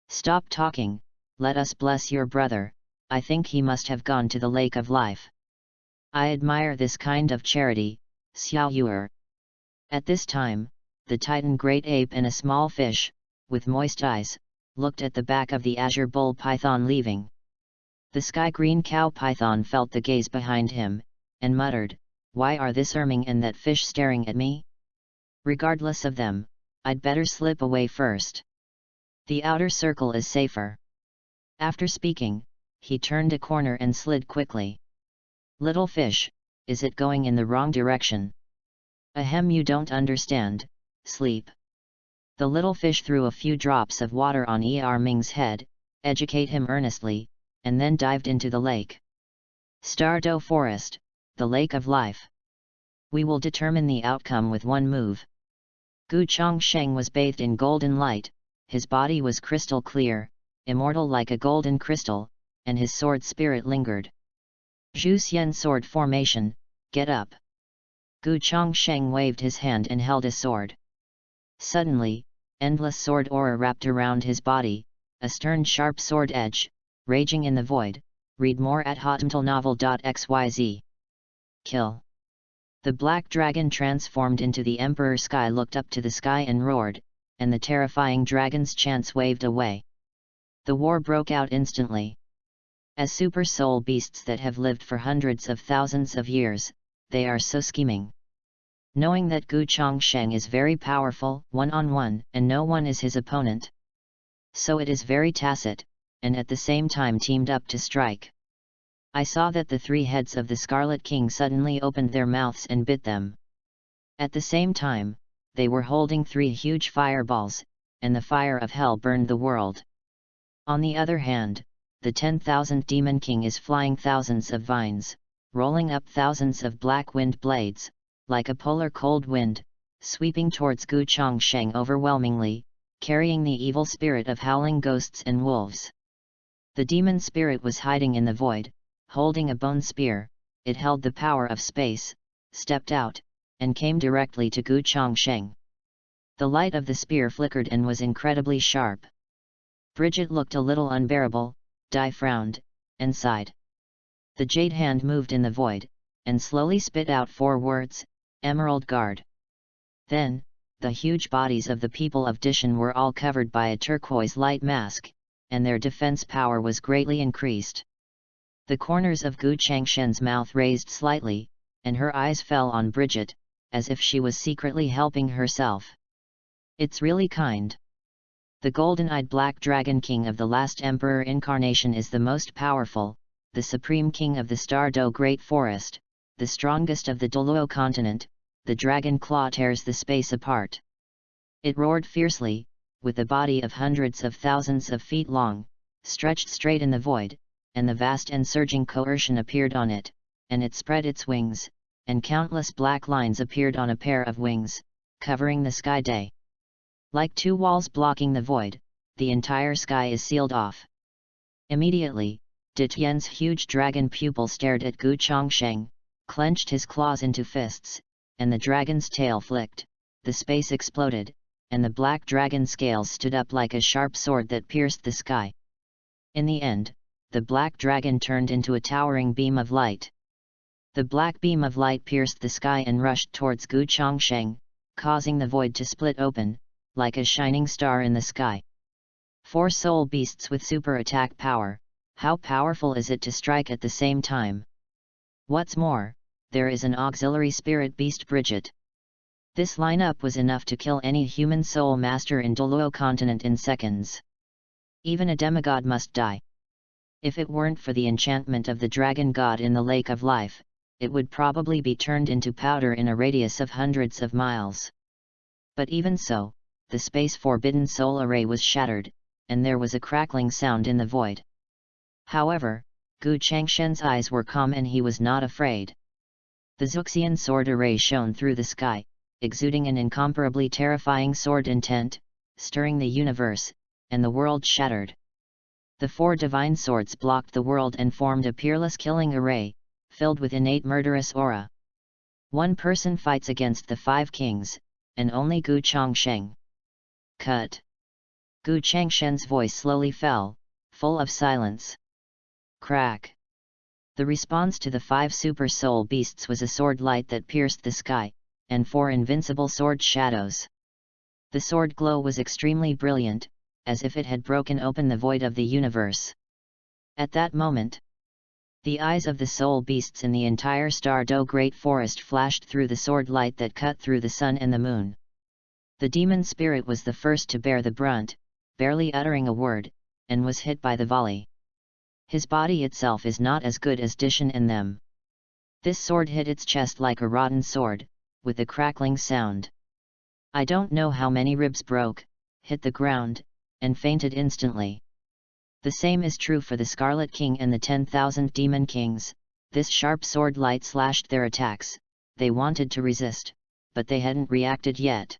Stop talking, let us bless your brother, I think he must have gone to the Lake of Life. I admire this kind of charity, Xiao Yuer. At this time, the Titan Great Ape and a small fish, with moist eyes, looked at the back of the Azure Bull Python leaving. The sky green cow python felt the gaze behind him, and muttered, why are this Ming and that fish staring at me? Regardless of them, I'd better slip away first. The outer circle is safer. After speaking, he turned a corner and slid quickly. Little fish, is it going in the wrong direction? Ahem, you don't understand, sleep. The little fish threw a few drops of water on Ming's head, educate him earnestly, and then dived into the lake. Stardo Forest, the Lake of Life. We will determine the outcome with one move. Gu Chongsheng was bathed in golden light, his body was crystal clear, immortal like a golden crystal, and his sword spirit lingered. Zhu Xian sword formation, get up. Gu Chongsheng waved his hand and held a sword. Suddenly, endless sword aura wrapped around his body, a stern sharp sword edge, raging in the void. Read more at hotmtlnovel.xyz. Kill. The black dragon transformed into the Emperor Sky looked up to the sky and roared, and the terrifying dragon's chants waved away. The war broke out instantly. As super soul beasts that have lived for hundreds of thousands of years, they are so scheming. Knowing that Gu Chongsheng is very powerful, one-on-one, and no one is his opponent. So it is very tacit, and at the same time teamed up to strike. I saw that the three heads of the Scarlet King suddenly opened their mouths and bit them. At the same time, they were holding 3 huge fireballs, and the fire of hell burned the world. On the other hand, the 10,000th Demon King is flying thousands of vines, rolling up thousands of black wind blades, like a polar cold wind, sweeping towards Gu Chongsheng overwhelmingly, carrying the evil spirit of howling ghosts and wolves. The demon spirit was hiding in the void, holding a bone spear, it held the power of space, stepped out, and came directly to Gu Chongsheng. The light of the spear flickered and was incredibly sharp. Bridget looked a little unbearable, Dai frowned, and sighed. The jade hand moved in the void, and slowly spit out 4 words, Emerald Guard. Then, the huge bodies of the people of Dishan were all covered by a turquoise light mask, and their defense power was greatly increased. The corners of Gu Changshen's mouth raised slightly, and her eyes fell on Bridget, as if she was secretly helping herself. It's really kind. The golden-eyed black dragon king of the last emperor incarnation is the most powerful, the supreme king of the Star-Do Great Forest, the strongest of the Douluo continent. The dragon claw tears the space apart. It roared fiercely, with a body of hundreds of thousands of feet long, stretched straight in the void, and the vast and surging coercion appeared on it, and it spread its wings, and countless black lines appeared on a pair of wings, covering the sky day. Like two walls blocking the void, the entire sky is sealed off. Immediately, De Tien's huge dragon pupil stared at Gu Chongsheng, clenched his claws into fists, and the dragon's tail flicked, the space exploded, and the black dragon scales stood up like a sharp sword that pierced the sky. In the end, the black dragon turned into a towering beam of light. The black beam of light pierced the sky and rushed towards Gu Chongsheng, causing the void to split open, like a shining star in the sky. 4 soul beasts with super attack power, how powerful is it to strike at the same time? What's more, there is an auxiliary spirit beast Bridget. This lineup was enough to kill any human soul master in Douluo continent in seconds. Even a demigod must die. If it weren't for the enchantment of the dragon god in the lake of life, it would probably be turned into powder in a radius of hundreds of miles. But even so, the space-forbidden soul array was shattered, and there was a crackling sound in the void. However, Gu Changshen's eyes were calm and he was not afraid. The Xuxian sword array shone through the sky, exuding an incomparably terrifying sword intent, stirring the universe, and the world shattered. The 4 divine swords blocked the world and formed a peerless killing array, filled with innate murderous aura. One person fights against the 5 kings, and only Gu Chongsheng. Cut. Gu Changshen's voice slowly fell, full of silence. Crack. The response to the 5 super soul beasts was a sword light that pierced the sky, and 4 invincible sword shadows. The sword glow was extremely brilliant, as if it had broken open the void of the universe. At that moment, the eyes of the soul beasts in the entire Star-Do Great Forest flashed through the sword light that cut through the sun and the moon. The demon spirit was the first to bear the brunt, barely uttering a word, and was hit by the volley. His body itself is not as good as Dishan and them. This sword hit its chest like a rotten sword, with a crackling sound. I don't know how many ribs broke, hit the ground, and fainted instantly. The same is true for the Scarlet King and the 10,000 Demon Kings. This sharp sword light slashed their attacks. They wanted to resist, but they hadn't reacted yet.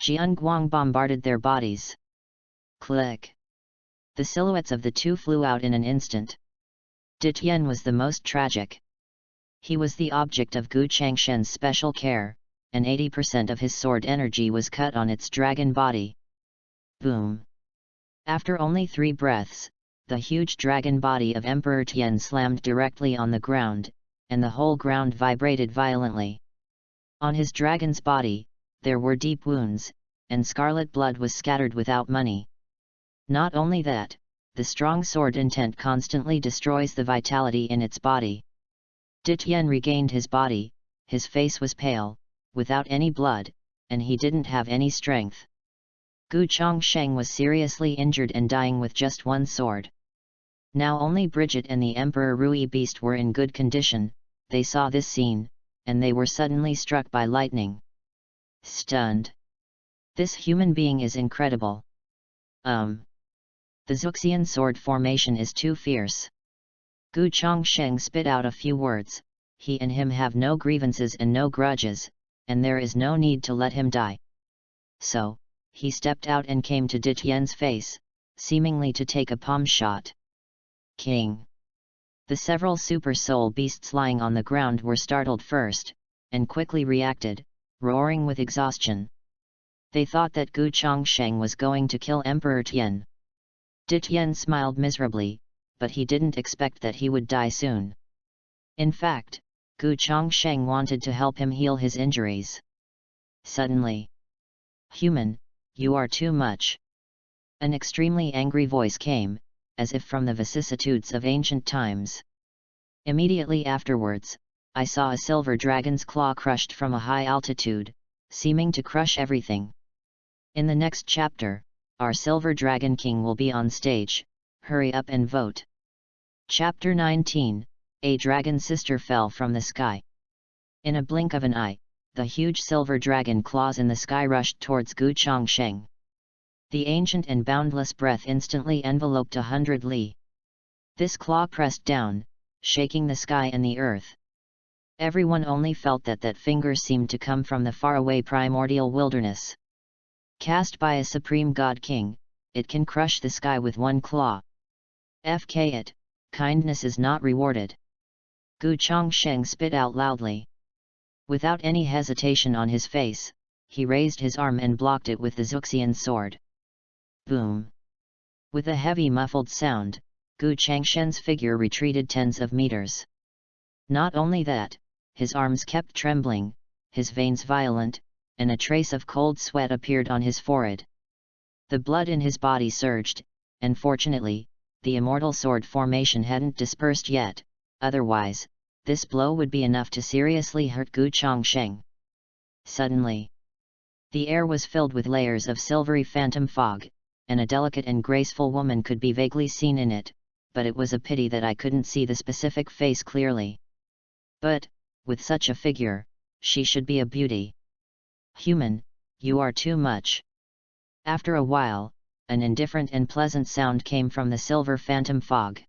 Jianguang bombarded their bodies. Click. The silhouettes of the 2 flew out in an instant. De Tian was the most tragic. He was the object of Gu Changshen's special care, and 80% of his sword energy was cut on its dragon body. Boom! After only 3 breaths, the huge dragon body of Emperor Tian slammed directly on the ground, and the whole ground vibrated violently. On his dragon's body, there were deep wounds, and scarlet blood was scattered without money. Not only that, the strong sword intent constantly destroys the vitality in its body. De Tian regained his body, his face was pale, without any blood, and he didn't have any strength. Gu Chongsheng was seriously injured and dying with just 1 sword. Now only Bridget and the Emperor Rui Beast were in good condition. They saw this scene, and they were suddenly struck by lightning. Stunned. This human being is incredible. The Xuxian sword formation is too fierce. Gu Chongsheng spit out a few words. He and him have no grievances and no grudges, and there is no need to let him die. So, he stepped out and came to De Tian's face, seemingly to take a palm shot. King. The several super soul beasts lying on the ground were startled first, and quickly reacted, roaring with exhaustion. They thought that Gu Chongsheng was going to kill Emperor Tian. De Tian smiled miserably, but he didn't expect that he would die soon. In fact, Gu Chongsheng wanted to help him heal his injuries. Suddenly, "Human, you are too much." An extremely angry voice came, as if from the vicissitudes of ancient times. Immediately afterwards, I saw a silver dragon's claw crushed from a high altitude, seeming to crush everything. In the next chapter, our Silver Dragon King will be on stage, hurry up and vote. Chapter 19, A Dragon Sister Fell from the Sky. In a blink of an eye, the huge silver dragon claws in the sky rushed towards Gu Chongsheng. The ancient and boundless breath instantly enveloped 100 li. This claw pressed down, shaking the sky and the earth. Everyone only felt that finger seemed to come from the faraway primordial wilderness. Cast by a supreme god king, it can crush the sky with one claw. FK it, kindness is not rewarded. Gu Chongsheng spit out loudly. Without any hesitation on his face, he raised his arm and blocked it with the Zuxian sword. Boom! With a heavy muffled sound, Gu Changshen's figure retreated tens of meters. Not only that, his arms kept trembling, his veins violent, and a trace of cold sweat appeared on his forehead. The blood in his body surged, and fortunately, the immortal sword formation hadn't dispersed yet, otherwise, this blow would be enough to seriously hurt Gu Chongsheng. Suddenly, the air was filled with layers of silvery phantom fog, and a delicate and graceful woman could be vaguely seen in it, but it was a pity that I couldn't see the specific face clearly. But, with such a figure, she should be a beauty. Human, you are too much. After a while, an indifferent and pleasant sound came from the silver phantom fog.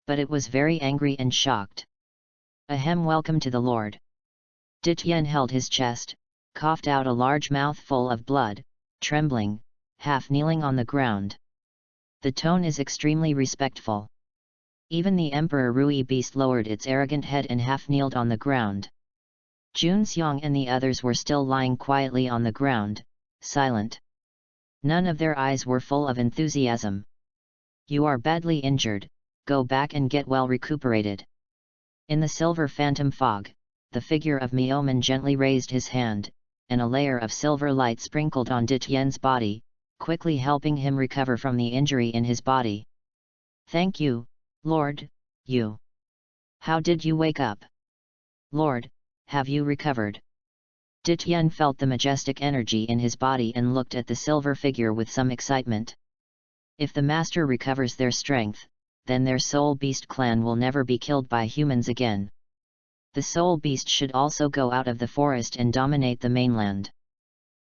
But it was very angry and shocked. Ahem, welcome to the Lord. Dityen held his chest, coughed out a large mouthful of blood, trembling, half kneeling on the ground. The tone is extremely respectful. Even the Emperor Rui Beast lowered its arrogant head and half kneeled on the ground. Jun Xiang and the others were still lying quietly on the ground, silent. None of their eyes were full of enthusiasm. You are badly injured, go back and get well recuperated. In the silver phantom fog, the figure of Miaoman gently raised his hand, and a layer of silver light sprinkled on Dityen's body, quickly helping him recover from the injury in his body. Thank you, Lord, you. How did you wake up? Lord, have you recovered? Dityen felt the majestic energy in his body and looked at the silver figure with some excitement. If the master recovers their strength, then their soul beast clan will never be killed by humans again. The soul beast should also go out of the forest and dominate the mainland.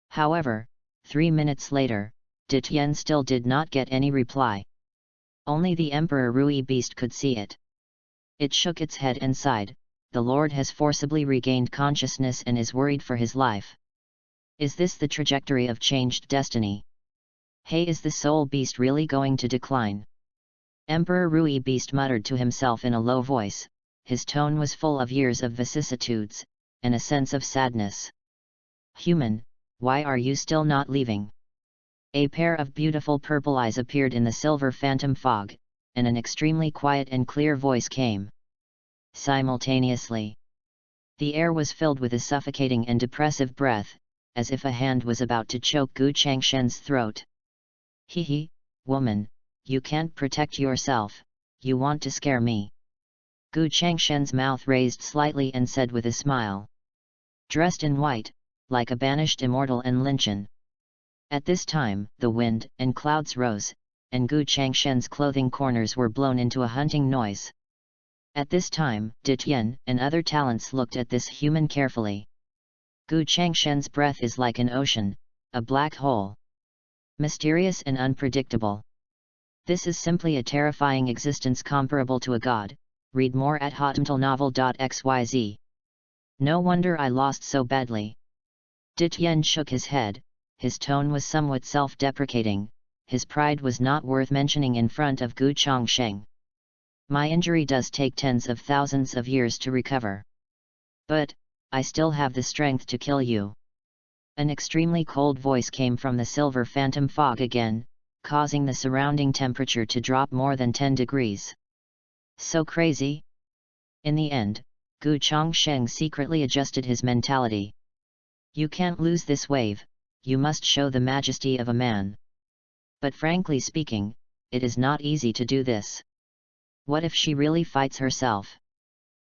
However, 3 minutes later, Dityen still did not get any reply. Only the Emperor Rui Beast could see it. It shook its head and sighed. The Lord has forcibly regained consciousness and is worried for his life. Is this the trajectory of changed destiny? Hey, is the soul beast really going to decline? Emperor Rui Beast muttered to himself in a low voice. His tone was full of years of vicissitudes, and a sense of sadness. Human, why are you still not leaving? A pair of beautiful purple eyes appeared in the silver phantom fog, and an extremely quiet and clear voice came. Simultaneously, the air was filled with a suffocating and depressive breath, as if a hand was about to choke Gu Changshen's throat. Hee, woman, you can't protect yourself, you want to scare me. Gu Changshen's mouth raised slightly and said with a smile. Dressed in white, like a banished immortal and Linchin. At this time, the wind and clouds rose, and Gu Changshen's clothing corners were blown into a hunting noise. At this time, Dityen and other talents looked at this human carefully. Gu Changshen's breath is like an ocean, a black hole. Mysterious and unpredictable. This is simply a terrifying existence comparable to a god. Read more at hotmtlnovel.xyz. No wonder I lost so badly. Dityen shook his head, his tone was somewhat self-deprecating, his pride was not worth mentioning in front of Gu Chongsheng. My injury does take tens of thousands of years to recover. But, I still have the strength to kill you. An extremely cold voice came from the silver phantom fog again, causing the surrounding temperature to drop more than 10 degrees. So crazy? In the end, Gu Chongsheng secretly adjusted his mentality. You can't lose this wave, you must show the majesty of a man. But frankly speaking, it is not easy to do this. What if she really fights herself?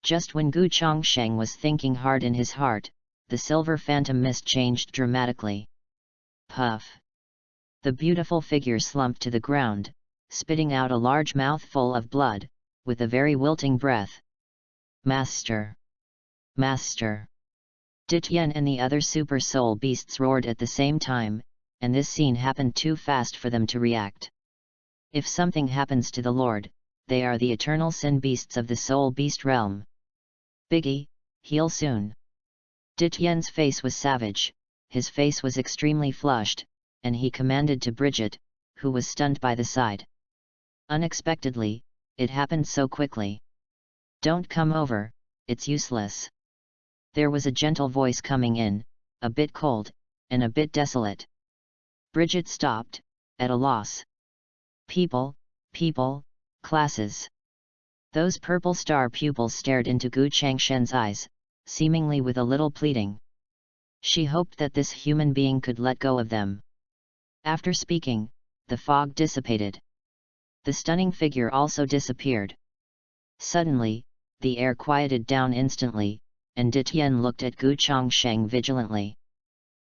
Just when Gu Chongsheng was thinking hard in his heart, the silver phantom mist changed dramatically. Puff! The beautiful figure slumped to the ground, spitting out a large mouthful of blood, with a very wilting breath. Master! Master! Dityen and the other super soul beasts roared at the same time, and this scene happened too fast for them to react. If something happens to the Lord, they are the eternal sin beasts of the soul beast realm. Biggie, heal soon. Dityen's face was savage, his face was extremely flushed, and he commanded to Bridget, who was stunned by the sight. Unexpectedly, it happened so quickly. Don't come over, it's useless. There was a gentle voice coming in, a bit cold, and a bit desolate. Bridget stopped, at a loss. People, classes. Those purple star pupils stared into Gu Changshen's eyes, seemingly with a little pleading. She hoped that this human being could let go of them. After speaking, the fog dissipated. The stunning figure also disappeared. Suddenly, the air quieted down instantly, and Dityen looked at Gu Chongsheng vigilantly.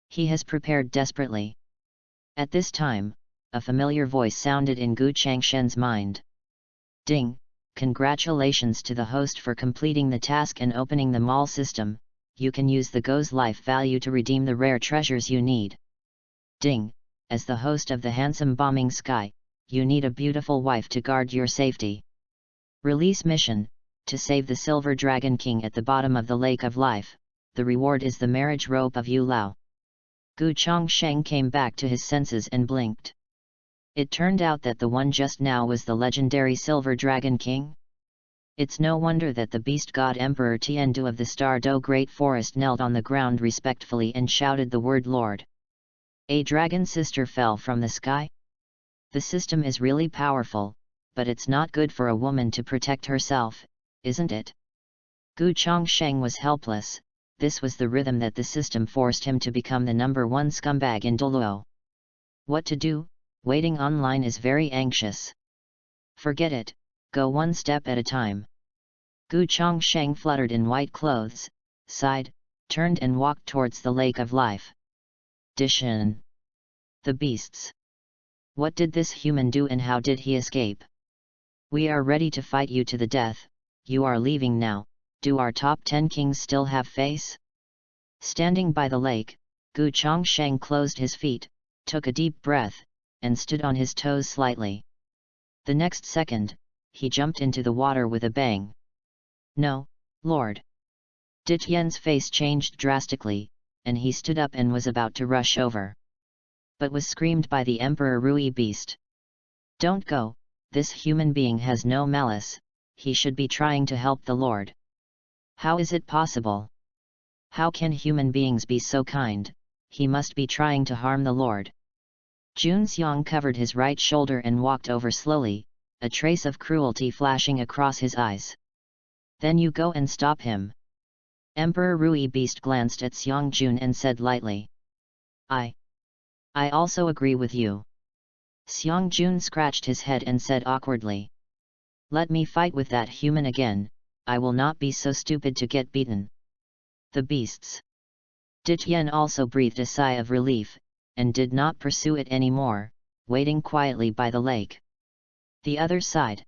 He has prepared desperately. At this time, a familiar voice sounded in Gu Changshen's mind. Ding! Congratulations to the host for completing the task and opening the mall system. You can use the Go's life value to redeem the rare treasures you need. Ding! As the host of the handsome bombing sky, you need a beautiful wife to guard your safety. Release mission, to save the Silver Dragon King at the bottom of the Lake of Life. The reward is the marriage rope of Yu Lao. Gu Chongsheng came back to his senses and blinked. It turned out that the one just now was the legendary Silver Dragon King. It's no wonder that the beast god Emperor Tiandu of the Star Do Great Forest knelt on the ground respectfully and shouted the word Lord. A dragon sister fell from the sky? The system is really powerful, but it's not good for a woman to protect herself, isn't it? Gu Chongsheng was helpless. This was the rhythm that the system forced him to become the #1 scumbag in Douluo. What to do? Waiting online is very anxious. Forget it, go one step at a time. Gu Chongsheng fluttered in white clothes, sighed, turned and walked towards the Lake of Life. Dishin. The beasts. What did this human do and how did he escape? We are ready to fight you to the death. You are leaving now. Do our top 10 kings still have face? Standing by the lake, Gu Chongsheng closed his feet, took a deep breath, and stood on his toes slightly. The next second, he jumped into the water with a bang. No, Lord! Dityen's face changed drastically, and he stood up and was about to rush over. But was screamed by the Emperor Rui beast. Don't go, this human being has no malice, he should be trying to help the Lord. How is it possible? How can human beings be so kind? He must be trying to harm the Lord. Junxiang covered his right shoulder and walked over slowly, a trace of cruelty flashing across his eyes. Then you go and stop him. Emperor Rui Beast glanced at Xiangjun and said lightly. I also agree with you. Xiangjun scratched his head and said awkwardly. Let me fight with that human again, I will not be so stupid to get beaten. The beasts. Dityen also breathed a sigh of relief, and did not pursue it anymore, waiting quietly by the lake. The other side.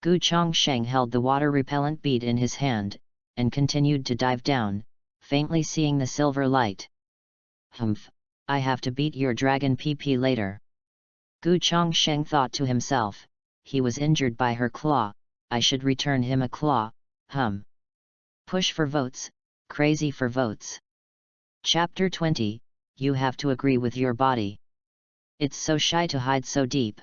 Gu Chongsheng held the water-repellent bead in his hand, and continued to dive down, faintly seeing the silver light. Humph, I have to beat your dragon PP later. Gu Chongsheng thought to himself, he was injured by her claw, I should return him a claw, Push for votes, crazy for votes. Chapter 20, You have to agree with your body. It's so shy to hide so deep.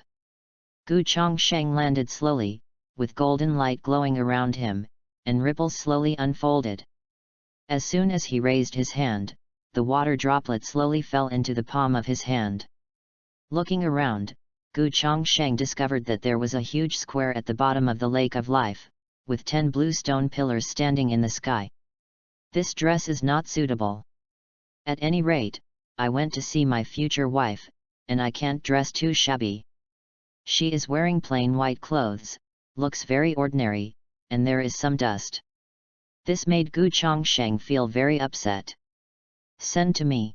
Gu Chongsheng landed slowly, with golden light glowing around him, and ripples slowly unfolded. As soon as he raised his hand, the water droplet slowly fell into the palm of his hand. Looking around, Gu Chongsheng discovered that there was a huge square at the bottom of the Lake of Life, with 10 blue stone pillars standing in the sky. This dress is not suitable. At any rate, I went to see my future wife, and I can't dress too shabby. She is wearing plain white clothes, looks very ordinary, and there is some dust. This made Gu Chongsheng feel very upset. Send to me.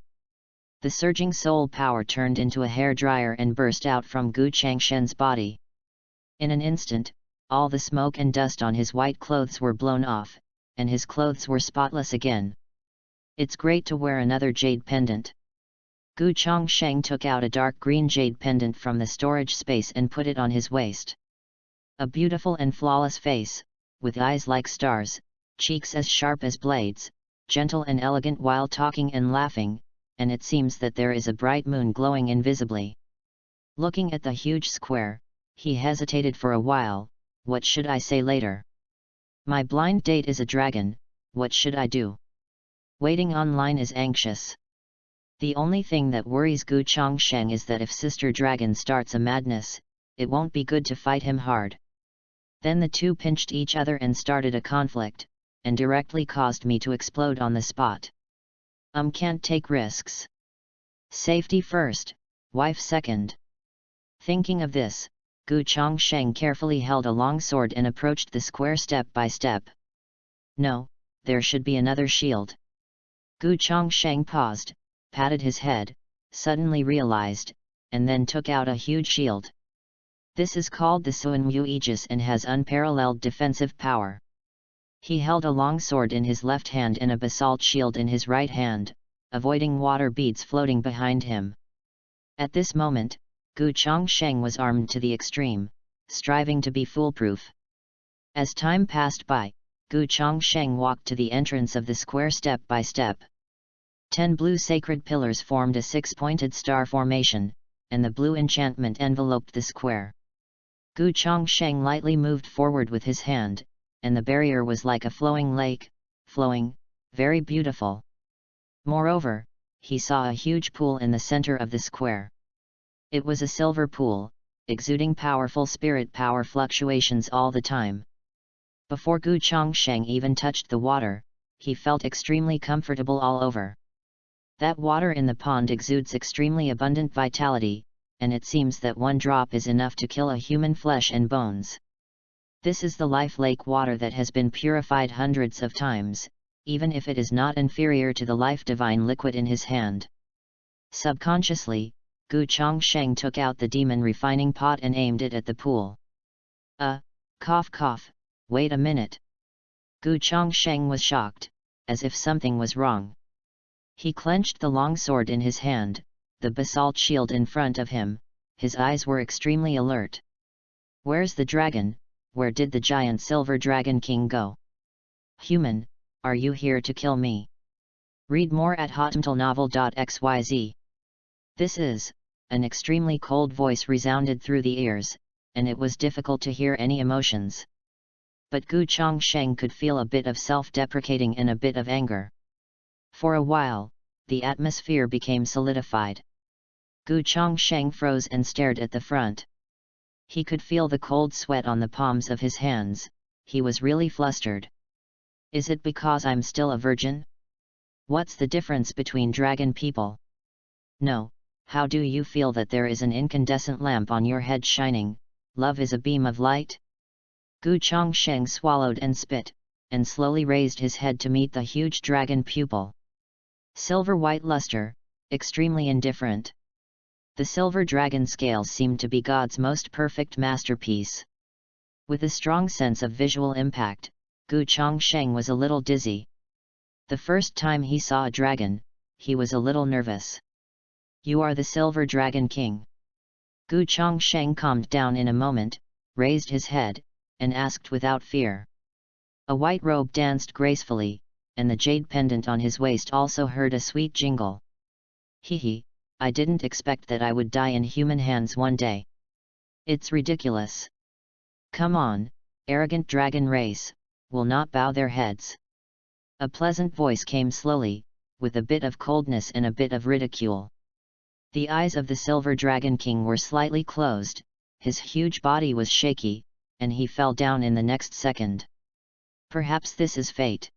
The surging soul power turned into a hairdryer and burst out from Gu Changshen's body. In an instant, all the smoke and dust on his white clothes were blown off, and his clothes were spotless again. It's great to wear another jade pendant. Gu Chongsheng took out a dark green jade pendant from the storage space and put it on his waist. A beautiful and flawless face, with eyes like stars, cheeks as sharp as blades, gentle and elegant while talking and laughing, and it seems that there is a bright moon glowing invisibly. Looking at the huge square, he hesitated for a while. What should I say later? My blind date is a dragon, what should I do? Waiting online is anxious. The only thing that worries Gu Chongsheng is that if Sister Dragon starts a madness, it won't be good to fight him hard. Then the two pinched each other and started a conflict, and directly caused me to explode on the spot. Can't take risks. Safety first, wife second. Thinking of this, Gu Chongsheng carefully held a long sword and approached the square step by step. No, there should be another shield. Gu Chongsheng paused, patted his head, suddenly realized, and then took out a huge shield. This is called the Suanwu Aegis and has unparalleled defensive power. He held a long sword in his left hand and a basalt shield in his right hand, avoiding water beads floating behind him. At this moment, Gu Chongsheng was armed to the extreme, striving to be foolproof. As time passed by, Gu Chongsheng walked to the entrance of the square step by step. 10 blue sacred pillars formed a 6-pointed star formation, and the blue enchantment enveloped the square. Gu Chongsheng lightly moved forward with his hand, and the barrier was like a flowing lake, flowing, very beautiful. Moreover, he saw a huge pool in the center of the square. It was a silver pool, exuding powerful spirit power fluctuations all the time. Before Gu Chongsheng even touched the water, he felt extremely comfortable all over. That water in the pond exudes extremely abundant vitality, and it seems that one drop is enough to kill a human flesh and bones. This is the life lake water that has been purified hundreds of times, even if it is not inferior to the life divine liquid in his hand. Subconsciously, Gu Chongsheng took out the demon refining pot and aimed it at the pool. Cough cough, wait a minute. Gu Chongsheng was shocked, as if something was wrong. He clenched the long sword in his hand, the basalt shield in front of him, his eyes were extremely alert. Where's the dragon? Where did the giant silver dragon king go? Human, are you here to kill me? Read more at hotmtlnovel.xyz. This is, an extremely cold voice resounded through the ears, and it was difficult to hear any emotions. But Gu Chongsheng could feel a bit of self-deprecating and a bit of anger. For a while, the atmosphere became solidified. Gu Chongsheng froze and stared at the front. He could feel the cold sweat on the palms of his hands, he was really flustered. Is it because I'm still a virgin? What's the difference between dragon people? No, how do you feel that there is an incandescent lamp on your head shining, love is a beam of light? Gu Chongsheng swallowed and spit, and slowly raised his head to meet the huge dragon pupil. Silver white luster, extremely indifferent. The silver dragon scales seemed to be God's most perfect masterpiece. With a strong sense of visual impact, Gu Chongsheng was a little dizzy. The first time he saw a dragon, he was a little nervous. You are the silver dragon king. Gu Chongsheng calmed down in a moment, raised his head, and asked without fear. A white robe danced gracefully, and the jade pendant on his waist also heard a sweet jingle. Hee, I didn't expect that I would die in human hands one day. It's ridiculous. Come on, arrogant dragon race, will not bow their heads. A pleasant voice came slowly, with a bit of coldness and a bit of ridicule. The eyes of the silver dragon king were slightly closed, his huge body was shaky, and he fell down in the next second. Perhaps this is fate.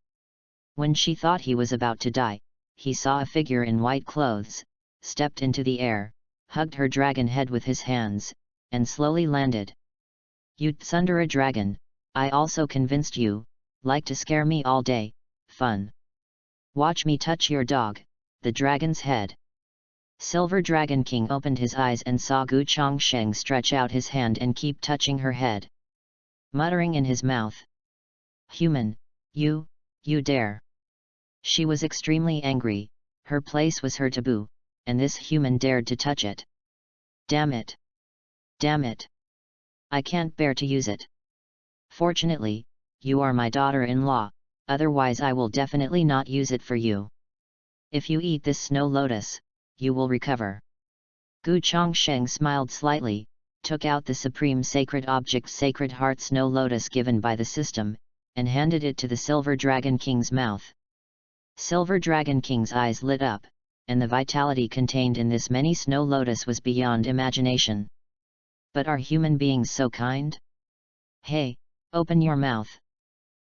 When she thought he was about to die, he saw a figure in white clothes, stepped into the air, hugged her dragon head with his hands, and slowly landed. You tsundere dragon, I also convinced you, like to scare me all day, fun. Watch me touch your dog, the dragon's head. Silver Dragon King opened his eyes and saw Gu Chongsheng stretch out his hand and keep touching her head. Muttering in his mouth, "Human, you dare!" She was extremely angry, her place was her taboo, and this human dared to touch it. Damn it! Damn it! I can't bear to use it. Fortunately, you are my daughter-in-law, otherwise I will definitely not use it for you. If you eat this snow lotus, you will recover. Gu Chongsheng smiled slightly, took out the supreme sacred object Sacred Heart Snow Lotus given by the system, and handed it to the Silver Dragon King's mouth. Silver Dragon King's eyes lit up, and the vitality contained in this many snow lotus was beyond imagination. But are human beings so kind? Hey, open your mouth!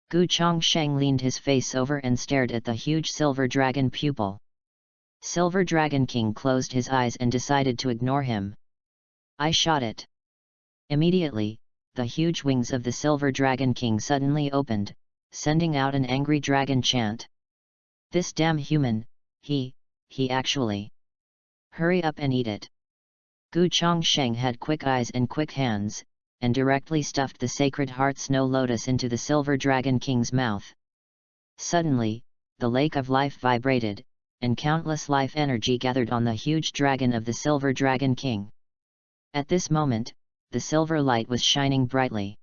Gu Chongsheng leaned his face over and stared at the huge silver dragon pupil. Silver Dragon King closed his eyes and decided to ignore him. I shot it. Immediately, the huge wings of the Silver Dragon King suddenly opened, sending out an angry dragon chant. This damn human, he actually. Hurry up and eat it. Gu Chongsheng had quick eyes and quick hands, and directly stuffed the Sacred Heart Snow Lotus into the Silver Dragon King's mouth. Suddenly, the lake of life vibrated, and countless life energy gathered on the huge dragon of the Silver Dragon King. At this moment, the silver light was shining brightly.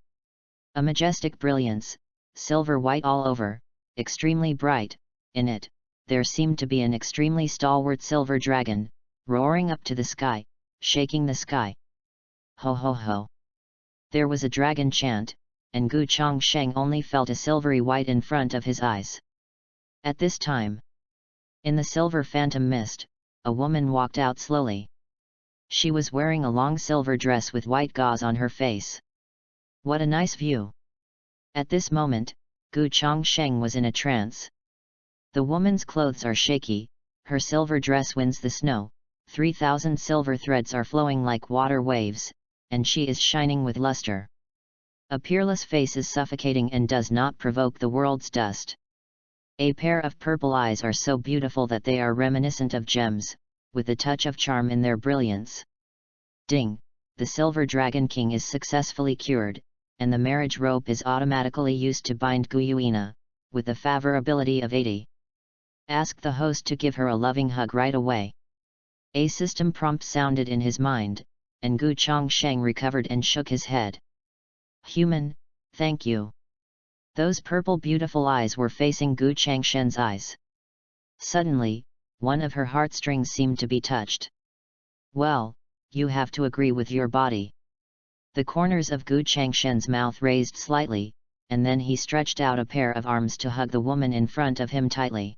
A majestic brilliance, silver white all over, extremely bright. In it, there seemed to be an extremely stalwart silver dragon, roaring up to the sky, shaking the sky. Ho ho ho! There was a dragon chant, and Gu Chongsheng only felt a silvery white in front of his eyes. At this time, in the silver phantom mist, a woman walked out slowly. She was wearing a long silver dress with white gauze on her face. What a nice view! At this moment, Gu Chongsheng was in a trance. The woman's clothes are shaky, her silver dress winds the snow, 3,000 silver threads are flowing like water waves, and she is shining with luster. A peerless face is suffocating and does not provoke the world's dust. A pair of purple eyes are so beautiful that they are reminiscent of gems, with a touch of charm in their brilliance. Ding! The Silver Dragon King is successfully cured, and the marriage rope is automatically used to bind Guyuina, with a favorability of 80. Ask the host to give her a loving hug right away. A system prompt sounded in his mind, and Gu Chongsheng recovered and shook his head. Human, thank you. Those purple beautiful eyes were facing Gu Chongsheng's eyes. Suddenly, one of her heartstrings seemed to be touched. Well, you have to agree with your body. The corners of Gu Chongsheng's mouth raised slightly, and then he stretched out a pair of arms to hug the woman in front of him tightly.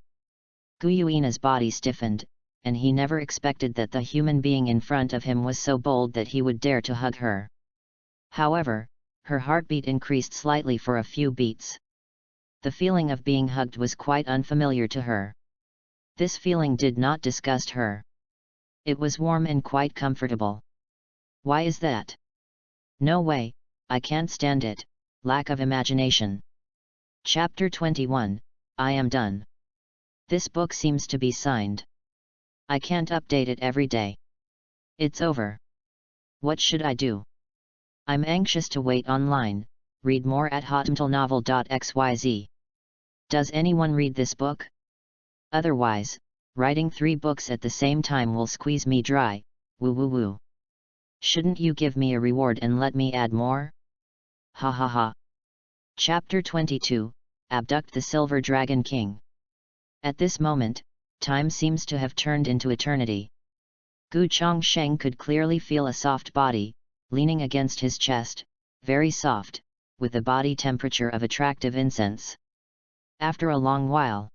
Guyuina's body stiffened, and he never expected that the human being in front of him was so bold that he would dare to hug her. However, her heartbeat increased slightly for a few beats. The feeling of being hugged was quite unfamiliar to her. This feeling did not disgust her. It was warm and quite comfortable. Why is that? No way, I can't stand it, lack of imagination. Chapter 21, I am done. This book seems to be signed. I can't update it every day. It's over. What should I do? I'm anxious to wait online, read more at hotmtlnovel.xyz. Does anyone read this book? Otherwise, writing 3 books at the same time will squeeze me dry, woo woo woo. Shouldn't you give me a reward and let me add more? Ha ha ha. Chapter 22, Abduct the Silver Dragon King. At this moment, time seems to have turned into eternity. Gu Chongsheng could clearly feel a soft body, leaning against his chest, very soft, with a body temperature of attractive incense. After a long while,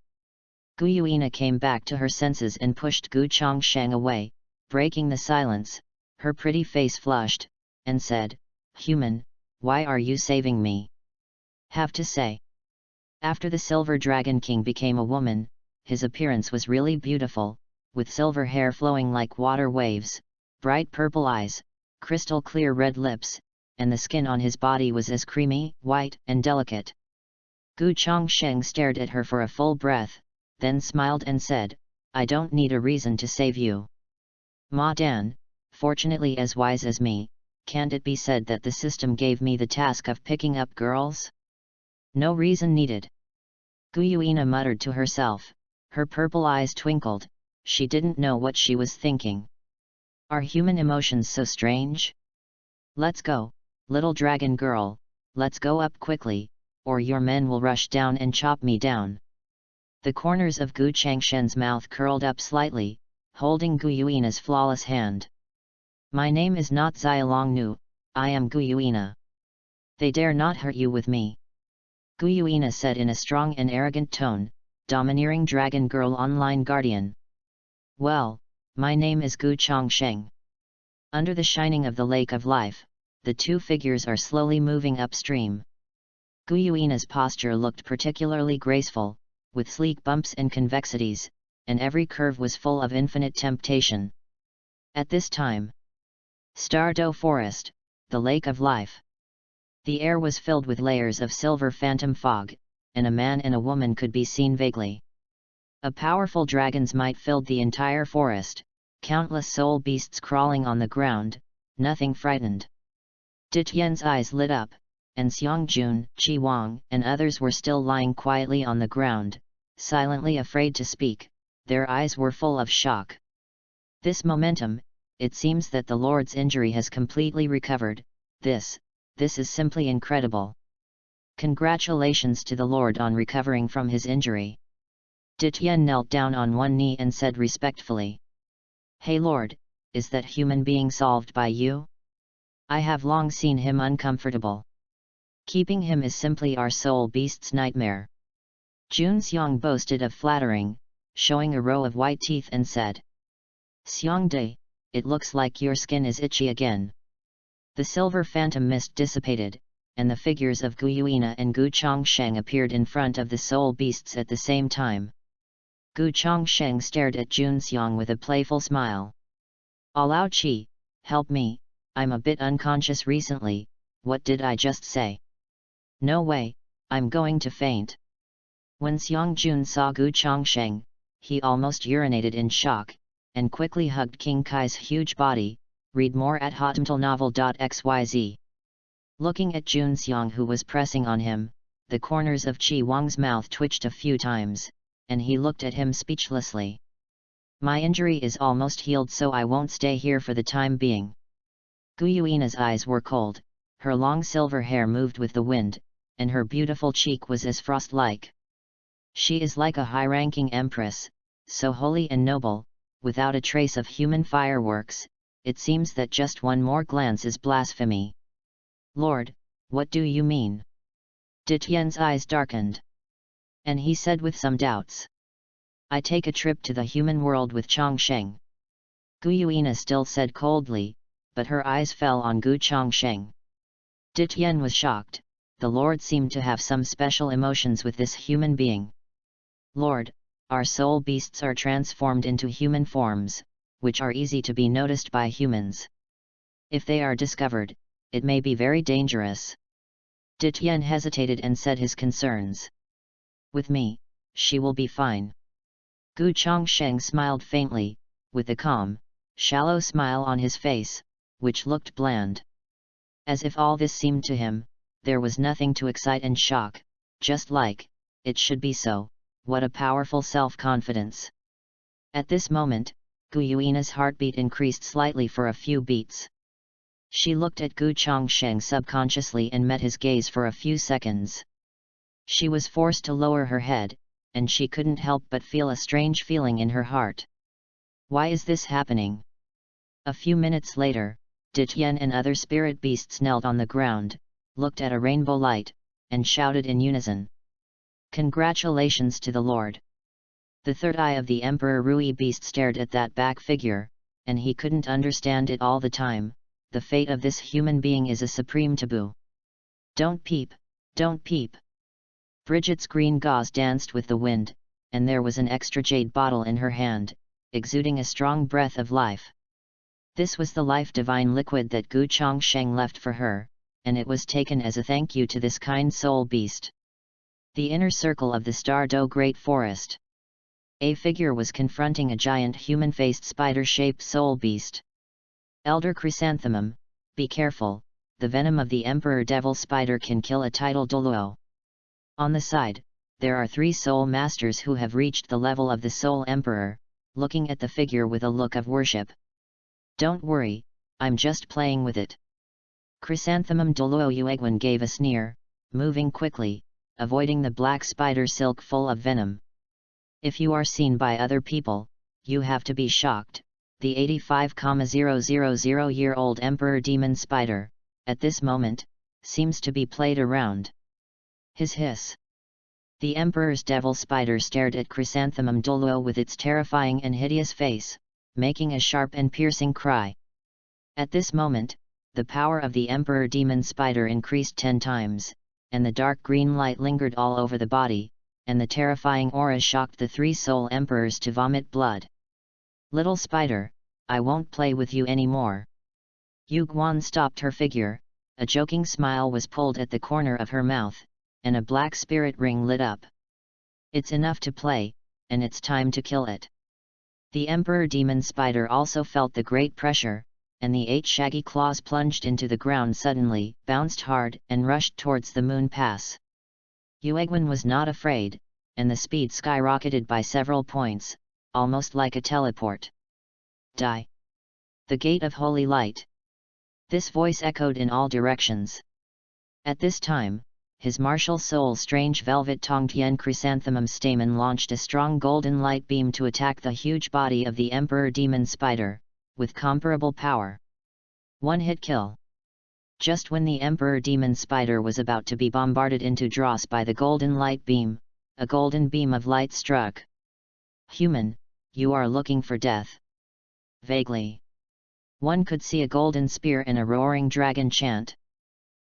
Guyuina came back to her senses and pushed Gu Chongsheng away, breaking the silence. Her pretty face flushed, and said, Human, why are you saving me? Have to say. After the Silver Dragon King became a woman, his appearance was really beautiful, with silver hair flowing like water waves, bright purple eyes, crystal clear red lips, and the skin on his body was as creamy, white, and delicate. Gu Chongsheng stared at her for a full breath, then smiled and said, "I don't need a reason to save you. Ma Dan, fortunately as wise as me, can't it be said that the system gave me the task of picking up girls? No reason needed." Gu Yuina muttered to herself, her purple eyes twinkled, she didn't know what she was thinking. Are human emotions so strange? Let's go, little dragon girl, let's go up quickly, or your men will rush down and chop me down. The corners of Gu Changshen's mouth curled up slightly, holding Gu Yuina's flawless hand. My name is not Xialongnu, I am Gu Yuina. They dare not hurt you with me. Gu Yuina said in a strong and arrogant tone, domineering dragon girl online guardian. Well, my name is Gu Chongsheng. Under the shining of the lake of life, the two figures are slowly moving upstream. Gu Yuina's posture looked particularly graceful, with sleek bumps and convexities, and every curve was full of infinite temptation. At this time, Stardo Forest, the lake of life. The air was filled with layers of silver phantom fog, and a man and a woman could be seen vaguely. A powerful dragon's might filled the entire forest, countless soul beasts crawling on the ground, nothing frightened. Ditian's eyes lit up, and Xiangjun, Qi Wang, and others were still lying quietly on the ground, silently afraid to speak, their eyes were full of shock. This momentum, it seems that the Lord's injury has completely recovered, this is simply incredible. Congratulations to the Lord on recovering from his injury. Ditian knelt down on one knee and said respectfully. Hey Lord, is that human being solved by you? I have long seen him uncomfortable. Keeping him is simply our soul beast's nightmare. Jun Xiang boasted of flattering, showing a row of white teeth and said. Xiangde, it looks like your skin is itchy again. The silver phantom mist dissipated, and the figures of Gu Yuina and Gu Chongsheng appeared in front of the soul beasts at the same time. Gu Chongsheng stared at Jun Xiang with a playful smile. Alao Qi, help me, I'm a bit unconscious recently, what did I just say? No way, I'm going to faint. When Xiangjun saw Gu Chongsheng, he almost urinated in shock, and quickly hugged King Kai's huge body. Read more at hotmtlnovel.xyz. Looking at Jun Xiang who was pressing on him, the corners of Qi Wang's mouth twitched a few times, and he looked at him speechlessly. My injury is almost healed, so I won't stay here for the time being. Gu Yuina's eyes were cold, her long silver hair moved with the wind, and her beautiful cheek was as frost-like. She is like a high-ranking empress, so holy and noble, without a trace of human fireworks. It seems that just one more glance is blasphemy. Lord, what do you mean? Ditian's eyes darkened. And he said with some doubts. I take a trip to the human world with Chongsheng. Gu Yuina still said coldly, but her eyes fell on Gu Chongsheng. Ditian was shocked, the Lord seemed to have some special emotions with this human being. Lord, our soul beasts are transformed into human forms, which are easy to be noticed by humans. If they are discovered, it may be very dangerous. Ditian hesitated and said his concerns. With me, she will be fine. Gu Chongsheng smiled faintly, with a calm, shallow smile on his face, which looked bland. As if all this seemed to him, there was nothing to excite and shock, just like, it should be so, what a powerful self-confidence. At this moment, Gu Yuina's heartbeat increased slightly for a few beats. She looked at Gu Chongsheng subconsciously and met his gaze for a few seconds. She was forced to lower her head, and she couldn't help but feel a strange feeling in her heart. Why is this happening? A few minutes later, Ditian and other spirit beasts knelt on the ground, looked at a rainbow light, and shouted in unison. Congratulations to the Lord! The third eye of the Emperor Rui beast stared at that back figure, and he couldn't understand it all the time. The fate of this human being is a supreme taboo. Don't peep, don't peep. Bridget's green gauze danced with the wind, and there was an extra jade bottle in her hand, exuding a strong breath of life. This was the life divine liquid that Gu Chongsheng left for her, and it was taken as a thank you to this kind soul beast. The inner circle of the Star-Do Great Forest. A figure was confronting a giant human-faced spider-shaped soul beast. Elder Chrysanthemum, be careful, the venom of the Emperor Devil Spider can kill a title Douluo. On the side, there are 3 soul masters who have reached the level of the Soul Emperor, looking at the figure with a look of worship. Don't worry, I'm just playing with it. Chrysanthemum Douluo Yuegwan gave a sneer, moving quickly, avoiding the black spider silk full of venom. If you are seen by other people, you have to be shocked. The 85,000-year-old Emperor Demon Spider, at this moment, seems to be played around. His hiss. The Emperor's Devil Spider stared at Chrysanthemum Douluo with its terrifying and hideous face, making a sharp and piercing cry. At this moment, the power of the Emperor Demon Spider increased 10 times, and the dark green light lingered all over the body, and the terrifying aura shocked the 3 soul emperors to vomit blood. Little spider, I won't play with you anymore. Yu Guan stopped her figure, a joking smile was pulled at the corner of her mouth, and a black spirit ring lit up. It's enough to play, and it's time to kill it. The Emperor Demon Spider also felt the great pressure, and the 8 shaggy claws plunged into the ground suddenly, bounced hard, and rushed towards the moon pass. Yuegwan was not afraid, and the speed skyrocketed by several points, almost like a teleport. Die! The Gate of Holy Light. This voice echoed in all directions. At this time, his martial soul Strange Velvet Tongtian Chrysanthemum Stamen launched a strong golden light beam to attack the huge body of the Emperor Demon Spider, with comparable power. One-hit kill. Just when the Emperor Demon Spider was about to be bombarded into dross by the golden light beam, a golden beam of light struck. Human, you are looking for death. Vaguely. One could see a golden spear and a roaring dragon chant.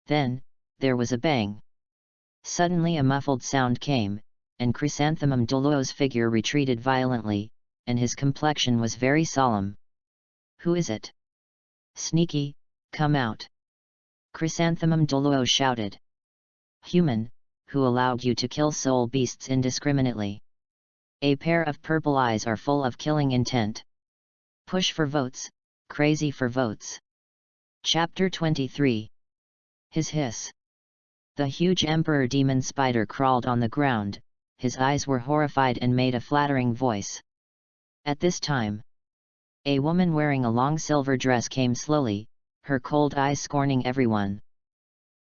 Then, there was a bang. Suddenly a muffled sound came, and Chrysanthemum Douluo's figure retreated violently, and his complexion was very solemn. Who is it? Sneaky, come out! Chrysanthemum Douluo shouted. Human, who allowed you to kill soul beasts indiscriminately? A pair of purple eyes are full of killing intent. Push for votes, crazy for votes. Chapter 23. His hiss. The huge Emperor Demon Spider crawled on the ground, his eyes were horrified and made a flattering voice. At this time, a woman wearing a long silver dress came slowly, her cold eyes scorning everyone.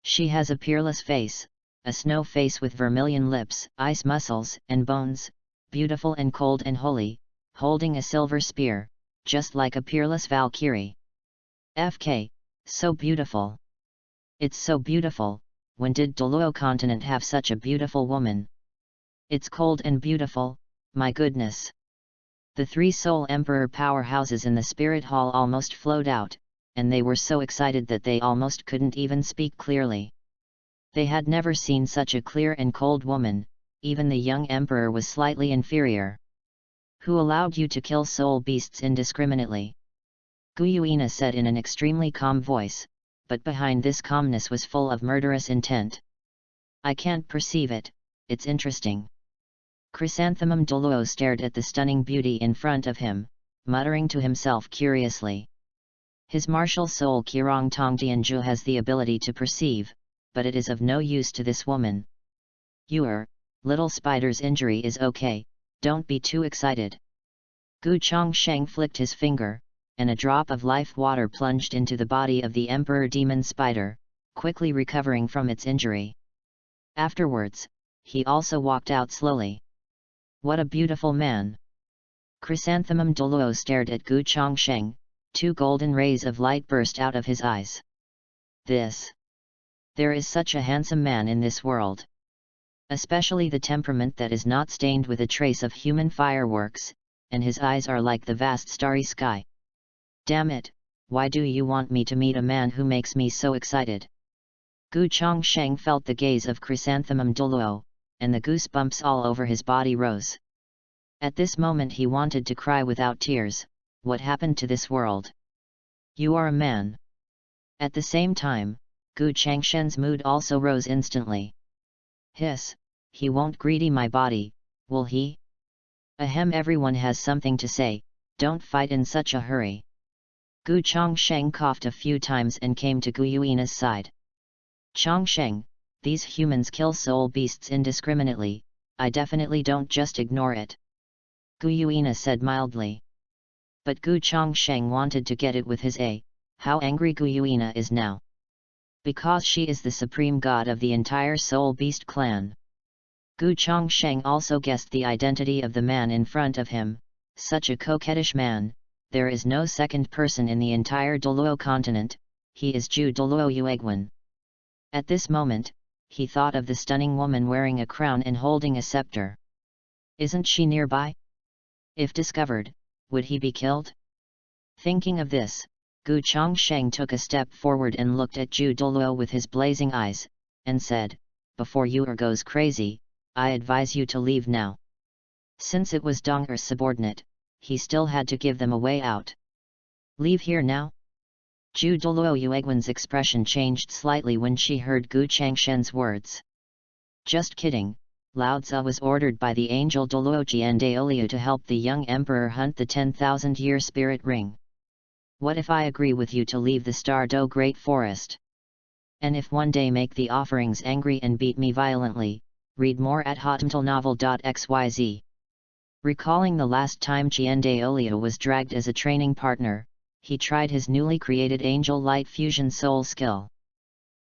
She has a peerless face, a snow face with vermilion lips, ice muscles and bones, beautiful and cold and holy, holding a silver spear, just like a peerless Valkyrie. FK, so beautiful. It's so beautiful, when did Douluo continent have such a beautiful woman? It's cold and beautiful, my goodness. The 3 soul emperor powerhouses in the spirit hall almost flowed out, and they were so excited that they almost couldn't even speak clearly. They had never seen such a clear and cold woman, even the young emperor was slightly inferior. Who allowed you to kill soul beasts indiscriminately? Guyuina said in an extremely calm voice, but behind this calmness was full of murderous intent. I can't perceive it, it's interesting. Chrysanthemum Douluo stared at the stunning beauty in front of him, muttering to himself curiously. His martial soul Qirong Tongtianju has the ability to perceive, but it is of no use to this woman. Little spider's injury is okay, don't be too excited. Gu Chongsheng flicked his finger, and a drop of life water plunged into the body of the Emperor Demon Spider, quickly recovering from its injury. Afterwards, he also walked out slowly. What a beautiful man! Chrysanthemum Douluo stared at Gu Chongsheng, 2 golden rays of light burst out of his eyes. There is such a handsome man in this world. Especially the temperament that is not stained with a trace of human fireworks, and his eyes are like the vast starry sky. Damn it, why do you want me to meet a man who makes me so excited? Gu Chongsheng felt the gaze of Chrysanthemum Douluo, and the goosebumps all over his body rose. At this moment he wanted to cry without tears. What happened to this world? You are a man. At the same time, Gu Changshen's mood also rose instantly. Hiss, he won't greedy my body, will he? Ahem, everyone has something to say, don't fight in such a hurry. Gu Chongsheng coughed a few times and came to Gu Yuina's side. Chongsheng, these humans kill soul beasts indiscriminately, I definitely don't just ignore it. Gu Yuina said mildly. But Gu Chongsheng wanted to get it with his how angry Gu Yuina is now. Because she is the supreme god of the entire soul beast clan. Gu Chongsheng also guessed the identity of the man in front of him, such a coquettish man, there is no second person in the entire Douluo continent, he is Ju Douluo Yuegwen. At this moment, he thought of the stunning woman wearing a crown and holding a scepter. Isn't she nearby? If discovered, would he be killed? Thinking of this, Gu Chongsheng took a step forward and looked at Ju Douluo with his blazing eyes, and said, before you goes crazy, I advise you to leave now. Since it was Dong'er's subordinate, he still had to give them a way out. Leave here now? Ju Douluo Yuegwen's expression changed slightly when she heard Gu Changshen's words. Just kidding, Lao Tzu was ordered by the angel Douluo Jiandaoliu to help the young emperor hunt the 10,000-year spirit ring. What if I agree with you to leave the Star Do Great Forest? And if one day make the offerings angry and beat me violently, read more at hotmtlnovel.xyz. Recalling the last time Jiandaoliu was dragged as a training partner, he tried his newly created Angel Light Fusion Soul skill.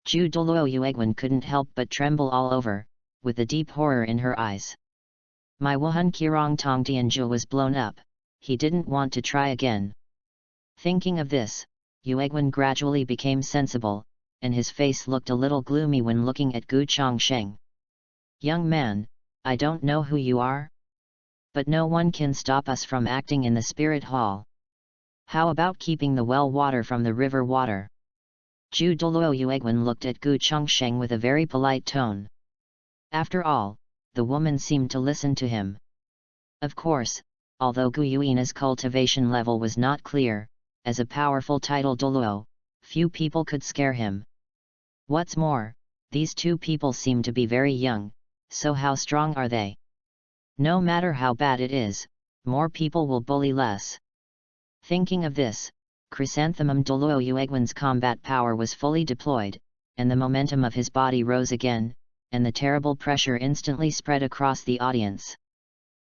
Ju Douluo Yuegwen couldn't help but tremble all over, with a deep horror in her eyes. My Wuhan Qirong Tong Tianzhu was blown up, he didn't want to try again. Thinking of this, Yuegwen gradually became sensible, and his face looked a little gloomy when looking at Gu Chongsheng. Young man, I don't know who you are? But no one can stop us from acting in the spirit hall. How about keeping the well water from the river water? Ju Douluo Yuegwen looked at Gu Chongsheng with a very polite tone. After all, the woman seemed to listen to him. Of course, although Gu Yuina's cultivation level was not clear, as a powerful title Douluo, few people could scare him. What's more, these two people seem to be very young, so how strong are they? No matter how bad it is, more people will bully less. Thinking of this, Chrysanthemum Douluo Yuegwen's combat power was fully deployed, and the momentum of his body rose again, and the terrible pressure instantly spread across the audience.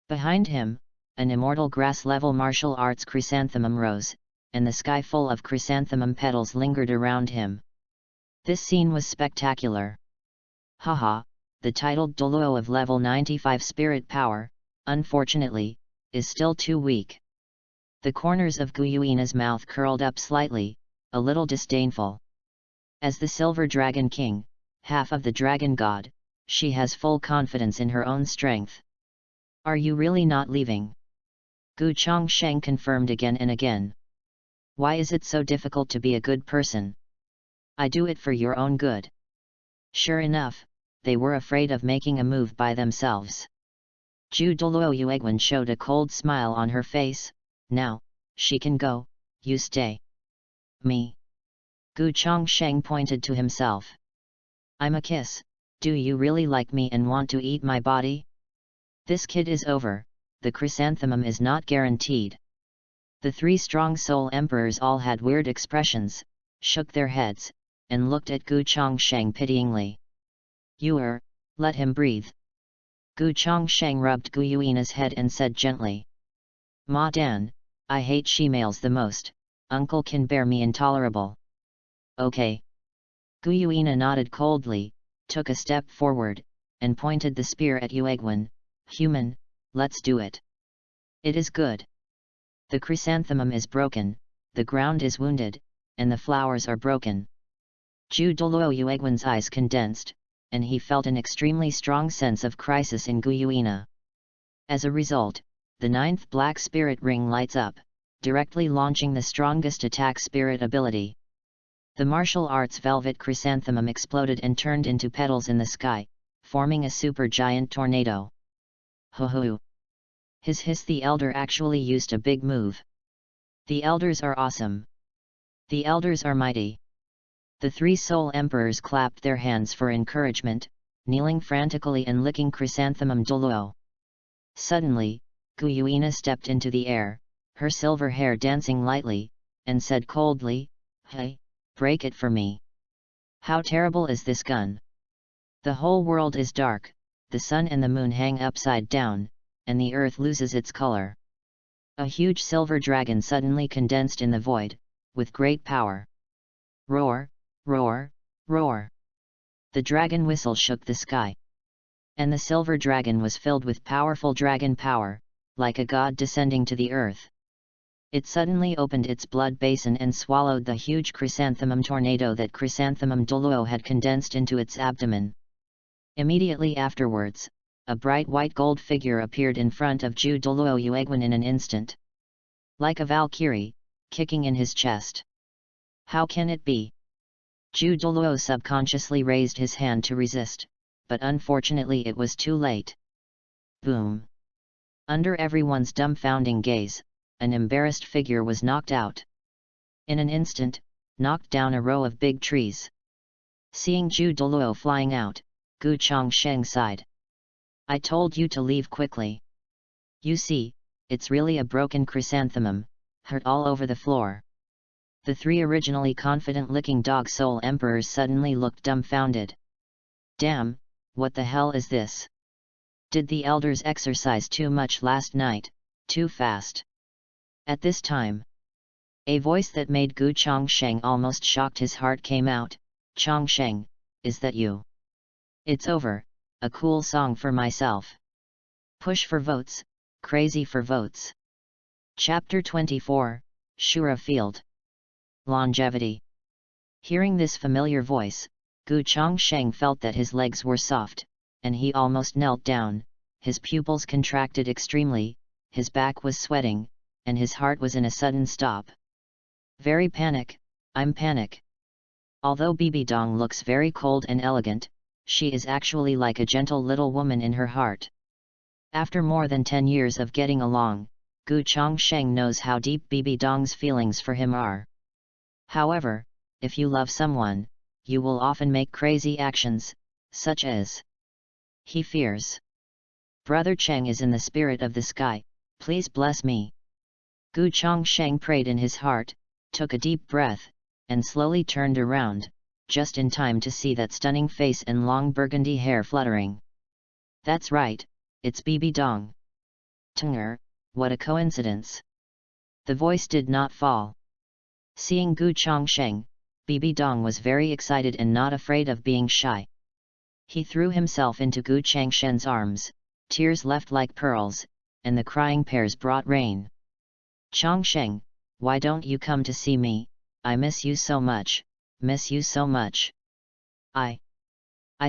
Behind him, an immortal grass-level martial arts chrysanthemum rose, and the sky full of chrysanthemum petals lingered around him. This scene was spectacular. Haha, the titled Douluo of level 95 spirit power, unfortunately, is still too weak. The corners of Gu Yuina's mouth curled up slightly, a little disdainful. As the Silver Dragon King, half of the Dragon God, she has full confidence in her own strength. Are you really not leaving? Gu Chongsheng confirmed again and again. Why is it so difficult to be a good person? I do it for your own good. Sure enough, they were afraid of making a move by themselves. Ju Douluo Yuegwen showed a cold smile on her face. Now, she can go, you stay. Me? Gu Chongsheng pointed to himself. I'm a kiss, do you really like me and want to eat my body? This kid is over, the chrysanthemum is not guaranteed. The three strong soul emperors all had weird expressions, shook their heads, and looked at Gu Chongsheng pityingly. Let him breathe. Gu Chongsheng rubbed Gu Yuina's head and said gently. Ma Dan, I hate she-males the most, uncle can bear me intolerable. Okay. Gu Yuina nodded coldly, took a step forward, and pointed the spear at Yuegwen. Human, let's do it. It is good. The chrysanthemum is broken, the ground is wounded, and the flowers are broken. Ju Douluo Yuegwen's eyes condensed, and he felt an extremely strong sense of crisis in Gu Yuina. As a result, the 9th Black Spirit Ring lights up, directly launching the strongest attack spirit ability. The martial arts velvet chrysanthemum exploded and turned into petals in the sky, forming a super giant tornado. Ho ho! Hiss, the elder actually used a big move. The elders are awesome. The elders are mighty. The three soul emperors clapped their hands for encouragement, kneeling frantically and licking chrysanthemum Douluo. Suddenly, Gu Yuina stepped into the air, her silver hair dancing lightly, and said coldly, "Hey, break it for me. How terrible is this gun? The whole world is dark, the sun and the moon hang upside down, and the earth loses its color." A huge silver dragon suddenly condensed in the void, with great power. Roar, roar, roar. The dragon whistle shook the sky. And the silver dragon was filled with powerful dragon power, like a god descending to the earth. It suddenly opened its blood basin and swallowed the huge chrysanthemum tornado that chrysanthemum Douluo had condensed into its abdomen. Immediately afterwards, a bright white gold figure appeared in front of Ju Douluo Yuegwen in an instant. Like a Valkyrie, kicking in his chest. How can it be? Ju Douluo subconsciously raised his hand to resist, but unfortunately it was too late. Boom! Under everyone's dumbfounding gaze, an embarrassed figure was knocked out. In an instant, knocked down a row of big trees. Seeing Ju Douluo flying out, Gu Chongsheng sighed. "I told you to leave quickly. You see, it's really a broken chrysanthemum, hurt all over the floor." The three originally confident-looking dog soul emperors suddenly looked dumbfounded. "Damn, what the hell is this? Did the elders exercise too much last night, too fast?" At this time, a voice that made Gu Chongsheng almost shocked his heart came out. "Chongsheng, is that you? It's over, a cool song for myself. Push for votes, crazy for votes." Chapter 24, Shura Field. Longevity. Hearing this familiar voice, Gu Chongsheng felt that his legs were soft, and he almost knelt down, his pupils contracted extremely, his back was sweating, and his heart was in a sudden stop. "Very panic, I'm panic." Although Bibi Dong looks very cold and elegant, she is actually like a gentle little woman in her heart. After more than 10 years of getting along, Gu Chongsheng knows how deep Bibi Dong's feelings for him are. However, if you love someone, you will often make crazy actions, such as he fears. "Brother Cheng is in the spirit of the sky, please bless me." Gu Chongsheng prayed in his heart, took a deep breath, and slowly turned around, just in time to see that stunning face and long burgundy hair fluttering. "That's right, it's Bibi Dong." "Tunger, what a coincidence." The voice did not fall. Seeing Gu Chongsheng, Bibi Dong was very excited and not afraid of being shy. He threw himself into Gu Changshen's arms, tears left like pearls, and the crying pairs brought rain. "Chongsheng, why don't you come to see me? I miss you so much, miss you so much." I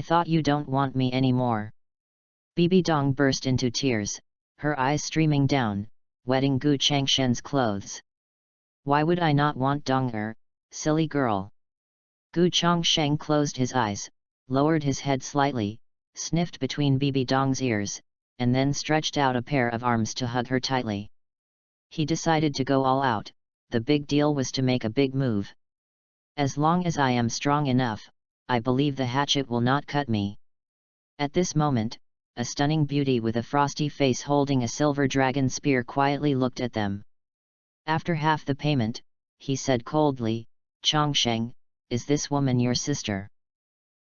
thought you don't want me anymore." Bibi Dong burst into tears, her eyes streaming down, wetting Gu Changshen's clothes. "Why would I not want Donger, silly girl?" Gu Chongsheng closed his eyes, lowered his head slightly, sniffed between Bibi Dong's ears, and then stretched out a pair of arms to hug her tightly. He decided to go all out. The big deal was to make a big move. "As long as I am strong enough, I believe the hatchet will not cut me." At this moment, a stunning beauty with a frosty face holding a silver dragon spear quietly looked at them. After half the payment, he said coldly, "Chongsheng, is this woman your sister?"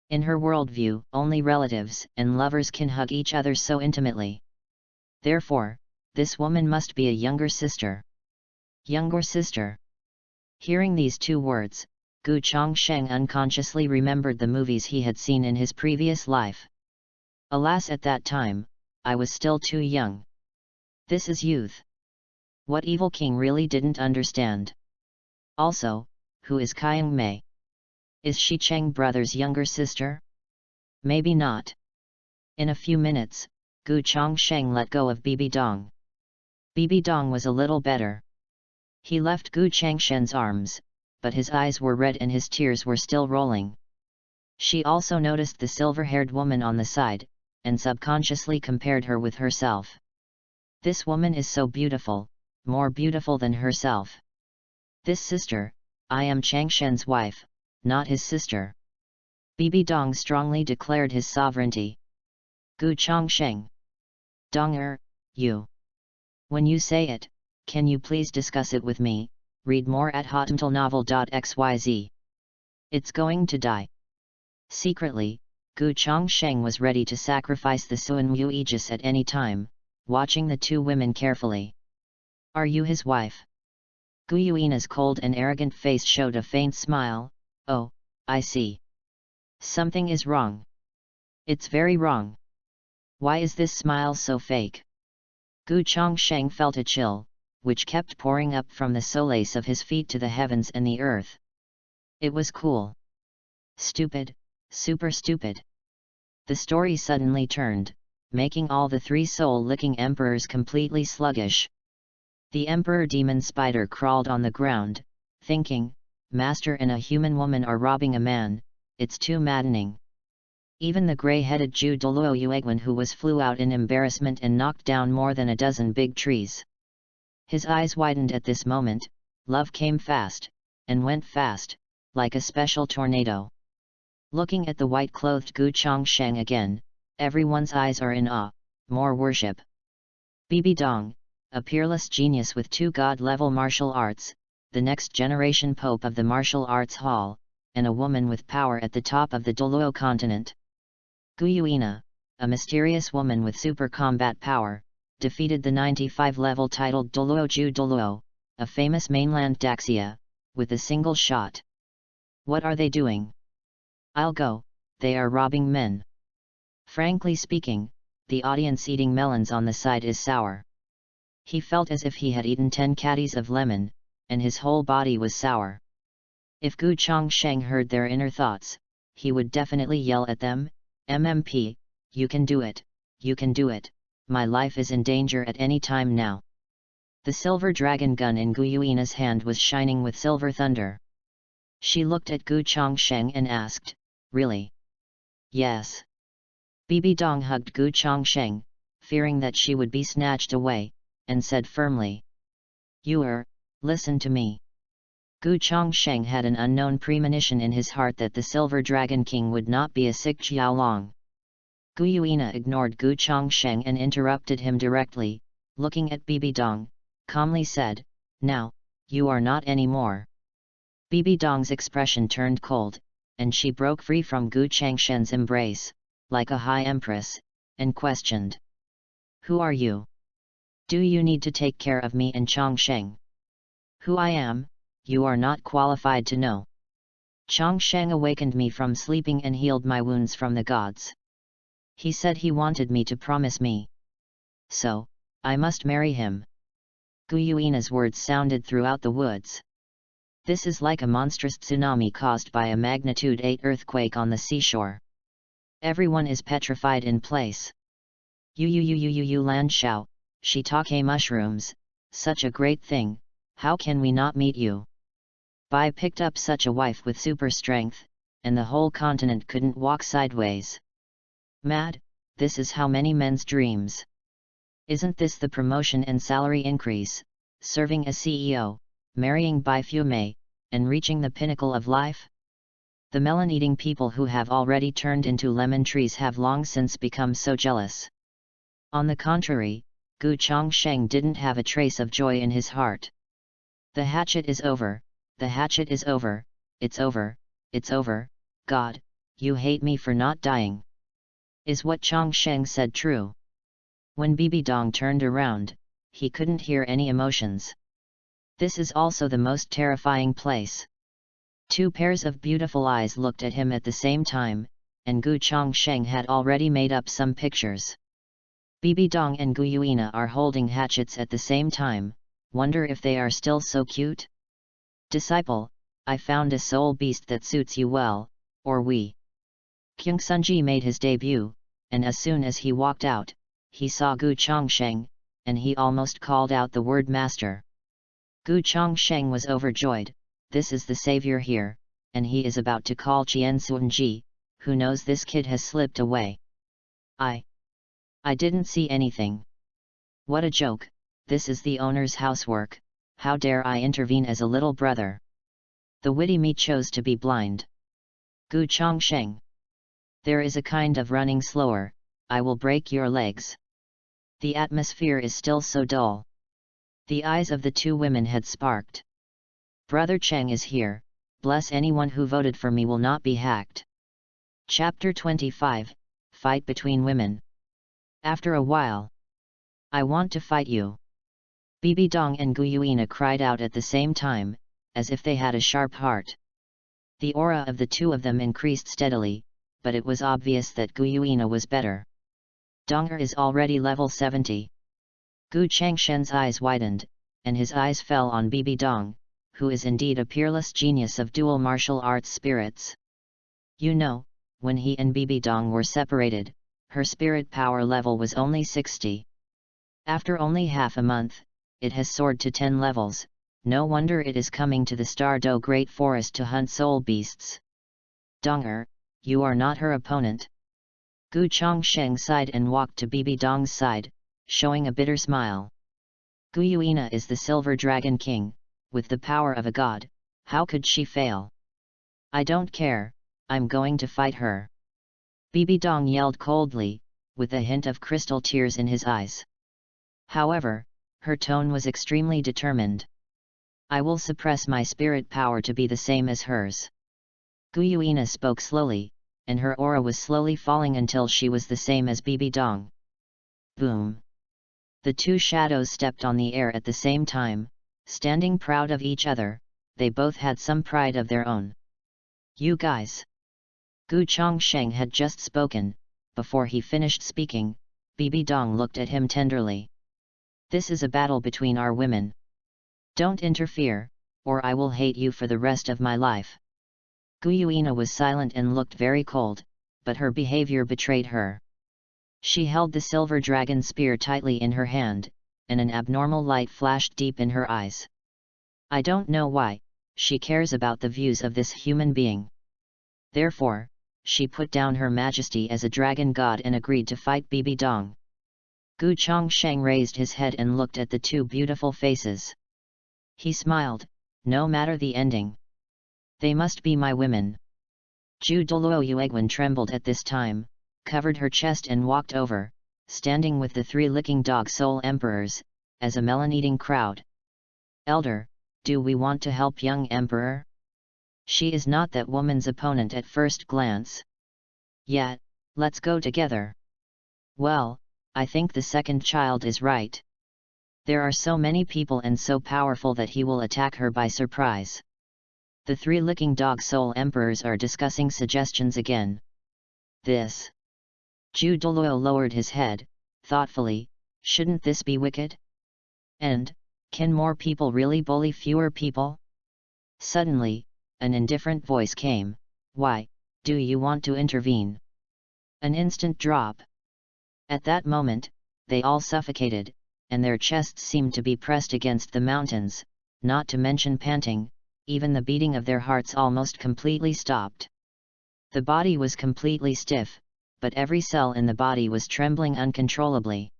In her worldview, only relatives and lovers can hug each other so intimately. Therefore, this woman must be a younger sister. Younger sister. Hearing these two words, Gu Chongsheng unconsciously remembered the movies he had seen in his previous life. Alas, at that time, I was still too young. This is youth. What evil king really didn't understand? Also, who is Kyung Mei? Is she Cheng brother's younger sister? Maybe not. In a few minutes, Gu Chongsheng let go of Bibi Dong. Bibi Dong was a little better. He left Gu Changshen's arms, but his eyes were red and his tears were still rolling. She also noticed the silver-haired woman on the side, and subconsciously compared her with herself. This woman is so beautiful, more beautiful than herself. This sister, I am Changshen's wife, not his sister. Bibi Dong strongly declared his sovereignty. Gu Chongsheng. Dong you. When you say it, can you please discuss it with me? Read more at hotmtlnovel.xyz. It's going to die. Secretly, Gu Chongsheng was ready to sacrifice the Suanwu Aegis at any time, watching the two women carefully. Are you his wife? Gu Yuina's cold and arrogant face showed a faint smile. Oh, I see. Something is wrong. It's very wrong. Why is this smile so fake? Gu Chongsheng felt a chill, which kept pouring up from the solace of his feet to the heavens and the earth. It was cool. Stupid, super stupid. The story suddenly turned, making all the three soul-licking emperors completely sluggish. The emperor demon spider crawled on the ground, thinking, Master and a human woman are robbing a man, it's too maddening. Even the grey-headed Jew Douluo Yuegwan who flew out in embarrassment and knocked down more than a dozen big trees. His eyes widened at this moment. Love came fast, and went fast, like a special tornado. Looking at the white-clothed Gu Chongsheng again, everyone's eyes are in awe, more worship. Bibi Dong, a peerless genius with 2 god-level martial arts, the next generation pope of the martial arts hall, and a woman with power at the top of the Douluo continent. Gu Yuina, a mysterious woman with super combat power, defeated the 95-level titled Douluo Ju Douluo, a famous mainland Daxia, with a single shot. What are they doing? I'll go, they are robbing men. Frankly speaking, the audience eating melons on the side is sour. He felt as if he had eaten 10 caddies of lemon, and his whole body was sour. If Gu Chongsheng heard their inner thoughts, he would definitely yell at them, MMP, you can do it, my life is in danger at any time now. The silver dragon gun in Gu Yuina's hand was shining with silver thunder. She looked at Gu Chongsheng and asked, really? Yes. Bibi Dong hugged Gu Chongsheng, fearing that she would be snatched away, and said firmly, listen to me. Gu Chongsheng had an unknown premonition in his heart that the Silver Dragon King would not be a sick Xiaolong. Gu Yuina ignored Gu Chongsheng and interrupted him directly, looking at Bibi Dong, calmly said, now, you are not anymore. Bibi Dong's expression turned cold, and she broke free from Gu Chongsheng's embrace, like a high empress, and questioned. Who are you? Do you need to take care of me and Chongsheng? Who I am? You are not qualified to know. Chongsheng awakened me from sleeping and healed my wounds from the gods. He said he wanted me to promise me. So, I must marry him. Gu Yuina's words sounded throughout the woods. This is like a monstrous tsunami caused by a magnitude 8 earthquake on the seashore. Everyone is petrified in place. You land shao, shiitake mushrooms, such a great thing, how can we not meet you? Bai picked up such a wife with super strength, and the whole continent couldn't walk sideways. Mad, this is how many men's dreams. Isn't this the promotion and salary increase, serving as CEO, marrying Bai Fume, and reaching the pinnacle of life? The melon-eating people who have already turned into lemon trees have long since become so jealous. On the contrary, Gu Chongsheng didn't have a trace of joy in his heart. The hatchet is over, the hatchet is over, it's over, it's over, God, you hate me for not dying. Is what Chongsheng said true? When Bibi Dong turned around, he couldn't hear any emotions. This is also the most terrifying place. 2 pairs of beautiful eyes looked at him at the same time, and Gu Chongsheng had already made up some pictures. Bibi Dong and Gu Yuina are holding hatchets at the same time, wonder if they are still so cute? Disciple, I found a soul beast that suits you well, or we. Kyung Sunji made his debut, and as soon as he walked out, he saw Gu Chongsheng, and he almost called out the word master. Gu Chongsheng was overjoyed, this is the savior here, and he is about to call Qian Sunji, who knows this kid has slipped away. I didn't see anything. What a joke, this is the owner's housework, how dare I intervene as a little brother? The witty me chose to be blind. Gu Chongsheng. There is a kind of running slower, I will break your legs. The atmosphere is still so dull. The eyes of the two women had sparked. Brother Cheng is here, bless anyone who voted for me will not be hacked. Chapter 25, Fight Between Women. After a while. I want to fight you. Bibi Dong and Guyuina cried out at the same time, as if they had a sharp heart. The aura of the two of them increased steadily, but it was obvious that Guyuina was better. Donger is already level 70. Gu Changshen's eyes widened, and his eyes fell on Bibi Dong, who is indeed a peerless genius of dual martial arts spirits. You know, when he and Bibi Dong were separated, her spirit power level was only 60. After only half a month, it has soared to 10 levels, no wonder it is coming to the Stardo Great Forest to hunt soul beasts. Donger, you are not her opponent. Gu Chongsheng sighed and walked to Bibi Dong's side, showing a bitter smile. Guyuina is the Silver Dragon King, with the power of a god, how could she fail? I don't care, I'm going to fight her. Bibi Dong yelled coldly, with a hint of crystal tears in his eyes. However, her tone was extremely determined. I will suppress my spirit power to be the same as hers. Guyuina spoke slowly, and her aura was slowly falling until she was the same as Bibi Dong. Boom! The two shadows stepped on the air at the same time, standing proud of each other, they both had some pride of their own. You guys! Gu Chongsheng had just spoken, before he finished speaking, Bibi Dong looked at him tenderly. This is a battle between our women. Don't interfere, or I will hate you for the rest of my life. Guyuina was silent and looked very cold, but her behavior betrayed her. She held the silver dragon spear tightly in her hand, and an abnormal light flashed deep in her eyes. I don't know why, she cares about the views of this human being. Therefore, she put down her majesty as a dragon god and agreed to fight Bibi Dong. Gu Chongsheng raised his head and looked at the two beautiful faces. He smiled, no matter the ending. They must be my women. Douluo Yuegwen trembled at this time, covered her chest and walked over, standing with the three licking dog soul emperors, as a melon-eating crowd. Elder, do we want to help young emperor? She is not that woman's opponent at first glance. Yet, let's go together. Well, I think the second child is right. There are so many people and so powerful that he will attack her by surprise. The three licking dog soul emperors are discussing suggestions again. This. Douluo lowered his head, thoughtfully, shouldn't this be wicked? And, can more people really bully fewer people? Suddenly, an indifferent voice came, why, do you want to intervene? An instant drop. At that moment, they all suffocated, and their chests seemed to be pressed against the mountains, not to mention panting, even the beating of their hearts almost completely stopped. The body was completely stiff, but every cell in the body was trembling uncontrollably.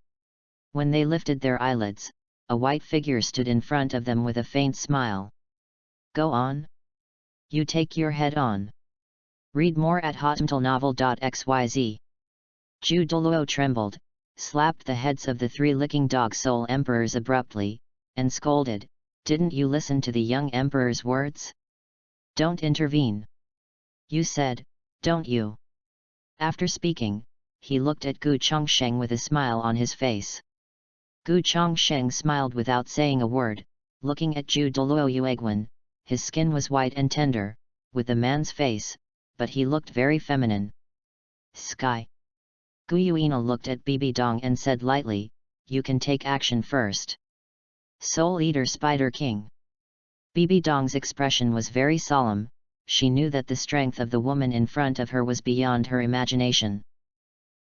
When they lifted their eyelids, a white figure stood in front of them with a faint smile. Go on. You take your head on. Read more at hotmtlnovel.xyz. Douluo trembled, slapped the heads of the three licking dog soul emperors abruptly, and scolded, didn't you listen to the young emperor's words? Don't intervene. You said, don't you? After speaking, he looked at Gu Chongsheng with a smile on his face. Gu Chongsheng smiled without saying a word, looking at Douluo Yuegwen. His skin was white and tender, with a man's face, but he looked very feminine. Sky. Guyuina looked at Bibi Dong and said lightly, you can take action first. Soul Eater Spider King. Bibi Dong's expression was very solemn, she knew that the strength of the woman in front of her was beyond her imagination.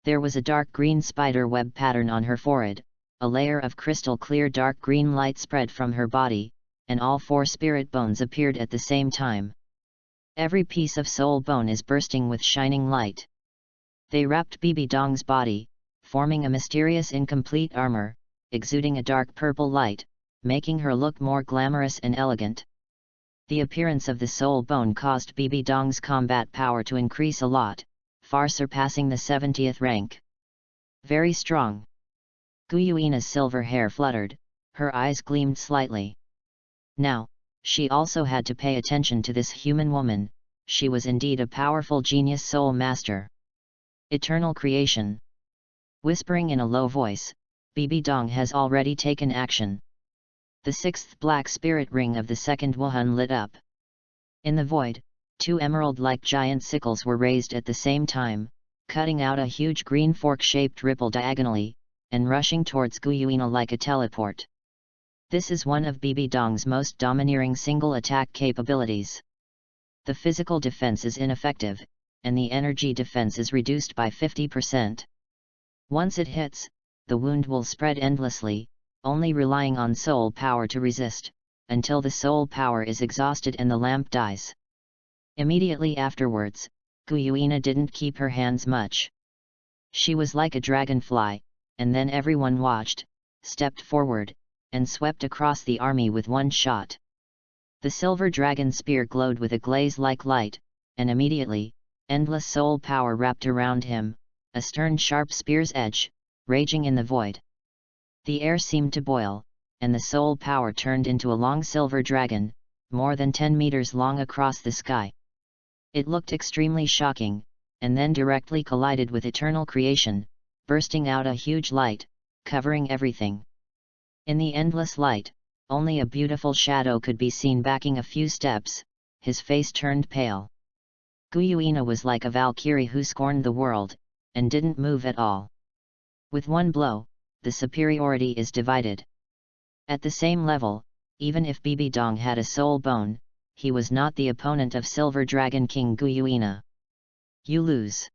There was a dark green spider web pattern on her forehead, a layer of crystal clear dark green light spread from her body, and all four spirit bones appeared at the same time. Every piece of soul bone is bursting with shining light. They wrapped Bibi Dong's body, forming a mysterious incomplete armor, exuding a dark purple light, making her look more glamorous and elegant. The appearance of the soul bone caused Bibi Dong's combat power to increase a lot, far surpassing the 70th rank. Very strong. Guyuina's silver hair fluttered, her eyes gleamed slightly. Now, she also had to pay attention to this human woman. She was indeed a powerful genius soul master. Eternal creation. Whispering in a low voice, Bibi Dong has already taken action. The 6th black spirit ring of the 2nd Wuhan lit up. In the void, 2 emerald-like giant sickles were raised at the same time, cutting out a huge green fork-shaped ripple diagonally, and rushing towards Guyuina like a teleport. This is one of Bibi Dong's most domineering single-attack capabilities. The physical defense is ineffective, and the energy defense is reduced by 50%. Once it hits, the wound will spread endlessly, only relying on soul power to resist, until the soul power is exhausted and the lamp dies. Immediately afterwards, Guyuina didn't keep her hands much. She was like a dragonfly, and then everyone watched, stepped forward, and swept across the army with one shot. The silver dragon spear glowed with a glaze-like light, and immediately, endless soul power wrapped around him, a stern sharp spear's edge, raging in the void. The air seemed to boil, and the soul power turned into a long silver dragon, more than 10 meters long across the sky. It looked extremely shocking, and then directly collided with eternal creation, bursting out a huge light, covering everything. In the endless light, only a beautiful shadow could be seen backing a few steps, his face turned pale. Guyuina was like a valkyrie who scorned the world, and didn't move at all. With one blow, the superiority is divided. At the same level, even if Bibi Dong had a soul bone, he was not the opponent of Silver Dragon King Guyuina. You lose.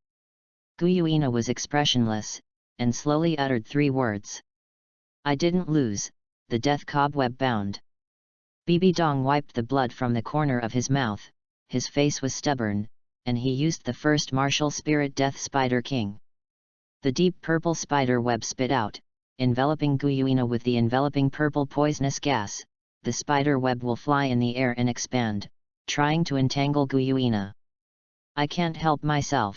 Guyuina was expressionless, and slowly uttered 3 words. I didn't lose, the death cobweb bound. Bibi Dong wiped the blood from the corner of his mouth, his face was stubborn, and he used the first martial spirit Death Spider King. The deep purple spider web spit out, enveloping Guyuina with the enveloping purple poisonous gas. The spider web will fly in the air and expand, trying to entangle Guyuina. I can't help myself.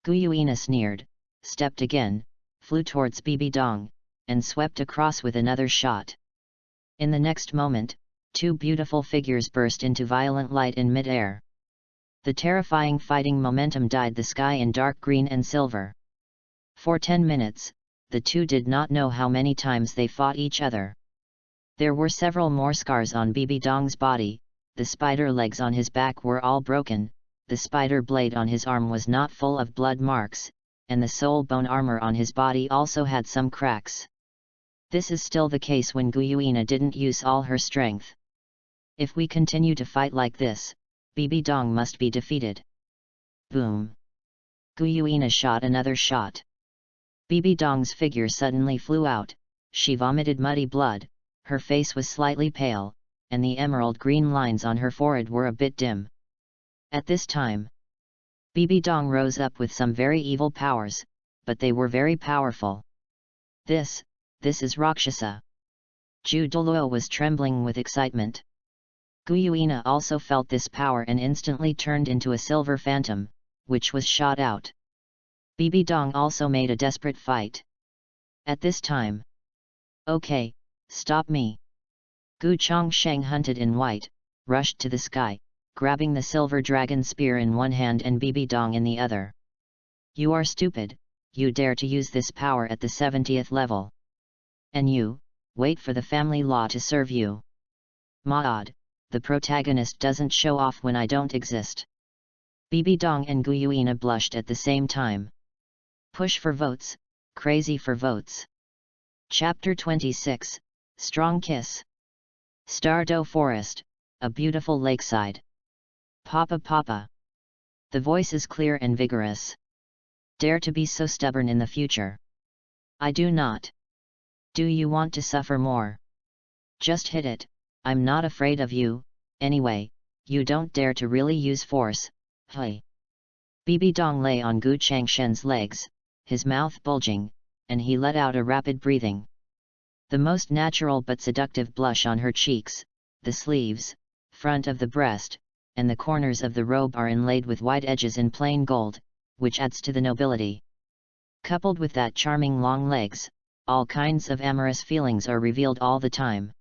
Guyuina sneered, stepped again, flew towards Bibi Dong, and swept across with another shot. In the next moment, 2 beautiful figures burst into violent light in mid-air. The terrifying fighting momentum dyed the sky in dark green and silver. For 10 minutes, the 2 did not know how many times they fought each other. There were several more scars on Bibi Dong's body, the spider legs on his back were all broken, the spider blade on his arm was not full of blood marks, and the soul bone armor on his body also had some cracks. This is still the case when Guyuina didn't use all her strength. If we continue to fight like this, Bibi Dong must be defeated. Boom! Guyuina shot another shot. Bibi Dong's figure suddenly flew out, she vomited muddy blood, her face was slightly pale, and the emerald green lines on her forehead were a bit dim. At this time, Bibi Dong rose up with some very evil powers, but they were very powerful. This is Rakshasa. Douluo was trembling with excitement. Guyuina also felt this power and instantly turned into a silver phantom, which was shot out. Bibi Dong also made a desperate fight. At this time, okay, stop me. Gu Chongsheng hunted in white, rushed to the sky, grabbing the silver dragon spear in one hand and Bibi Dong in the other. You are stupid, you dare to use this power at the 70th level. And you, wait for the family law to serve you. Maad, the protagonist doesn't show off when I don't exist. Bibi Dong and Guyuina blushed at the same time. Push for votes, crazy for votes. Chapter 26, Strong Kiss. Stardow Forest, a beautiful lakeside. Papa Papa. The voice is clear and vigorous. Dare to be so stubborn in the future. I do not. Do you want to suffer more? Just hit it, I'm not afraid of you, anyway, you don't dare to really use force, hey. Bibi Dong lay on Gu Changshen's legs, his mouth bulging, and he let out a rapid breathing. The most natural but seductive blush on her cheeks, the sleeves, front of the breast, and the corners of the robe are inlaid with white edges in plain gold, which adds to the nobility. Coupled with that charming long legs, all kinds of amorous feelings are revealed all the time.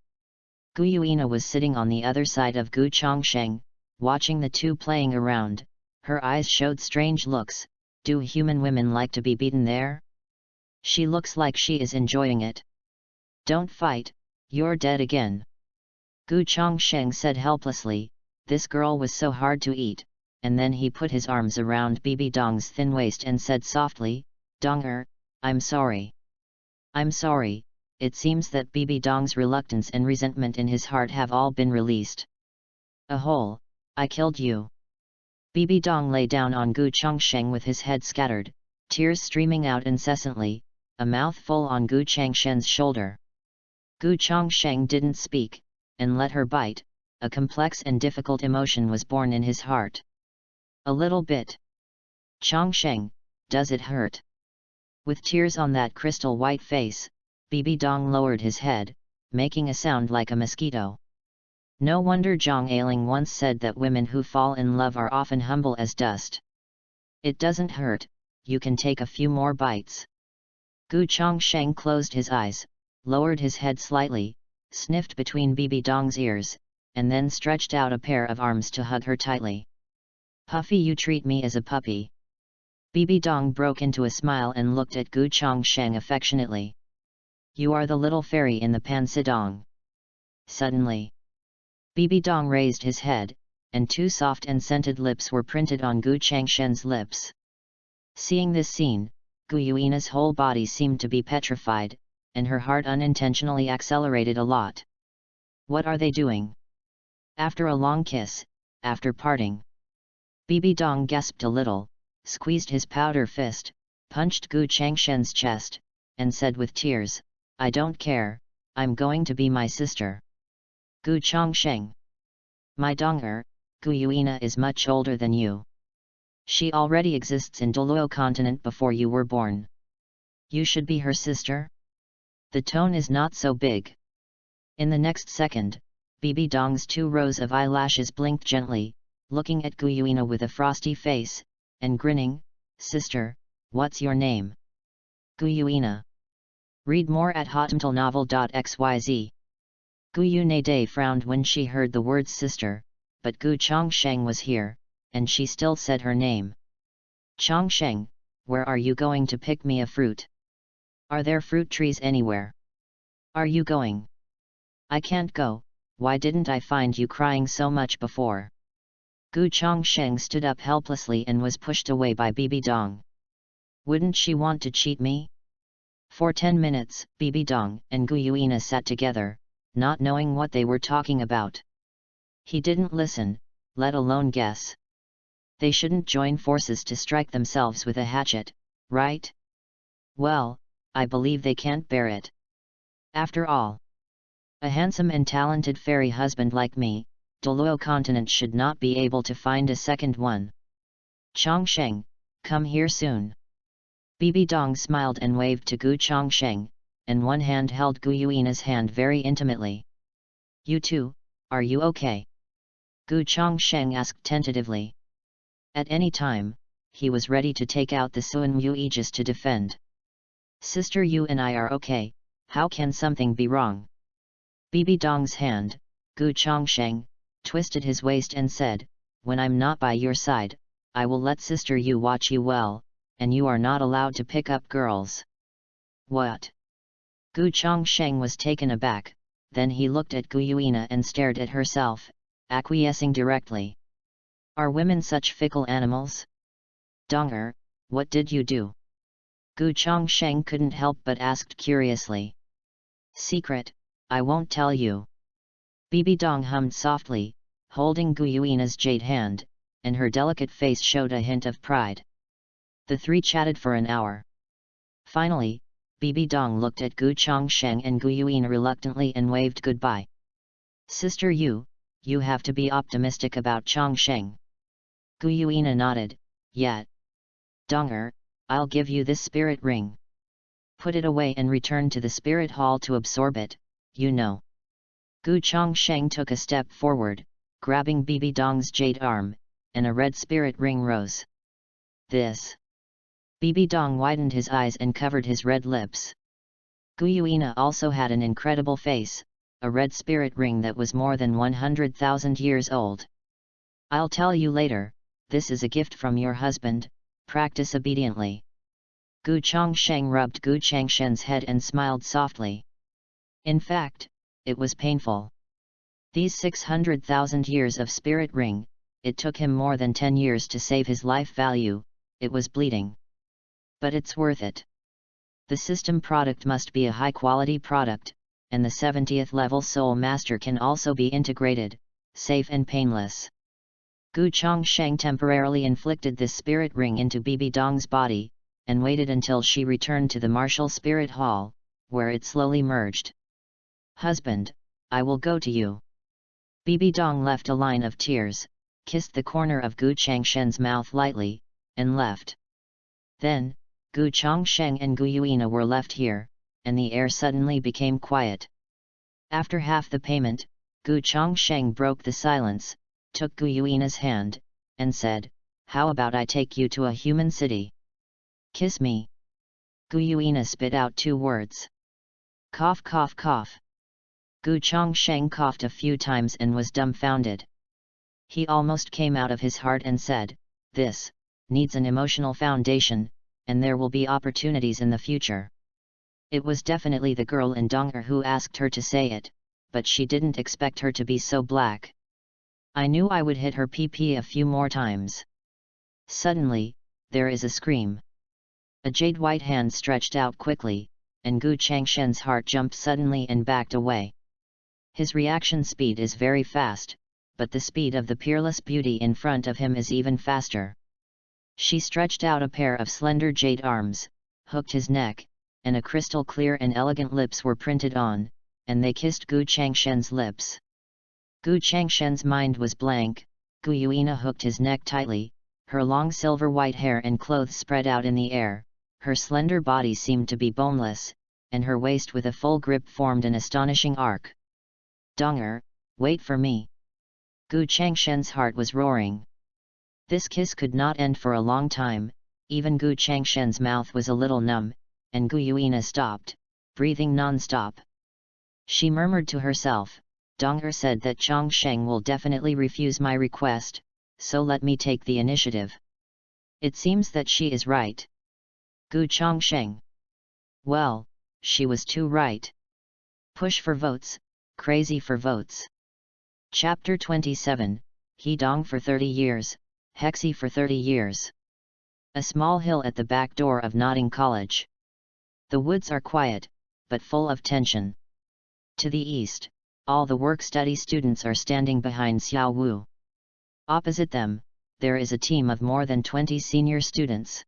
Gu Yuina was sitting on the other side of Gu Chongsheng, watching the two playing around. Her eyes showed strange looks. Do human women like to be beaten there? She looks like she is enjoying it. Don't fight, you're dead again. Gu Chongsheng said helplessly. This girl was so hard to eat. And then he put his arms around Bibi Dong's thin waist and said softly, Donger, I'm sorry. I'm sorry. It seems that Bibi Dong's reluctance and resentment in his heart have all been released. Ahole, I killed you. Bibi Dong lay down on Gu Chongsheng with his head scattered, tears streaming out incessantly, a mouthful on Gu Changshen's shoulder. Gu Chongsheng didn't speak, and let her bite. A complex and difficult emotion was born in his heart. A little bit. Chongsheng, does it hurt? With tears on that crystal white face, Bibi Dong lowered his head, making a sound like a mosquito. No wonder Zhang Ailing once said that women who fall in love are often humble as dust. It doesn't hurt, you can take a few more bites. Gu Chongsheng closed his eyes, lowered his head slightly, sniffed between Bibi Dong's ears, and then stretched out a pair of arms to hug her tightly. Puffy, you treat me as a puppy. Bibi Dong broke into a smile and looked at Gu Chongsheng affectionately. You are the little fairy in the pansidong. Suddenly, Bibi Dong raised his head, and two soft and scented lips were printed on Gu Changshen's lips. Seeing this scene, Gu Yuina's whole body seemed to be petrified, and her heart unintentionally accelerated a lot. What are they doing? After a long kiss, after parting. Bibi Dong gasped a little, squeezed his powder fist, punched Gu Changshen's chest, and said with tears, I don't care, I'm going to be my sister. Gu Chongsheng. My Donger, Gu Yuina is much older than you. She already exists in Douluo continent before you were born. You should be her sister? The tone is not so big. In the next second, Bibi Dong's 2 rows of eyelashes blinked gently, looking at Gu Yuina with a frosty face, and grinning, Sister, what's your name? Gu Yuina. Read more at hotmtlnovel.xyz. Gu Yuina frowned when she heard the words sister, but Gu Chongsheng was here, and she still said her name. Chongsheng, where are you going to pick me a fruit? Are there fruit trees anywhere? Are you going? I can't go, why didn't I find you crying so much before? Gu Chongsheng stood up helplessly and was pushed away by Bibi Dong. Wouldn't she want to cheat me? For 10 minutes, Bibi Dong and Gu Yuina sat together, not knowing what they were talking about. He didn't listen, let alone guess. They shouldn't join forces to strike themselves with a hatchet, right? Well, I believe they can't bear it. After all, a handsome and talented fairy husband like me, Douluo continent should not be able to find a second one. Chongsheng, come here soon. Bibi Dong smiled and waved to Gu Chongsheng, and one hand held Gu Yuina's hand very intimately. You too, are you okay? Gu Chongsheng asked tentatively. At any time, he was ready to take out the Suanmu Aegis to defend. Sister, you and I are okay, how can something be wrong? Bibi Dong's hand, Gu Chongsheng, twisted his waist and said, when I'm not by your side, I will let Sister you watch you well, and you are not allowed to pick up girls. What? Gu Chongsheng was taken aback, then he looked at Gu Yuina and stared at herself, acquiescing directly. Are women such fickle animals? Donger, what did you do? Gu Chongsheng couldn't help but asked curiously. Secret, I won't tell you. Bibi Dong hummed softly, holding Gu Yuina's jade hand, and her delicate face showed a hint of pride. The three chatted for an hour. Finally, Bibi Dong looked at Gu Chongsheng and Gu Yuina reluctantly and waved goodbye. Sister, you have to be optimistic about Chongsheng. Gu Yuina nodded, yet. Donger, I'll give you this spirit ring. Put it away and return to the spirit hall to absorb it, you know. Gu Chongsheng took a step forward, grabbing Bibi Dong's jade arm, and a red spirit ring rose. This Bibi Dong widened his eyes and covered his red lips. Guyuina also had an incredible face, a red spirit ring that was more than 100,000 years old. I'll tell you later, this is a gift from your husband, practice obediently. Gu Chongsheng rubbed Gu Changshen's head and smiled softly. In fact, it was painful. These 600,000 years of spirit ring, it took him more than 10 years to save his life value, it was bleeding. But it's worth it. The system product must be a high-quality product, and the 70th level Soul Master can also be integrated, safe and painless. Gu Chongsheng temporarily inflicted this spirit ring into Bibi Dong's body, and waited until she returned to the martial spirit hall, where it slowly merged. Husband, I will go to you. Bibi Dong left a line of tears, kissed the corner of Gu Changshen's mouth lightly, and left. Then, Gu Chongsheng and Guyuina were left here, and the air suddenly became quiet. After half the payment, Gu Chongsheng broke the silence, took Guyuina's hand, and said, "How about I take you to a human city? Kiss me." Guyuina spit out 2 words. Cough cough cough. Gu Chongsheng coughed a few times and was dumbfounded. He almost came out of his heart and said, "This needs an emotional foundation, and there will be opportunities in the future." It was definitely the girl in Dong'er who asked her to say it, but she didn't expect her to be so black. I knew I would hit her PP a few more times. Suddenly, there is a scream. A jade white hand stretched out quickly, and Gu Changshen's heart jumped suddenly and backed away. His reaction speed is very fast, but the speed of the peerless beauty in front of him is even faster. She stretched out a pair of slender jade arms, hooked his neck, and a crystal clear and elegant lips were printed on, and they kissed Gu Changshen's lips. Gu Changshen's mind was blank. Guyuina hooked his neck tightly, her long silver white hair and clothes spread out in the air, her slender body seemed to be boneless, and her waist with a full grip formed an astonishing arc. Dong'er, wait for me. Gu Changshen's heart was roaring. This kiss could not end for a long time, even Gu Changshen's mouth was a little numb, and Guyuina stopped, breathing non-stop. She murmured to herself, Dong'er said that Chongsheng will definitely refuse my request, so let me take the initiative. It seems that she is right. Gu Chongsheng. Well, she was too right. Push for votes, crazy for votes. Chapter 27, He Dong for 30 years, Hexi for 30 years. A small hill at the back door of Nodding College. The woods are quiet, but full of tension. To the east, all the work-study students are standing behind Xiao Wu. Opposite them, there is a team of more than 20 senior students.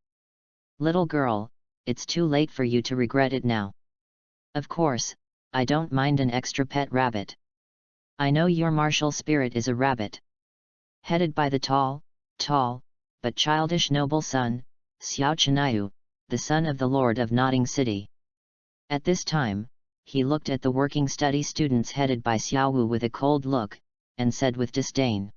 Little girl, it's too late for you to regret it now. Of course, I don't mind an extra pet rabbit. I know your martial spirit is a rabbit. Headed by the tall, but childish noble son, Xiao Chinayu, the son of the Lord of Nodding City. At this time, he looked at the working study students headed by Xiao Wu with a cold look, and said with disdain.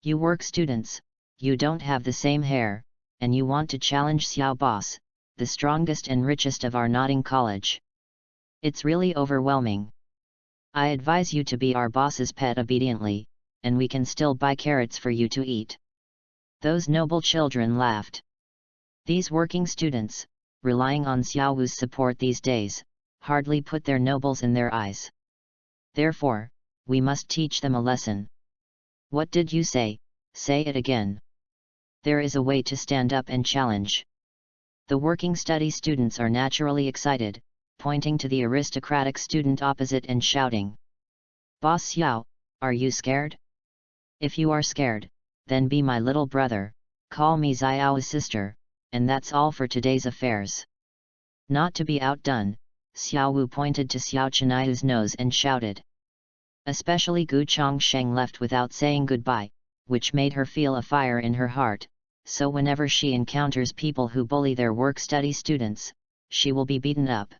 You work students, you don't have the same hair, and you want to challenge Xiao Boss, the strongest and richest of our Nodding College. It's really overwhelming. I advise you to be our boss's pet obediently, and we can still buy carrots for you to eat. Those noble children laughed. These working students, relying on Xiao Wu's support these days, hardly put their nobles in their eyes. Therefore, we must teach them a lesson. What did you say? Say it again. There is a way to stand up and challenge. The working study students are naturally excited, pointing to the aristocratic student opposite and shouting. Boss Xiao, are you scared? If you are scared, then be my little brother, call me Xiao's sister, and that's all for today's affairs. Not to be outdone, Xiao Wu pointed to Xiao Chenayu's nose and shouted. Especially Gu Chongsheng left without saying goodbye, which made her feel a fire in her heart, so whenever she encounters people who bully their work-study students, she will be beaten up.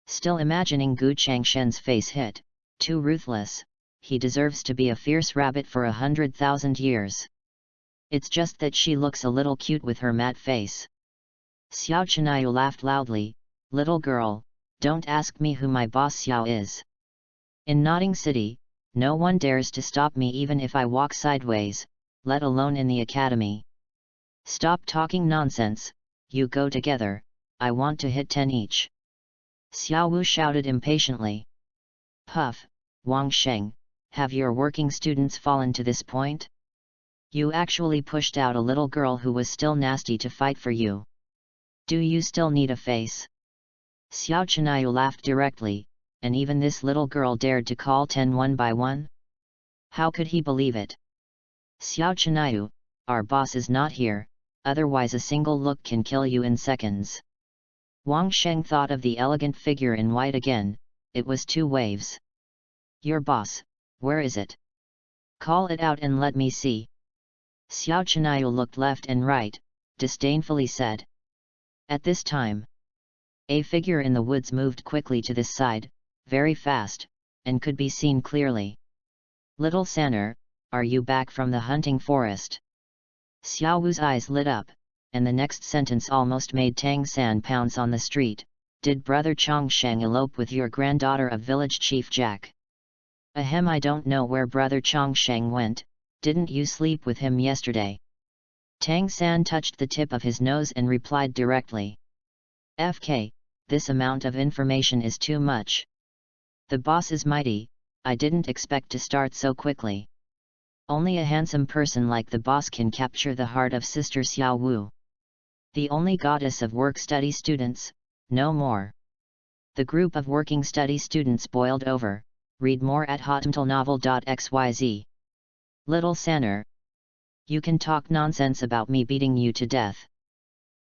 Still imagining Gu Changshen's face hit, too ruthless, he deserves to be a fierce rabbit for 100,000 years. It's just that she looks a little cute with her matte face. Xiao Chinayu laughed loudly, "Little girl, don't ask me who my boss Xiao is. In Notting City, no one dares to stop me even if I walk sideways, let alone in the academy. Stop talking nonsense, you go together, I want to hit 10 each." Xiao Wu shouted impatiently. "Puff, Wang Sheng, have your working students fallen to this point? You actually pushed out a little girl who was still nasty to fight for you. Do you still need a face?" Xiao Chinayu laughed directly, and even this little girl dared to call 10 one by one? How could he believe it? "Xiao Chinayu, our boss is not here, otherwise a single look can kill you in seconds." Wang Sheng thought of the elegant figure in white again, it was 2 waves. "Your boss, where is it? Call it out and let me see." Xiao Chinayu looked left and right, disdainfully said. At this time, a figure in the woods moved quickly to this side, very fast, and could be seen clearly. "Little Sanner, are you back from the hunting forest?" Xiao Wu's eyes lit up, and the next sentence almost made Tang San pounce on the street. "Did brother Chong Sheng elope with your granddaughter of village chief Jack?" "Ahem, I don't know where brother Chong Sheng went, didn't you sleep with him yesterday?" Tang San touched the tip of his nose and replied directly. "FK, this amount of information is too much. The boss is mighty, I didn't expect to start so quickly. Only a handsome person like the boss can capture the heart of Sister Xiao Wu. The only goddess of work-study students, no more." The group of working study students boiled over. Read more at hotmtlnovel.xyz. "Little Sanner, you can talk nonsense about me beating you to death."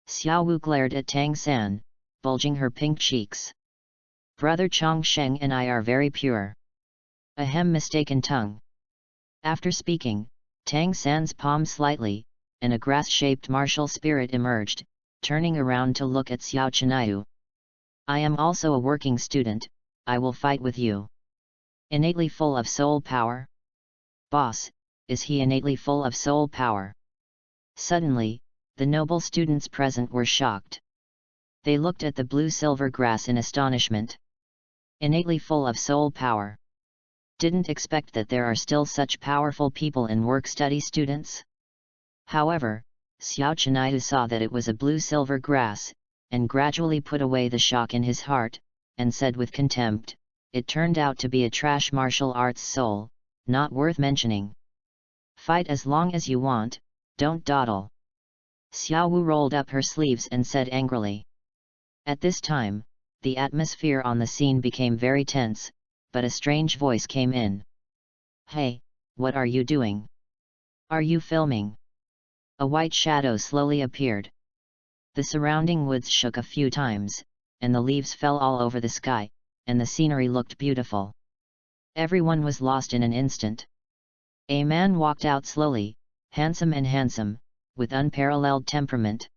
Xiao Wu glared at Tang San, bulging her pink cheeks. "Brother Chong Sheng and I are very pure." "Ahem, mistaken tongue." After speaking, Tang San's palm slightly, and a grass-shaped martial spirit emerged, turning around to look at Xiao Chinayu. "I am also a working student, I will fight with you." "Innately full of soul power?" "Boss, is he innately full of soul power?" Suddenly, the noble students present were shocked. They looked at the blue-silver grass in astonishment. "Innately full of soul power? Didn't expect that there are still such powerful people in work-study students?" However, Xiao Chinayu saw that it was a blue-silver grass, and gradually put away the shock in his heart, and said with contempt, "It turned out to be a trash martial arts soul, not worth mentioning. Fight as long as you want, don't dawdle." Xiao Wu rolled up her sleeves and said angrily. At this time, the atmosphere on the scene became very tense, but a strange voice came in. "Hey, what are you doing? Are you filming?" A white shadow slowly appeared. The surrounding woods shook a few times, and the leaves fell all over the sky, and the scenery looked beautiful. Everyone was lost in an instant. A man walked out slowly, handsome, with unparalleled temperament.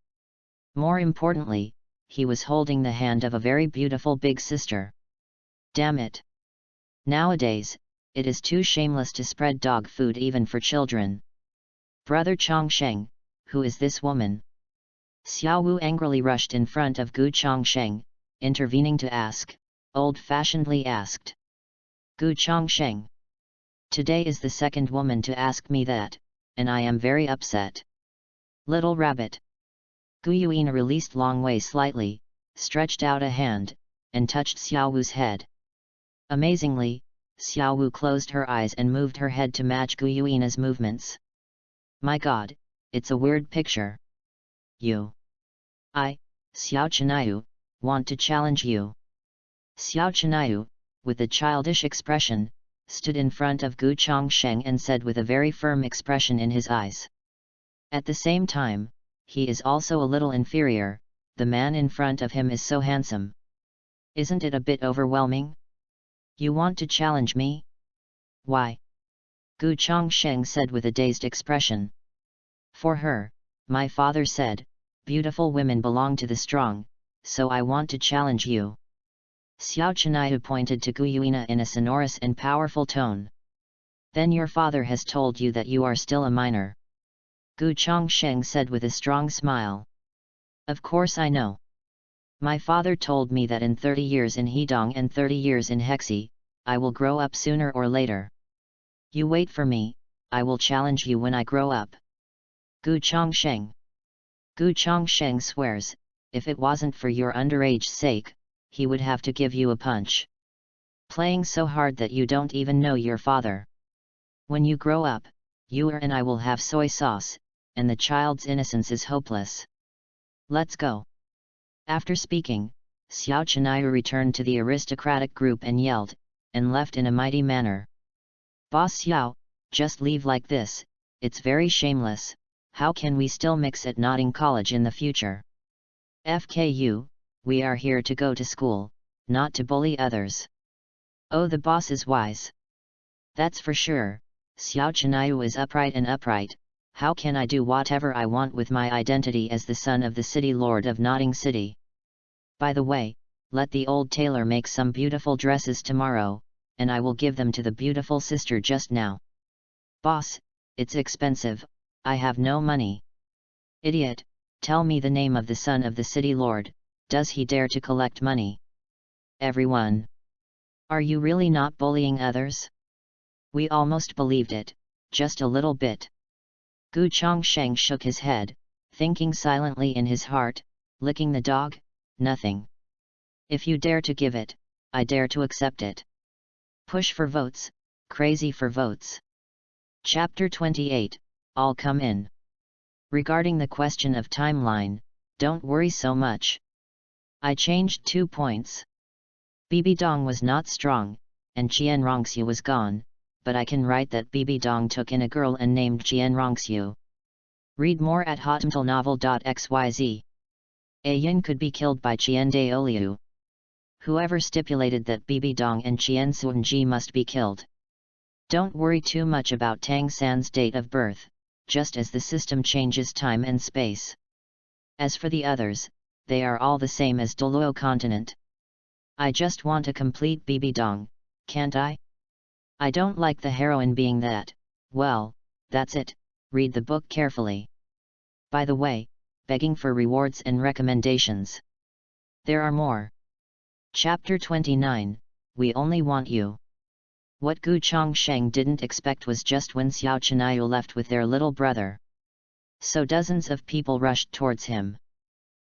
More importantly, he was holding the hand of a very beautiful big sister. Damn it! Nowadays, it is too shameless to spread dog food even for children. "Brother Chong Sheng, who is this woman?" Xiao Wu angrily rushed in front of Gu Chong Sheng, intervening to ask, old-fashionedly asked. "Gu Chong Sheng. Today is the second woman to ask me that, and I am very upset." "Little rabbit." Gu Yuina released Long Wei slightly, stretched out a hand, and touched Xiao Wu's head. Amazingly, Xiao Wu closed her eyes and moved her head to match Gu Yuina's movements. "My god, it's a weird picture. I, Xiao Chinayu, want to challenge you." Xiao Chinayu, with a childish expression, stood in front of Gu Chong Sheng and said with a very firm expression in his eyes. At the same time, he is also a little inferior, the man in front of him is so handsome. Isn't it a bit overwhelming? You want to challenge me? Why? Gu Chong Sheng said with a dazed expression. For her, my father said, beautiful women belong to the strong, so I want to challenge you. Xiao Chinayu pointed to Gu Yuina in a sonorous and powerful tone. Then your father has told you that you are still a minor. Gu Chong Sheng said with a strong smile. Of course I know. My father told me that in 30 years in Hedong and 30 years in Hexi, I will grow up sooner or later. You wait for me, I will challenge you when I grow up. Gu Chongsheng. Gu Chongsheng swears, if it wasn't for your underage's sake, he would have to give you a punch. Playing so hard that you don't even know your father. When you grow up, you and I will have soy sauce, and the child's innocence is hopeless. Let's go. After speaking, Xiao Chinayu returned to the aristocratic group and yelled, and left in a mighty manner. Boss Xiao, just leave like this, it's very shameless, how can we still mix at Notting College in the future? FKU, we are here to go to school, not to bully others. Oh, the boss is wise. That's for sure, Xiao Chinayu is upright and upright. How can I do whatever I want with my identity as the son of the city lord of Notting City? By the way, let the old tailor make some beautiful dresses tomorrow, and I will give them to the beautiful sister just now. Boss, it's expensive, I have no money. Idiot, tell me the name of the son of the city lord, does he dare to collect money? Everyone. Are you really not bullying others? We almost believed it, just a little bit. Gu Chongsheng shook his head, thinking silently in his heart, licking the dog, nothing. If you dare to give it, I dare to accept it. Push for votes, crazy for votes. Chapter 28, All come in. Regarding the question of timeline, don't worry so much. I changed 2 points. Bibi Dong was not strong, and Qian Rongxiu was gone, but I can write that Bibi Dong took in a girl and named Qian Rongxiu. Read more at hotmtlnovel.xyz. A Yin could be killed by Qian Daoliu. Whoever stipulated that Bibi Dong and Qian Suanji must be killed. Don't worry too much about Tang San's date of birth, just as the system changes time and space. As for the others, they are all the same as Douluo continent. I just want a complete Bibi Dong, can't I? I don't like the heroine being that. Well, that's it, read the book carefully. By the way, begging for rewards and recommendations. There are more. Chapter 29, We Only Want You. What Gu Chongsheng didn't expect was just when Xiao Chinayu left with their little brother. So dozens of people rushed towards him.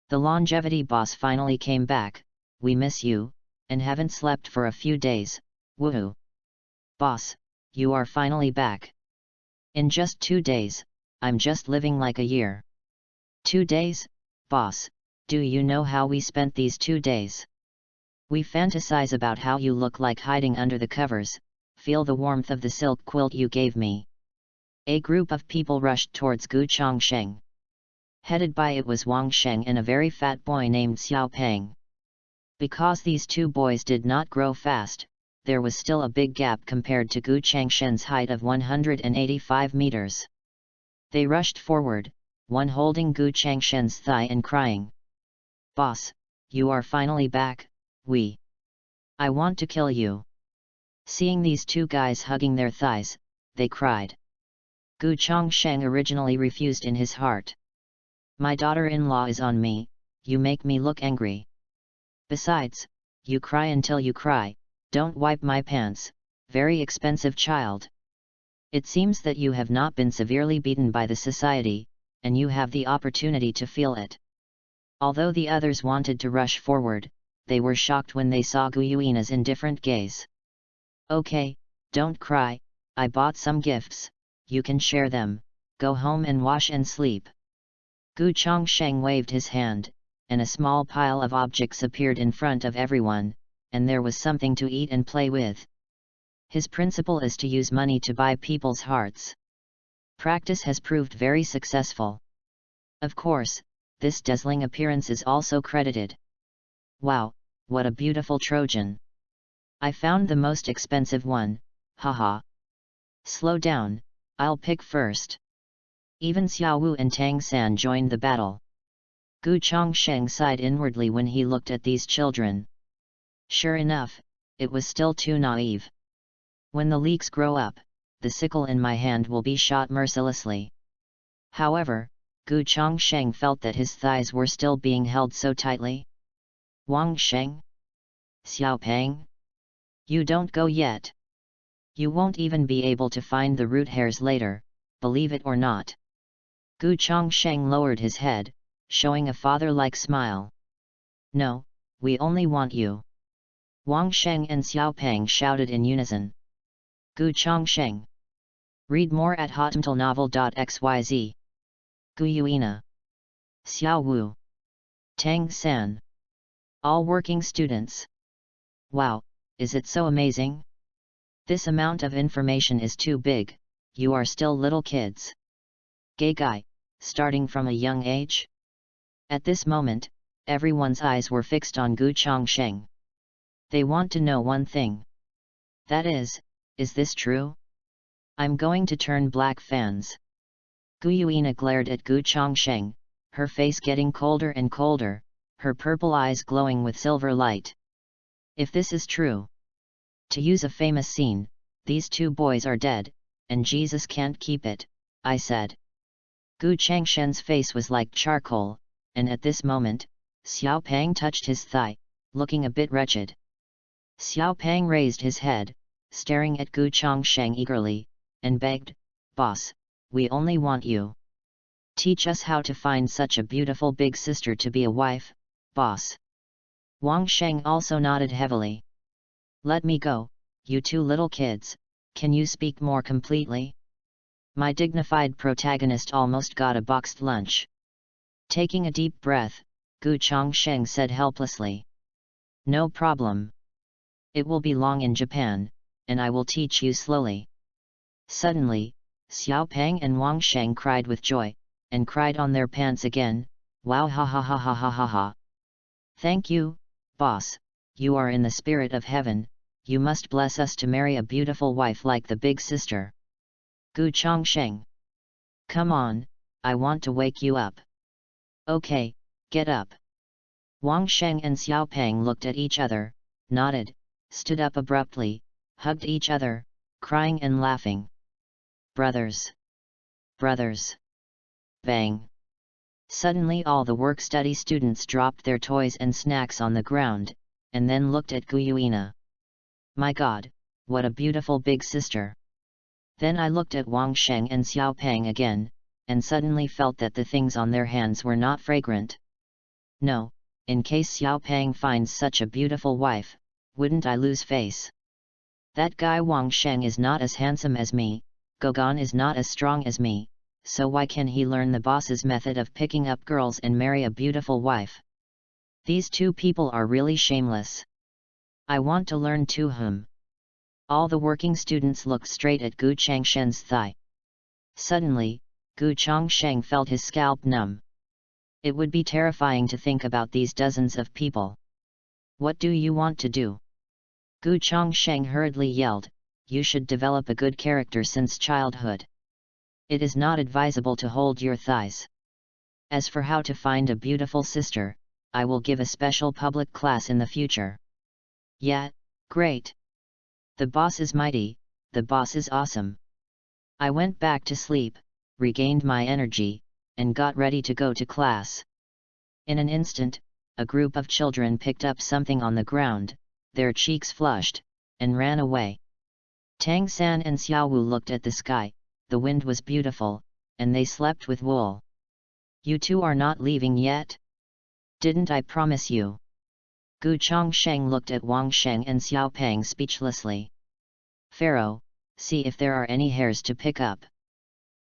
The longevity boss finally came back, we miss you, and haven't slept for a few days, woohoo. Boss, you are finally back. In just 2 days, I'm just living like a year. 2 days, boss, do you know how we spent these 2 days? We fantasize about how you look like hiding under the covers, feel the warmth of the silk quilt you gave me. A group of people rushed towards Gu Chongsheng. Headed by it was Wang Sheng and a very fat boy named Xiao Peng. Because these 2 boys did not grow fast, there was still a big gap compared to Gu Changshen's height of 185 meters. They rushed forward, one holding Gu Changshen's thigh and crying. Boss, you are finally back, I want to kill you. Seeing these 2 guys hugging their thighs, they cried. Gu Chongsheng originally refused in his heart. My daughter-in-law is on me, you make me look angry. Besides, you cry until you cry, don't wipe my pants, very expensive child. It seems that you have not been severely beaten by the society, and you have the opportunity to feel it. Although the others wanted to rush forward, they were shocked when they saw Gu Yuina's indifferent gaze. Okay, don't cry, I bought some gifts, you can share them, go home and wash and sleep. Gu Chongsheng waved his hand, and a small pile of objects appeared in front of everyone, and there was something to eat and play with. His principle is to use money to buy people's hearts. Practice has proved very successful. Of course, this dazzling appearance is also credited. Wow, what a beautiful Trojan! I found the most expensive one, haha. Slow down, I'll pick first. Even Xiao Wu and Tang San joined the battle. Gu Chongsheng sighed inwardly when he looked at these children. Sure enough, it was still too naive. When the leeks grow up, the sickle in my hand will be shot mercilessly. However, Gu Chongsheng felt that his thighs were still being held so tightly. Wang Sheng? Xiaopeng? You don't go yet. You won't even be able to find the root hairs later, believe it or not. Gu Chongsheng lowered his head, showing a father-like smile. No, we only want you. Wang Sheng and Xiaopeng shouted in unison. Gu Chongsheng. Read more at hotmtlnovel.xyz. Gu Yuina. Xiao Wu. Tang San. All working students. Wow, is it so amazing? This amount of information is too big, you are still little kids. Gay guy, starting from a young age? At this moment, everyone's eyes were fixed on Gu Chongsheng. They want to know one thing. That is this true? I'm going to turn black fans. Gu Yuina glared at Gu Chongsheng, her face getting colder and colder, her purple eyes glowing with silver light. If this is true. To use a famous scene, these two boys are dead, and Jesus can't keep it, I said. Gu Changshen's face was like charcoal, and at this moment, Xiaopeng touched his thigh, looking a bit wretched. Xiaopeng raised his head, staring at Gu Chongsheng eagerly, and begged, Boss, we only want you. Teach us how to find such a beautiful big sister to be a wife, boss. Wang Sheng also nodded heavily. Let me go, you two little kids, can you speak more completely? My dignified protagonist almost got a boxed lunch. Taking a deep breath, Gu Chongsheng said helplessly. No problem. It will be long in Japan, and I will teach you slowly. Suddenly, Xiaopeng and Wang Sheng cried with joy, and cried on their pants again, wow ha ha ha ha ha ha ha. Thank you, boss, you are in the spirit of heaven, you must bless us to marry a beautiful wife like the big sister. Gu Chongsheng. Come on, I want to wake you up. Okay, get up. Wang Sheng and Xiaopeng looked at each other, nodded, stood up abruptly, hugged each other, crying and laughing. Brothers! Brothers! Bang! Suddenly all the work-study students dropped their toys and snacks on the ground, and then looked at Gu Yuina. My God, what a beautiful big sister! Then I looked at Wang Sheng and Xiaopeng again, and suddenly felt that the things on their hands were not fragrant. No, in case Xiaopeng finds such a beautiful wife, wouldn't I lose face? That guy Wang Sheng is not as handsome as me, Gogon is not as strong as me, so why can he learn the boss's method of picking up girls and marry a beautiful wife? These two people are really shameless. I want to learn too. All the working students looked straight at Gu Changshen's thigh. Suddenly, Gu Chongsheng felt his scalp numb. It would be terrifying to think about these dozens of people. What do you want to do? Gu Chongsheng hurriedly yelled, you should develop a good character since childhood. It is not advisable to hold your thighs. As for how to find a beautiful sister, I will give a special public class in the future. Yeah, great. The boss is mighty, the boss is awesome. I went back to sleep, regained my energy, and got ready to go to class. In an instant, a group of children picked up something on the ground, their cheeks flushed, and ran away. Tang San and Xiaowu looked at the sky, the wind was beautiful, and they slept with wool. You two are not leaving yet? Didn't I promise you? Gu Chongsheng looked at Wang Sheng and Xiaopeng speechlessly. Pharaoh, see if there are any hairs to pick up.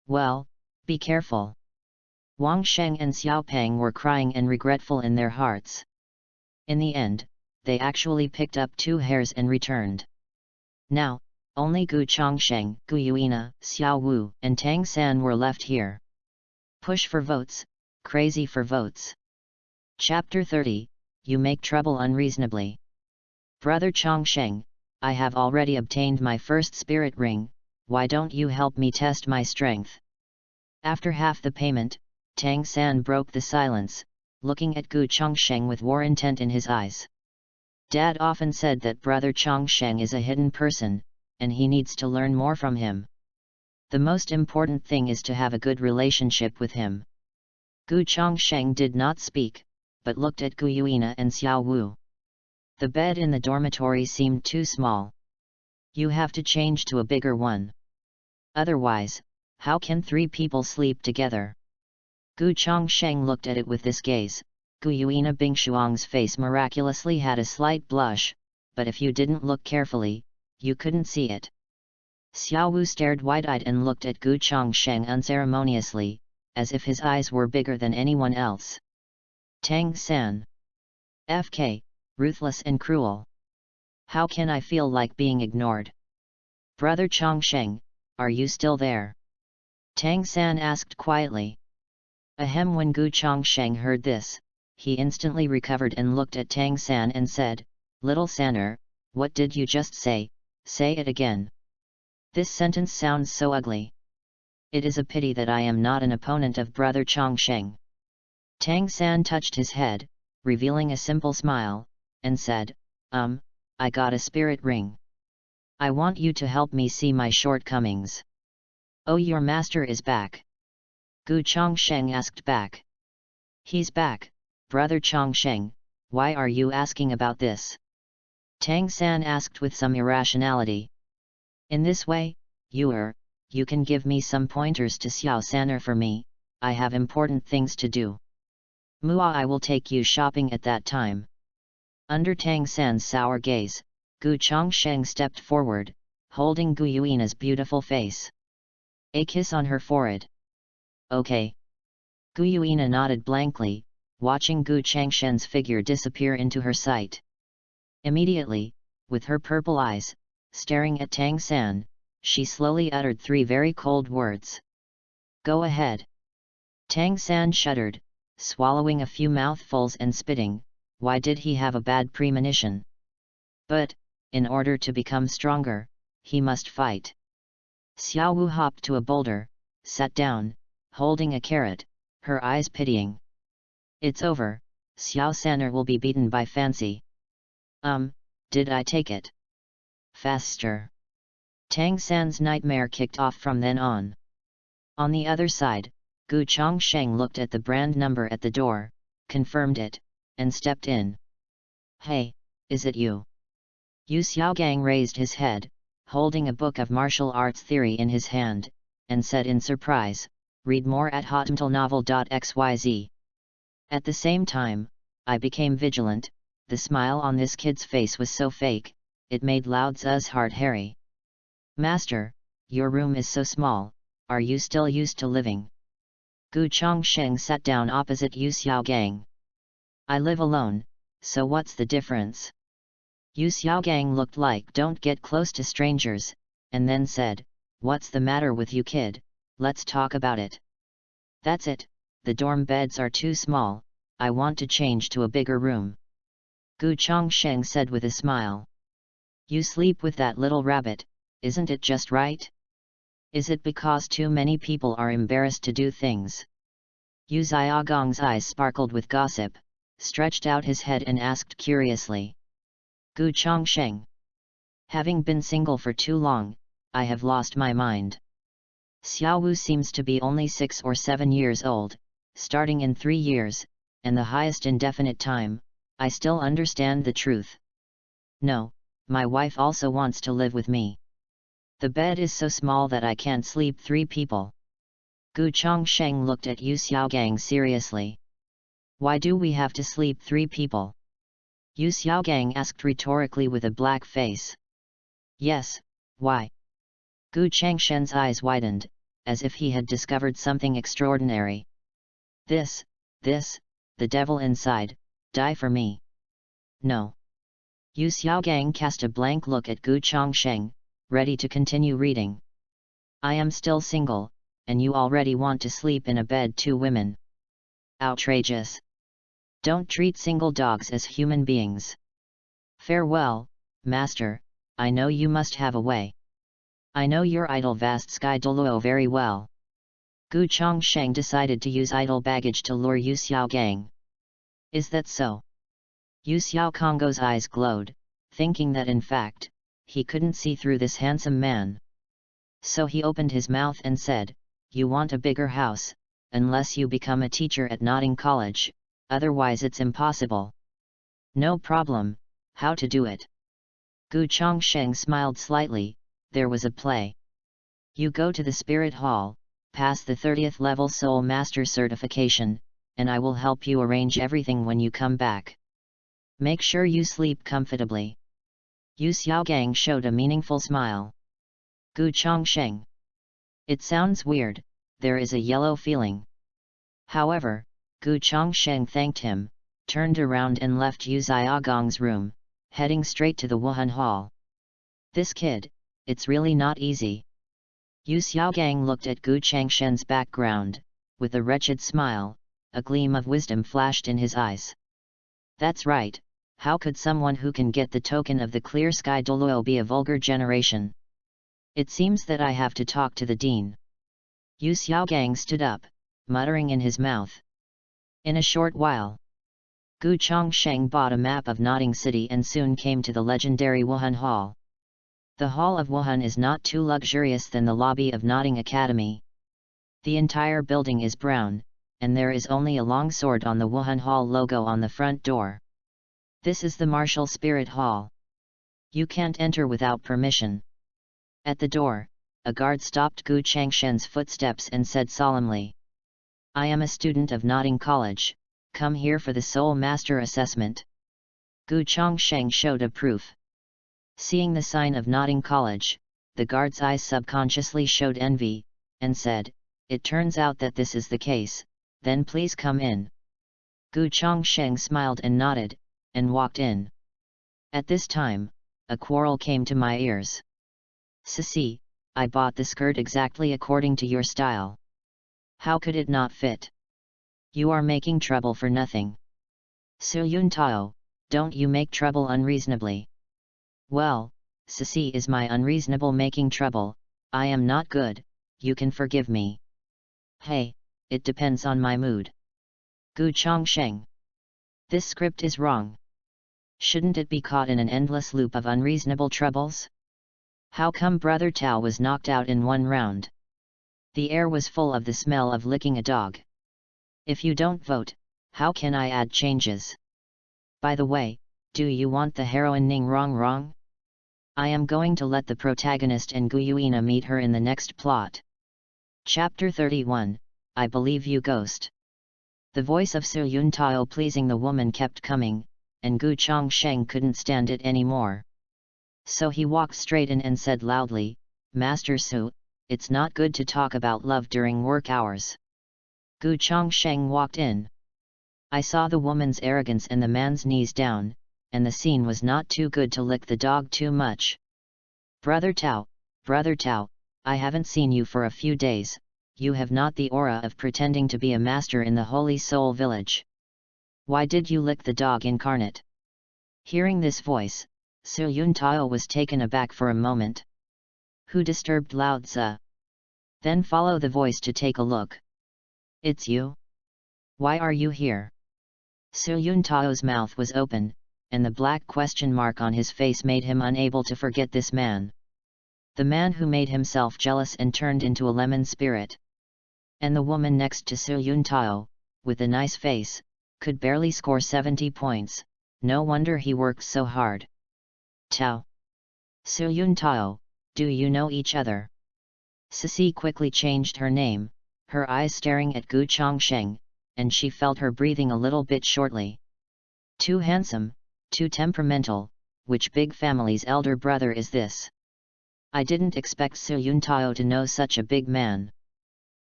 Well, be careful. Wang Sheng and Xiaopeng were crying and regretful in their hearts. In the end, they actually picked up 2 hairs and returned. Now, only Gu Chongsheng, Gu Yuina, Xiao Wu, and Tang San were left here. Push for votes, crazy for votes. Chapter 30, You Make Trouble Unreasonably. Brother Chongsheng, I have already obtained my first spirit ring, why don't you help me test my strength? After half the payment, Tang San broke the silence, looking at Gu Chongsheng with war intent in his eyes. Dad often said that Brother Chongsheng is a hidden person, and he needs to learn more from him. The most important thing is to have a good relationship with him. Gu Chongsheng did not speak, but looked at Gu Yuina and Xiao Wu. The bed in the dormitory seemed too small. You have to change to a bigger one. Otherwise, how can 3 people sleep together? Gu Chongsheng looked at it with this gaze. Gu Yuina Bingshuang's face miraculously had a slight blush, but if you didn't look carefully, you couldn't see it. Xiao Wu stared wide-eyed and looked at Gu Chongsheng unceremoniously, as if his eyes were bigger than anyone else. Tang San. FK, ruthless and cruel. How can I feel like being ignored? Brother Chongsheng, are you still there? Tang San asked quietly. Ahem. When Gu Chongsheng heard this, he instantly recovered and looked at Tang San and said, Little Saner, what did you just say? Say it again. This sentence sounds so ugly. It is a pity that I am not an opponent of Brother Chongsheng. Tang San touched his head, revealing a simple smile, and said, I got a spirit ring. I want you to help me see my shortcomings. Oh, your master is back. Gu Chongsheng asked back. He's back, Brother Chongsheng, why are you asking about this? Tang San asked with some irrationality. In this way, you can give me some pointers to Xiao Saner for me, I have important things to do. Mua, I will take you shopping at that time. Under Tang San's sour gaze, Gu Chongsheng stepped forward, holding Gu Yuina's beautiful face. A kiss on her forehead. Okay. Gu Yuina nodded blankly, watching Gu Chongsheng's figure disappear into her sight. Immediately, with her purple eyes, staring at Tang San, she slowly uttered 3 very cold words. Go ahead. Tang San shuddered, swallowing a few mouthfuls and spitting. Why did he have a bad premonition? But, in order to become stronger, he must fight. Xiao Wu hopped to a boulder, sat down, holding a carrot, her eyes pitying. It's over, Xiao Saner will be beaten by Fancy. Did I take it? Faster. Tang San's nightmare kicked off from then on. On the other side, Gu Chongsheng looked at the brand number at the door, confirmed it, and stepped in. Hey, is it you? Yu Xiaogang raised his head, holding a book of martial arts theory in his hand, and said in surprise, read more at hotmtlnovel.xyz. At the same time, I became vigilant. The smile on this kid's face was so fake, it made Lao Tzu's heart hairy. Master, your room is so small, are you still used to living? Gu Chongsheng sat down opposite Yu Xiaogang. I live alone, so what's the difference? Yu Xiaogang looked like don't get close to strangers, and then said, what's the matter with you kid, let's talk about it. That's it, the dorm beds are too small, I want to change to a bigger room. Gu Chongsheng said with a smile. You sleep with that little rabbit, isn't it just right? Is it because too many people are embarrassed to do things? Yu Xiaogang's eyes sparkled with gossip, stretched out his head and asked curiously. Gu Chongsheng. Having been single for too long, I have lost my mind. Xiao Wu seems to be only 6 or 7 years old, starting in 3 years, and the highest indefinite time, I still understand the truth. No, my wife also wants to live with me. The bed is so small that I can't sleep 3 people. Gu Chongsheng looked at Yu Xiaogang seriously. Why do we have to sleep 3 people? Yu Xiaogang asked rhetorically with a black face. Yes, why? Gu Changshen's eyes widened, as if he had discovered something extraordinary. This, the devil inside, die for me. No. Yu Xiaogang cast a blank look at Gu Chongsheng, ready to continue reading. I am still single, and you already want to sleep in a bed 2 women. Outrageous. Don't treat single dogs as human beings. Farewell, master, I know you must have a way. I know your idol vast sky Douluo very well. Gu Chongsheng decided to use idle baggage to lure Yu Xiaogang. Is that so? Yu Xiaokongo's eyes glowed, thinking that in fact, he couldn't see through this handsome man. So he opened his mouth and said, you want a bigger house, unless you become a teacher at Notting College, otherwise it's impossible. No problem, how to do it? Gu Chongsheng smiled slightly. There was a play. You go to the Spirit Hall, pass the 30th level Soul Master certification, and I will help you arrange everything when you come back. Make sure you sleep comfortably. Yu Xiaogang showed a meaningful smile. Gu Chongsheng. It sounds weird, there is a yellow feeling. However, Gu Chongsheng thanked him, turned around and left Yu Xiaogang's room, heading straight to the Wuhan Hall. This kid, it's really not easy. Yu Xiaogang looked at Gu Changshen's background, with a wretched smile, a gleam of wisdom flashed in his eyes. That's right, how could someone who can get the token of the clear sky Douluo be a vulgar generation? It seems that I have to talk to the dean. Yu Xiaogang stood up, muttering in his mouth. In a short while, Gu Chongsheng bought a map of Notting City and soon came to the legendary Wuhan Hall. The Hall of Wuhan is not too luxurious than the lobby of Notting Academy. The entire building is brown, and there is only a long sword on the Wuhan Hall logo on the front door. This is the Martial Spirit Hall. You can't enter without permission. At the door, a guard stopped Gu Changshen's footsteps and said solemnly, I am a student of Notting College, come here for the Soul Master assessment. Gu Chongsheng showed a proof. Seeing the sign of Notting College, the guard's eyes subconsciously showed envy, and said, it turns out that this is the case, then please come in. Gu Chongsheng smiled and nodded, and walked in. At this time, a quarrel came to my ears. Sissy, I bought the skirt exactly according to your style. How could it not fit? You are making trouble for nothing. Su Yun Tao, don't you make trouble unreasonably. Well, Sissy is my unreasonable making trouble, I am not good, you can forgive me. Hey, it depends on my mood. Gu Chongsheng. This script is wrong. Shouldn't it be caught in an endless loop of unreasonable troubles? How come Brother Tao was knocked out in one round? The air was full of the smell of licking a dog. If you don't vote, how can I add changes? By the way, do you want the heroine Ning Rong? I am going to let the protagonist and Guyuina meet her in the next plot. Chapter 31, I Believe You Ghost. The voice of Su Yun Tao pleasing the woman kept coming, and Gu Chongsheng couldn't stand it anymore. So he walked straight in and said loudly, Master Su, it's not good to talk about love during work hours. Gu Chongsheng walked in. I saw the woman's arrogance and the man's knees down, and the scene was not too good to lick the dog too much. Brother Tao, I haven't seen you for a few days, you have not the aura of pretending to be a master in the Holy Soul Village. Why did you lick the dog incarnate? Hearing this voice, Su Yun Tao was taken aback for a moment. Who disturbed Lao Tzu? Then follow the voice to take a look. It's you? Why are you here? Su Yun Tao's mouth was open, and the black question mark on his face made him unable to forget this man. The man who made himself jealous and turned into a lemon spirit. And the woman next to Su Yun Tao, with a nice face, could barely score 70 points, no wonder he works so hard. Tao. Su Yun Tao, do you know each other? Sissy quickly changed her name, her eyes staring at Gu Chongsheng, and she felt her breathing a little bit shortly. Too handsome, too temperamental, which big family's elder brother is this? I didn't expect Su Yun Tao to know such a big man.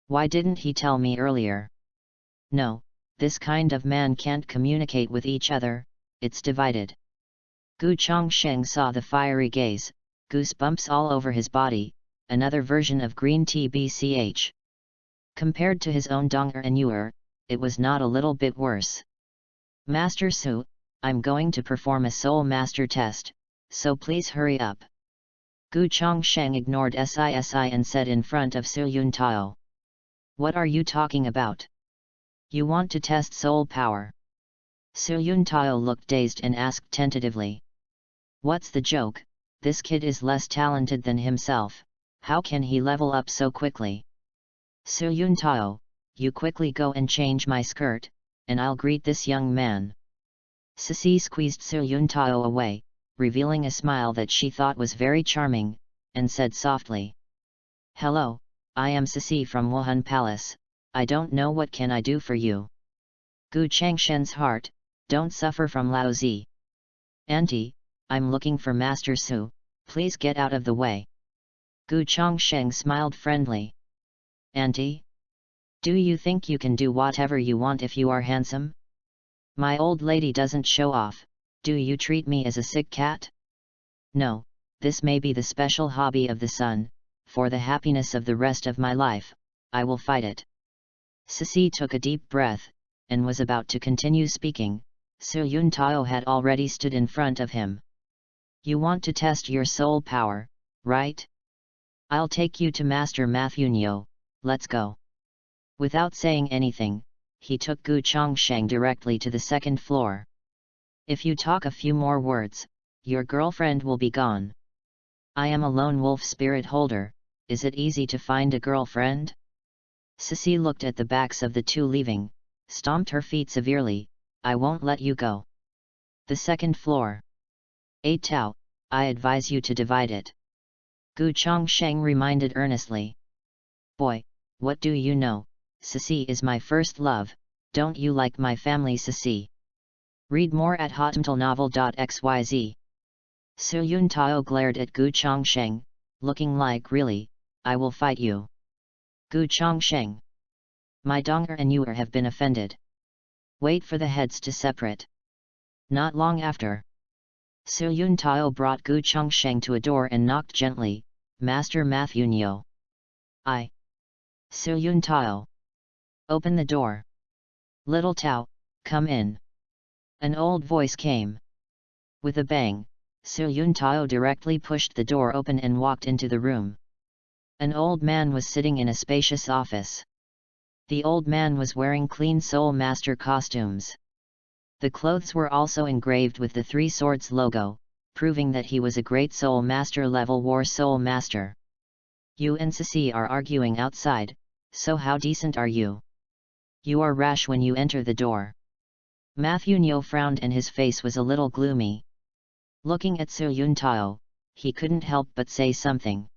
Why didn't he tell me earlier? No, this kind of man can't communicate with each other, it's divided. Gu Chongsheng saw the fiery gaze, goosebumps all over his body, another version of green tea BCH. Compared to his own Donger and Yuer, it was not a little bit worse. Master Su, I'm going to perform a Soul Master test, so please hurry up. Gu Chongsheng ignored SISI and said in front of Su Yun Tao. What are you talking about? You want to test soul power? Su Yun Tao looked dazed and asked tentatively. What's the joke? This kid is less talented than himself, how can he level up so quickly? Su Yun Tao, you quickly go and change my skirt, and I'll greet this young man. Ceci squeezed Su Yuntao away, revealing a smile that she thought was very charming, and said softly, "Hello, I am Ceci from Wuhan Palace, I don't know what can I do for you." Gu Changshen's heart, "Don't suffer from Laozi. Auntie, I'm looking for Master Su, please get out of the way." Gu Changsheng smiled friendly. "Auntie? Do you think you can do whatever you want if you are handsome? My old lady doesn't show off, do you treat me as a sick cat? No, this may be the special hobby of the son, for the happiness of the rest of my life, I will fight it." Ceci took a deep breath, and was about to continue speaking, Su Yuntao had already stood in front of him. "You want to test your soul power, right? I'll take you to Master Mathunyo, let's go." Without saying anything, he took Gu Changsheng directly to the second floor. "If you talk a few more words, your girlfriend will be gone. I am a lone wolf spirit holder, is it easy to find a girlfriend?" Ceci looked at the backs of the two leaving, stomped her feet severely, "I won't let you go." "The second floor. 8 Tao, I advise you to divide it." Gu Changsheng reminded earnestly. "Boy, what do you know? Ceci is my first love, don't you like my family Ceci?" Read more at hotmtlnovel.xyz. Su Yuntao glared at Gu Changsheng, looking like, "Really, I will fight you." Gu Changsheng. "My donger and you have been offended. Wait for the heads to separate." Not long after, Su Yuntao brought Gu Changsheng to a door and knocked gently, "Master Mathunyo." "I." Su Yuntao. "Open the door." "Little Tao, come in." An old voice came. With a bang, Su Yuntao directly pushed the door open and walked into the room. An old man was sitting in a spacious office. The old man was wearing clean Soul Master costumes. The clothes were also engraved with the Three Swords logo, proving that he was a great Soul Master level War Soul Master. "You and Ceci are arguing outside, so how decent are you? You are rash when you enter the door." Mathunyo frowned and his face was a little gloomy. Looking at Su Yuntao, he couldn't help but say something.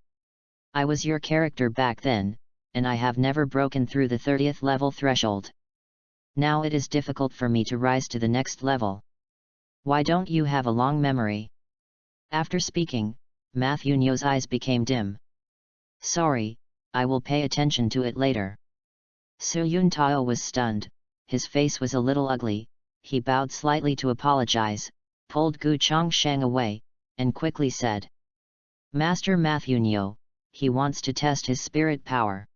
"I was your character back then, and I have never broken through the 30th level threshold. Now it is difficult for me to rise to the next level. Why don't you have a long memory?" After speaking, Mathunyo's eyes became dim. "Sorry, I will pay attention to it later." Su Yuntao was stunned, his face was a little ugly, he bowed slightly to apologize, pulled Gu Changsheng away, and quickly said, "Master Mathunyo, he wants to test his spirit power."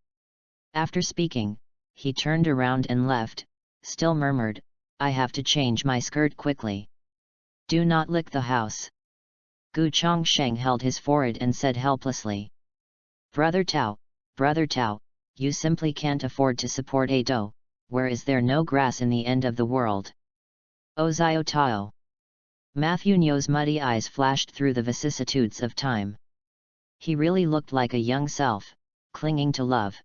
After speaking, he turned around and left, still murmured, "I have to change my skirt quickly. Do not lick the house." Gu Changsheng held his forehead and said helplessly, Brother Tao, you simply can't afford to support a dough, where is there no grass in the end of the world?" Ozio Tao. Mathunyo's muddy eyes flashed through the vicissitudes of time. He really looked like a young self, clinging to love.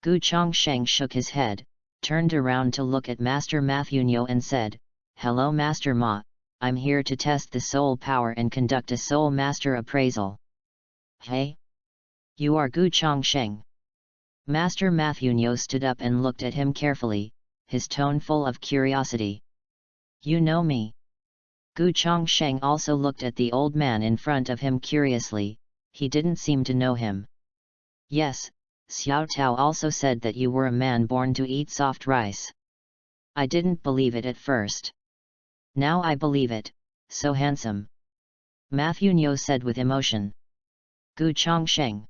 Gu Changsheng shook his head, turned around to look at Master Mathunyo and said, "Hello Master Ma, I'm here to test the soul power and conduct a soul master appraisal." "Hey? You are Gu Changsheng?" Master Mathunyo stood up and looked at him carefully, his tone full of curiosity. "You know me?" Gu Changsheng also looked at the old man in front of him curiously, he didn't seem to know him. "Yes, Xiao Tao also said that you were a man born to eat soft rice. I didn't believe it at first. Now I believe it, so handsome." Mathunyo said with emotion. Gu Changsheng.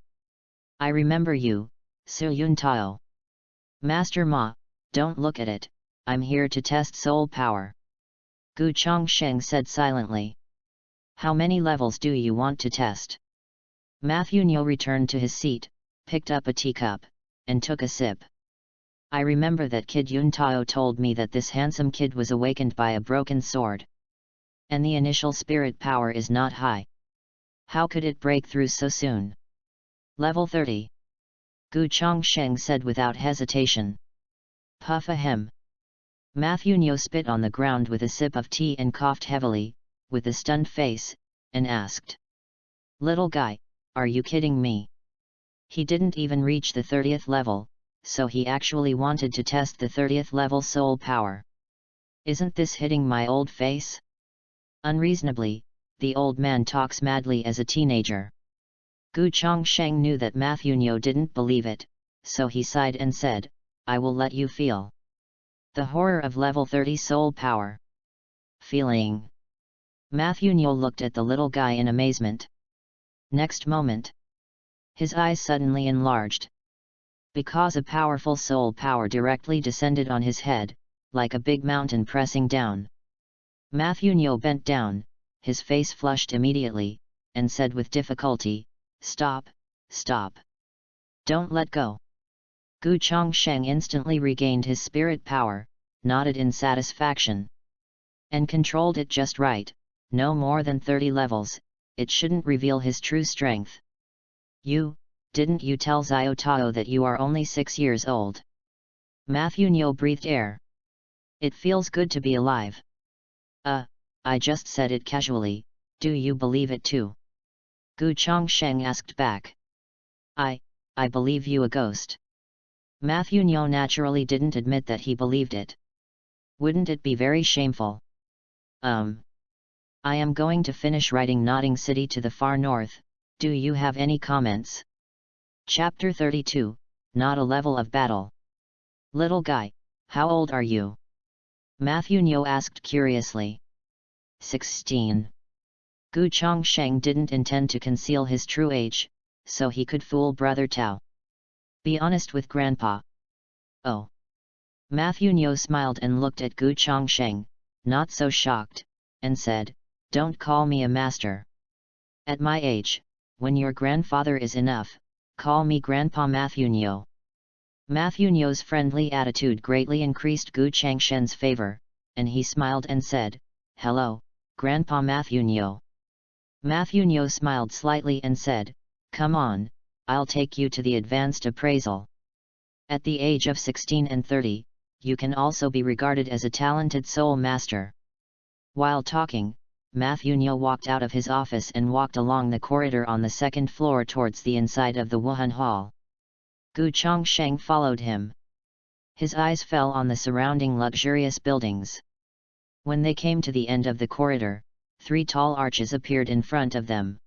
"I remember you, Su Yuntao." "Master Ma, don't look at it, I'm here to test soul power." Gu Changsheng said silently. "How many levels do you want to test?" Mathunyo returned to his seat, picked up a teacup, and took a sip. "I remember that kid Yuntao told me that this handsome kid was awakened by a broken sword. And the initial spirit power is not high. How could it break through so soon?" "Level 30. Gu Changsheng said without hesitation. Puff ahem. Matthew Nyo spit on the ground with a sip of tea and coughed heavily, with a stunned face, and asked. Little guy, are you kidding me? He didn't even reach the 30th level, so he actually wanted to test the 30th level soul power. Isn't this hitting my old face? Unreasonably, the old man talks madly as a teenager. Gu Chongsheng knew that Matthew Nyo didn't believe it, so he sighed and said, I will let you feel the horror of level 30 soul power. Feeling. Matthew Nyo looked at the little guy in amazement. Next moment, his eyes suddenly enlarged. Because a powerful soul power directly descended on his head, like a big mountain pressing down. Matthew Nyo bent down, his face flushed immediately, and said with difficulty, Stop, stop. Don't let go. Gu Chongsheng instantly regained his spirit power, nodded in satisfaction. And controlled it just right, no more than 30 levels, it shouldn't reveal his true strength. Didn't you tell Xiao Tao that you are only 6 years old? Matthew Nyo breathed air. It feels good to be alive. I just said it casually, do you believe it too? Gu Chongsheng asked back. I believe you a ghost. Matthew Nyo naturally didn't admit that he believed it. Wouldn't it be very shameful? I am going to finish writing Nodding City to the Far North, do you have any comments? Chapter 32, Not a Level of Battle. Little guy, how old are you? Matthew Nyo asked curiously. 16. Gu Chongsheng didn't intend to conceal his true age, so he could fool Brother Tao. Be honest with Grandpa. Oh. Matthew Nyo smiled and looked at Gu Chongsheng, not so shocked, and said, Don't call me a master. At my age, when your grandfather is enough, call me Grandpa Matthew Nyo. Matthew Nyo's friendly attitude greatly increased Gu Changshen's favor, and he smiled and said, Hello, Grandpa Matthew Nyo. Matthew Nyo smiled slightly and said, Come on, I'll take you to the advanced appraisal. At the age of 16 and 30, you can also be regarded as a talented soul master. While talking, Matthew Nyo walked out of his office and walked along the corridor on the second floor towards the inside of the Wuhan Hall. Gu Chongsheng followed him. His eyes fell on the surrounding luxurious buildings. When they came to the end of the corridor, 3 tall arches appeared in front of them.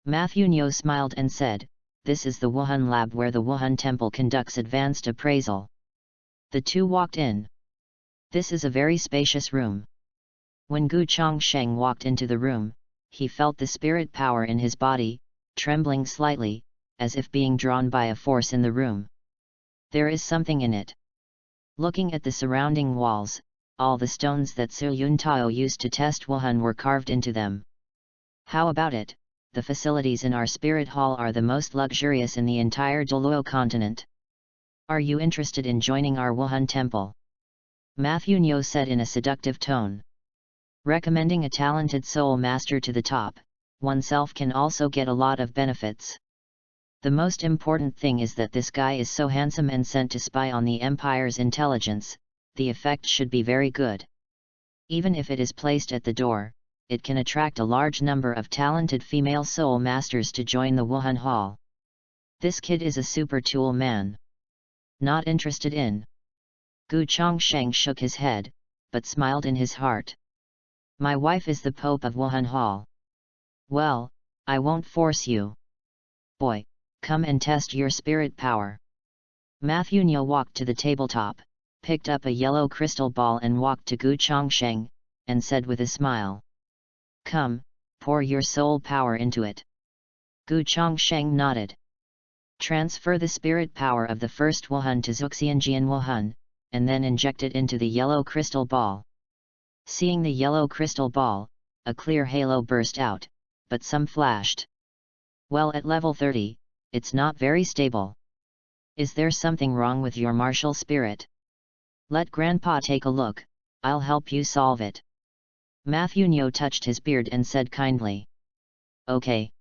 Matthew Nyo smiled and said, This is the Wuhan lab where the Wuhan Temple conducts advanced appraisal. The two walked in. This is a very spacious room. When Gu Chongsheng walked into the room, he felt the spirit power in his body, trembling slightly, as if being drawn by a force in the room. There is something in it. Looking at the surrounding walls, all the stones that Su Yun Tao used to test Wuhan were carved into them. How about it? The facilities in our spirit hall are the most luxurious in the entire Douluo continent. Are you interested in joining our Wuhan temple? Matthew Nyo said in a seductive tone. Recommending a talented soul master to the top, oneself can also get a lot of benefits. The most important thing is that this guy is so handsome and sent to spy on the Empire's intelligence, the effect should be very good. Even if it is placed at the door, it can attract a large number of talented female soul masters to join the Wuhan Hall. This kid is a super tool man. Not interested in. Gu Chongsheng shook his head, but smiled in his heart. My wife is the Pope of Wuhan Hall. Well, I won't force you. Boy, come and test your spirit power. Matthew Nyo walked to the tabletop, picked up a yellow crystal ball and walked to Gu Chongsheng, and said with a smile. Come, pour your soul power into it. Gu Chongsheng nodded. Transfer the spirit power of the first Wuhan to Zuxianjian Wuhan, and then inject it into the yellow crystal ball. Seeing the yellow crystal ball, a clear halo burst out, but some flashed. Well, at level 30, it's not very stable. Is there something wrong with your martial spirit? Let Grandpa take a look, I'll help you solve it. Matthew Nyo touched his beard and said kindly. Okay.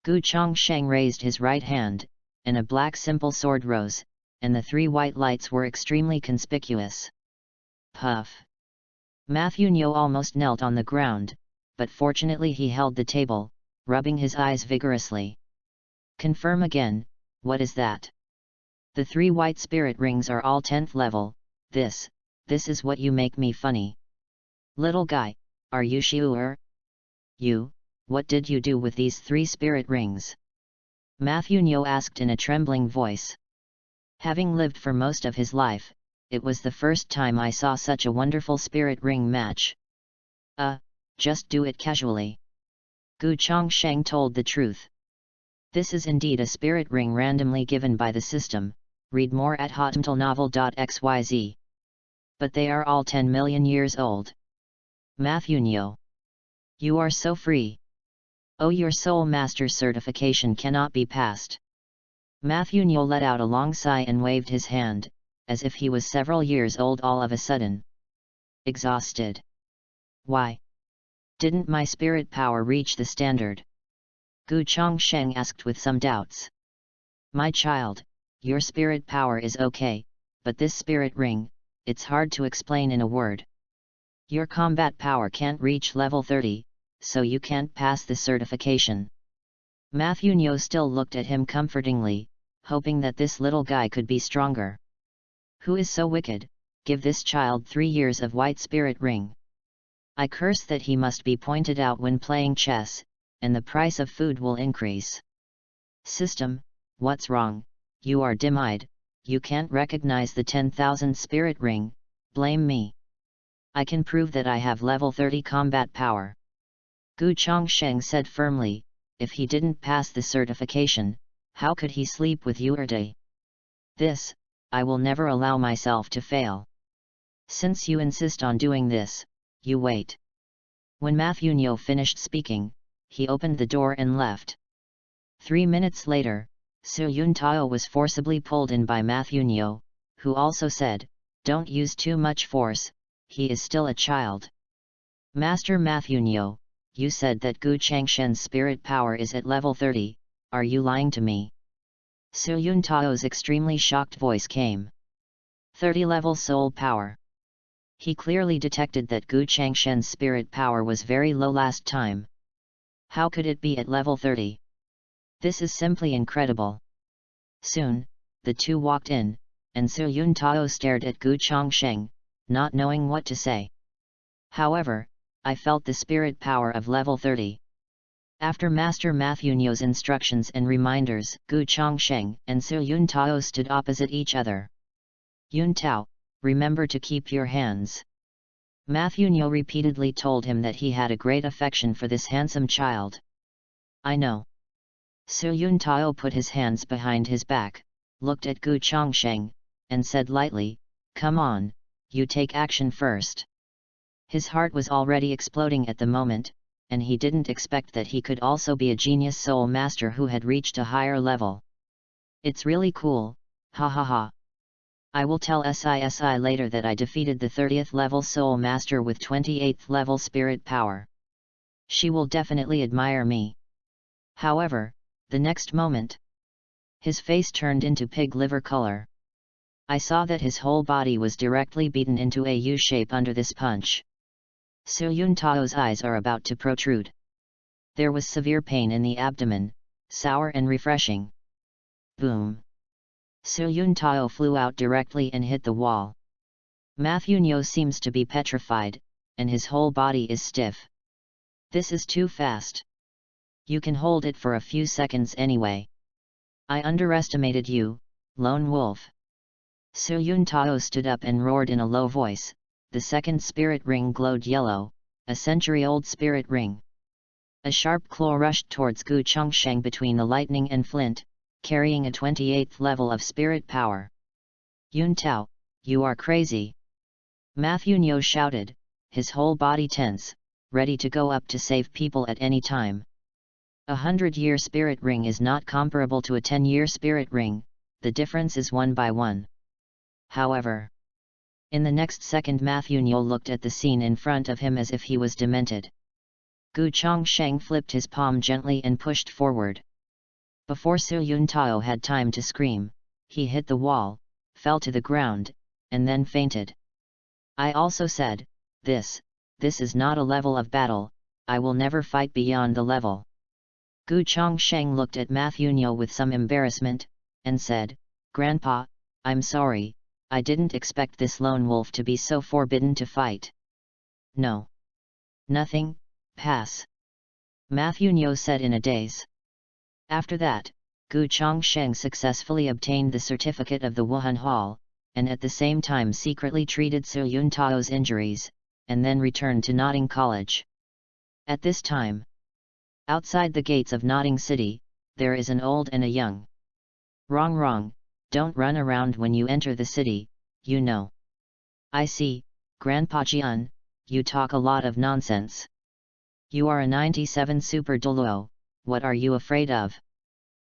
Gu Chongsheng raised his right hand, and a black simple sword rose, and the 3 white lights were extremely conspicuous. Puff! Matthew Nyo almost knelt on the ground, but fortunately he held the table, rubbing his eyes vigorously. Confirm again, what is that? The 3 white spirit rings are all 10th level, this is what you make me funny. Little guy, are you sure? What did you do with these 3 spirit rings? Matthew Nyo asked in a trembling voice. Having lived for most of his life, it was the first time I saw such a wonderful spirit ring match. Just do it casually. Gu Chongsheng told the truth. This is indeed a spirit ring randomly given by the system, read more at hotmtlnovel.xyz. But they are all 10 million years old. Matthew Nyo. You are so free. Oh, your Soul Master certification cannot be passed. Matthew Nyo let out a long sigh and waved his hand, as if he was several years old all of a sudden. Exhausted. Why? Didn't my spirit power reach the standard? Gu Chongsheng asked with some doubts. My child, your spirit power is okay, but this spirit ring, it's hard to explain in a word. Your combat power can't reach level 30, so you can't pass the certification. Matthew Nyo still looked at him comfortingly, hoping that this little guy could be stronger. Who is so wicked? Give this child 3 years of white spirit ring. I curse that he must be pointed out when playing chess, and the price of food will increase. System, what's wrong? You are dim-eyed, you can't recognize the 10,000 spirit ring, blame me. I can prove that I have level 30 combat power. Gu Chongsheng said firmly, if he didn't pass the certification, how could he sleep with you or day? This, I will never allow myself to fail. Since you insist on doing this, you wait. When Matthew Nyo finished speaking, he opened the door and left. 3 minutes later, Su Yun Tao was forcibly pulled in by Matthew Nyo, who also said, don't use too much force, he is still a child. Master Matthew Nyo, you said that Gu Changshen's spirit power is at level 30, are you lying to me? Su Yun Tao's extremely shocked voice came. 30 level soul power. He clearly detected that Gu Changshen's spirit power was very low last time. How could it be at level 30? This is simply incredible. Soon, the two walked in, and Su Yun Tao stared at Gu Changsheng, not knowing what to say. However, I felt the spirit power of level 30. After Master Matthew Nyo's instructions and reminders, Gu Changsheng and Su Yun Tao stood opposite each other. Yun Tao, remember to keep your hands. Matthew Nyo repeatedly told him that he had a great affection for this handsome child. I know. Su Yun Tao put his hands behind his back, looked at Gu Changsheng, and said lightly, come on, you take action first. His heart was already exploding at the moment, and he didn't expect that he could also be a genius soul master who had reached a higher level. It's really cool, ha ha ha. I will tell SISI later that I defeated the 30th level soul master with 28th level spirit power. She will definitely admire me. However, the next moment, his face turned into pig liver color. I saw that his whole body was directly beaten into a U shape under this punch. Su Yun Tao's eyes are about to protrude. There was severe pain in the abdomen, sour and refreshing. Boom! Su Yun Tao flew out directly and hit the wall. Matthew Nyo seems to be petrified, and his whole body is stiff. This is too fast. You can hold it for a few seconds anyway. I underestimated you, lone wolf. Su Yun Tao stood up and roared in a low voice. The second spirit ring glowed yellow, a century-old spirit ring. A sharp claw rushed towards Gu Changsheng between the lightning and flint, carrying a 28th level of spirit power. Yun Tao, you are crazy! Matthew Nyo shouted, his whole body tense, ready to go up to save people at any time. A 100-year spirit ring is not comparable to a 10-year spirit ring, the difference is 1 by 1. However, in the next second Matthew Nyo looked at the scene in front of him as if he was demented. Gu Changsheng flipped his palm gently and pushed forward. Before Su Yun Tao had time to scream, he hit the wall, fell to the ground, and then fainted. I also said, this is not a level of battle, I will never fight beyond the level. Gu Chongsheng looked at Mathunyo with some embarrassment, and said, Grandpa, I'm sorry, I didn't expect this lone wolf to be so forbidden to fight. No. Nothing, pass. Mathunyo said in a daze. After that, Gu Chongsheng successfully obtained the certificate of the Wuhan Hall, and at the same time secretly treated Su Yuntao's injuries, and then returned to Notting College. At this time, outside the gates of Notting City, there is an old and a young. Wrong, don't run around when you enter the city, you know. I see, Grandpa Jian, you talk a lot of nonsense. You are a 97 Super Douluo, what are you afraid of?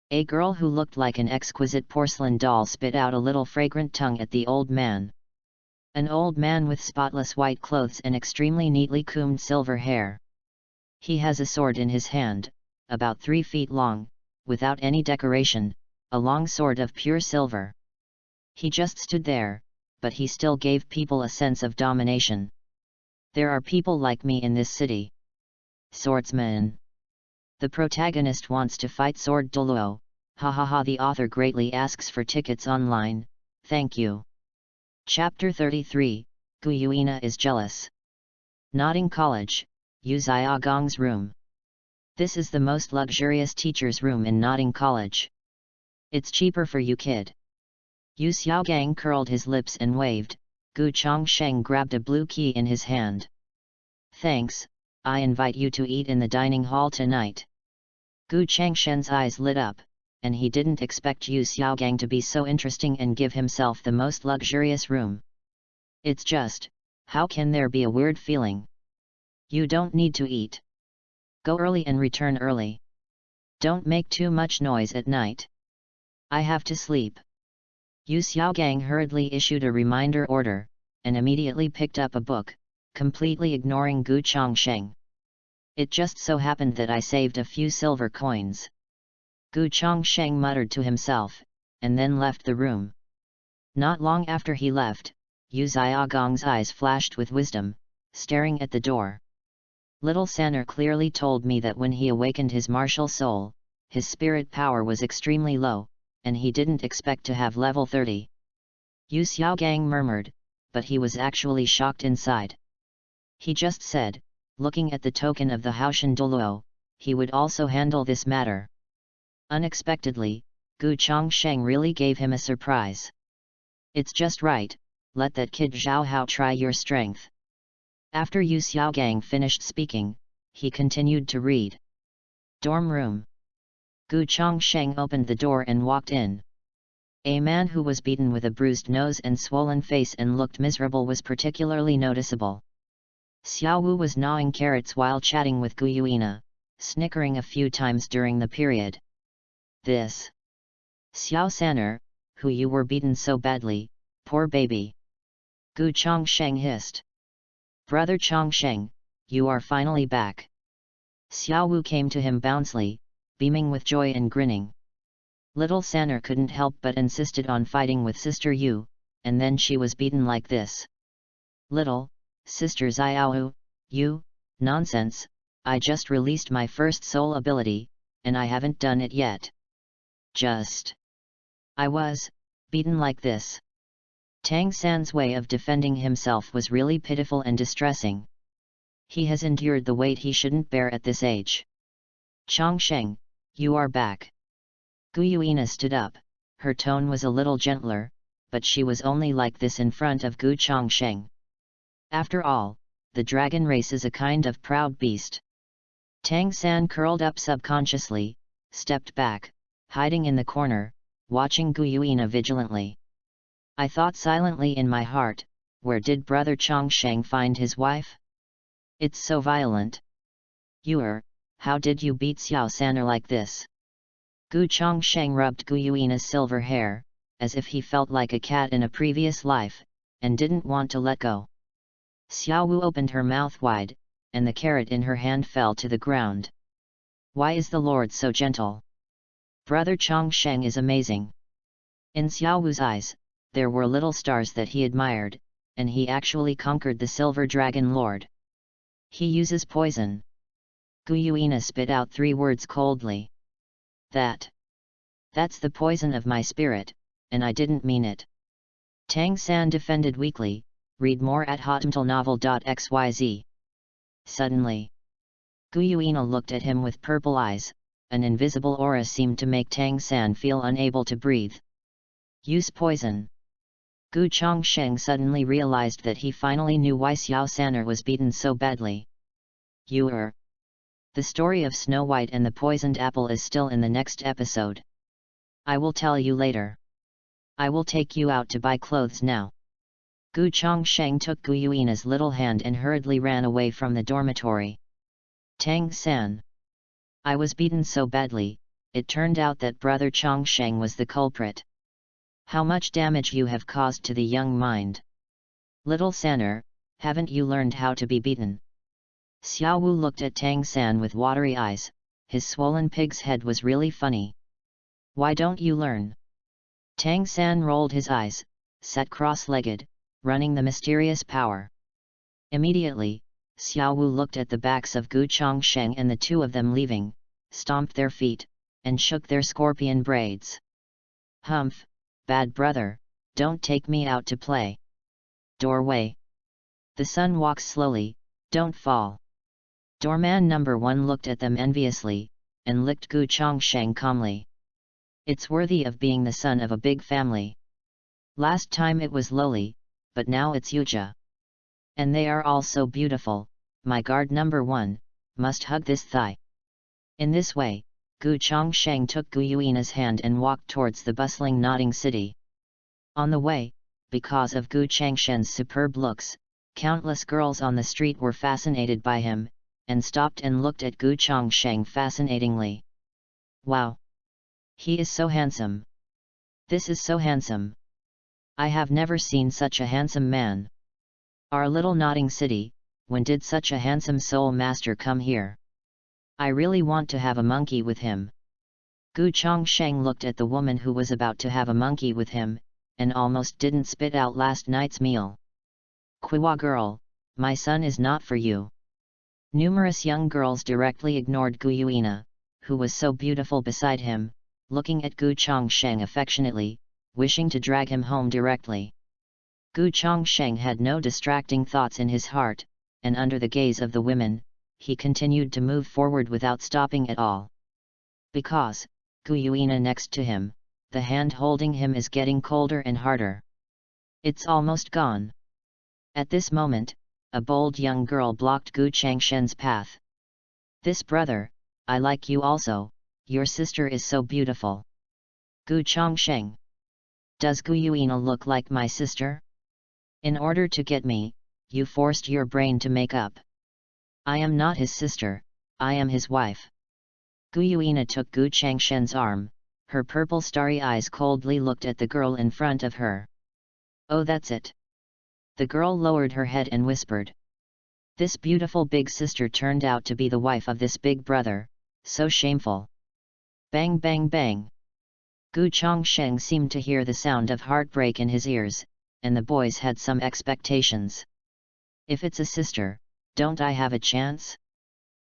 A girl who looked like an exquisite porcelain doll spit out a little fragrant tongue at the old man. An old man with spotless white clothes and extremely neatly combed silver hair. He has a sword in his hand, about 3 feet long, without any decoration, a long sword of pure silver. He just stood there, but he still gave people a sense of domination. There are people like me in this city. Swordsman. The protagonist wants to fight Sword Douluo, ha. The author greatly asks for tickets online, thank you. Chapter 33, Gu Yuina is jealous. Notting College, Yu Xiaogong's room. This is the most luxurious teacher's room in Notting College. It's cheaper for you, kid. Yu Xiaogang curled his lips and waved. Gu Chongsheng grabbed a blue key in his hand. Thanks, I invite you to eat in the dining hall tonight. Gu Changshen's eyes lit up, and he didn't expect Yu Xiaogang to be so interesting and give himself the most luxurious room. It's just, how can there be a weird feeling? You don't need to eat. Go early and return early. Don't make too much noise at night. I have to sleep. Yu Xiaogang hurriedly issued a reminder order, and immediately picked up a book, completely ignoring Gu Chongsheng. It just so happened that I saved a few silver coins. Gu Chongsheng muttered to himself, and then left the room. Not long after he left, Yu Xiaogong's eyes flashed with wisdom, staring at the door. Little Sanner clearly told me that when he awakened his martial soul, his spirit power was extremely low, and he didn't expect to have level 30. Yu Xiaogang murmured, but he was actually shocked inside. He just said, looking at the token of the Haoshan Douluo, he would also handle this matter. Unexpectedly, Gu Chongsheng really gave him a surprise. It's just right, let that kid Zhao Hao try your strength. After Yu Xiaogang finished speaking, he continued to read. Dorm room. Gu Chongsheng opened the door and walked in. A man who was beaten with a bruised nose and swollen face and looked miserable was particularly noticeable. Xiao Wu was gnawing carrots while chatting with Gu Yuina, snickering a few times during the period. This. Xiao Sanner, who you were beaten so badly, poor baby. Gu Chongsheng hissed. Brother Chongsheng, you are finally back. Xiao Wu came to him bouncily, beaming with joy and grinning. Little Sanner couldn't help but insisted on fighting with Sister Yu, and then she was beaten like this. Little, Sister Xiao Yu, nonsense, I just released my first soul ability, and I haven't done it yet. I was beaten like this. Tang San's way of defending himself was really pitiful and distressing. He has endured the weight he shouldn't bear at this age. Chongsheng, you are back. Gu Yuina stood up, her tone was a little gentler, but she was only like this in front of Gu Chongsheng. After all, the dragon race is a kind of proud beast. Tang San curled up subconsciously, stepped back, hiding in the corner, watching Gu Yuina vigilantly. I thought silently in my heart, where did brother Chongsheng find his wife? It's so violent. How did you beat Xiao Sanner like this? Gu Chongsheng rubbed Gu Yuina's silver hair, as if he felt like a cat in a previous life, and didn't want to let go. Xiao Wu opened her mouth wide, and the carrot in her hand fell to the ground. Why is the Lord so gentle? Brother Chongsheng is amazing. In Xiao Wu's eyes, there were little stars that he admired, and he actually conquered the Silver Dragon Lord. He uses poison. Gu Yuina spit out 3 words coldly. That's the poison of my spirit, and I didn't mean it. Tang San defended weakly. Read more at hotmtlnovel.xyz. Suddenly, Gu Yuina looked at him with purple eyes. An invisible aura seemed to make Tang San feel unable to breathe. Use poison. Gu Chongsheng suddenly realized that he finally knew why Xiao Saner was beaten so badly. The story of Snow White and the Poisoned Apple is still in the next episode. I will tell you later. I will take you out to buy clothes now. Gu Chongsheng took Gu Yuina's little hand and hurriedly ran away from the dormitory. Tang San. I was beaten so badly, it turned out that brother Chongsheng was the culprit. How much damage you have caused to the young mind. Little Saner, haven't you learned how to be beaten? Xiao Wu looked at Tang San with watery eyes. His swollen pig's head was really funny. Why don't you learn? Tang San rolled his eyes, sat cross-legged, running the mysterious power. Immediately, Xiao Wu looked at the backs of Gu Chongsheng and the 2 of them leaving, stomped their feet, and shook their scorpion braids. Humph, bad brother, don't take me out to play. Doorway. The sun walks slowly, don't fall. Doorman number 1 looked at them enviously, and licked Gu Chongsheng calmly. It's worthy of being the son of a big family. Last time it was lowly, but now it's Yuja. And they are all so beautiful, my guard number 1, must hug this thigh. In this way, Gu Chongsheng took Gu Yuina's hand and walked towards the bustling nodding city. On the way, because of Gu Changshen's superb looks, countless girls on the street were fascinated by him, and stopped and looked at Gu Chongsheng fascinatingly. Wow! He is so handsome. This is so handsome. I have never seen such a handsome man. Our little nodding city, when did such a handsome soul master come here? I really want to have a monkey with him. Gu Chongsheng looked at the woman who was about to have a monkey with him, and almost didn't spit out last night's meal. Qiwa girl, my son is not for you. Numerous young girls directly ignored Gu Yuina, who was so beautiful beside him, looking at Gu Chongsheng affectionately, wishing to drag him home directly. Gu Chongsheng had no distracting thoughts in his heart, and under the gaze of the women, he continued to move forward without stopping at all. Because, Gu Yuina next to him, the hand holding him is getting colder and harder. It's almost gone. At this moment, a bold young girl blocked Gu Changshen's path. This brother, I like you also, your sister is so beautiful. Gu Chongsheng. Does Gu Yuina look like my sister? In order to get me, you forced your brain to make up. I am not his sister, I am his wife. Gu Yuina took Gu Changshen's arm, her purple starry eyes coldly looked at the girl in front of her. Oh, that's it. The girl lowered her head and whispered. This beautiful big sister turned out to be the wife of this big brother, so shameful. Bang bang bang. Gu Chongsheng seemed to hear the sound of heartbreak in his ears, and the boys had some expectations. If it's a sister, don't I have a chance?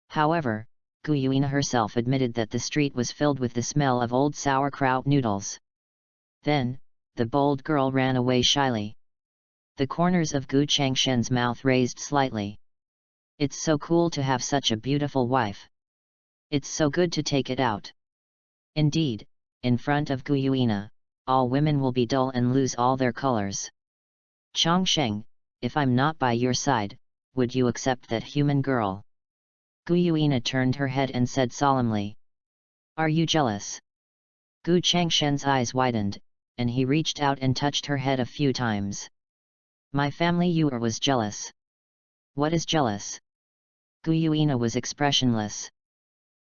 However, Gu Yuina herself admitted that the street was filled with the smell of old sauerkraut noodles. Then, the bold girl ran away shyly. The corners of Gu Changshen's mouth raised slightly. It's so cool to have such a beautiful wife. It's so good to take it out. Indeed, in front of Gu Yuina, all women will be dull and lose all their colors. Chongsheng, if I'm not by your side, would you accept that human girl? Gu Yuina turned her head and said solemnly. Are you jealous? Gu Changshen's eyes widened, and he reached out and touched her head a few times. My family Yuer was jealous. What is jealous? Gu Yuina was expressionless.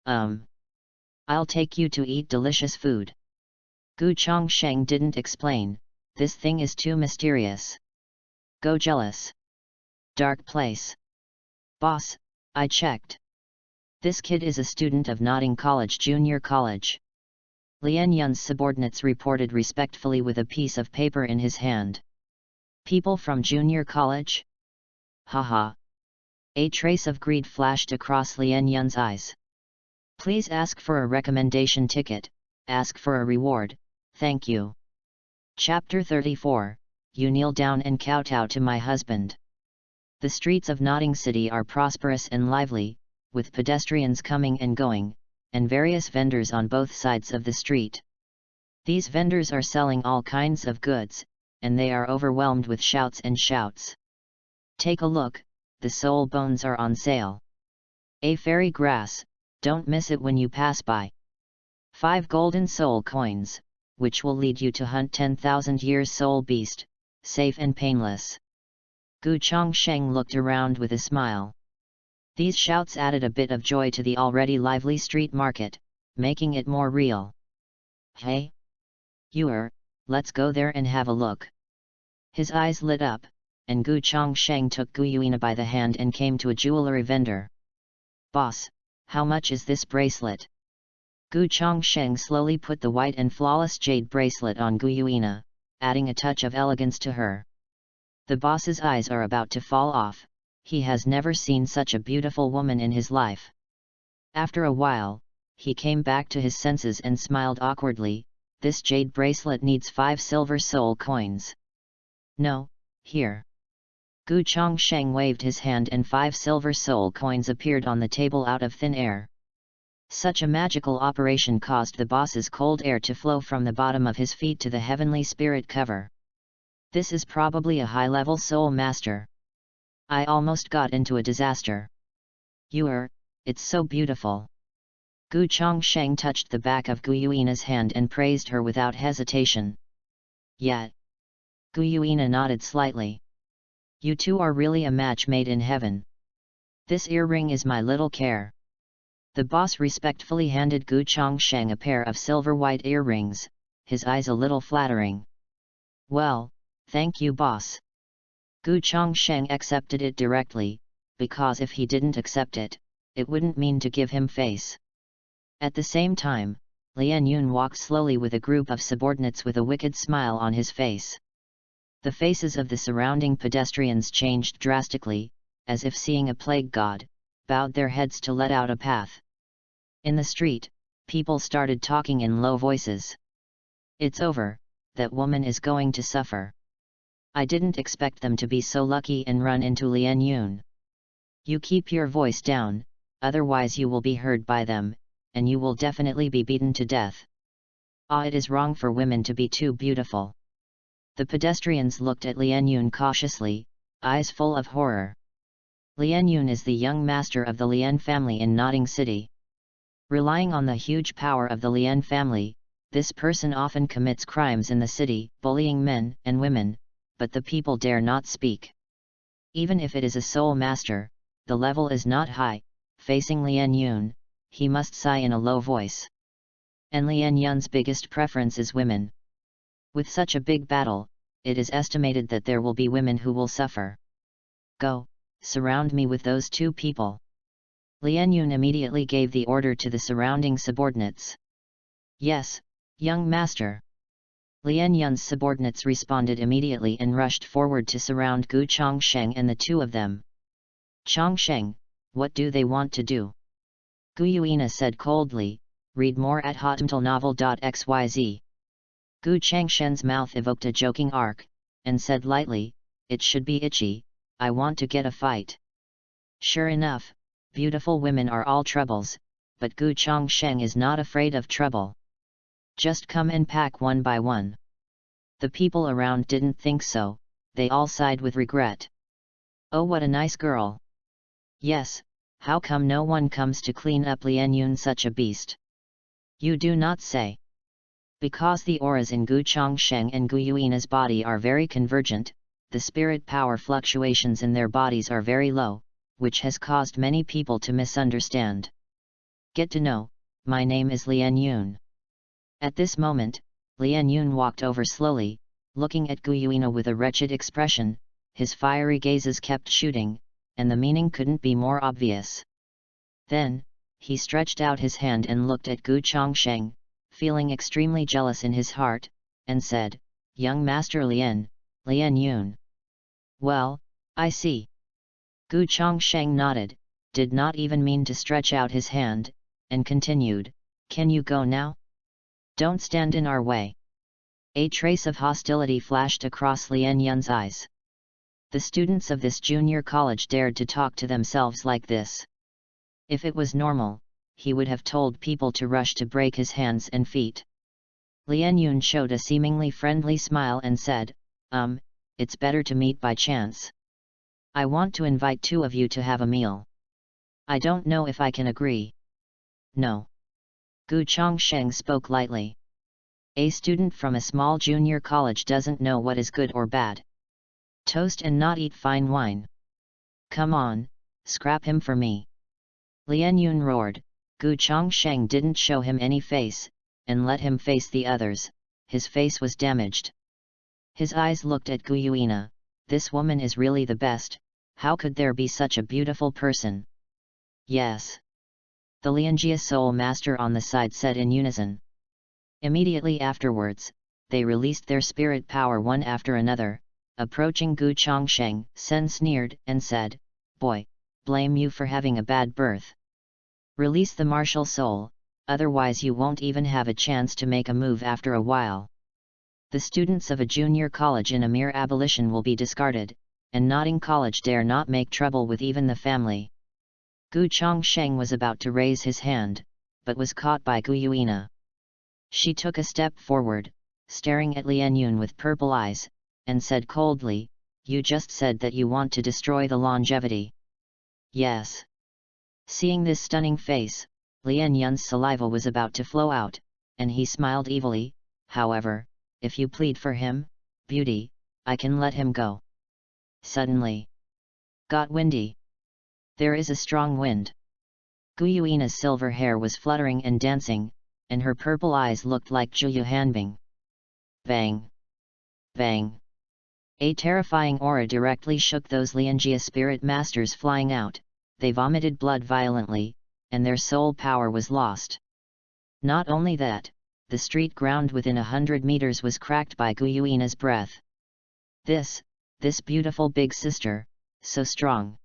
I'll take you to eat delicious food. Gu Chongsheng didn't explain, this thing is too mysterious. Go jealous. Dark place. Boss, I checked. This kid is a student of Notting College Junior College. Lian Yun's subordinates reported respectfully with a piece of paper in his hand. People from junior college? Haha. A trace of greed flashed across Lian Yun's eyes. Please ask for a recommendation ticket, ask for a reward, thank you. Chapter 34, You kneel down and kowtow to my husband. The streets of Notting City are prosperous and lively, with pedestrians coming and going, and various vendors on both sides of the street. These vendors are selling all kinds of goods, and they are overwhelmed with shouts and shouts. Take a look, the soul bones are on sale. A fairy grass, don't miss it when you pass by. 5 golden soul coins, which will lead you to hunt 10,000 years soul beast, safe and painless. Gu Chongsheng looked around with a smile. These shouts added a bit of joy to the already lively street market, making it more real. Hey! Let's go there and have a look. His eyes lit up, and Gu Chongsheng took Gu Yuina by the hand and came to a jewelry vendor. Boss, how much is this bracelet? Gu Chongsheng slowly put the white and flawless jade bracelet on Gu Yuina, adding a touch of elegance to her. The boss's eyes are about to fall off, he has never seen such a beautiful woman in his life. After a while, he came back to his senses and smiled awkwardly. This jade bracelet needs 5 silver soul coins. No, here. Gu Chongsheng waved his hand and 5 silver soul coins appeared on the table out of thin air. Such a magical operation caused the boss's cold air to flow from the bottom of his feet to the heavenly spirit cover. This is probably a high-level soul master. I almost got into a disaster. It's so beautiful. Gu Chongsheng touched the back of Gu Yuina's hand and praised her without hesitation. Yet. Gu Yuina nodded slightly. You two are really a match made in heaven. This earring is my little care. The boss respectfully handed Gu Chongsheng a pair of silver white earrings, his eyes a little flattering. Well, thank you boss. Gu Chongsheng accepted it directly, because if he didn't accept it, it wouldn't mean to give him face. At the same time, Lian Yun walked slowly with a group of subordinates with a wicked smile on his face. The faces of the surrounding pedestrians changed drastically, as if seeing a plague god, bowed their heads to let out a path. In the street, people started talking in low voices. It's over, that woman is going to suffer. I didn't expect them to be so lucky and run into Lian Yun. You keep your voice down, otherwise you will be heard by them, and you will definitely be beaten to death. It is wrong for women to be too beautiful. The pedestrians looked at Lian Yun cautiously, eyes full of horror. Lian Yun is the young master of the Lian family in Notting City. Relying on the huge power of the Lian family, this person often commits crimes in the city, bullying men and women, but the people dare not speak. Even if it is a soul master, the level is not high. Facing Lian Yun, he must sigh in a low voice. And Lian Yun's biggest preference is women. With such a big battle, it is estimated that there will be women who will suffer. Go, surround me with those 2 people. Lian Yun immediately gave the order to the surrounding subordinates. Yes, young master. Lian Yun's subordinates responded immediately and rushed forward to surround Gu Chongsheng and the 2 of them. Chongsheng, what do they want to do? Gu Yuina said coldly, read more at hotmtlnovel.xyz. Gu Changshen's mouth evoked a joking arc, and said lightly, it should be itchy, I want to get a fight. Sure enough, beautiful women are all troubles, but Gu Chongsheng is not afraid of trouble. Just come and pack one by one. The people around didn't think so, they all sighed with regret. Oh, what a nice girl. Yes, how come no one comes to clean up Lian Yun, such a beast? You do not say. Because the auras in Gu Chongsheng and Gu Yuina's body are very convergent, the spirit power fluctuations in their bodies are very low, which has caused many people to misunderstand. Get to know, my name is Lian Yun. At this moment, Lian Yun walked over slowly, looking at Gu Yuina with a wretched expression, his fiery gazes kept shooting, and the meaning couldn't be more obvious. Then, he stretched out his hand and looked at Gu Chongsheng, feeling extremely jealous in his heart, and said, "Young Master Lian Yun. Well, I see." Gu Chongsheng nodded, did not even mean to stretch out his hand, and continued, "Can you go now? Don't stand in our way." A trace of hostility flashed across Lian Yun's eyes. The students of this junior college dared to talk to themselves like this. If it was normal, he would have told people to rush to break his hands and feet. Lian Yun showed a seemingly friendly smile and said, "It's better to meet by chance. I want to invite two of you to have a meal. I don't know if I can agree." "No." Gu Chongsheng spoke lightly. A student from a small junior college doesn't know what is good or bad. Toast and not eat fine wine. "Come on, scrap him for me." Lian Yun roared. Gu Chongsheng didn't show him any face, and let him face the others. His face was damaged. His eyes looked at Gu Yuina. "This woman is really the best. How could there be such a beautiful person?" "Yes." The Lianjia Soul Master on the side said in unison. Immediately afterwards, they released their spirit power one after another. Approaching Gu Chongsheng, Sen sneered and said, "Boy, blame you for having a bad birth. Release the martial soul, otherwise you won't even have a chance to make a move after a while. The students of a junior college in a mere abolition will be discarded, and nodding college dare not make trouble with even the family." Gu Chongsheng was about to raise his hand, but was caught by Gu Yuina. She took a step forward, staring at Lian Yun with purple eyes, and said coldly, "You just said that you want to destroy the longevity." "Yes." Seeing this stunning face, Lian Yun's saliva was about to flow out, and he smiled evilly. "However, if you plead for him, beauty, I can let him go." Suddenly, got windy. There is a strong wind. Gu Yuina's silver hair was fluttering and dancing, and her purple eyes looked like Zhuyu Hanbing. Bang! Bang! A terrifying aura directly shook those Lianjia spirit masters flying out. They vomited blood violently, and their soul power was lost. Not only that, the street ground within 100 meters was cracked by Gu Yuina's breath. This beautiful big sister, so strong.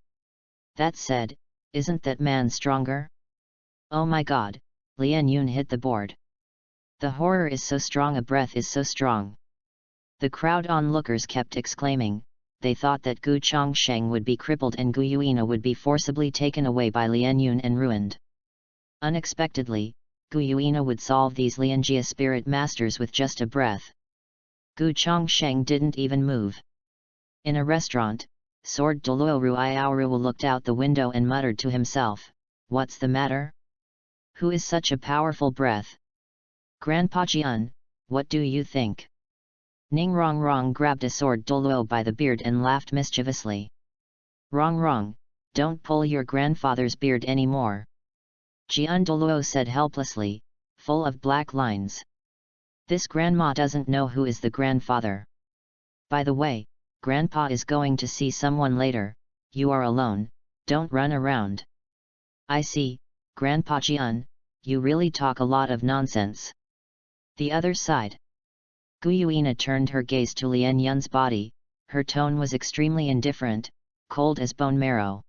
That said, isn't that man stronger? Oh my god, Lian Yun hit the board. The horror is so strong, a breath is so strong. The crowd onlookers kept exclaiming. They thought that Gu Chongsheng would be crippled and Gu Yuina would be forcibly taken away by Lian Yun and ruined. Unexpectedly, Gu Yuina would solve these Lianjia spirit masters with just a breath. Gu Chongsheng didn't even move. In a restaurant, Sword Douluo Ruiaoruo looked out the window and muttered to himself, "What's the matter? Who is such a powerful breath? Grandpa Jian, what do you think?" Ning Rongrong grabbed a Sword Douluo by the beard and laughed mischievously. "Rongrong, don't pull your grandfather's beard anymore," Jian Douluo said helplessly, full of black lines. "This grandma doesn't know who is the grandfather. By the way, Grandpa is going to see someone later. You are alone, don't run around." "I see, Grandpa Jian, you really talk a lot of nonsense." The other side. Gu Yuina turned her gaze to Lian Yun's body. Her tone was extremely indifferent, cold as bone marrow.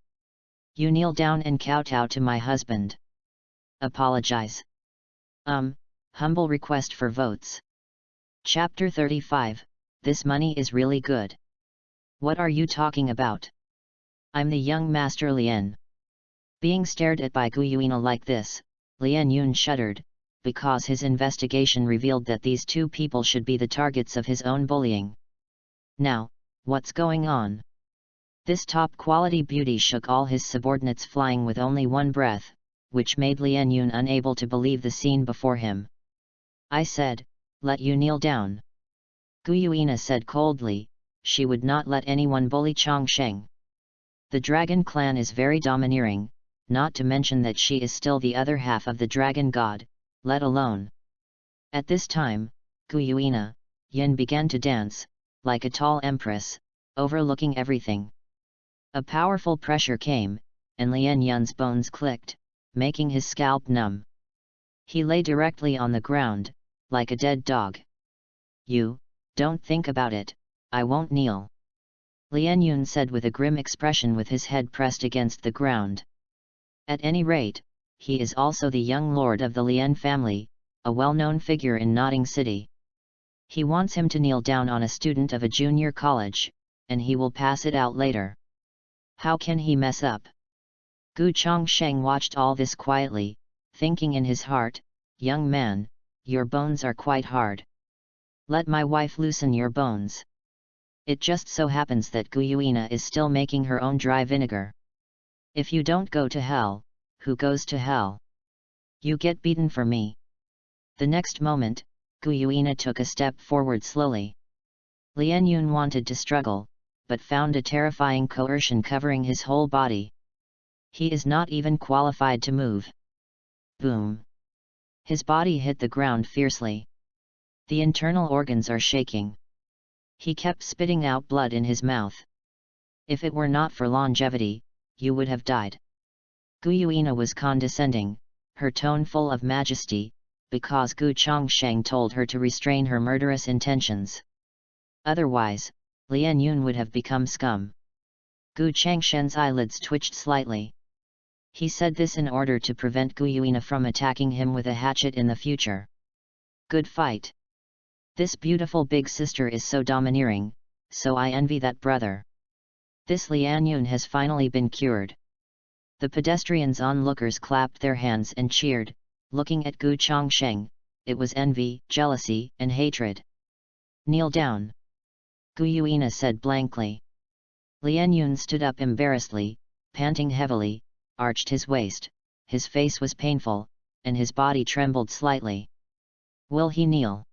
"You kneel down and kowtow to my husband. Apologize. Humble request for votes." Chapter 35, This money is really good. "What are you talking about? I'm the young Master Lian." Being stared at by Gu Yuina like this, Lian Yun shuddered, because his investigation revealed that these two people should be the targets of his own bullying. Now, what's going on? This top-quality beauty shook all his subordinates, flying with only one breath, which made Lian Yun unable to believe the scene before him. "I said, let you kneel down." Gu Yuina said coldly. She would not let anyone bully Chongsheng. The dragon clan is very domineering, not to mention that she is still the other half of the dragon god, let alone. At this time, Gu Yuina, Yin began to dance, like a tall empress, overlooking everything. A powerful pressure came, and Lian Yun's bones clicked, making his scalp numb. He lay directly on the ground, like a dead dog. You, don't think about it, I won't kneel. Lian Yun said with a grim expression with his head pressed against the ground. At any rate, he is also the young lord of the Lian family, a well-known figure in Notting City. He wants him to kneel down on a student of a junior college, and he will pass it out later. How can he mess up? Gu Chongsheng watched all this quietly, thinking in his heart, young man, your bones are quite hard. Let my wife loosen your bones. It just so happens that Gu Yuina is still making her own dry vinegar. If you don't go to hell, who goes to hell? You get beaten for me. The next moment, Gu Yuina took a step forward slowly. Lian Yun wanted to struggle, but found a terrifying coercion covering his whole body. He is not even qualified to move. Boom! His body hit the ground fiercely. The internal organs are shaking. He kept spitting out blood in his mouth. If it were not for longevity, you would have died. Gu Yuina was condescending, her tone full of majesty, because Gu Chongsheng told her to restrain her murderous intentions. Otherwise, Lian Yun would have become scum. Gu Changshen's eyelids twitched slightly. He said this in order to prevent Gu Yuina from attacking him with a hatchet in the future. Good fight. This beautiful big sister is so domineering, so I envy that brother. This Lian Yun has finally been cured. The pedestrians onlookers clapped their hands and cheered, looking at Gu Chongsheng. It was envy, jealousy, and hatred. Kneel down. Gu Yuina said blankly. Lian Yun stood up embarrassedly, panting heavily, arched his waist, his face was painful, and his body trembled slightly. Will he kneel?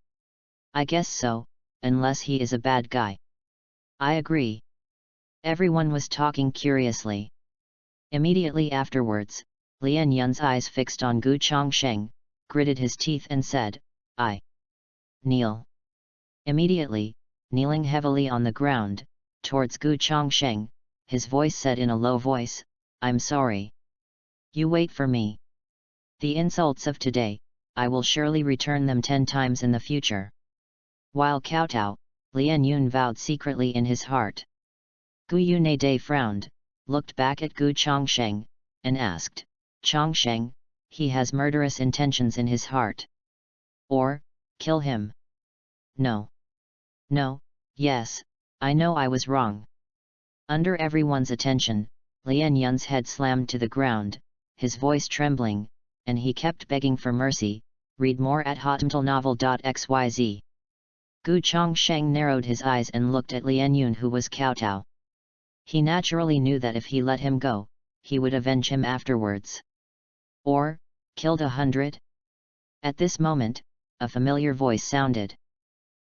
I guess so, unless he is a bad guy. I agree. Everyone was talking curiously. Immediately afterwards, Lian Yun's eyes fixed on Gu Chongsheng, gritted his teeth and said, I kneel. Immediately, kneeling heavily on the ground, towards Gu Chongsheng, his voice said in a low voice, I'm sorry. You wait for me. The insults of today, I will surely return them 10 times in the future. While kowtow, Lian Yun vowed secretly in his heart. Gu Yunade frowned, looked back at Gu Chongsheng, and asked, Chongsheng, he has murderous intentions in his heart. Or, kill him. No. No, yes, I know I was wrong. Under everyone's attention, Lian Yun's head slammed to the ground, his voice trembling, and he kept begging for mercy. Read more at hotmtlnovel.xyz. Gu Chongsheng narrowed his eyes and looked at Lian Yun, who was kowtow. He naturally knew that if he let him go, he would avenge him afterwards. Or, killed 100? At this moment, a familiar voice sounded.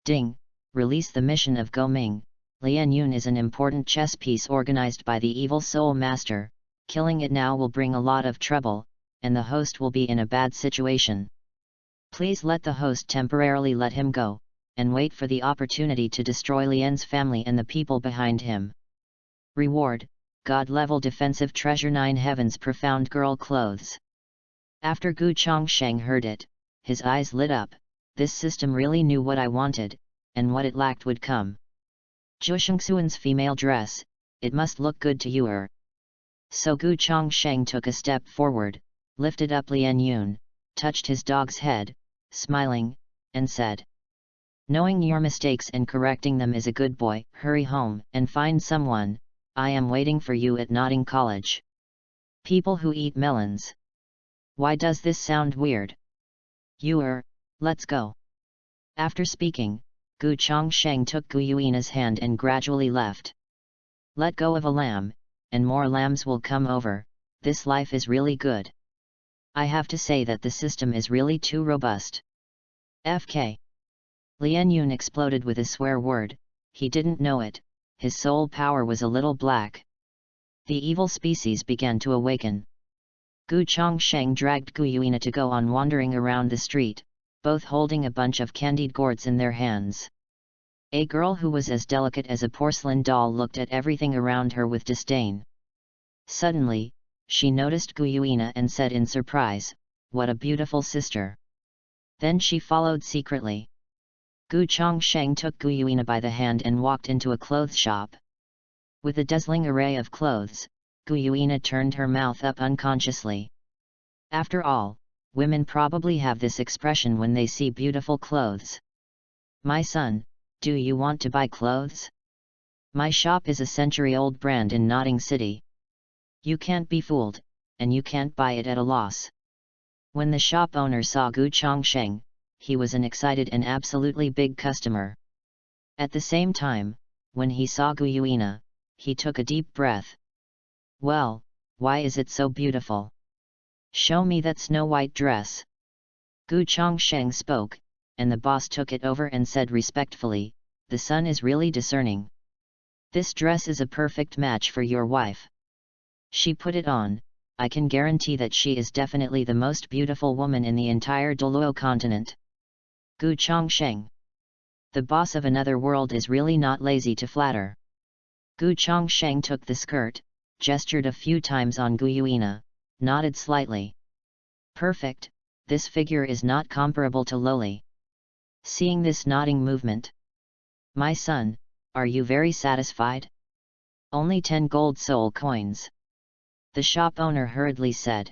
Ding, release the mission of Go Ming. Lian Yun is an important chess piece organized by the evil soul master. Killing it now will bring a lot of trouble, and the host will be in a bad situation. Please let the host temporarily let him go, and wait for the opportunity to destroy Lian's family and the people behind him. Reward, God-level defensive treasure 9 heavens profound girl clothes. After Gu Chongsheng heard it, his eyes lit up. This system really knew what I wanted, and what it lacked would come. Zhushengxuan's female dress, it must look good to you. So Gu Chongsheng took a step forward, lifted up Lian Yun, touched his dog's head, smiling, and said, knowing your mistakes and correcting them is a good boy, hurry home and find someone. I am waiting for you at Notting College. People who eat melons. Why does this sound weird? Let's go. After speaking, Gu Chongsheng took Gu Yuina's hand and gradually left. Let go of a lamb, and more lambs will come over. This life is really good. I have to say that the system is really too robust. FK. Lian Yun exploded with a swear word. He didn't know it, his soul power was a little black. The evil species began to awaken. Gu Chongsheng dragged Gu Yuina to go on wandering around the street, both holding a bunch of candied gourds in their hands. A girl who was as delicate as a porcelain doll looked at everything around her with disdain. Suddenly, she noticed Gu Yuina and said in surprise, what a beautiful sister. Then she followed secretly. Gu Chongsheng took Gu Yuina by the hand and walked into a clothes shop. With a dazzling array of clothes, Gu Yuina turned her mouth up unconsciously. After all, women probably have this expression when they see beautiful clothes. My son, do you want to buy clothes? My shop is a century-old brand in Notting City. You can't be fooled, and you can't buy it at a loss. When the shop owner saw Gu Chongsheng, he was an excited and absolutely big customer. At the same time, when he saw Gu Yuina, he took a deep breath. Well, why is it so beautiful? Show me that snow-white dress. Gu Chongsheng spoke, and the boss took it over and said respectfully, the son is really discerning. This dress is a perfect match for your wife. She put it on, I can guarantee that she is definitely the most beautiful woman in the entire Douluo continent. Gu Chongsheng. The boss of another world is really not lazy to flatter. Gu Chongsheng took the skirt, gestured a few times on Gu Yuina, nodded slightly. Perfect, this figure is not comparable to Loli. Seeing this nodding movement. My son, are you very satisfied? Only 10 gold soul coins. The shop owner hurriedly said.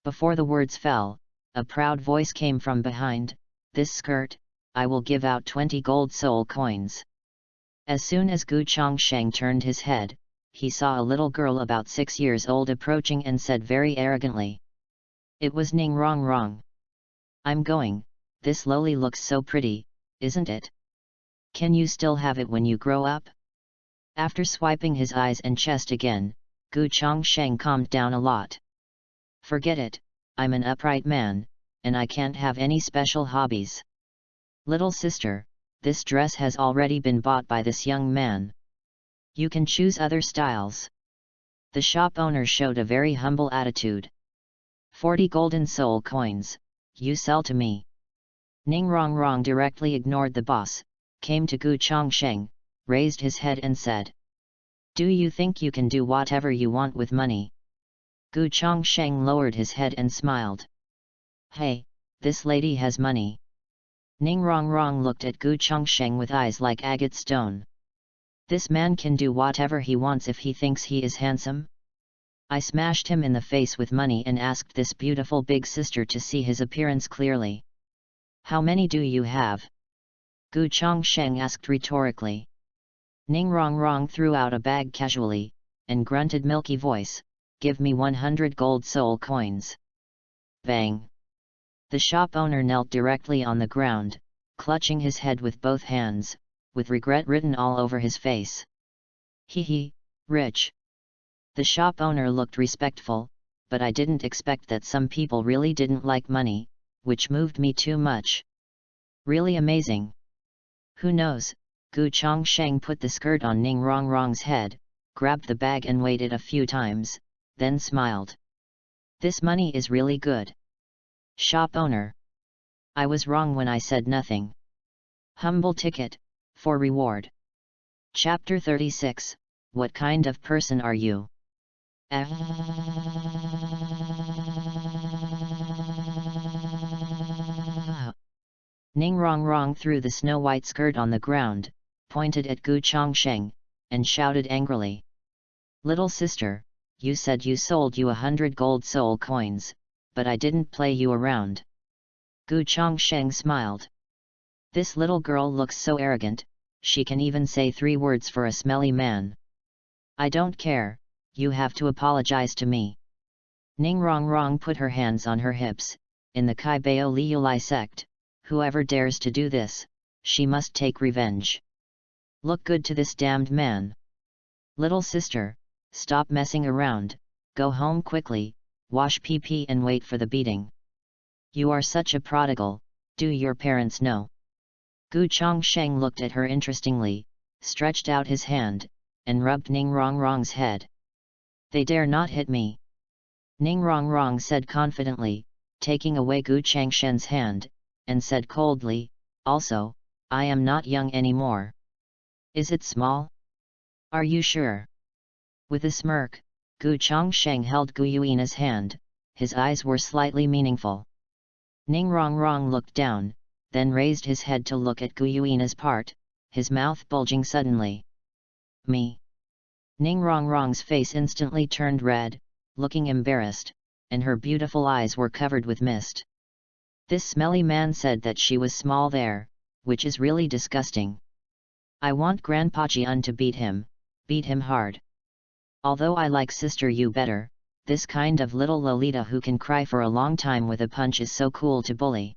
Before the words fell, a proud voice came from behind, this skirt, I will give out 20 gold soul coins. As soon as Gu Chongsheng turned his head, he saw a little girl about 6 years old approaching and said very arrogantly. It was Ning Rong Rong. I'm going, this Loli looks so pretty, isn't it? Can you still have it when you grow up? After swiping his eyes and chest again, Gu Chongsheng calmed down a lot. Forget it, I'm an upright man, and I can't have any special hobbies. Little sister, this dress has already been bought by this young man. You can choose other styles. The shop owner showed a very humble attitude. 40 golden soul coins, you sell to me. Ning Rong Rong directly ignored the boss, came to Gu Chongsheng, raised his head and said. Do you think you can do whatever you want with money? Gu Chongsheng lowered his head and smiled. Hey, this lady has money. Ning Rong Rong looked at Gu Chongsheng with eyes like agate stone. This man can do whatever he wants if he thinks he is handsome. I smashed him in the face with money and asked this beautiful big sister to see his appearance clearly. How many do you have? Gu Chongsheng asked rhetorically. Ning Rong Rong threw out a bag casually, and grunted milky voice, give me 100 gold soul coins. Bang! The shop owner knelt directly on the ground, clutching his head with both hands, with regret written all over his face. Hee, rich. The shop owner looked respectful, but I didn't expect that some people really didn't like money, which moved me too much. Really amazing. Who knows? Gu Chongsheng put the skirt on Ning Rong Rong's head, grabbed the bag and weighed it a few times, then smiled. This money is really good. Shop owner. I was wrong when I said nothing. Humble ticket, for reward. Chapter 36, What kind of person are you? Ning Rong Rong threw the snow-white skirt on the ground, pointed at Gu Chongsheng, and shouted angrily. Little sister, you said you sold you 100 gold soul coins, but I didn't play you around. Gu Chongsheng smiled. This little girl looks so arrogant, she can even say 3 words for a smelly man. I don't care, you have to apologize to me. Ning Rong Rong put her hands on her hips, in the Kai Bao Liulai sect, whoever dares to do this, she must take revenge. Look good to this damned man. Little sister, stop messing around, go home quickly, wash pee and wait for the beating. You are such a prodigal, do your parents know? Gu Chongsheng looked at her interestingly, stretched out his hand, and rubbed Ning Rong Rong's head. They dare not hit me. Ning Rong Rong said confidently, taking away Gu Chongsheng's hand, and said coldly, also, I am not young anymore. Is it small? Are you sure? With a smirk, Gu Chongsheng held Gu Yuina's hand, his eyes were slightly meaningful. Ning Rongrong looked down, then raised his head to look at Gu Yuina's part, his mouth bulging suddenly. Me. Ning Rongrong's face instantly turned red, looking embarrassed, and her beautiful eyes were covered with mist. This smelly man said that she was small there, which is really disgusting. I want Grandpa Jian to beat him hard. Although I like Sister Yu better, this kind of little Lolita who can cry for a long time with a punch is so cool to bully.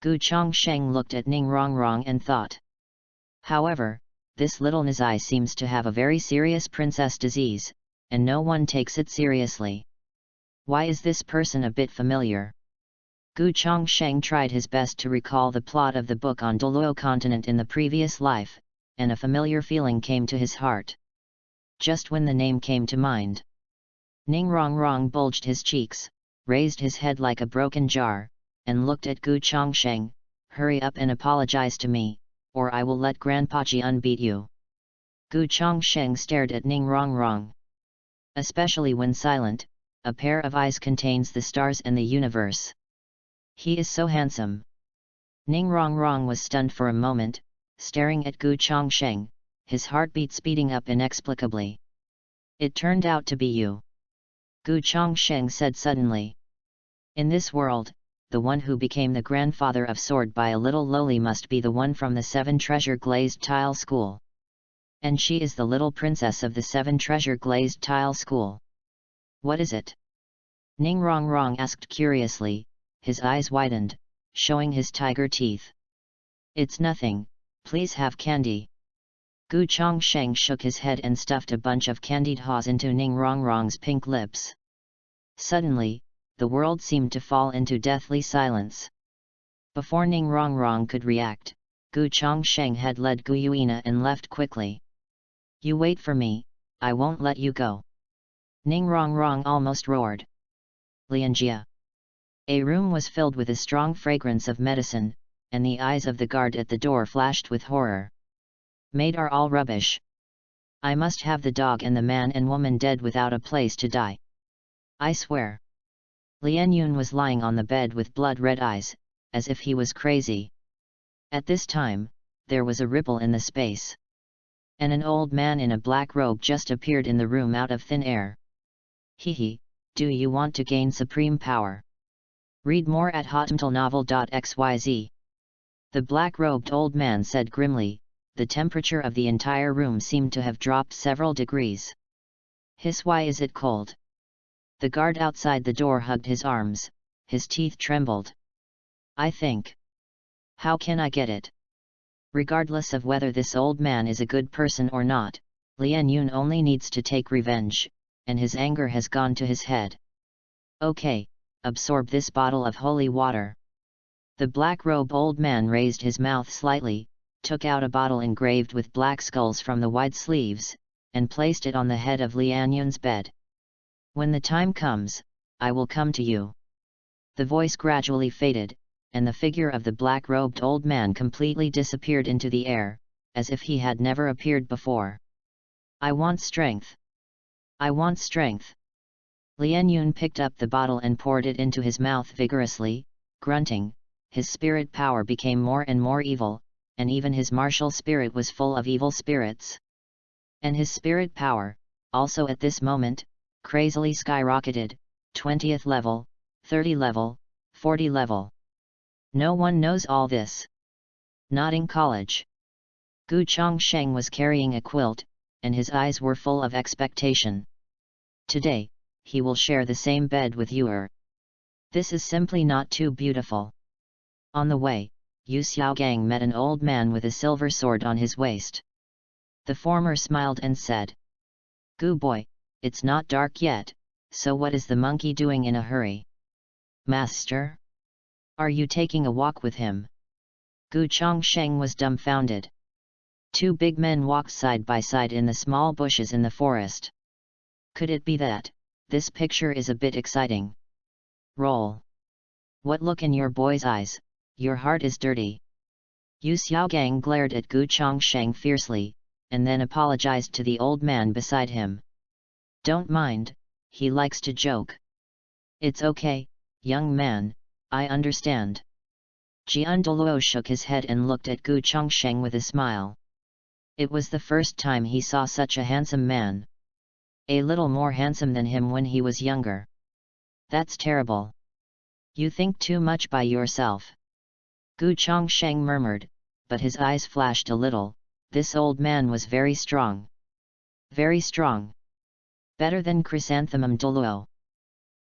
Gu Chongsheng looked at Ning Rongrong and thought. However, this little Nizai seems to have a very serious princess disease, and no one takes it seriously. Why is this person a bit familiar? Gu Chongsheng tried his best to recall the plot of the book on Douluo continent in the previous life, and a familiar feeling came to his heart. Just when the name came to mind, Ning Rongrong bulged his cheeks, raised his head like a broken jar, and looked at Gu Chongsheng. Hurry up and apologize to me, or I will let Grandpa Jian beat you. Gu Chongsheng stared at Ning Rongrong. Especially when silent, a pair of eyes contains the stars and the universe. He is so handsome. Ning Rongrong was stunned for a moment, staring at Gu Chongsheng, his heartbeat speeding up inexplicably. It turned out to be you. Gu Chongsheng said suddenly. In this world, the one who became the grandfather of Sword by a little lowly must be the one from the 7 Treasure Glazed Tile School. And she is the little princess of the 7 Treasure Glazed Tile School. What is it? Ning Rongrong asked curiously, his eyes widened, showing his tiger teeth. It's nothing, please have candy. Gu Chongsheng shook his head and stuffed a bunch of candied haws into Ning Rongrong's pink lips. Suddenly, the world seemed to fall into deathly silence. Before Ning Rongrong could react, Gu Chongsheng had led Gu Yuina and left quickly. You wait for me, I won't let you go. Ning Rongrong almost roared. Lianjia. A room was filled with a strong fragrance of medicine, and the eyes of the guard at the door flashed with horror. Maid are all rubbish. I must have the dog and the man and woman dead without a place to die. I swear. Lian Yun was lying on the bed with blood-red eyes, as if he was crazy. At this time, there was a ripple in the space. And an old man in a black robe just appeared in the room out of thin air. Hehe, do you want to gain supreme power? Read more at hotmtlnovel.xyz. The black-robed old man said grimly. The temperature of the entire room seemed to have dropped several degrees. Hiss, why is it cold? The guard outside the door hugged his arms, his teeth trembled. I think. How can I get it? Regardless of whether this old man is a good person or not, Lian Yun only needs to take revenge, and his anger has gone to his head. Okay, absorb this bottle of holy water. The black-robed old man raised his mouth slightly, took out a bottle engraved with black skulls from the wide sleeves, and placed it on the head of Lian Yun's bed. When the time comes, I will come to you. The voice gradually faded, and the figure of the black-robed old man completely disappeared into the air, as if he had never appeared before. I want strength. I want strength. Lian Yun picked up the bottle and poured it into his mouth vigorously, grunting. His spirit power became more and more evil, and even his martial spirit was full of evil spirits. And his spirit power, also at this moment, crazily skyrocketed, 20th level, 30 level, 40 level. No one knows all this. Not in college. Gu Chongsheng was carrying a quilt, and his eyes were full of expectation. Today, he will share the same bed with you. This is simply not too beautiful. On the way, Yu Xiaogang met an old man with a silver sword on his waist. The former smiled and said, Gu boy, it's not dark yet, so what is the monkey doing in a hurry? Master? Are you taking a walk with him? Gu Chongsheng was dumbfounded. 2 big men walked side by side in the small bushes in the forest. Could it be that, this picture is a bit exciting? Roll. What look in your boy's eyes, your heart is dirty. Yu Xiaogang glared at Gu Chongsheng fiercely, and then apologized to the old man beside him. Don't mind, he likes to joke. It's okay, young man, I understand. Douluo shook his head and looked at Gu Chongsheng with a smile. It was the first time he saw such a handsome man. A little more handsome than him when he was younger. That's terrible. You think too much by yourself. Gu Chongsheng murmured, but his eyes flashed a little. This old man was very strong. Very strong. Better than Chrysanthemum Douluo.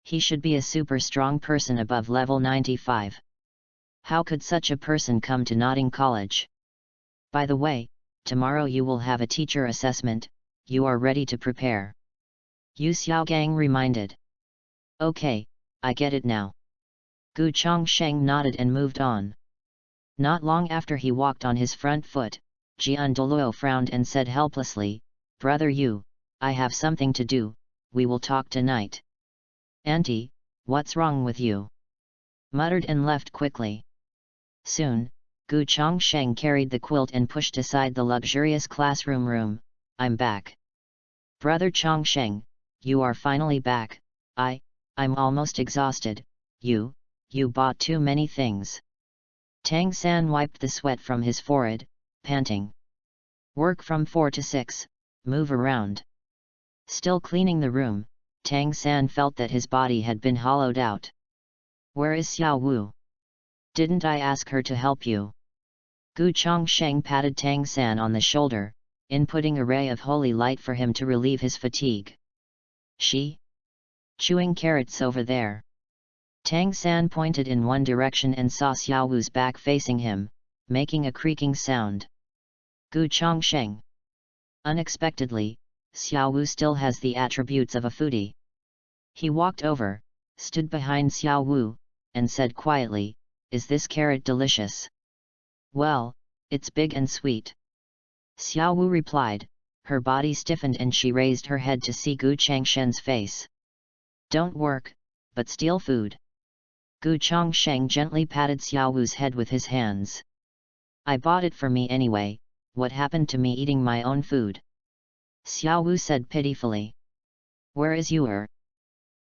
He should be a super strong person above level 95. How could such a person come to Notting College? By the way, tomorrow you will have a teacher assessment, you are ready to prepare. Yu Xiaogang reminded. Okay, I get it now. Gu Chongsheng nodded and moved on. Not long after he walked on his front foot, Douluo frowned and said helplessly, Brother Yu, I have something to do, we will talk tonight. Auntie, what's wrong with you? Muttered and left quickly. Soon, Gu Chongsheng carried the quilt and pushed aside the luxurious classroom room. I'm back. Brother Chongsheng, you are finally back. I'm almost exhausted. You bought too many things. Tang San wiped the sweat from his forehead, panting. Work from 4 to 6, move around. Still cleaning the room, Tang San felt that his body had been hollowed out. Where is Xiao Wu? Didn't I ask her to help you? Gu Chongsheng patted Tang San on the shoulder, inputting a ray of holy light for him to relieve his fatigue. She? Chewing carrots over there. Tang San pointed in one direction and saw Xiao Wu's back facing him, making a creaking sound. Gu Chongsheng. Unexpectedly, Xiao Wu still has the attributes of a foodie. He walked over, stood behind Xiao Wu, and said quietly, Is this carrot delicious? Well, it's big and sweet. Xiao Wu replied, her body stiffened and she raised her head to see Gu Changshen's face. Don't work, but steal food. Gu Chongsheng gently patted Xiao Wu's head with his hands. I bought it for me anyway, what happened to me eating my own food? Xiao Wu said pitifully. Where is your?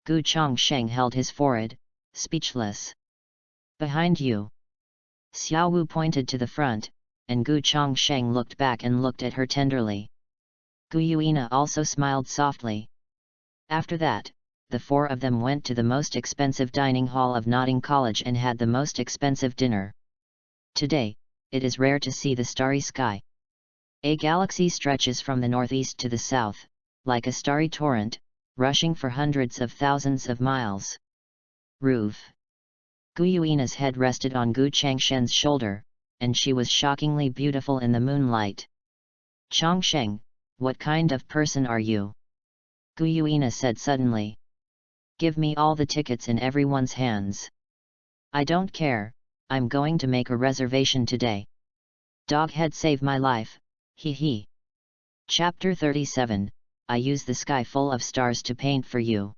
Gu Chongsheng held his forehead, speechless. Behind you. Xiao Wu pointed to the front, and Gu Chongsheng looked back and looked at her tenderly. Gu Yuina also smiled softly. After that, the four of them went to the most expensive dining hall of Notting College and had the most expensive dinner. Today, it is rare to see the starry sky. A galaxy stretches from the northeast to the south, like a starry torrent, rushing for hundreds of thousands of miles. Roof. Gu Yuina's head rested on Gu Changshen's shoulder, and she was shockingly beautiful in the moonlight. Chongsheng, what kind of person are you? Gu Yuina said suddenly. Give me all the tickets in everyone's hands. I don't care, I'm going to make a reservation today. Doghead saved my life, hee hee. Chapter 37, I use the sky full of stars to paint for you.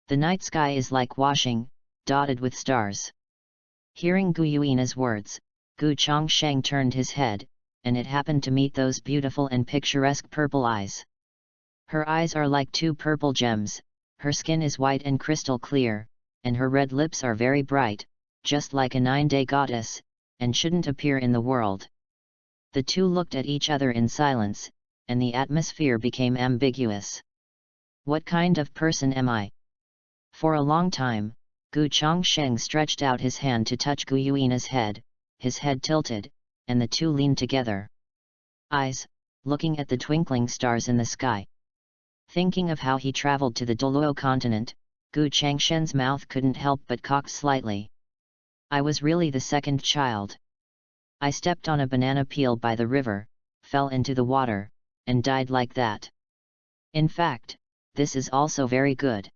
The night sky is like washing, dotted with stars. Hearing Gu Yuina's words, Gu Chongsheng turned his head, and it happened to meet those beautiful and picturesque purple eyes. Her eyes are like two purple gems, her skin is white and crystal clear, and her red lips are very bright, just like a 9-day goddess, and shouldn't appear in the world. The two looked at each other in silence, and the atmosphere became ambiguous. What kind of person am I? For a long time, Gu Chongsheng stretched out his hand to touch Gu Yuina's head, his head tilted, and the two leaned together. Eyes, looking at the twinkling stars in the sky. Thinking of how he traveled to the Douluo continent, Gu Changshen's mouth couldn't help but cock slightly. I was really the second child. I stepped on a banana peel by the river, fell into the water, and died like that. In fact, this is also very good.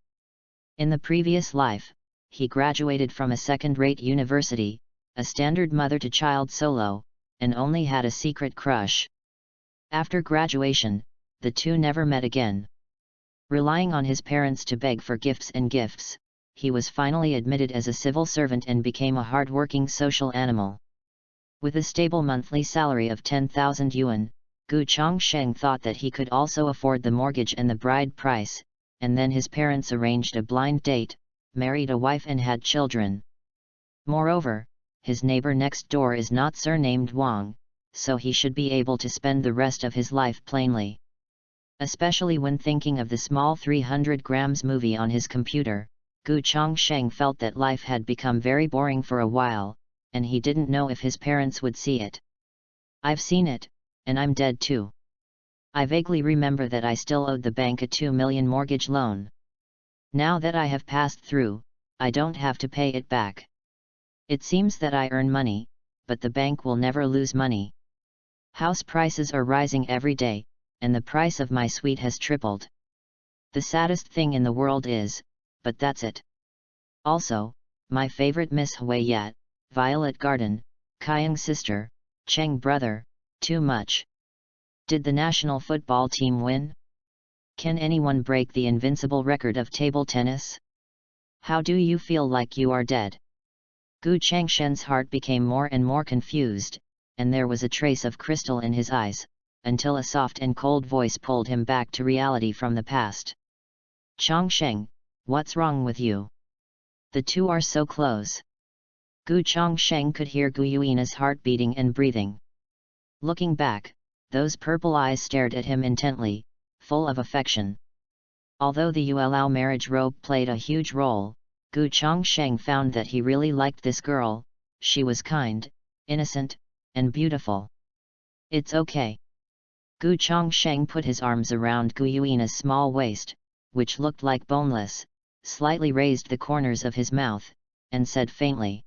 In the previous life, he graduated from a second-rate university, a standard mother-to-child solo, and only had a secret crush. After graduation, the two never met again. Relying on his parents to beg for gifts and gifts, he was finally admitted as a civil servant and became a hard-working social animal. With a stable monthly salary of 10,000 yuan, Gu Chongsheng thought that he could also afford the mortgage and the bride price, and then his parents arranged a blind date, married a wife and had children. Moreover, his neighbor next door is not surnamed Wang, so he should be able to spend the rest of his life plainly. Especially when thinking of the small 300 grams movie on his computer, Gu Chongsheng felt that life had become very boring for a while, and he didn't know if his parents would see it. I've seen it, and I'm dead too. I vaguely remember that I still owed the bank a 2 million mortgage loan. Now that I have passed through, I don't have to pay it back. It seems that I earn money, but the bank will never lose money. House prices are rising every day, and the price of my suite has tripled. The saddest thing in the world is, but that's it. Also, my favorite Miss Hui Yat, Violet Garden, Kyung sister, Cheng brother, too much. Did the national football team win? Can anyone break the invincible record of table tennis? How do you feel like you are dead? Gu Changshen's heart became more and more confused, and there was a trace of crystal in his eyes, until a soft and cold voice pulled him back to reality from the past. Chongsheng, what's wrong with you? The two are so close. Gu Chongsheng could hear Gu Yuina's heart beating and breathing. Looking back, those purple eyes stared at him intently, full of affection. Although the Yuelao marriage robe played a huge role, Gu Chongsheng found that he really liked this girl. She was kind, innocent, and beautiful. It's okay. Gu Chongsheng put his arms around Gu Yuina's small waist, which looked like boneless, slightly raised the corners of his mouth, and said faintly,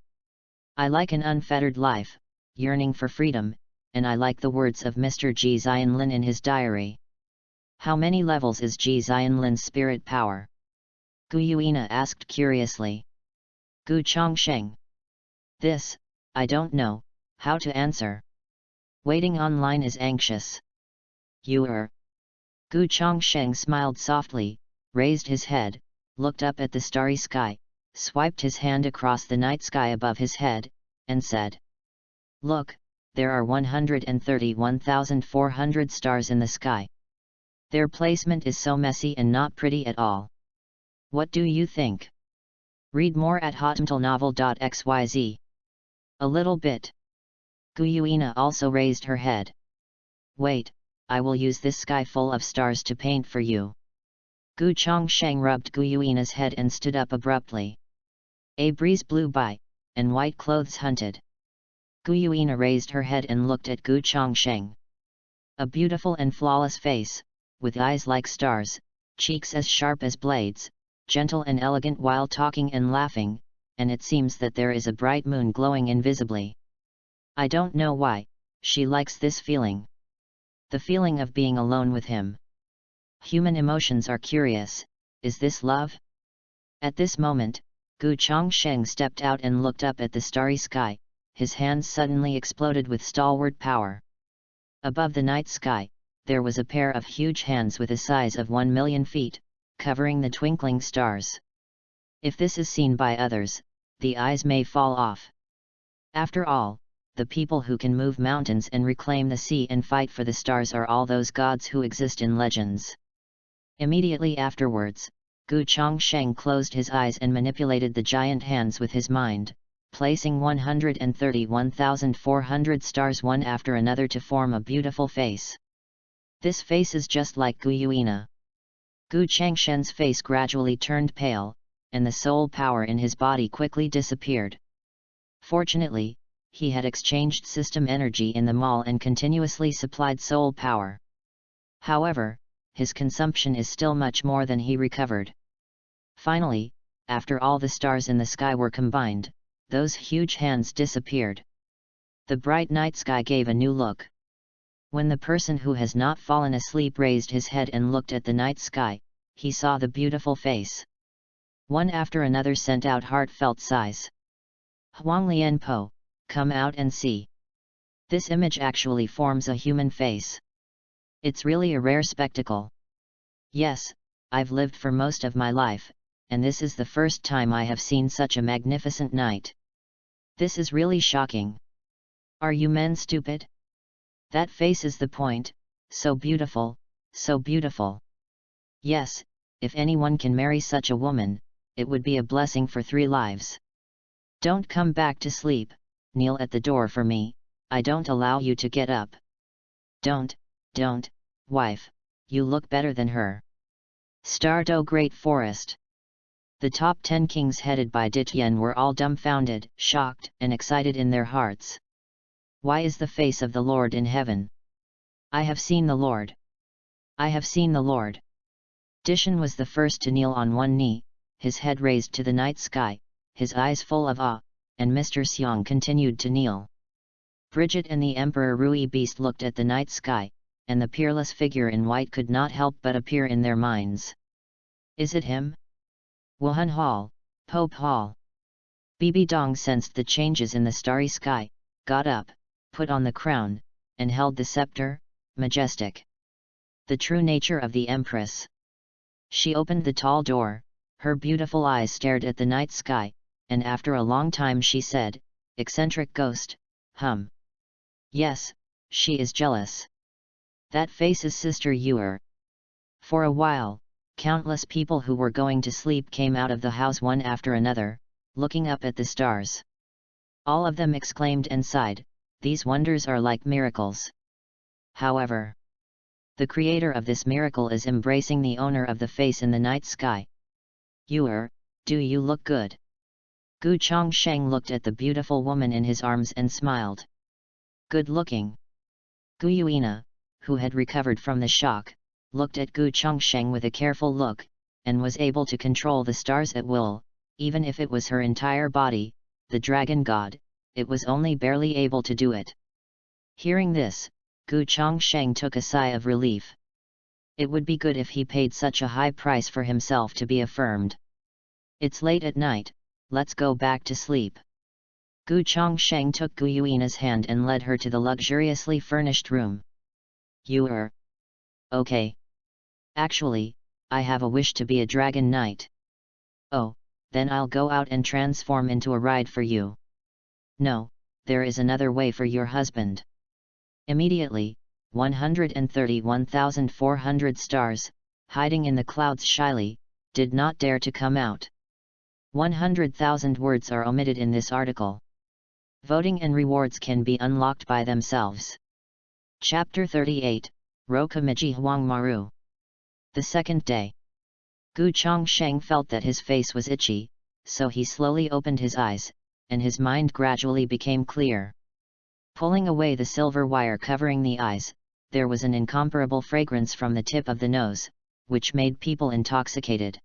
I like an unfettered life, yearning for freedom, and I like the words of Mr. Ji Xianlin in his diary. How many levels is Ji Xianlin's spirit power? Gu Yuina asked curiously. Gu Chongsheng. This, I don't know, how to answer. Waiting online is anxious. You are. Gu Chongsheng smiled softly, raised his head, looked up at the starry sky, swiped his hand across the night sky above his head, and said, Look, there are 131,400 stars in the sky. Their placement is so messy and not pretty at all. What do you think? Read more at hotmtlnovel.xyz. A little bit. Gu Yuina also raised her head. Wait, I will use this sky full of stars to paint for you. Gu Chongsheng rubbed Gu Yuina's head and stood up abruptly. A breeze blew by, and white clothes hunted. Gu Yuina raised her head and looked at Gu Chongsheng. A beautiful and flawless face, with eyes like stars, cheeks as sharp as blades, gentle and elegant while talking and laughing, and it seems that there is a bright moon glowing invisibly. I don't know why, she likes this feeling. The feeling of being alone with him. Human emotions are curious, is this love? At this moment, Gu Chongsheng stepped out and looked up at the starry sky, his hands suddenly exploded with stalwart power. Above the night sky, there was a pair of huge hands with a size of 1 million feet, covering the twinkling stars. If this is seen by others, the eyes may fall off. After all, the people who can move mountains and reclaim the sea and fight for the stars are all those gods who exist in legends. Immediately afterwards, Gu Chongsheng closed his eyes and manipulated the giant hands with his mind, placing 131,400 stars one after another to form a beautiful face. This face is just like Gu Yuina. Gu Changshen's face gradually turned pale, and the soul power in his body quickly disappeared. Fortunately, he had exchanged system energy in the mall and continuously supplied soul power. However, his consumption is still much more than he recovered. Finally, after all the stars in the sky were combined, those huge hands disappeared. The bright night sky gave a new look. When the person who has not fallen asleep raised his head and looked at the night sky, he saw the beautiful face. One after another sent out heartfelt sighs. Huang Lianpo, come out and see. This image actually forms a human face. It's really a rare spectacle. Yes, I've lived for most of my life, and this is the first time I have seen such a magnificent night. This is really shocking. Are you men stupid? That face is the point, so beautiful, so beautiful. Yes, if anyone can marry such a woman, it would be a blessing for 3 lives. Don't come back to sleep, kneel at the door for me, I don't allow you to get up. Don't, wife, you look better than her. Start, O great forest. The top 10 kings headed by Dityen were all dumbfounded, shocked, and excited in their hearts. Why is the face of the Lord in heaven? I have seen the Lord. I have seen the Lord. Dishan was the first to kneel on one knee, his head raised to the night sky, his eyes full of awe, and Mr. Seong continued to kneel. Bridget and the Emperor Rui Beast looked at the night sky, and the peerless figure in white could not help but appear in their minds. Is it him? Wuhan Hall, Pope Hall. Bibi Dong sensed the changes in the starry sky, got up, put on the crown, and held the scepter, majestic. The true nature of the Empress. She opened the tall door, her beautiful eyes stared at the night sky, and after a long time she said, eccentric ghost, hum. Yes, she is jealous. That face is Sister Yuer. For a while, countless people who were going to sleep came out of the house one after another, looking up at the stars. All of them exclaimed and sighed, these wonders are like miracles. However, the creator of this miracle is embracing the owner of the face in the night sky. Yuer, do you look good? Gu Chongsheng looked at the beautiful woman in his arms and smiled. Good looking. Gu Yuina, who had recovered from the shock, looked at Gu Chongsheng with a careful look, and was able to control the stars at will, even if it was her entire body, the dragon god, it was only barely able to do it. Hearing this, Gu Chongsheng took a sigh of relief. It would be good if he paid such a high price for himself to be affirmed. It's late at night, let's go back to sleep. Gu Chongsheng took Gu Yuina's hand and led her to the luxuriously furnished room. Yuer. Okay. Actually, I have a wish to be a dragon knight. Oh, then I'll go out and transform into a ride for you. No, there is another way for your husband. Immediately, 131,400 stars, hiding in the clouds shyly, did not dare to come out. 100,000 words are omitted in this article. Voting and rewards can be unlocked by themselves. Chapter 38, Rokamiji Huangmaru. The second day. Gu Chongsheng felt that his face was itchy, so he slowly opened his eyes, and his mind gradually became clear. Pulling away the silver wire covering the eyes, there was an incomparable fragrance from the tip of the nose, which made people intoxicated.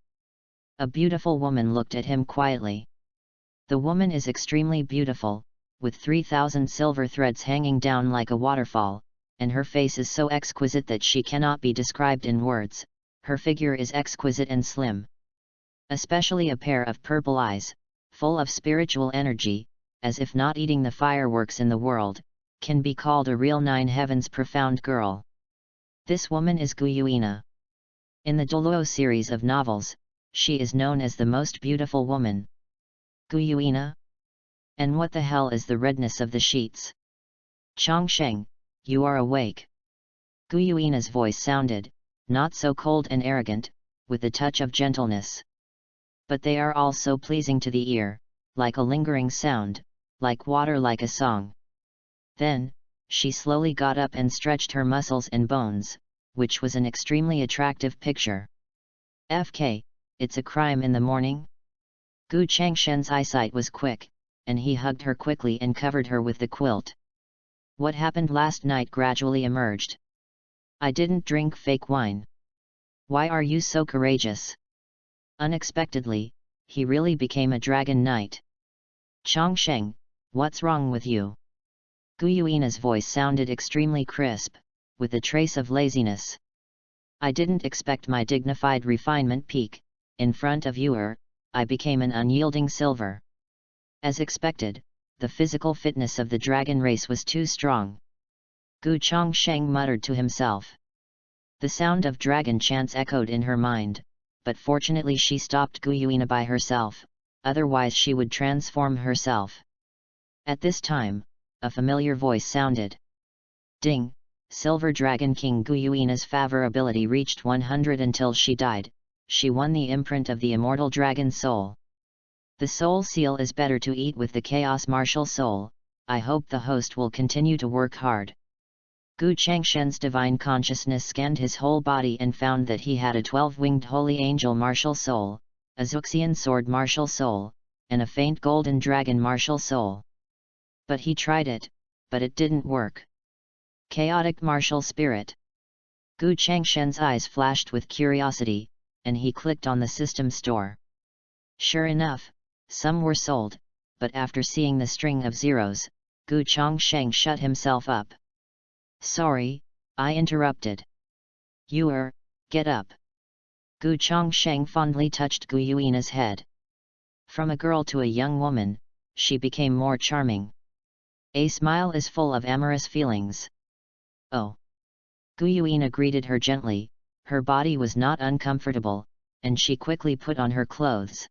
A beautiful woman looked at him quietly. The woman is extremely beautiful, with 3,000 silver threads hanging down like a waterfall, and her face is so exquisite that she cannot be described in words. Her figure is exquisite and slim. Especially a pair of purple eyes, full of spiritual energy, as if not eating the fireworks in the world, can be called a real 9 heavens profound girl. This woman is Gu Yuina. In the Douluo series of novels, she is known as the most beautiful woman. Gu Yuina? And what the hell is the redness of the sheets? Chongsheng, you are awake. Gu Yuina's voice sounded, not so cold and arrogant, with a touch of gentleness. But they are all so pleasing to the ear, like a lingering sound, like water, like a song. Then, she slowly got up and stretched her muscles and bones, which was an extremely attractive picture. FK, it's a crime in the morning? Gu Changshen's eyesight was quick, and he hugged her quickly and covered her with the quilt. What happened last night gradually emerged. I didn't drink fake wine. Why are you so courageous? Unexpectedly, he really became a dragon knight. Chongsheng, what's wrong with you? Gu Yuina's voice sounded extremely crisp, with a trace of laziness. I didn't expect my dignified refinement peak. In front of Yuer, I became an unyielding silver. As expected, the physical fitness of the dragon race was too strong. Gu Chongsheng muttered to himself. The sound of dragon chants echoed in her mind, but fortunately she stopped Gu Yuina by herself, otherwise she would transform herself. At this time, a familiar voice sounded. Ding! Silver Dragon King Gu Yuina's favor ability reached 100 until she died, she won the imprint of the immortal dragon soul. The soul seal is better to eat with the chaos martial soul. I hope the host will continue to work hard. Gu Changshen's divine consciousness scanned his whole body and found that he had a 12-winged holy angel martial soul, a Xuxian sword martial soul, and a faint golden dragon martial soul. But he tried it, but it didn't work. Chaotic martial spirit. Gu Changshen's eyes flashed with curiosity, and he clicked on the system store. Sure enough, some were sold, but after seeing the string of zeros, Gu Changsheng shut himself up. Sorry, I interrupted. Get up. Gu Changsheng fondly touched Gu Yuina's head. From a girl to a young woman, she became more charming. A smile is full of amorous feelings. Oh. Gu Yuina greeted her gently, her body was not uncomfortable, and she quickly put on her clothes.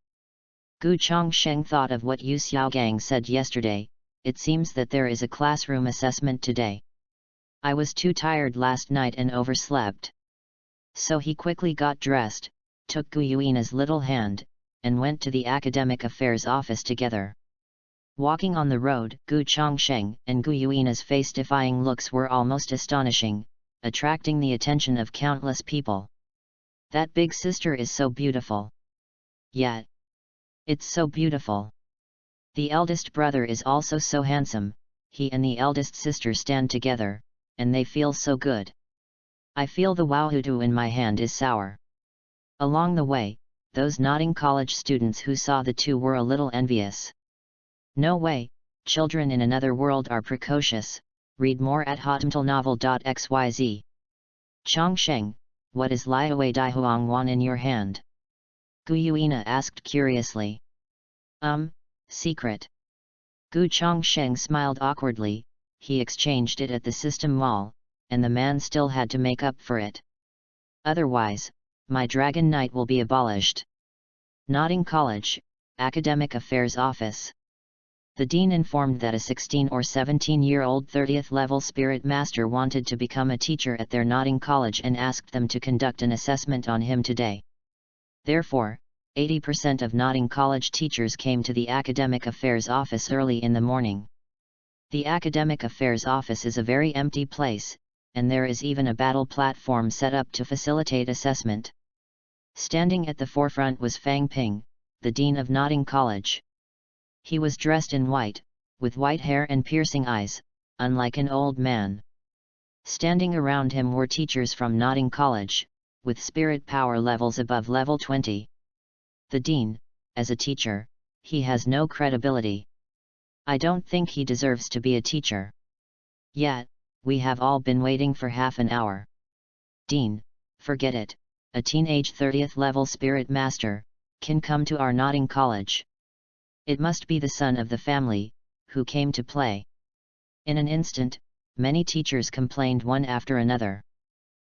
Gu Changsheng thought of what Yu Xiaogang said yesterday. It seems that there is a classroom assessment today. I was too tired last night and overslept. So he quickly got dressed, took Gu Yuina's little hand, and went to the academic affairs office together. Walking on the road, Gu Changsheng and Gu Yuina's face-defying looks were almost astonishing, attracting the attention of countless people. That big sister is so beautiful. Yet, it's so beautiful. The eldest brother is also so handsome. He and the eldest sister stand together, and they feel so good. I feel the wowhudu in my hand is sour. Along the way, those nodding college students who saw the two were a little envious. No way, children in another world are precocious. Read more at hotmtlnovel.xyz. Changsheng, what is Liaowei Daihuangwan in your hand? Gu Yuina asked curiously. Secret. Gu Changsheng smiled awkwardly. He exchanged it at the system mall, and the man still had to make up for it. Otherwise, my Dragon Knight will be abolished. Nodding College, Academic Affairs Office. The dean informed that a 16 or 17-year-old 30th level spirit master wanted to become a teacher at their Nodding College and asked them to conduct an assessment on him today. Therefore, 80% of Nodding College teachers came to the Academic Affairs Office early in the morning. The Academic Affairs Office is a very empty place, and there is even a battle platform set up to facilitate assessment. Standing at the forefront was Fang Ping, the dean of Nodding College. He was dressed in white, with white hair and piercing eyes, unlike an old man. Standing around him were teachers from Nodding College, with spirit power levels above level 20. The dean, as a teacher, he has no credibility. I don't think he deserves to be a teacher. Yet, we have all been waiting for half an hour. Dean, forget it, a teenage 30th level spirit master, can come to our Nodding College. It must be the son of the family, who came to play. In an instant, many teachers complained one after another.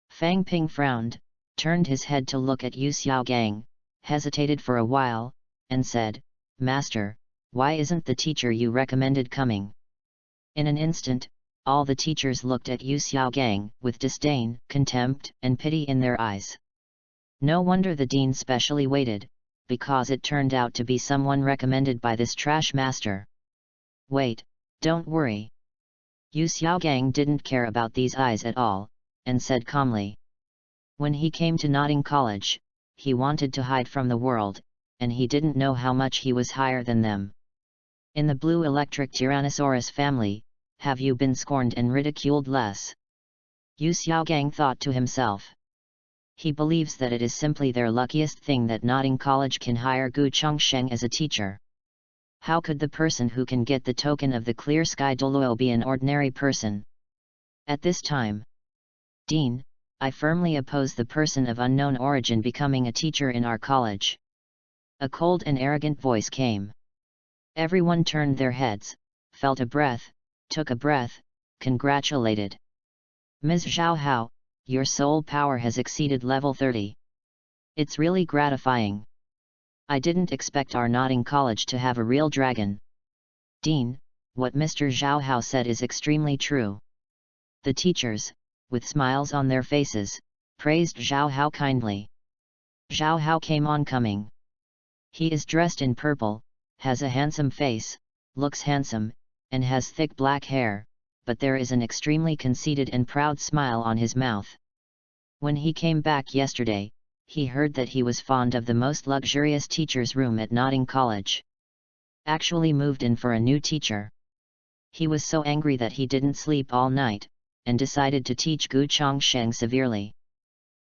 Fang Ping frowned, turned his head to look at Yu Xiaogang, hesitated for a while, and said, Master, why isn't the teacher you recommended coming? In an instant, all the teachers looked at Yu Xiaogang, with disdain, contempt, and pity in their eyes. No wonder the dean specially waited, because it turned out to be someone recommended by this trash master. Wait, don't worry. Yu Xiaogang didn't care about these eyes at all, and said calmly. When he came to Nodding College, he wanted to hide from the world, and he didn't know how much he was higher than them. In the blue electric Tyrannosaurus family, have you been scorned and ridiculed less? Yu Xiaogang thought to himself. He believes that it is simply their luckiest thing that Nodding College can hire Gu Changsheng as a teacher. How could the person who can get the token of the clear sky Douluo be an ordinary person? At this time, Dean, I firmly oppose the person of unknown origin becoming a teacher in our college. A cold and arrogant voice came. Everyone turned their heads, felt a breath, took a breath, congratulated. Ms. Zhao Hao, your soul power has exceeded level 30. It's really gratifying. I didn't expect our Nodding College to have a real dragon. Dean, what Mr. Zhao Hao said is extremely true. The teachers, with smiles on their faces, praised Zhao Hao kindly. Zhao Hao came on coming. He is dressed in purple, has a handsome face, looks handsome, and has thick black hair, but there is an extremely conceited and proud smile on his mouth. When he came back yesterday, he heard that he was fond of the most luxurious teacher's room at Notting College. Actually moved in for a new teacher. He was so angry that he didn't sleep all night, and decided to teach Gu Chongsheng severely.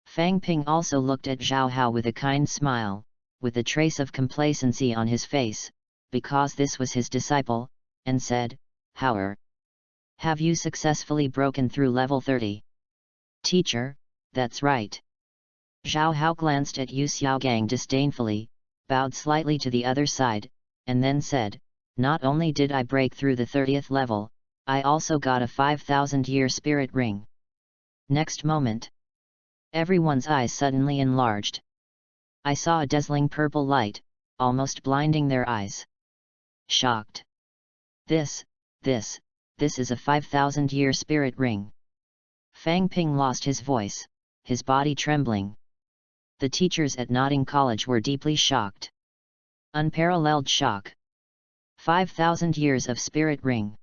Fang Ping also looked at Zhao Hao with a kind smile, with a trace of complacency on his face, because this was his disciple, and said, "How have you successfully broken through level 30? Teacher, that's right." Zhao Hao glanced at Yu Xiaogang disdainfully, bowed slightly to the other side, and then said, "Not only did I break through the 30th level, I also got a 5,000-year spirit ring." Next moment, everyone's eyes suddenly enlarged. I saw a dazzling purple light, almost blinding their eyes. Shocked. This is a 5,000-year spirit ring. Fang Ping lost his voice, his body trembling. The teachers at Notting College were deeply shocked. Unparalleled shock. 5,000 years of spirit ring.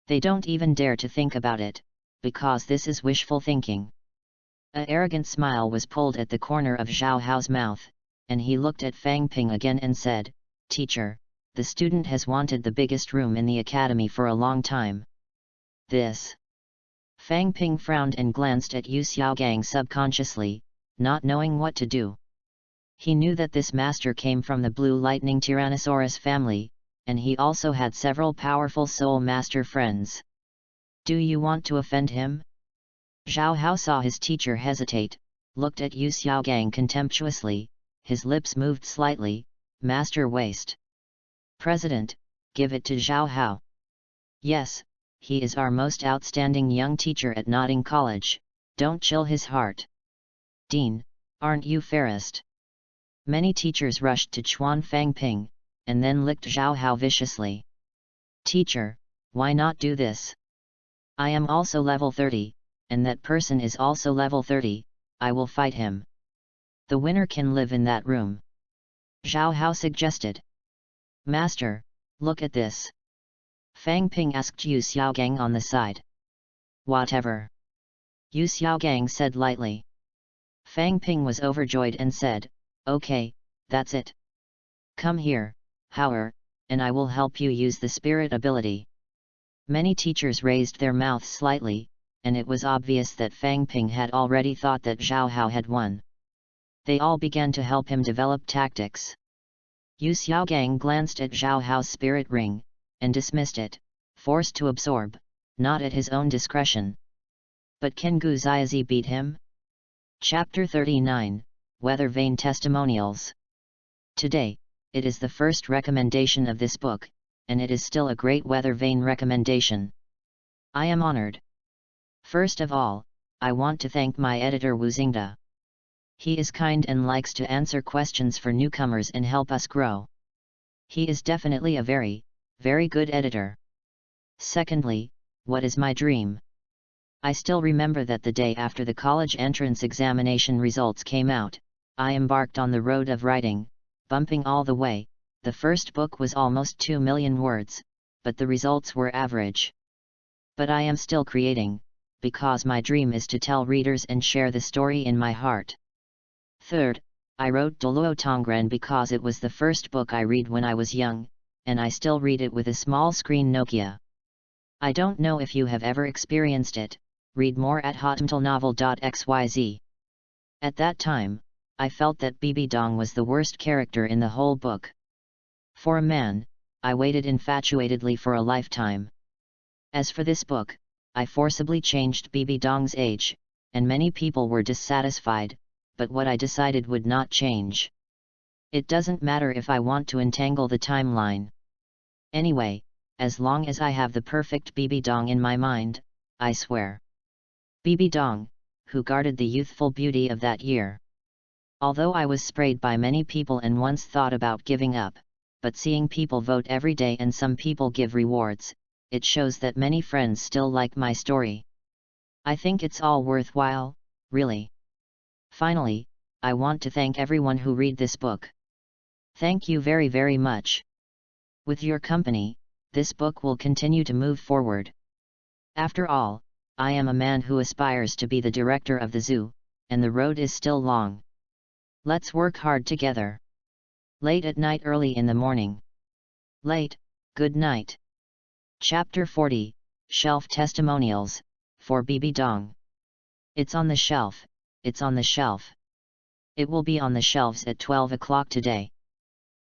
They don't even dare to think about it, because this is wishful thinking. An arrogant smile was pulled at the corner of Zhao Hao's mouth, and he looked at Fang Ping again and said, "Teacher, the student has wanted the biggest room in the academy for a long time." This. Fang Ping frowned and glanced at Yu Xiaogang subconsciously, not knowing what to do. He knew that this master came from the Blue Lightning Tyrannosaurus family, and he also had several powerful soul master friends. "Do you want to offend him?" Zhao Hao saw his teacher hesitate, looked at Yu Xiaogang contemptuously, his lips moved slightly. "Master waste. President, give it to Zhao Hao." "Yes, he is our most outstanding young teacher at Notting College, don't chill his heart." "Dean, aren't you fairest?" Many teachers rushed to Chuan Fang Ping, and then licked Zhao Hao viciously. "Teacher, why not do this? I am also level 30, and that person is also level 30, I will fight him. The winner can live in that room." Zhao Hao suggested. "Master, look at this." Fang Ping asked Yu Xiaogang on the side. "Whatever." Yu Xiaogang said lightly. Fang Ping was overjoyed and said, "Okay, that's it. Come here, Hauer, and I will help you use the spirit ability." Many teachers raised their mouths slightly, and it was obvious that Fang Ping had already thought that Zhao Hao had won. They all began to help him develop tactics. Yu Xiaogang glanced at Zhao Hao's spirit ring, and dismissed it, forced to absorb, not at his own discretion. But can Gu Xiaozi beat him? Chapter 39, Weather Vane Testimonials. Today, it is the first recommendation of this book, and it is still a great weather vane recommendation. I am honored. First of all, I want to thank my editor Wu Xingda. He is kind and likes to answer questions for newcomers and help us grow. He is definitely a very, very good editor. Secondly, what is my dream? I still remember that the day after the college entrance examination results came out, I embarked on the road of writing, bumping all the way. The first book was almost 2 million words, but the results were average. But I am still creating, because my dream is to tell readers and share the story in my heart. Third, I wrote Douluo Tongren because it was the first book I read when I was young, and I still read it with a small screen Nokia. I don't know if you have ever experienced it. Read more at hotmtlnovel.xyz. At that time, I felt that Bibi Dong was the worst character in the whole book. For a man, I waited infatuatedly for a lifetime. As for this book, I forcibly changed Bibi Dong's age, and many people were dissatisfied, but what I decided would not change. It doesn't matter if I want to entangle the timeline. Anyway, as long as I have the perfect Bibi Dong in my mind, I swear. Bibi Dong, who guarded the youthful beauty of that year. Although I was sprayed by many people and once thought about giving up, but seeing people vote every day and some people give rewards, it shows that many friends still like my story. I think it's all worthwhile, really. Finally, I want to thank everyone who read this book. Thank you very very much. With your company, this book will continue to move forward. After all, I am a man who aspires to be the director of the zoo, and the road is still long. Let's work hard together. Late at night, early in the morning. Late, good night. Chapter 40, Shelf Testimonials, for Bibi Dong. It's on the shelf, it's on the shelf. It will be on the shelves at 12 o'clock today.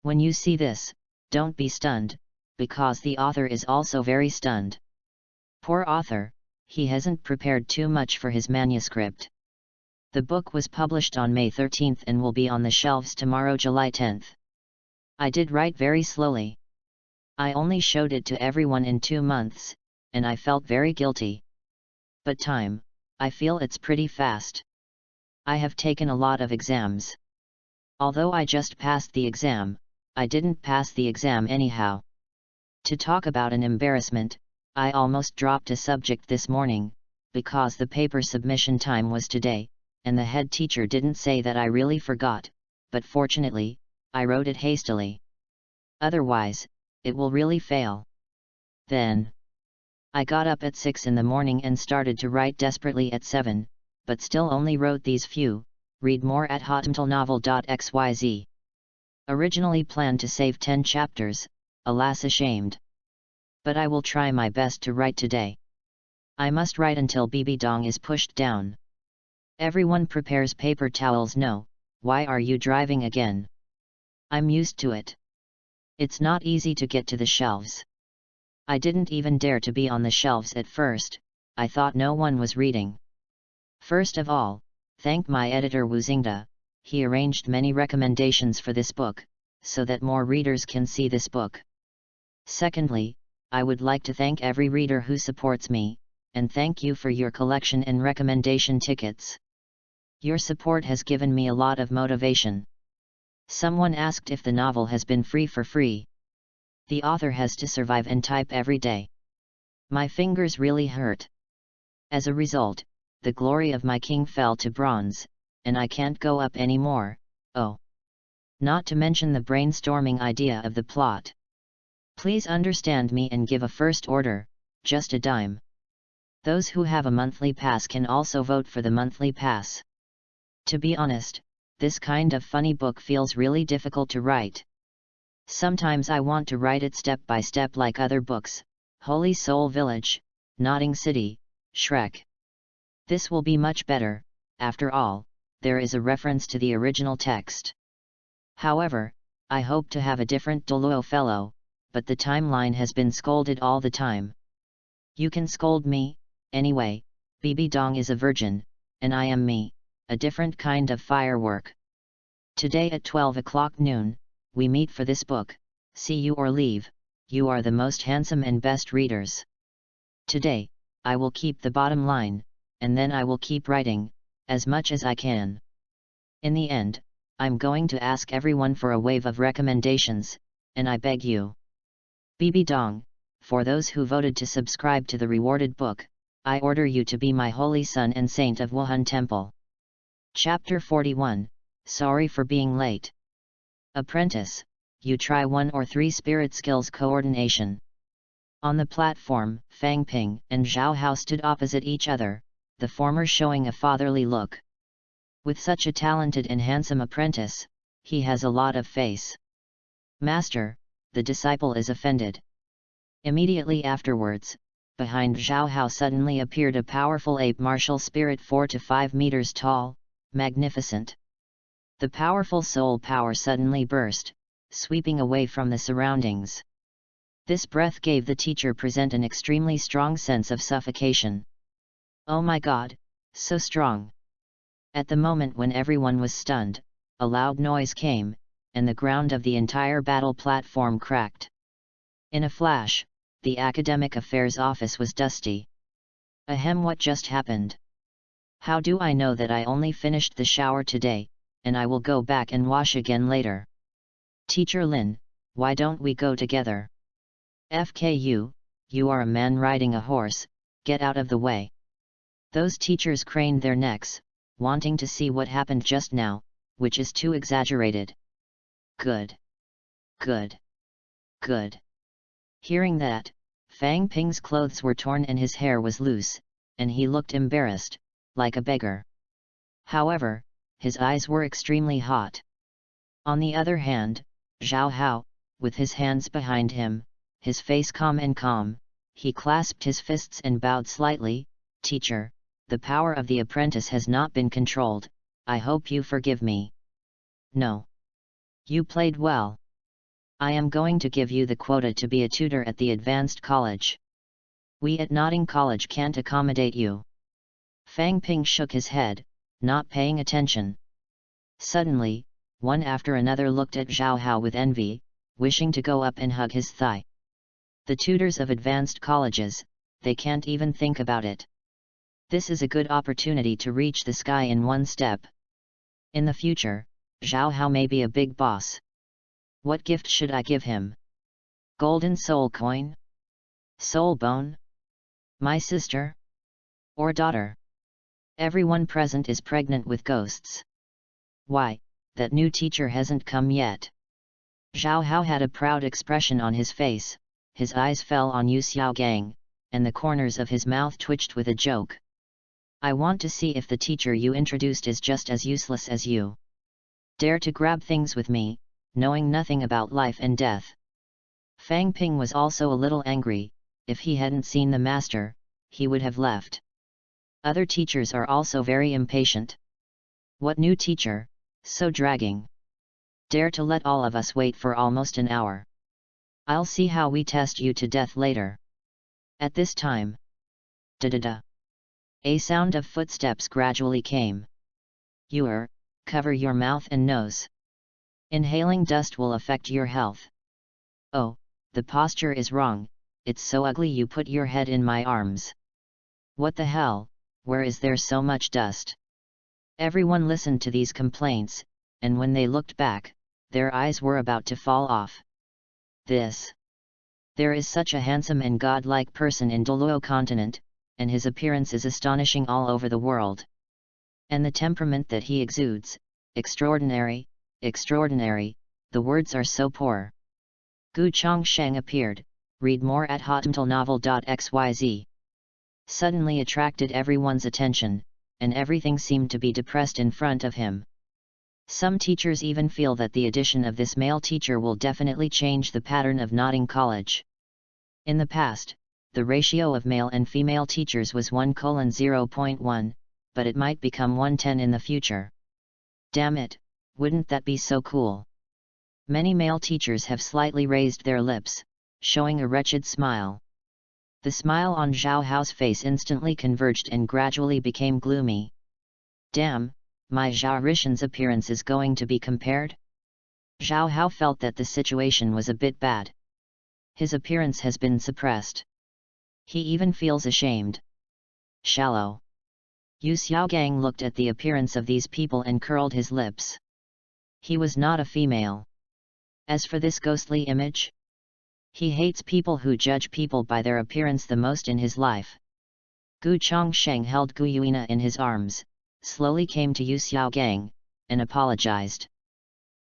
When you see this, don't be stunned, because the author is also very stunned. Poor author, he hasn't prepared too much for his manuscript. The book was published on May 13th and will be on the shelves tomorrow, July 10th. I did write very slowly. I only showed it to everyone in 2 months, and I felt very guilty. But time, I feel it's pretty fast. I have taken a lot of exams. Although I just passed the exam, I didn't pass the exam anyhow. To talk about an embarrassment, I almost dropped a subject this morning, because the paper submission time was today, and the head teacher didn't say that I really forgot, but fortunately, I wrote it hastily. Otherwise, it will really fail. Then, I got up at 6 in the morning and started to write desperately at 7, but still only wrote these few. Read more at hotmtlnovel.xyz. Originally planned to save 10 chapters, alas ashamed. But I will try my best to write today. I must write until Bibi Dong is pushed down. Everyone prepares paper towels. No, why are you driving again? I'm used to it. It's not easy to get to the shelves. I didn't even dare to be on the shelves at first, I thought no one was reading. First of all, thank my editor Wu Xingda, he arranged many recommendations for this book, so that more readers can see this book. Secondly, I would like to thank every reader who supports me, and thank you for your collection and recommendation tickets. Your support has given me a lot of motivation. Someone asked if the novel has been free for free. The author has to survive and type every day. My fingers really hurt. As a result, the glory of my king fell to bronze, and I can't go up anymore. Oh! Not to mention the brainstorming idea of the plot. Please understand me and give a first order, just a dime. Those who have a monthly pass can also vote for the monthly pass. To be honest, this kind of funny book feels really difficult to write. Sometimes I want to write it step by step like other books, Holy Soul Village, Nodding City, Shrek. This will be much better, after all, there is a reference to the original text. However, I hope to have a different Douluo fellow, but the timeline has been scolded all the time. You can scold me, anyway, Bibi Dong is a virgin, and I am me, a different kind of firework. Today at 12 o'clock noon, we meet for this book, see you or leave, you are the most handsome and best readers. Today, I will keep the bottom line, and then I will keep writing, as much as I can. In the end, I'm going to ask everyone for a wave of recommendations, and I beg you. Bibi Dong, for those who voted to subscribe to the rewarded book, I order you to be my holy son and saint of Wuhan Temple. Chapter 41, Sorry for being late. Apprentice, you try 1 or 3 spirit skills coordination. On the platform, Fang Ping and Zhao Hao stood opposite each other, the former showing a fatherly look. With such a talented and handsome apprentice, he has a lot of face. Master, the disciple is offended. Immediately afterwards, behind Zhao Hao suddenly appeared a powerful ape martial spirit 4 to 5 meters tall, magnificent. The powerful soul power suddenly burst, sweeping away from the surroundings. This breath gave the teacher present an extremely strong sense of suffocation. Oh my God, so strong! At the moment when everyone was stunned, a loud noise came, and the ground of the entire battle platform cracked. In a flash, the Academic Affairs office was dusty. Ahem, what just happened? How do I know that I only finished the shower today, and I will go back and wash again later? Teacher Lin, why don't we go together? FKU, you are a man riding a horse, get out of the way. Those teachers craned their necks, wanting to see what happened just now, which is too exaggerated. Good. Good. Good. Hearing that, Fang Ping's clothes were torn and his hair was loose, and he looked embarrassed, like a beggar. However, his eyes were extremely hot. On the other hand, Zhao Hao, with his hands behind him, his face calm, he clasped his fists and bowed slightly. Teacher, the power of the apprentice has not been controlled, I hope you forgive me. No. You played well. I am going to give you the quota to be a tutor at the advanced college. We at Notting College can't accommodate you. Fang Ping shook his head, not paying attention. Suddenly, one after another looked at Zhao Hao with envy, wishing to go up and hug his thigh. The tutors of advanced colleges, they can't even think about it. This is a good opportunity to reach the sky in one step. In the future, Zhao Hao may be a big boss. What gift should I give him? Golden soul coin? Soul bone? My sister? Or daughter? Everyone present is pregnant with ghosts. Why, that new teacher hasn't come yet. Zhao Hao had a proud expression on his face, his eyes fell on Yu Xiaogang, and the corners of his mouth twitched with a joke. I want to see if the teacher you introduced is just as useless as you. Dare to grab things with me, knowing nothing about life and death. Fang Ping was also a little angry. If he hadn't seen the master, he would have left. Other teachers are also very impatient. What new teacher, so dragging. Dare to let all of us wait for almost an hour. I'll see how we test you to death later. At this time, da-da-da. A sound of footsteps gradually came. Cover your mouth and nose. Inhaling dust will affect your health. Oh, the posture is wrong, it's so ugly you put your head in my arms. What the hell, where is there so much dust? Everyone listened to these complaints, and when they looked back, their eyes were about to fall off. There is such a handsome and godlike person in Douluo continent, and his appearance is astonishing all over the world. And the temperament that he exudes, extraordinary, extraordinary, the words are so poor. Gu Chongsheng appeared, read more at hotmailnovel.xyz. Suddenly attracted everyone's attention, and everything seemed to be depressed in front of him. Some teachers even feel that the addition of this male teacher will definitely change the pattern of Notting College. In the past, the ratio of male and female teachers was 1:0.1, but it might become 1:10 in the future. Damn it, wouldn't that be so cool? Many male teachers have slightly raised their lips, showing a wretched smile. The smile on Zhao Hao's face instantly converged and gradually became gloomy. Damn, my Zhao Rishan's appearance is going to be compared? Zhao Hao felt that the situation was a bit bad. His appearance has been suppressed. He even feels ashamed. Shallow. Yu Xiaogang looked at the appearance of these people and curled his lips. He was not a female. As for this ghostly image, he hates people who judge people by their appearance the most in his life. Gu Chongsheng held Gu Yuina in his arms, slowly came to Yu Xiaogang, and apologized.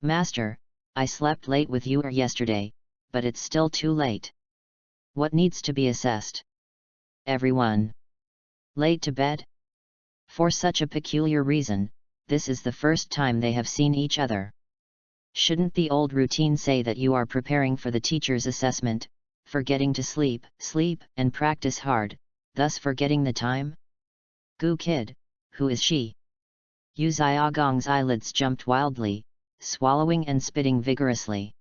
Master, I slept late with you yesterday, but it's still too late. What needs to be assessed? Everyone. Late to bed? For such a peculiar reason, this is the first time they have seen each other. Shouldn't the old routine say that you are preparing for the teacher's assessment, forgetting to sleep, and practice hard, thus forgetting the time? Gu kid, who is she? Yu Xiaogang's eyelids jumped wildly, swallowing and spitting vigorously.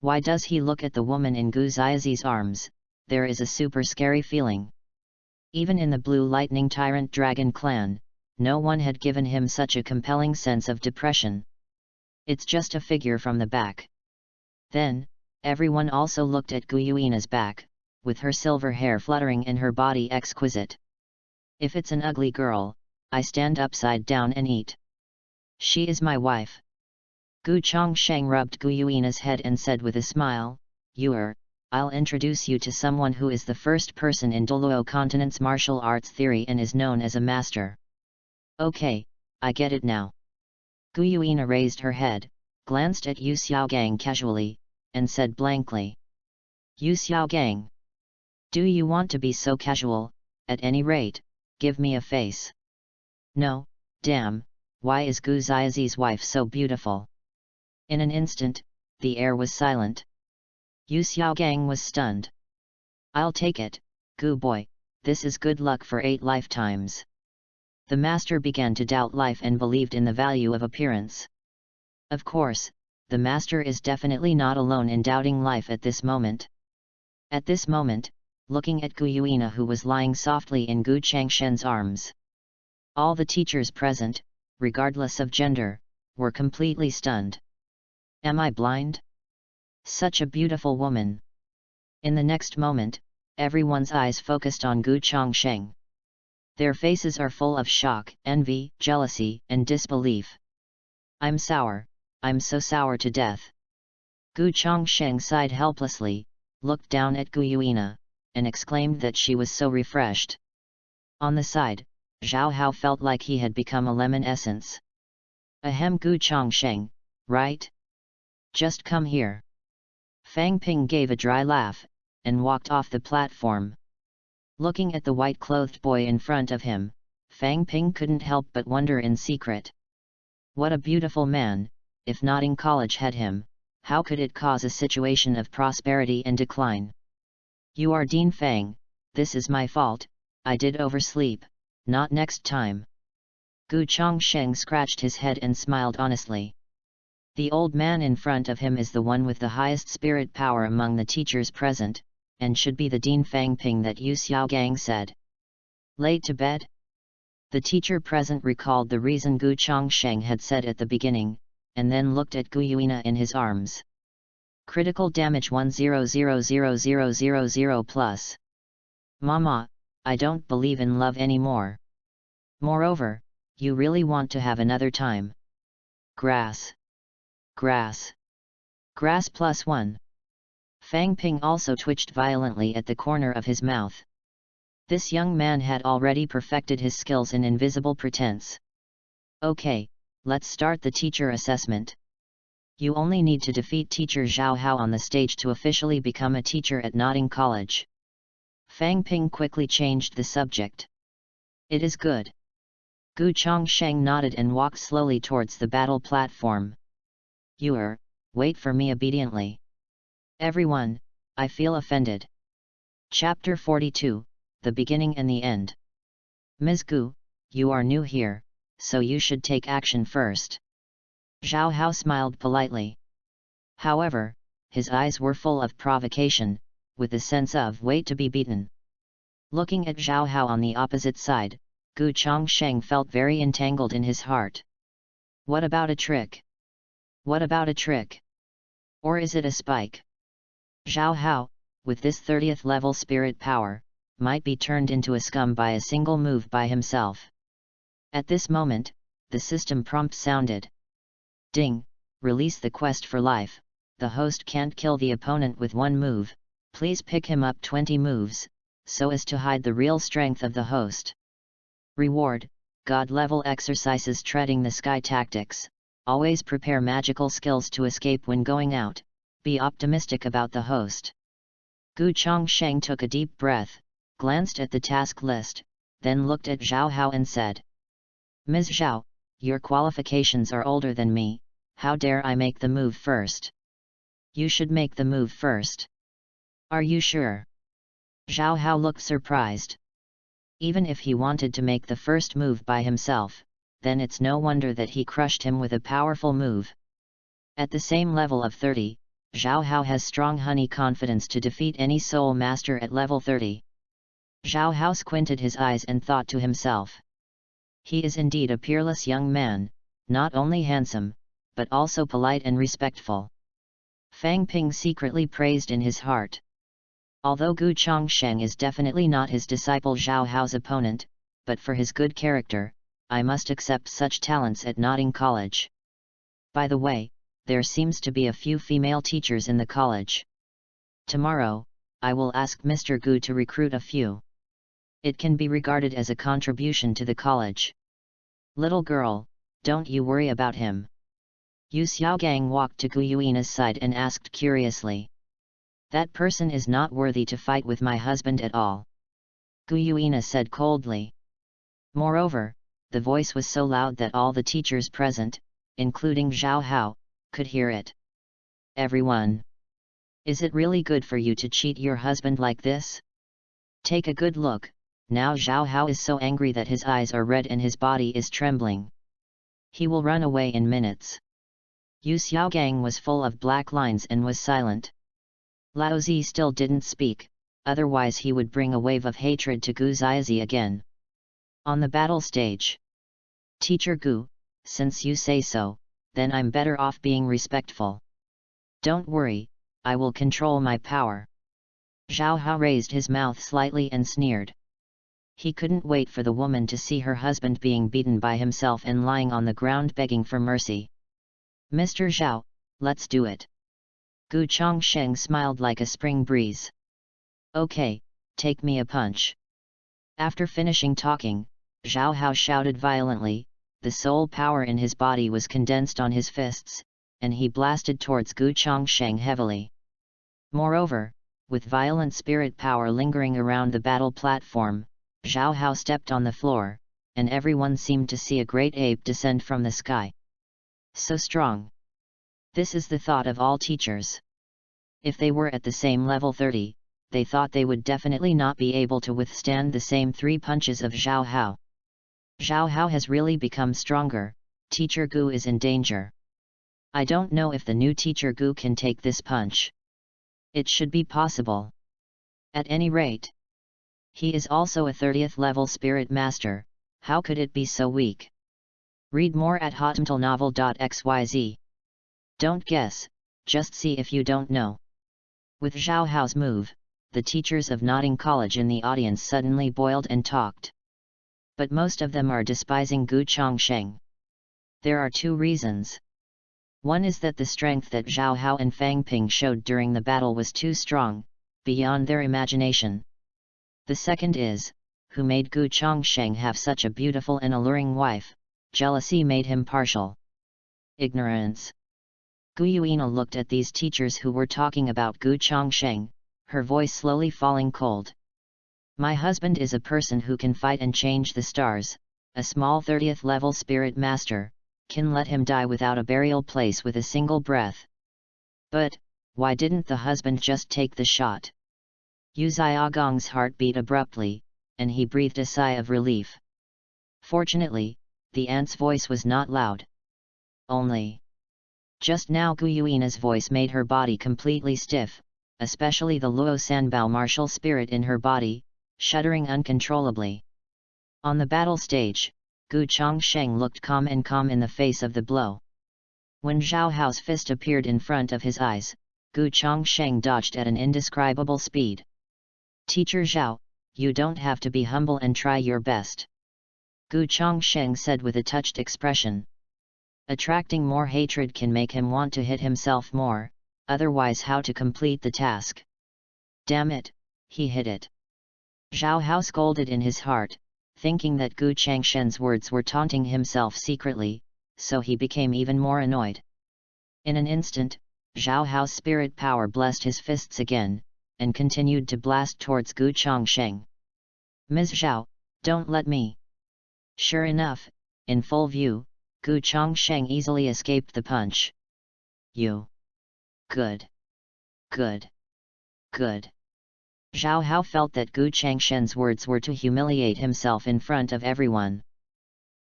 Why does he look at the woman in Gu Xiaozi's arms? There is a super scary feeling. Even in the Blue Lightning Tyrant Dragon clan, no one had given him such a compelling sense of depression. It's just a figure from the back. Then, everyone also looked at Gu Yuina's back, with her silver hair fluttering and her body exquisite. If it's an ugly girl, I stand upside down and eat. She is my wife. Gu Chongsheng rubbed Gu Yuina's head and said with a smile, I'll introduce you to someone who is the first person in Douluo continent's martial arts theory and is known as a master. Okay, I get it now. Gu Yuina raised her head, glanced at Yu Xiaogang casually, and said blankly. Yu Xiaogang. Do you want to be so casual? At any rate, give me a face. No, damn, why is Gu Xiaozi's wife so beautiful? In an instant, the air was silent. Yu Xiaogang was stunned. I'll take it, Gu boy, this is good luck for 8 lifetimes. The master began to doubt life and believed in the value of appearance. Of course, the master is definitely not alone in doubting life at this moment. At this moment, looking at Gu Yuina who was lying softly in Gu Changshen's arms. All the teachers present, regardless of gender, were completely stunned. Am I blind? Such a beautiful woman. In the next moment, everyone's eyes focused on Gu Changsheng. Their faces are full of shock, envy, jealousy, and disbelief. I'm sour, I'm so sour to death. Gu Changsheng sighed helplessly, looked down at Gu Yuina, and exclaimed that she was so refreshed. On the side, Zhao Hao felt like he had become a lemon essence. Ahem, Gu Changsheng, right? Just come here. Fang Ping gave a dry laugh, and walked off the platform. Looking at the white-clothed boy in front of him, Fang Ping couldn't help but wonder in secret. What a beautiful man, if not in college had him, how could it cause a situation of prosperity and decline? You are Dean Fang, this is my fault, I did oversleep, not next time. Gu Changsheng scratched his head and smiled honestly. The old man in front of him is the one with the highest spirit power among the teachers present, and should be the Dean Fang Ping that Yu Xiaogang said. Late to bed? The teacher present recalled the reason Gu Changsheng had said at the beginning, and then looked at Gu Yuina in his arms. Critical damage 1000000 plus. Mama, I don't believe in love anymore. Moreover, you really want to have another time. Grass. Grass. Grass +1. Fang Ping also twitched violently at the corner of his mouth. This young man had already perfected his skills in invisible pretense. Okay, let's start the teacher assessment. You only need to defeat teacher Zhao Hao on the stage to officially become a teacher at Notting College. Fang Ping quickly changed the subject. It is good. Gu Changsheng nodded and walked slowly towards the battle platform. Wait for me obediently. Everyone, I feel offended. Chapter 42, The Beginning and the End. Ms. Gu, you are new here, so you should take action first. Zhao Hao smiled politely. However, his eyes were full of provocation, with the sense of wait to be beaten. Looking at Zhao Hao on the opposite side, Gu Changsheng felt very entangled in his heart. What about a trick? What about a trick? Or is it a spike? Zhao Hao, with this 30th level spirit power, might be turned into a scum by a single move by himself. At this moment, the system prompt sounded. Ding, release the quest for life, the host can't kill the opponent with one move, please pick him up 20 moves, so as to hide the real strength of the host. Reward, God level exercises treading the sky tactics, always prepare magical skills to escape when going out, be optimistic about the host. Gu Changsheng took a deep breath, glanced at the task list, then looked at Zhao Hao and said. Ms. Zhao, your qualifications are older than me, how dare I make the move first? You should make the move first. Are you sure? Zhao Hao looked surprised. Even if he wanted to make the first move by himself, then it's no wonder that he crushed him with a powerful move. At the same level of 30, Zhao Hao has strong honey confidence to defeat any soul master at level 30. Zhao Hao squinted his eyes and thought to himself. He is indeed a peerless young man, not only handsome, but also polite and respectful. Fang Ping secretly praised in his heart. Although Gu Changsheng is definitely not his disciple Zhao Hao's opponent, but for his good character, I must accept such talents at Notting College. By the way, there seems to be a few female teachers in the college. Tomorrow, I will ask Mr. Gu to recruit a few. It can be regarded as a contribution to the college. Little girl, don't you worry about him. Yu Xiaogang walked to Gu Yuina's side and asked curiously. That person is not worthy to fight with my husband at all. Gu Yuina said coldly. Moreover, the voice was so loud that all the teachers present, including Zhao Hao, could hear it. Everyone. Is it really good for you to cheat your husband like this? Take a good look, now Zhao Hao is so angry that his eyes are red and his body is trembling. He will run away in minutes. Yu Xiaogang was full of black lines and was silent. Lao Zi still didn't speak, otherwise he would bring a wave of hatred to Gu Ziazi again. On the battle stage. Teacher Gu, since you say so, then I'm better off being respectful. Don't worry, I will control my power. Zhao Hao raised his mouth slightly and sneered. He couldn't wait for the woman to see her husband being beaten by himself and lying on the ground begging for mercy. Mr. Zhao, let's do it. Gu Chongsheng smiled like a spring breeze. Okay, take me a punch. After finishing talking, Zhao Hao shouted violently, the soul power in his body was condensed on his fists, and he blasted towards Gu Chongsheng heavily. Moreover, with violent spirit power lingering around the battle platform, Zhao Hao stepped on the floor, and everyone seemed to see a great ape descend from the sky. So strong. This is the thought of all teachers. If they were at the same level 30, they thought they would definitely not be able to withstand the same 3 punches of Zhao Hao. Zhao Hao has really become stronger, Teacher Gu is in danger. I don't know if the new Teacher Gu can take this punch. It should be possible. At any rate. He is also a 30th level spirit master, how could it be so weak? Read more at hotmtlnovel.xyz. Don't guess, just see if you don't know. With Zhao Hao's move, the teachers of Notting College in the audience suddenly boiled and talked. But most of them are despising Gu Chongsheng. There are 2 reasons. One is that the strength that Zhao Hao and Fang Ping showed during the battle was too strong, beyond their imagination. The second is, who made Gu Chongsheng have such a beautiful and alluring wife? Jealousy made him partial. Ignorance. Gu Yuina looked at these teachers who were talking about Gu Chongsheng, her voice slowly falling cold. My husband is a person who can fight and change the stars, a small 30th level spirit master, can let him die without a burial place with a single breath. But, why didn't the husband just take the shot? Yu Xiaogang's heart beat abruptly, and he breathed a sigh of relief. Fortunately, the aunt's voice was not loud. Only. Just now Gu Yuina's voice made her body completely stiff, especially the Luo Sanbao martial spirit in her body, shuddering uncontrollably. On the battle stage, Gu Chongsheng looked calm in the face of the blow. When Zhao Hao's fist appeared in front of his eyes, Gu Chongsheng dodged at an indescribable speed. Teacher Zhao, you don't have to be humble and try your best. Gu Chongsheng said with a touched expression. Attracting more hatred can make him want to hit himself more, otherwise how to complete the task? Damn it, he hit it. Zhao Hao scolded in his heart, thinking that Gu Changshen's words were taunting himself secretly, so he became even more annoyed. In an instant, Zhao Hao's spirit power blessed his fists again, and continued to blast towards Gu Chongsheng. Ms. Zhao, don't let me. Sure enough, in full view, Gu Chongsheng easily escaped the punch. You. Good. Good. Good. Zhao Hao felt that Gu Changshen's words were to humiliate himself in front of everyone.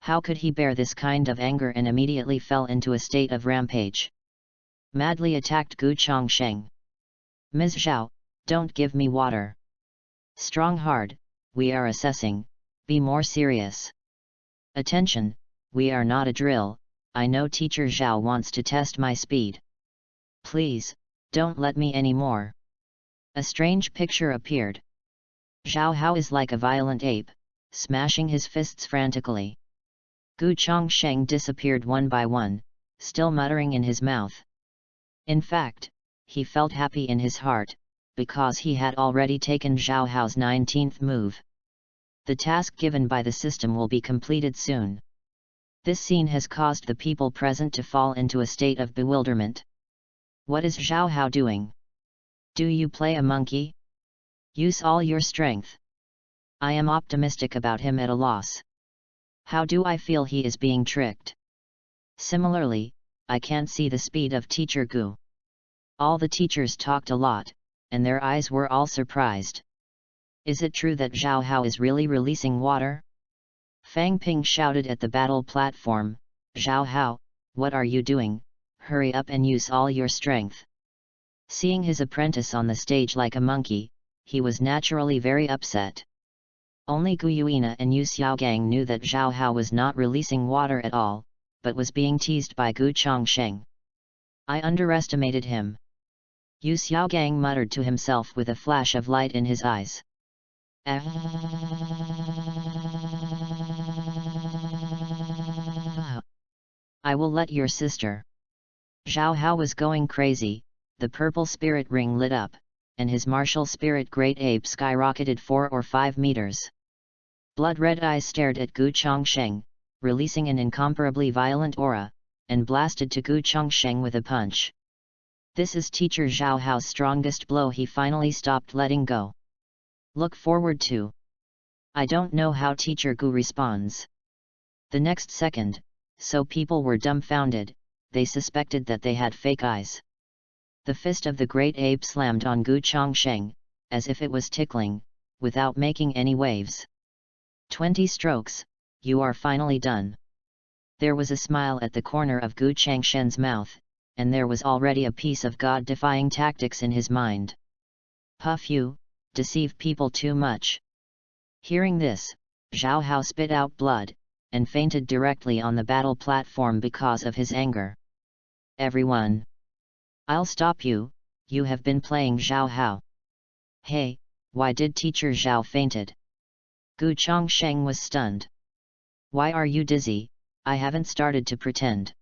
How could he bear this kind of anger and immediately fell into a state of rampage. Madly attacked Gu Chongsheng. Ms. Zhao, don't give me water. Strong hard, we are assessing, be more serious. Attention, we are not a drill, I know Teacher Zhao wants to test my speed. Please, don't let me anymore. A strange picture appeared. Zhao Hao is like a violent ape, smashing his fists frantically. Gu Chongsheng disappeared one by one, still muttering in his mouth. In fact, he felt happy in his heart, because he had already taken Zhao Hao's 19th move. The task given by the system will be completed soon. This scene has caused the people present to fall into a state of bewilderment. What is Zhao Hao doing? Do you play a monkey? Use all your strength. I am optimistic about him at a loss. How do I feel he is being tricked? Similarly, I can't see the speed of Teacher Gu. All the teachers talked a lot, and their eyes were all surprised. Is it true that Zhao Hao is really releasing water? Fang Ping shouted at the battle platform, Zhao Hao, what are you doing? Hurry up and use all your strength. Seeing his apprentice on the stage like a monkey, he was naturally very upset. Only Gu Yuina and Yu Xiaogang knew that Zhao Hao was not releasing water at all, but was being teased by Gu Chongsheng. I underestimated him. Yu Xiaogang muttered to himself with a flash of light in his eyes. I will let your sister. Zhao Hao was going crazy, the purple spirit ring lit up, and his martial spirit great ape skyrocketed 4 or 5 meters. Blood-red eyes stared at Gu Chongsheng, releasing an incomparably violent aura, and blasted to Gu Chongsheng with a punch. This is Teacher Zhao Hao's strongest blow. He finally stopped letting go. Look forward to. I don't know how Teacher Gu responds. The next second, so people were dumbfounded, they suspected that they had fake eyes. The fist of the great ape slammed on Gu Chongsheng, as if it was tickling, without making any waves. 20 strokes, you are finally done. There was a smile at the corner of Gu Changshen's mouth, and there was already a piece of God-defying tactics in his mind. Puff you, deceive people too much. Hearing this, Zhao Hao spit out blood, and fainted directly on the battle platform because of his anger. Everyone! I'll stop you, you have been playing Zhao Hao. Hey, why did Teacher Zhao fainted? Gu Chongsheng was stunned. Why are you dizzy? I haven't started to pretend.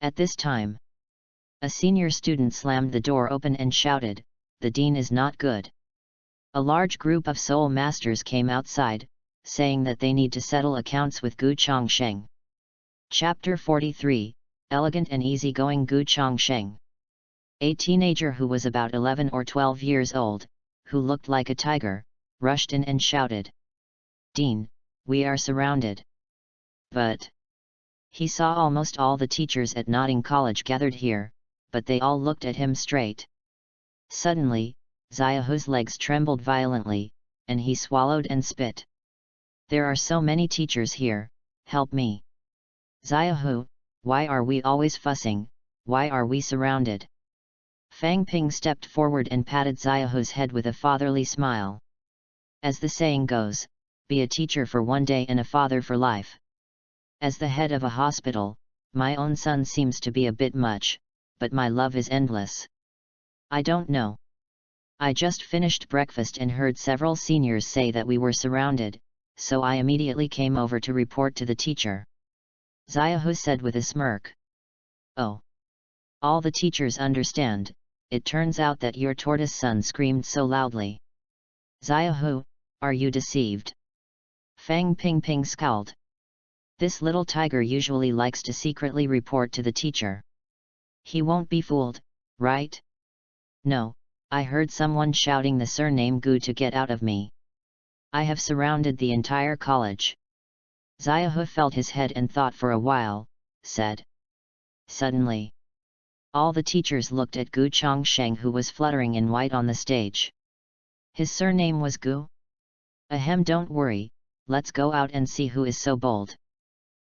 At this time, a senior student slammed the door open and shouted, the dean is not good. A large group of soul masters came outside, saying that they need to settle accounts with Gu Chongsheng. Chapter 43, Elegant and Easygoing Gu Chongsheng. A teenager who was about 11 or 12 years old, who looked like a tiger, rushed in and shouted, Dean, we are surrounded. But he saw almost all the teachers at Notting College gathered here, but they all looked at him straight. Suddenly, Xiaohu's legs trembled violently, and he swallowed and spit. There are so many teachers here, help me. Xiaohu, why are we always fussing, why are we surrounded? Fang Ping stepped forward and patted Xiaohu's head with a fatherly smile. As the saying goes, be a teacher for one day and a father for life. As the head of a hospital, my own son seems to be a bit much, but my love is endless. I don't know. I just finished breakfast and heard several seniors say that we were surrounded, so I immediately came over to report to the teacher. Xiaohu said with a smirk. Oh. All the teachers understand, it turns out that your tortoise son screamed so loudly. Xiaohu, are you deceived? Fang Ping scowled. This little tiger usually likes to secretly report to the teacher. He won't be fooled, right? No, I heard someone shouting the surname Gu to get out of me. I have surrounded the entire college. Xiaohu felt his head and thought for a while, said. Suddenly, all the teachers looked at Gu Chongsheng, who was fluttering in white on the stage. His surname was Gu? Ahem, don't worry, let's go out and see who is so bold.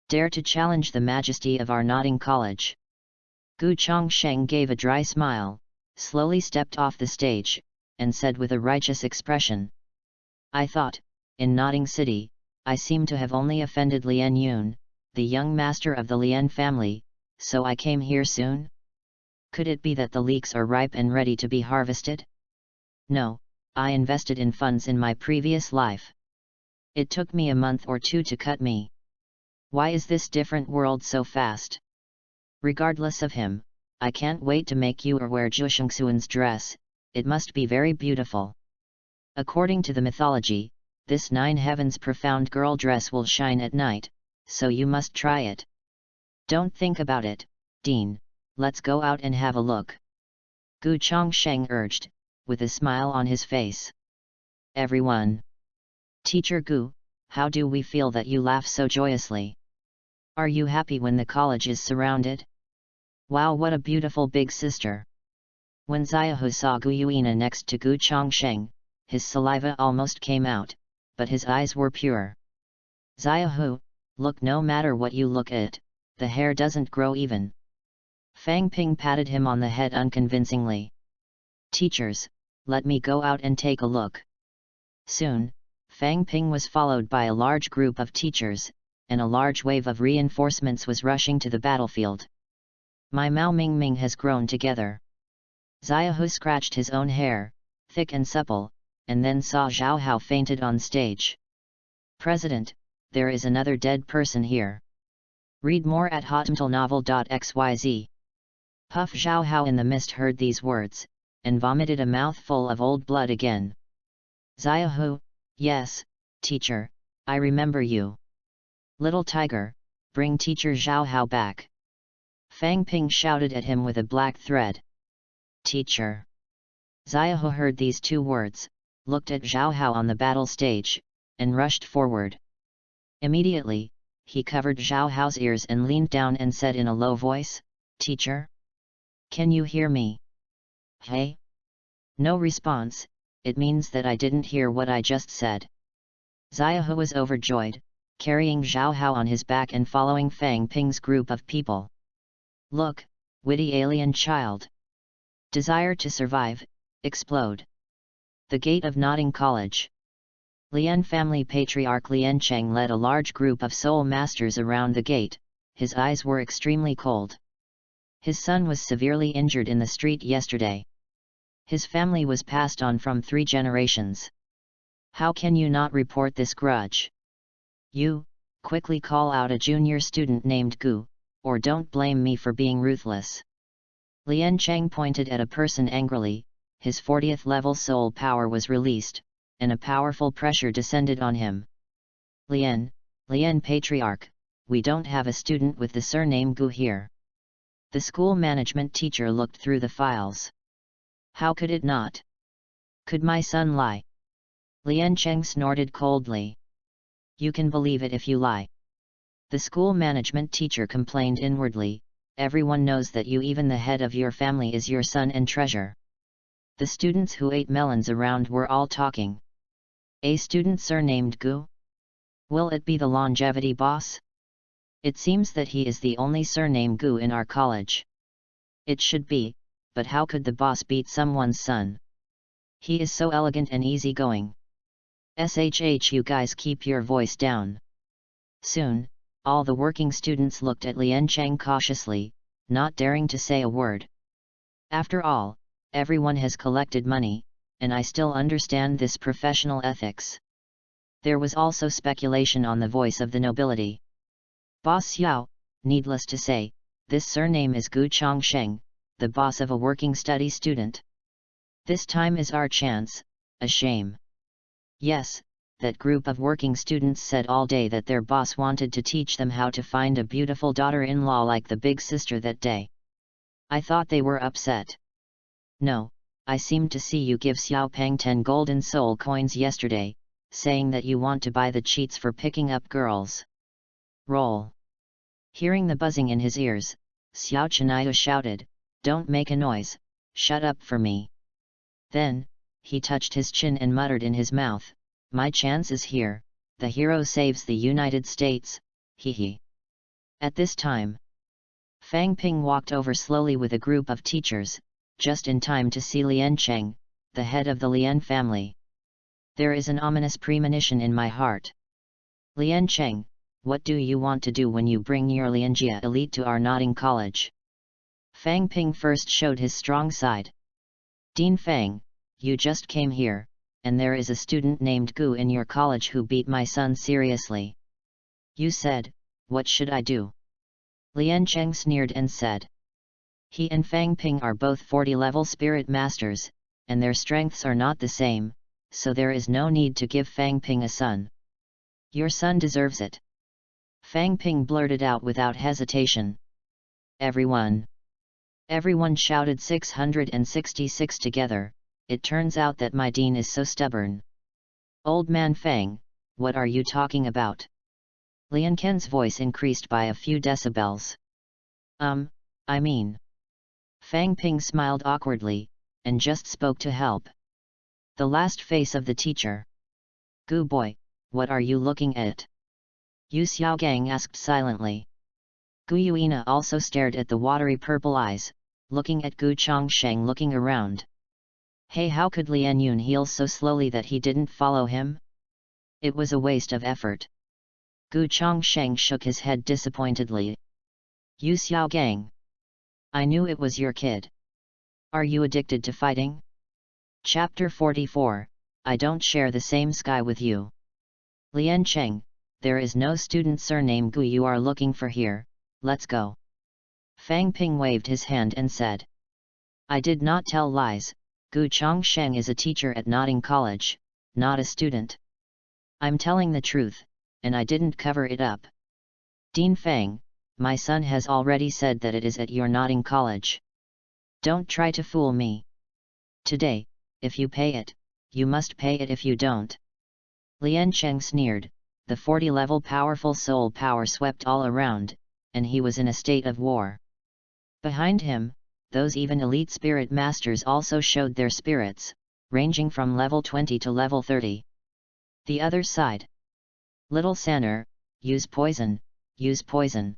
Dare to challenge the majesty of our Notting College. Gu Chongsheng gave a dry smile, slowly stepped off the stage, and said with a righteous expression. I thought, in Notting City, I seem to have only offended Lian Yun, the young master of the Lian family, so I came here soon? Could it be that the leeks are ripe and ready to be harvested? No, I invested in funds in my previous life. It took me a month or two to cut me. Why is this different world so fast? Regardless of him, I can't wait to make you wear Zhu Shengxuan's dress, it must be very beautiful. According to the mythology, this 9 heavens profound girl dress will shine at night, so you must try it. Don't think about it, Dean, let's go out and have a look. Gu Chongsheng urged, with a smile on his face. Everyone. Teacher Gu, how do we feel that you laugh so joyously? Are you happy when the college is surrounded? Wow, what a beautiful big sister. When Xiaohu saw Gu Yuina next to Gu Chongsheng, his saliva almost came out, but his eyes were pure. Xiaohu, look, no matter what you look at, the hair doesn't grow even. Fang Ping patted him on the head unconvincingly. Teachers, let me go out and take a look. Soon, Fang Ping was followed by a large group of teachers, and a large wave of reinforcements was rushing to the battlefield. My Mao Ming Ming has grown together. Xiaohu scratched his own hair, thick and supple, and then saw Zhao Hao fainted on stage. President, there is another dead person here. Read more at hotmtlnovel.xyz. Puff Zhao Hao in the mist heard these words, and vomited a mouthful of old blood again. Xiaohu, yes, teacher, I remember you. Little tiger, bring teacher Zhao Hao back. Fang Ping shouted at him with a black thread. Teacher. Xiaohu heard these two words, looked at Zhao Hao on the battle stage, and rushed forward. Immediately, he covered Zhao Hao's ears and leaned down and said in a low voice, Teacher? Can you hear me? Hey? No response, it means that I didn't hear what I just said. Xiaohu was overjoyed, carrying Zhao Hao on his back and following Fang Ping's group of people. Look, witty alien child. Desire to survive, explode. The gate of Nodding College. Lian family patriarch Lian Cheng led a large group of soul masters around the gate, his eyes were extremely cold. His son was severely injured in the street yesterday. His family was passed on from 3 generations. How can you not report this grudge? You, quickly call out a junior student named Gu, or don't blame me for being ruthless. Lian Cheng pointed at a person angrily, his 40th level soul power was released, and a powerful pressure descended on him. Lian Patriarch, we don't have a student with the surname Gu here. The school management teacher looked through the files. How could it not? Could my son lie? Lian Cheng snorted coldly. You can believe it if you lie. The school management teacher complained inwardly, everyone knows that you, even the head of your family, is your son and treasure. The students who ate melons around were all talking. A student surnamed Gu? Will it be the longevity boss? It seems that he is the only surname Gu in our college. It should be, but how could the boss beat someone's son? He is so elegant and easygoing. SHH, you guys keep your voice down. Soon, all the working students looked at Lian Cheng cautiously, not daring to say a word. After all, everyone has collected money, and I still understand this professional ethics. There was also speculation on the voice of the nobility. Boss Xiao, needless to say, this surname is Gu Chongsheng, the boss of a working study student. This time is our chance, a shame. Yes, that group of working students said all day that their boss wanted to teach them how to find a beautiful daughter-in-law like the big sister that day. I thought they were upset. No, I seemed to see you give Xiao Peng 10 golden soul coins yesterday, saying that you want to buy the cheats for picking up girls. Roll. Hearing the buzzing in his ears, Xiao Chenaya shouted, Don't make a noise, shut up for me. Then, he touched his chin and muttered in his mouth, My chance is here, the hero saves the United States, hee hee. At this time, Fang Ping walked over slowly with a group of teachers, just in time to see Lian Cheng, the head of the Lian family. There is an ominous premonition in my heart. Lian Cheng, what do you want to do when you bring your Lianjia elite to our Nodding College? Fang Ping first showed his strong side. Dean Fang, you just came here, and there is a student named Gu in your college who beat my son seriously. You said, what should I do? Lian Cheng sneered and said. He and Fang Ping are both 40-level spirit masters, and their strengths are not the same, so there is no need to give Fang Ping a son. Your son deserves it. Fang Ping blurted out without hesitation. Everyone! Everyone shouted 666 together. It turns out that my dean is so stubborn. Old man Fang, what are you talking about? Lian Ken's voice increased by a few decibels. I mean. Fang Ping smiled awkwardly, and just spoke to help. The last face of the teacher. Gu boy, what are you looking at? Yu Xiaogang asked silently. Gu Yuina also stared at the watery purple eyes, looking at Gu Chongsheng looking around. Hey, how could Lian Yun heal so slowly that he didn't follow him? It was a waste of effort. Gu Chongsheng shook his head disappointedly. Yu Xiaogang. I knew it was your kid. Are you addicted to fighting? Chapter 44, I don't share the same sky with you. Lian Cheng, there is no student surname Gu you are looking for here, let's go. Fang Ping waved his hand and said. I did not tell lies, Gu Chongsheng is a teacher at Notting College, not a student. I'm telling the truth, and I didn't cover it up. Dean Fang, my son has already said that it is at your Notting College. Don't try to fool me. Today, if you pay it, you must pay it if you don't. Lian Cheng sneered, the 40-level powerful soul power swept all around, and he was in a state of war. Behind him, those even elite spirit masters also showed their spirits, ranging from level 20 to level 30. The other side. Little Sanner, use poison, use poison.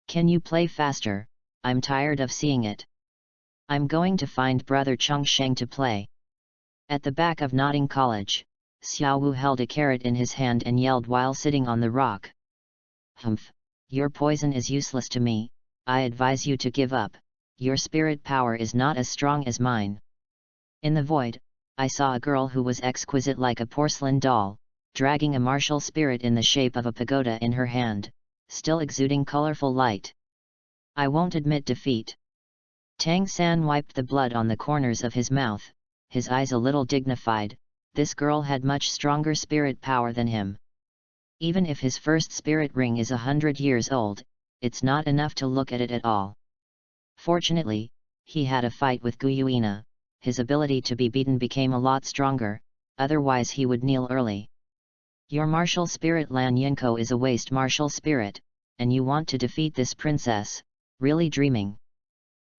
Can you play faster? I'm tired of seeing it. I'm going to find Brother Chongsheng to play. At the back of Notting College, Xiao Wu held a carrot in his hand and yelled while sitting on the rock. Humph! Your poison is useless to me, I advise you to give up, your spirit power is not as strong as mine. In the void, I saw a girl who was exquisite like a porcelain doll, dragging a martial spirit in the shape of a pagoda in her hand, still exuding colorful light. I won't admit defeat. Tang San wiped the blood on the corners of his mouth, his eyes a little dignified. This girl had much stronger spirit power than him. Even if his first spirit ring is 100 years old, it's not enough to look at it at all. Fortunately, he had a fight with Gu Yuina, his ability to be beaten became a lot stronger, otherwise he would kneel early. Your martial spirit Lan Yinko is a waste martial spirit, and you want to defeat this princess, really dreaming.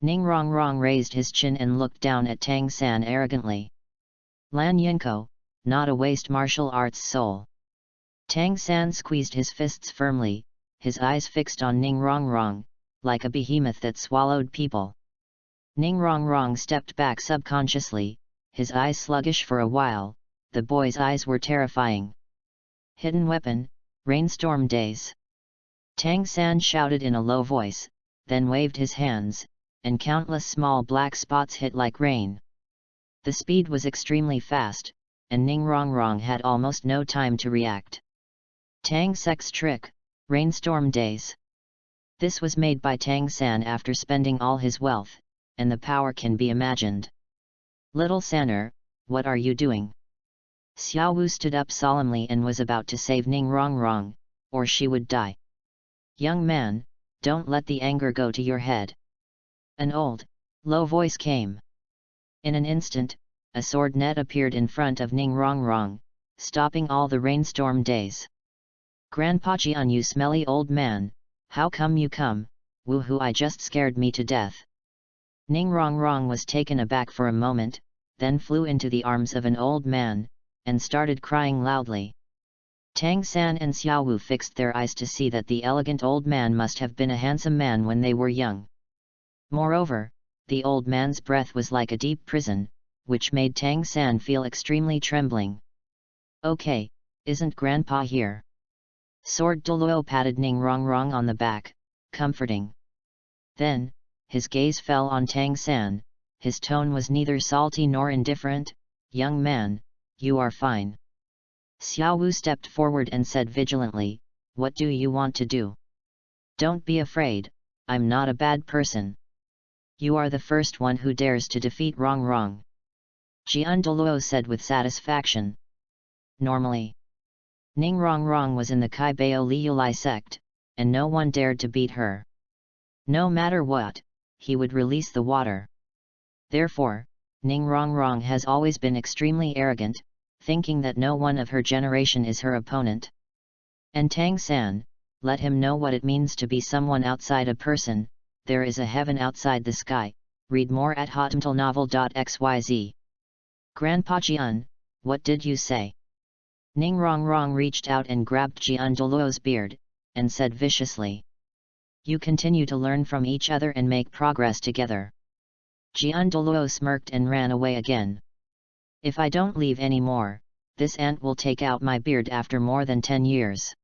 Ning Rongrong raised his chin and looked down at Tang San arrogantly. Lan Yinko, not a waste martial arts soul. Tang San squeezed his fists firmly, his eyes fixed on Ning Rongrong, like a behemoth that swallowed people. Ning Rongrong stepped back subconsciously, his eyes sluggish for a while, the boy's eyes were terrifying. Hidden weapon, rainstorm days. Tang San shouted in a low voice, then waved his hands, and countless small black spots hit like rain. The speed was extremely fast, and Ning Rongrong had almost no time to react. Tang Sek's trick, rainstorm days. This was made by Tang San after spending all his wealth, and the power can be imagined. Little Sanner, what are you doing? Xiao Wu stood up solemnly and was about to save Ning Rongrong, or she would die. Young man, don't let the anger go to your head. An old, low voice came. In an instant, a sword net appeared in front of Ning Rongrong, stopping all the rainstorm days. Grandpa Jian, you smelly old man, how come you come? Woohoo, I just scared me to death. Ning Rongrong was taken aback for a moment, then flew into the arms of an old man, and started crying loudly. Tang San and Xiao Wu fixed their eyes to see that the elegant old man must have been a handsome man when they were young. Moreover, the old man's breath was like a deep prison, which made Tang San feel extremely trembling. Okay, isn't Grandpa here? Sword Douluo patted Ning Rongrong on the back, comforting. Then, his gaze fell on Tang San, his tone was neither salty nor indifferent. Young man, you are fine. Xiao Wu stepped forward and said vigilantly, what do you want to do? Don't be afraid, I'm not a bad person. You are the first one who dares to defeat Rongrong. Jian Douluo said with satisfaction. Normally, Ning Rongrong was in the Kai Bao Liulai sect, and no one dared to beat her. No matter what, he would release the water. Therefore, Ning Rongrong has always been extremely arrogant, thinking that no one of her generation is her opponent. And Tang San, let him know what it means to be someone outside a person. There is a heaven outside the sky. Read more at hotmtlnovel.xyz. Grandpa Jian, what did you say? Ning Rongrong reached out and grabbed Jian Douluo's beard, and said viciously. You continue to learn from each other and make progress together. Jian Douluo smirked and ran away again. If I don't leave anymore, this ant will take out my beard after more than 10 years.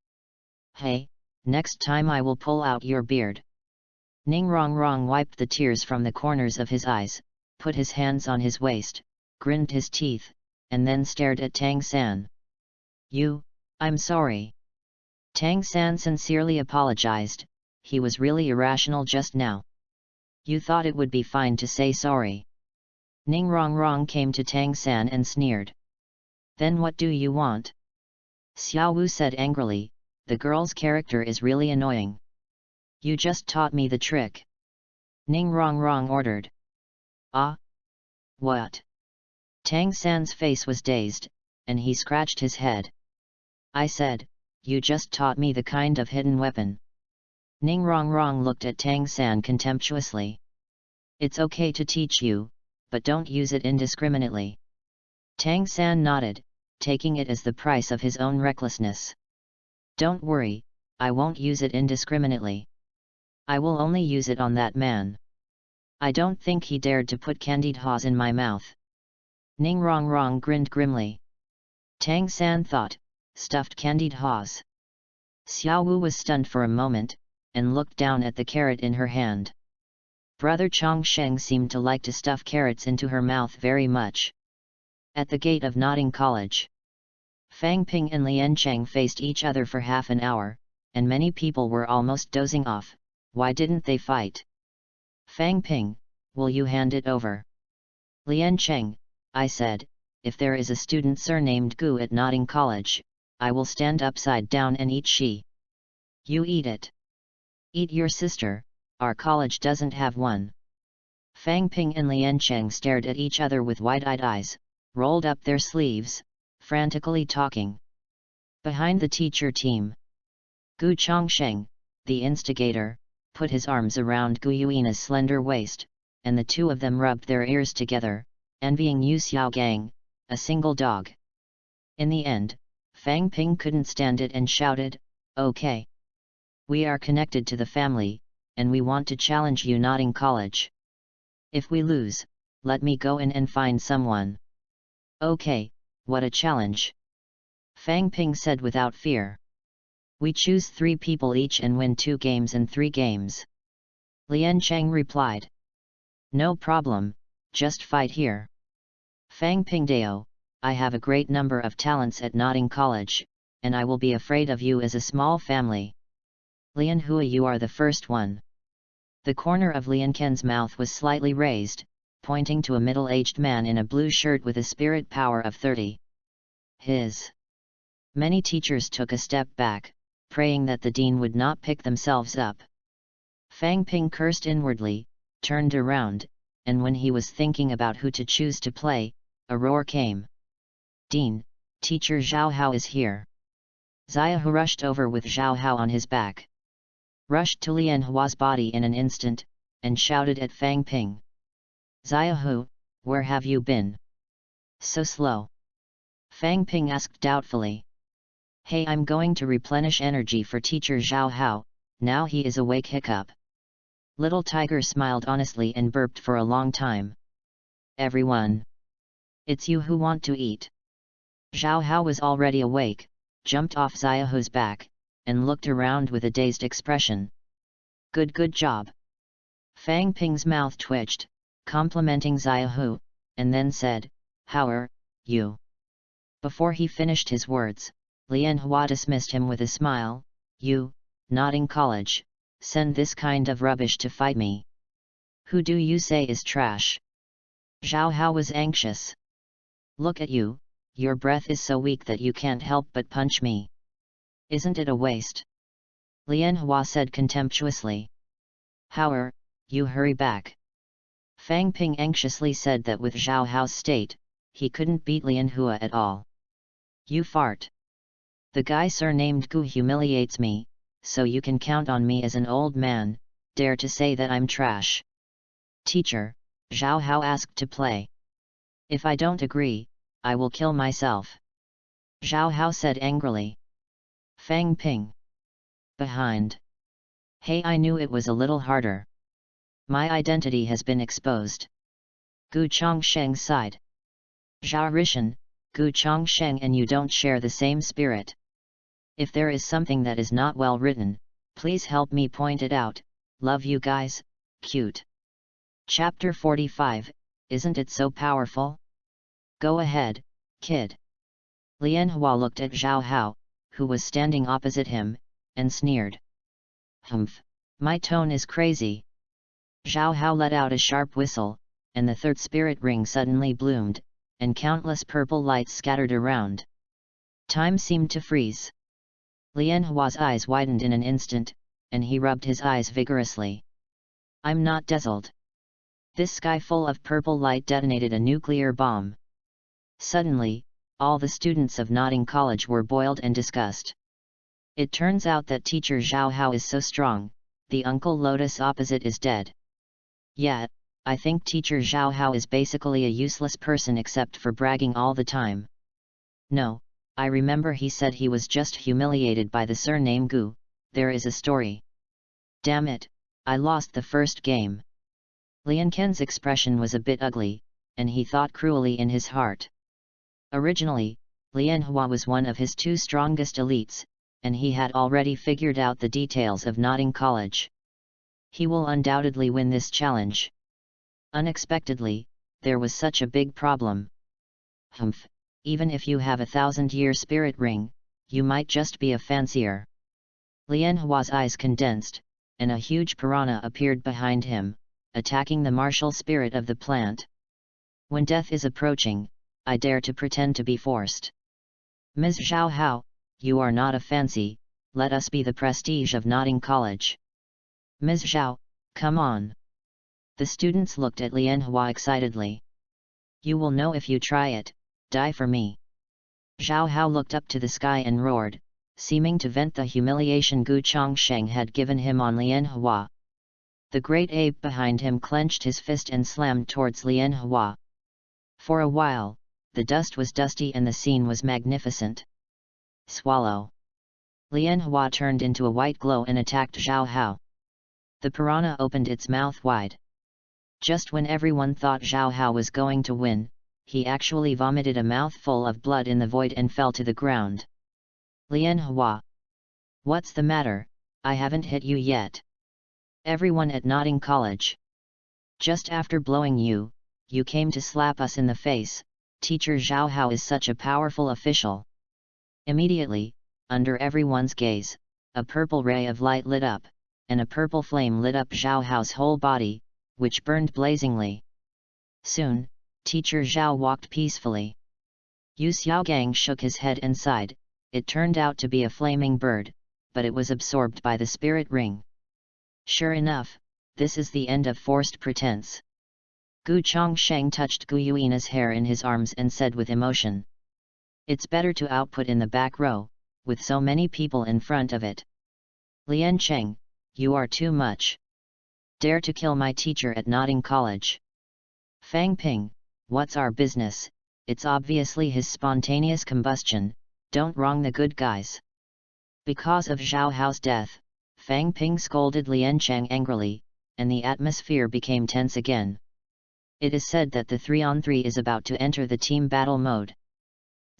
Hey, next time I will pull out your beard. Ning Rongrong wiped the tears from the corners of his eyes, put his hands on his waist, grinned his teeth, and then stared at Tang San. I'm sorry. Tang San sincerely apologized, he was really irrational just now. You thought it would be fine to say sorry. Ning Rongrong came to Tang San and sneered. Then what do you want? Xiao Wu said angrily, the girl's character is really annoying. You just taught me the trick. Ning Rongrong ordered. Ah? What? Tang San's face was dazed, and he scratched his head. I said, you just taught me the kind of hidden weapon. Ning Rongrong looked at Tang San contemptuously. It's okay to teach you, but don't use it indiscriminately. Tang San nodded, taking it as the price of his own recklessness. Don't worry, I won't use it indiscriminately. I will only use it on that man. I don't think he dared to put candied haws in my mouth. Ning Rongrong grinned grimly. Tang San thought, stuffed candied haws. Xiao Wu was stunned for a moment, and looked down at the carrot in her hand. Brother Chong Sheng seemed to like to stuff carrots into her mouth very much. At the gate of Notting College, Fang Ping and Lian Cheng faced each other for half an hour, and many people were almost dozing off. Why didn't they fight? Fang Ping, will you hand it over? Lian Cheng, I said, if there is a student surnamed Gu at Notting College, I will stand upside down and eat she. You eat it. Eat your sister, our college doesn't have one. Fang Ping and Lian Cheng stared at each other with wide-eyed eyes, rolled up their sleeves, frantically talking. Behind the teacher team, Gu Chongsheng, the instigator, put his arms around Gu Yuina's slender waist, and the two of them rubbed their ears together, envying Yu Xiaogang, a single dog. In the end, Fang Ping couldn't stand it and shouted, okay. We are connected to the family, and we want to challenge you Notting College. If we lose, let me go in and find someone. Okay, what a challenge. Fang Ping said without fear. We choose 3 people each and win 2 games and 3 games. Lian Cheng replied. No problem, just fight here. Fang Ping Dao, I have a great number of talents at Notting College, and I will be afraid of you as a small family. Lian Hui, you are the first one. The corner of Lian Ken's mouth was slightly raised, pointing to a middle-aged man in a blue shirt with a spirit power of 30. Many teachers took a step back, praying that the dean would not pick themselves up. Fang Ping cursed inwardly, turned around, and when he was thinking about who to choose to play, a roar came. Dean, Teacher Zhao Hao is here. Xiaohu rushed over with Zhao Hao on his back. Rushed to Lian Hua's body in an instant, and shouted at Fang Ping. Xiaohu, where have you been? So slow. Fang Ping asked doubtfully. Hey, I'm going to replenish energy for Teacher Zhao Hao, now he is awake. Hiccup. Little Tiger smiled honestly and burped for a long time. Everyone. It's you who want to eat. Zhao Hao was already awake, jumped off Xiaohu's back, and looked around with a dazed expression. Good job. Fang Ping's mouth twitched, complimenting Xiaohu, and then said, how are you? Before he finished his words, Lian Hua dismissed him with a smile. You, Notting College, send this kind of rubbish to fight me. Who do you say is trash? Zhao Hao was anxious. Look at you, your breath is so weak that you can't help but punch me. Isn't it a waste? Lian Hua said contemptuously. How are you hurry back? Fang Ping anxiously said that with Zhao Hao's state, he couldn't beat Lian Hua at all. You fart. The guy surnamed Gu humiliates me, so you can count on me as an old man, dare to say that I'm trash. Teacher, Zhao Hao asked to play. If I don't agree, I will kill myself. Zhao Hao said angrily. Fang Ping. Behind. Hey, I knew it was a little harder. My identity has been exposed. Gu Chongsheng sighed. Zhao Rishan, Gu Chongsheng and you don't share the same spirit. If there is something that is not well written, please help me point it out. Love you guys, cute. Chapter 45, isn't it so powerful? Go ahead, kid. Lian Hua looked at Zhao Hao, who was standing opposite him, and sneered. Humph, my tone is crazy. Zhao Hao let out a sharp whistle, and the third spirit ring suddenly bloomed, and countless purple lights scattered around. Time seemed to freeze. Lian Hua's eyes widened in an instant, and he rubbed his eyes vigorously. I'm not dazzled. This sky full of purple light detonated a nuclear bomb. Suddenly, all the students of Notting College were boiled and discussed. It turns out that teacher Zhao Hao is so strong, the Uncle Lotus opposite is dead. Yet, I think teacher Zhao Hao is basically a useless person except for bragging all the time. No, I remember he said he was just humiliated by the surname Gu, there is a story. Damn it, I lost the first game. Lian Ken's expression was a bit ugly, and he thought cruelly in his heart. Originally, Lian Hua was one of his 2 strongest elites, and he had already figured out the details of Notting College. He will undoubtedly win this challenge. Unexpectedly, there was such a big problem. Humph, even if you have a 1000-year spirit ring, you might just be a fancier. Lian Hua's eyes condensed, and a huge piranha appeared behind him, attacking the martial spirit of the plant. When death is approaching, I dare to pretend to be forced. Ms. Zhao Hao, you are not a fancy, let us be the prestige of Notting College. Ms. Zhao, come on. The students looked at Lian Hua excitedly. You will know if you try it, die for me. Zhao Hao looked up to the sky and roared, seeming to vent the humiliation Gu Chongsheng had given him on Lian Hua. The great ape behind him clenched his fist and slammed towards Lian Hua. For a while, the dust was dusty and the scene was magnificent. Swallow. Lian Hua turned into a white glow and attacked Zhao Hao. The piranha opened its mouth wide. Just when everyone thought Zhao Hao was going to win, he actually vomited a mouthful of blood in the void and fell to the ground. Lian Hua. What's the matter? I haven't hit you yet. Everyone at Notting College. Just after blowing you, you came to slap us in the face. Teacher Zhao Hao is such a powerful official. Immediately, under everyone's gaze, a purple ray of light lit up, and a purple flame lit up Zhao Hao's whole body, which burned blazingly. Soon, teacher Zhao walked peacefully. Yu Xiaogang shook his head and sighed. It turned out to be a flaming bird, but it was absorbed by the spirit ring. Sure enough, this is the end of forced pretense. Gu Chongsheng touched Gu Yuina's hair in his arms and said with emotion. It's better to output in the back row, with so many people in front of it. Lian Cheng, you are too much. Dare to kill my teacher at Notting College. Fang Ping, what's our business? It's obviously his spontaneous combustion, don't wrong the good guys. Because of Zhao Hao's death, Fang Ping scolded Lian Cheng angrily, and the atmosphere became tense again. It is said that the 3-on-3 is about to enter the team battle mode.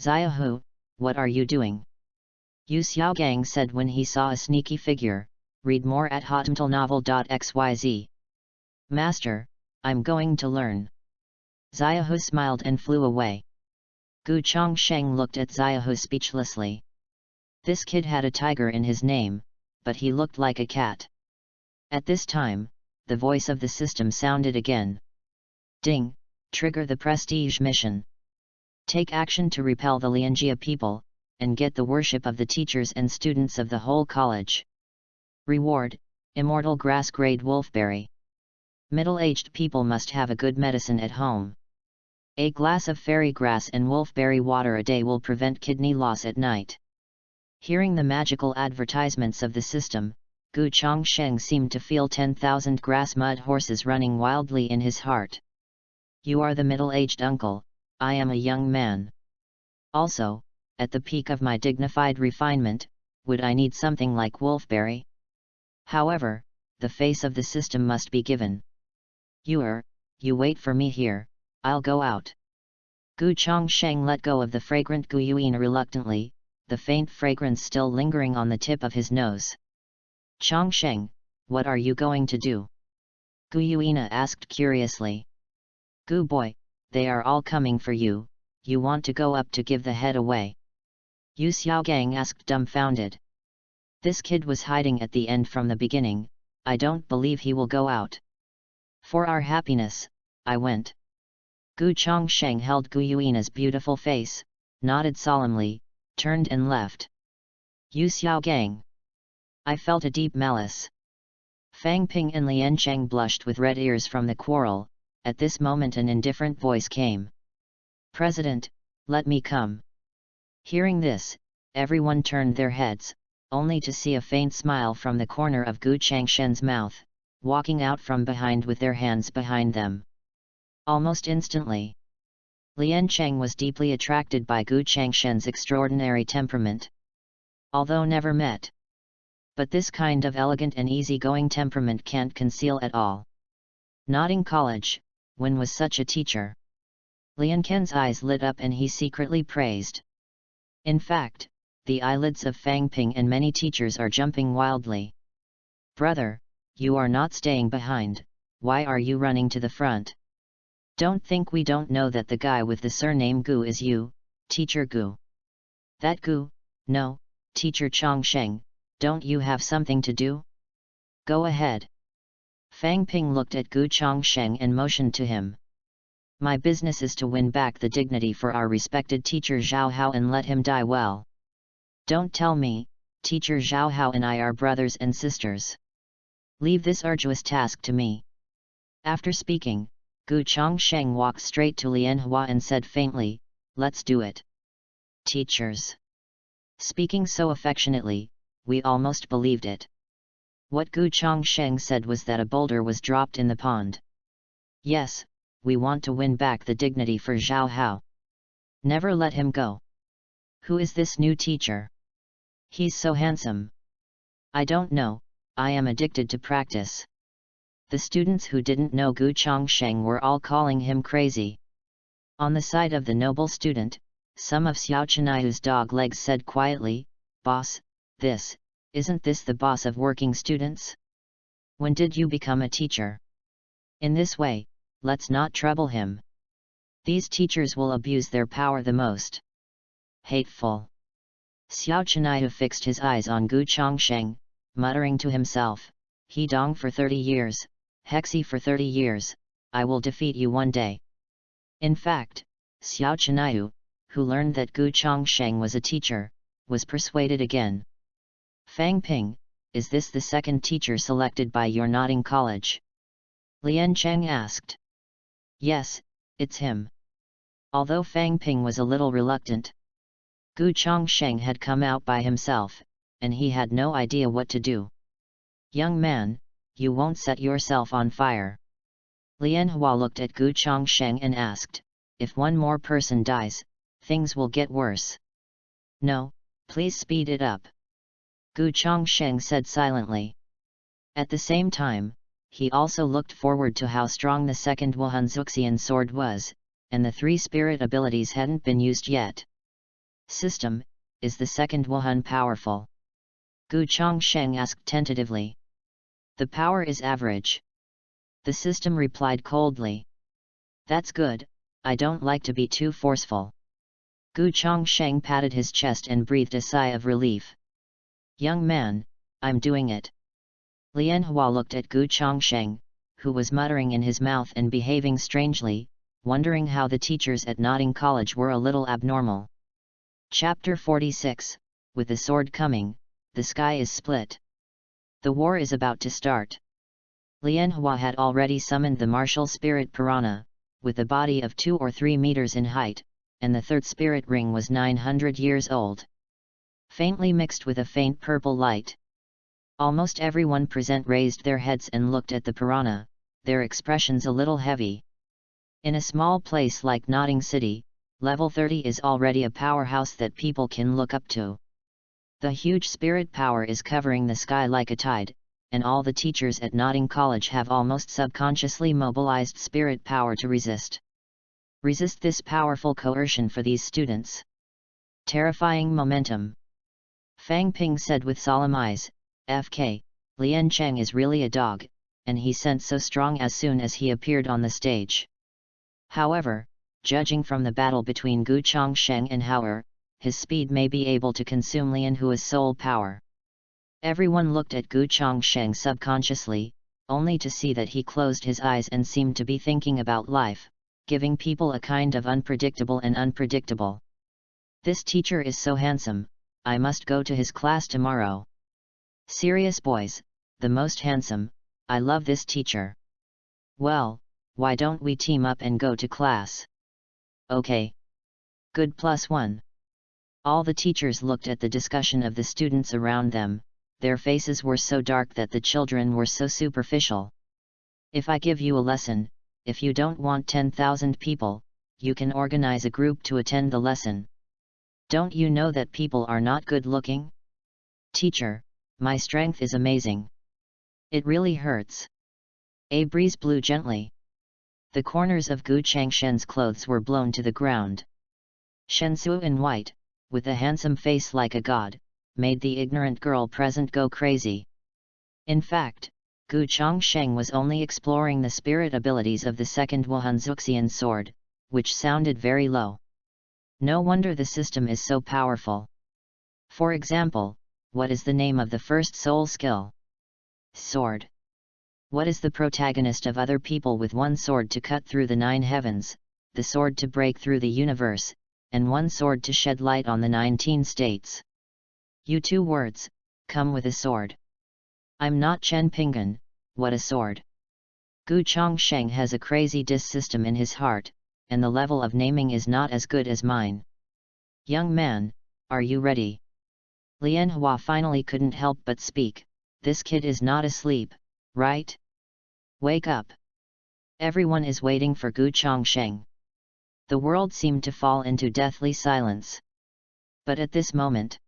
Xiaohu, what are you doing? Yu Xiaogang said when he saw a sneaky figure. Read more at hotmtlnovel.xyz. Master, I'm going to learn. Xiaohu smiled and flew away. Gu Chongsheng looked at Xiaohu speechlessly. This kid had a tiger in his name, but he looked like a cat. At this time, the voice of the system sounded again. Ding, trigger the prestige mission. Take action to repel the Lianjia people, and get the worship of the teachers and students of the whole college. Reward: Immortal Grass-Grade Wolfberry. Middle-aged people must have a good medicine at home. A glass of fairy grass and wolfberry water a day will prevent kidney loss at night. Hearing the magical advertisements of the system, Gu Chongsheng seemed to feel 10,000 grass mud horses running wildly in his heart. You are the middle-aged uncle, I am a young man. Also, at the peak of my dignified refinement, would I need something like wolfberry? However, the face of the system must be given. You wait for me here, I'll go out. Gu Chongsheng let go of the fragrant Guyuina reluctantly, the faint fragrance still lingering on the tip of his nose. Chongsheng, what are you going to do? Guyuina asked curiously. Gu boy, they are all coming for you, you want to go up to give the head away? Yu Xiaogang asked dumbfounded. This kid was hiding at the end from the beginning, I don't believe he will go out. For our happiness, I went. Gu Chongsheng held Guyuina's beautiful face, nodded solemnly, turned and left. Yu Xiaogang. I felt a deep malice. Fang Ping and Lian Cheng blushed with red ears from the quarrel. At this moment an indifferent voice came. President, let me come. Hearing this, everyone turned their heads, only to see a faint smile from the corner of Gu Changshen's mouth, walking out from behind with their hands behind them. Almost instantly, Lian Cheng was deeply attracted by Gu Changshen's extraordinary temperament. Although never met. But this kind of elegant and easygoing temperament can't conceal at all. Not in college, when was such a teacher? Lian Ken's eyes lit up and he secretly praised. In fact, the eyelids of Fang Ping and many teachers are jumping wildly. Brother, you are not staying behind, why are you running to the front? Don't think we don't know that the guy with the surname Gu is you, Teacher Gu. That Gu? No, Teacher Chongsheng, don't you have something to do? Go ahead. Fang Ping looked at Gu Chongsheng and motioned to him. My business is to win back the dignity for our respected teacher Zhao Hao and let him die well. Don't tell me, Teacher Zhao Hao and I are brothers and sisters. Leave this arduous task to me. After speaking, Gu Chongsheng walked straight to Lian Hua and said faintly, let's do it. Teachers. Speaking so affectionately, we almost believed it. What Gu Chongsheng said was that a boulder was dropped in the pond. Yes, we want to win back the dignity for Zhao Hao. Never let him go. Who is this new teacher? He's so handsome. I don't know, I am addicted to practice. The students who didn't know Gu Chongsheng were all calling him crazy. On the side of the noble student, some of Xiao Chenai's dog legs said quietly, Boss, isn't this the boss of working students? When did you become a teacher? In this way, let's not trouble him. These teachers will abuse their power the most. Hateful. Xiao Chenai fixed his eyes on Gu Chongsheng, muttering to himself, He Dong for 30 years, Hexi for 30 years, I will defeat you one day. In fact, Xiao Chenai, who learned that Gu Chongsheng was a teacher, was persuaded again. Fang Ping, is this the second teacher selected by your nodding college? Lian Cheng asked. Yes, it's him. Although Fang Ping was a little reluctant, Gu Chongsheng had come out by himself, and he had no idea what to do. Young man, you won't set yourself on fire. Lian Hua looked at Gu Chongsheng and asked, if one more person dies, things will get worse. No, please speed it up. Gu Chongsheng said silently. At the same time, he also looked forward to how strong the second Wuhan Zuxian sword was, and the 3 spirit abilities hadn't been used yet. System, is the second Wuhan powerful? Gu Chongsheng asked tentatively. The power is average. The system replied coldly. That's good, I don't like to be too forceful. Gu Chongsheng patted his chest and breathed a sigh of relief. Young man, I'm doing it. Lian Hua looked at Gu Chongsheng, who was muttering in his mouth and behaving strangely, wondering how the teachers at Notting College were a little abnormal. Chapter 46, With the sword coming, the sky is split. The war is about to start. Lianhua had already summoned the martial spirit piranha, with a body of 2 or 3 meters in height, and the third spirit ring was 900 years old. Faintly mixed with a faint purple light. Almost everyone present raised their heads and looked at the piranha, their expressions a little heavy. In a small place like Notting City, level 30 is already a powerhouse that people can look up to. The huge spirit power is covering the sky like a tide, and all the teachers at Notting College have almost subconsciously mobilized spirit power to resist. Resist this powerful coercion for these students. Terrifying momentum. Fang Ping said with solemn eyes, "FK, Lian Cheng is really a dog, and he sent so strong as soon as he appeared on the stage." However, judging from the battle between Gu Chongsheng and Hauer, his speed may be able to consume Lianhua's soul power. Everyone looked at Gu Chongsheng subconsciously, only to see that he closed his eyes and seemed to be thinking about life, giving people a kind of unpredictable. This teacher is so handsome, I must go to his class tomorrow. Serious boys, the most handsome, I love this teacher. Well, why don't we team up and go to class? Okay. Good +1. All the teachers looked at the discussion of the students around them, their faces were so dark that the children were so superficial. If I give you a lesson, if you don't want 10,000 people, you can organize a group to attend the lesson. Don't you know that people are not good looking? Teacher, my strength is amazing. It really hurts. A breeze blew gently. The corners of Gu Changshen's clothes were blown to the ground. Shensu in white, with a handsome face like a god, made the ignorant girl present go crazy. In fact, Gu Chongsheng was only exploring the spirit abilities of the second Wuhanzuxian sword, which sounded very low. No wonder the system is so powerful. For example, what is the name of the first soul skill? Sword. What is the protagonist of other people with one sword to cut through the 9 heavens, the sword to break through the universe, and one sword to shed light on the 19 states? You 2 words, come with a sword. I'm not Chen Pingan, what a sword. Gu Chongsheng has a crazy diss system in his heart, and the level of naming is not as good as mine. Young man, are you ready? Lianhua finally couldn't help but speak, this kid is not asleep, right? Wake up. Everyone is waiting for Gu Chongsheng. The world seemed to fall into deathly silence. But at this moment,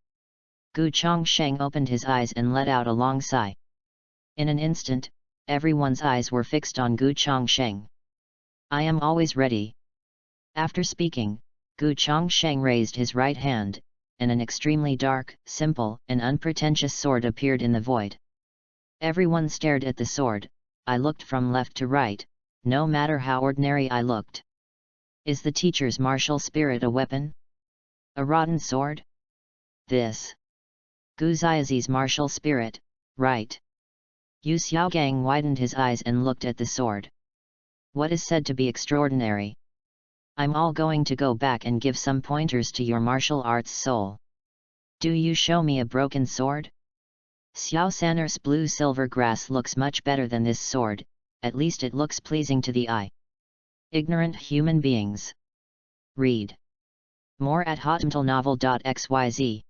Gu Chongsheng opened his eyes and let out a long sigh. In an instant, everyone's eyes were fixed on Gu Chongsheng. I am always ready. After speaking, Gu Chongsheng raised his right hand, and an extremely dark, simple, and unpretentious sword appeared in the void. Everyone stared at the sword. I looked from left to right, no matter how ordinary I looked. Is the teacher's martial spirit a weapon? A rotten sword? This. Gu Xiaozi's martial spirit, right? Yu Xiaogang widened his eyes and looked at the sword. What is said to be extraordinary? I'm all going to go back and give some pointers to your martial arts soul. Do you show me a broken sword? Xiao San'er's blue-silver grass looks much better than this sword, at least it looks pleasing to the eye. Ignorant human beings. Read more at hotmtlnovel.xyz.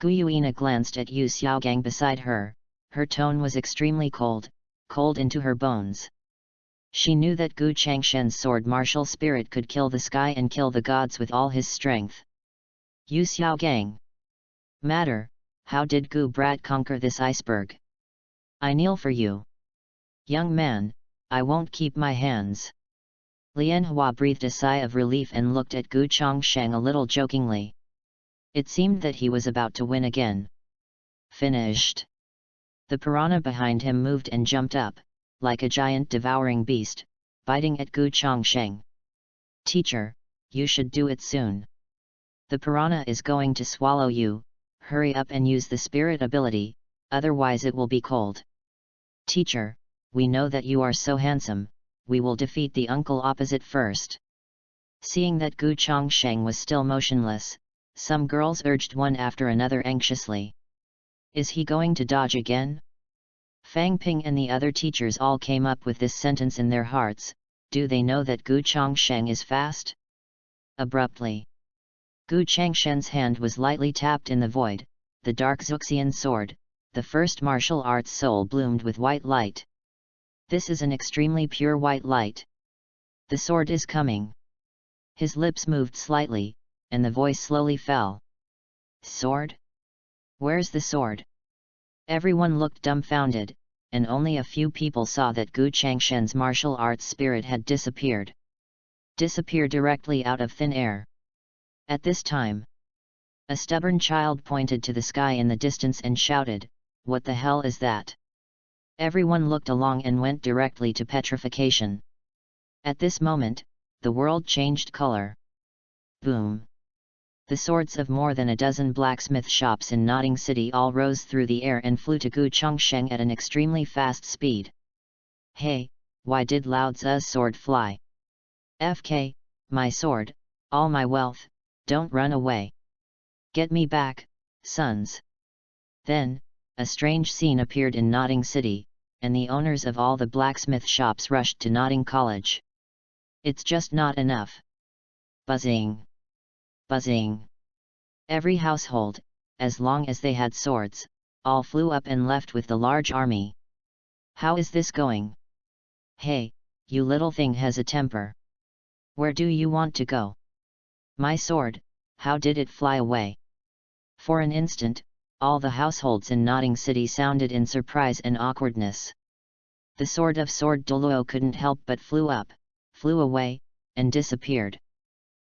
Gu Yuina glanced at Yu Xiaogang beside her, her tone was extremely cold, cold into her bones. She knew that Gu Changshen's sword martial spirit could kill the sky and kill the gods with all his strength. Yu Xiaogang. Matter, how did Gu Brat conquer this iceberg? I kneel for you. Young man, I won't keep my hands. Lianhua breathed a sigh of relief and looked at Gu Chongsheng a little jokingly. It seemed that he was about to win again. Finished. The piranha behind him moved and jumped up, like a giant devouring beast, biting at Gu Chongsheng. Teacher, you should do it soon. The piranha is going to swallow you, hurry up and use the spirit ability, otherwise it will be cold. Teacher, we know that you are so handsome, we will defeat the uncle opposite first. Seeing that Gu Chongsheng was still motionless, some girls urged one after another anxiously. Is he going to dodge again? Fang Ping and the other teachers all came up with this sentence in their hearts: do they know that Gu Chongsheng is fast? Abruptly, Gu Changshen's hand was lightly tapped in the void. The dark Xuxian sword, the first martial arts soul, bloomed with white light. This is an extremely pure white light. The sword is coming. His lips moved slightly, and the voice slowly fell. Sword? Where's the sword? Everyone looked dumbfounded, and only a few people saw that Gu Changshen's martial arts spirit had disappeared. Disappeared directly out of thin air. At this time, a stubborn child pointed to the sky in the distance and shouted, "What the hell is that?" Everyone looked along and went directly to petrification. At this moment, the world changed color. Boom! The swords of more than a dozen blacksmith shops in Notting City all rose through the air and flew to Gu Chongsheng at an extremely fast speed. Hey, why did Lao Tzu's sword fly? FK, my sword, all my wealth, don't run away. Get me back, sons. Then, a strange scene appeared in Notting City, and the owners of all the blacksmith shops rushed to Notting College. It's just not enough. Buzzing. Buzzing. Every household, as long as they had swords, all flew up and left with the large army. How is this going? Hey, you little thing has a temper. Where do you want to go? My sword, how did it fly away? For an instant, all the households in Notting City sounded in surprise and awkwardness. The sword of Sword Douluo couldn't help but flew up, flew away, and disappeared.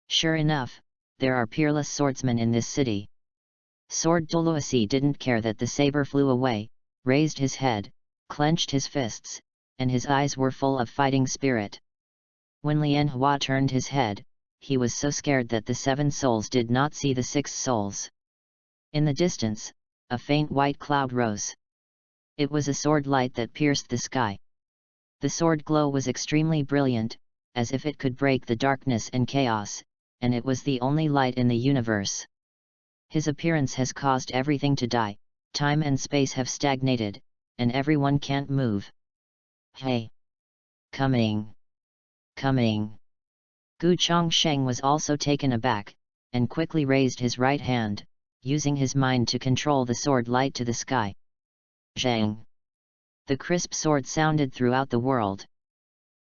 Sure enough, there are peerless swordsmen in this city. Sword Douluo didn't care that the saber flew away, raised his head, clenched his fists, and his eyes were full of fighting spirit. When Lian Hua turned his head, he was so scared that the 7 souls did not see the 6 souls. In the distance, a faint white cloud rose. It was a sword light that pierced the sky. The sword glow was extremely brilliant, as if it could break the darkness and chaos, and it was the only light in the universe. His appearance has caused everything to die, time and space have stagnated, and everyone can't move. Hey! Coming! Coming! Gu Chongsheng was also taken aback, and quickly raised his right hand, using his mind to control the sword light to the sky. Zhang! The crisp sword sounded throughout the world.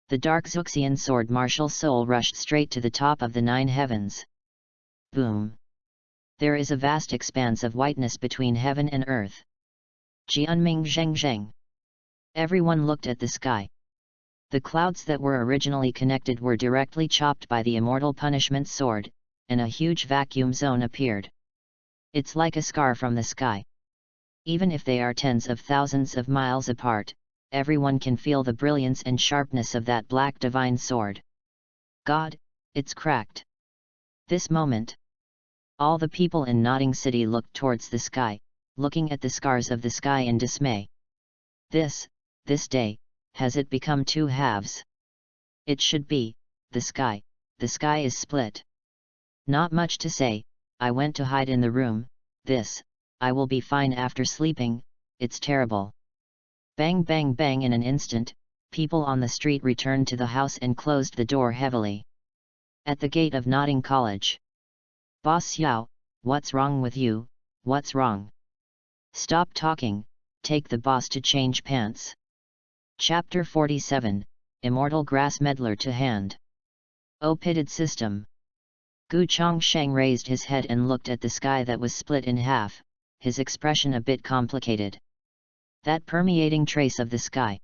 The dark Xuxian sword martial soul rushed straight to the top of the 9 heavens. Boom! There is a vast expanse of whiteness between heaven and earth. Jianming Zheng Zheng! Everyone looked at the sky. The clouds that were originally connected were directly chopped by the immortal punishment sword, and a huge vacuum zone appeared. It's like a scar from the sky. Even if they are tens of thousands of miles apart, everyone can feel the brilliance and sharpness of that black divine sword. God, it's cracked. This moment, all the people in Notting City looked towards the sky, looking at the scars of the sky in dismay. This day, has it become 2 halves? It should be, the sky is split. Not much to say, I went to hide in the room, I will be fine after sleeping, it's terrible. Bang bang bang! In an instant, people on the street returned to the house and closed the door heavily. At the gate of Notting College. Boss Xiao, what's wrong with you, what's wrong? Stop talking, take the boss to change pants. Chapter 47, Immortal Grass Meddler to Hand. O pitted system! Gu Chongsheng raised his head and looked at the sky that was split in half, his expression a bit complicated. That permeating trace of the sky.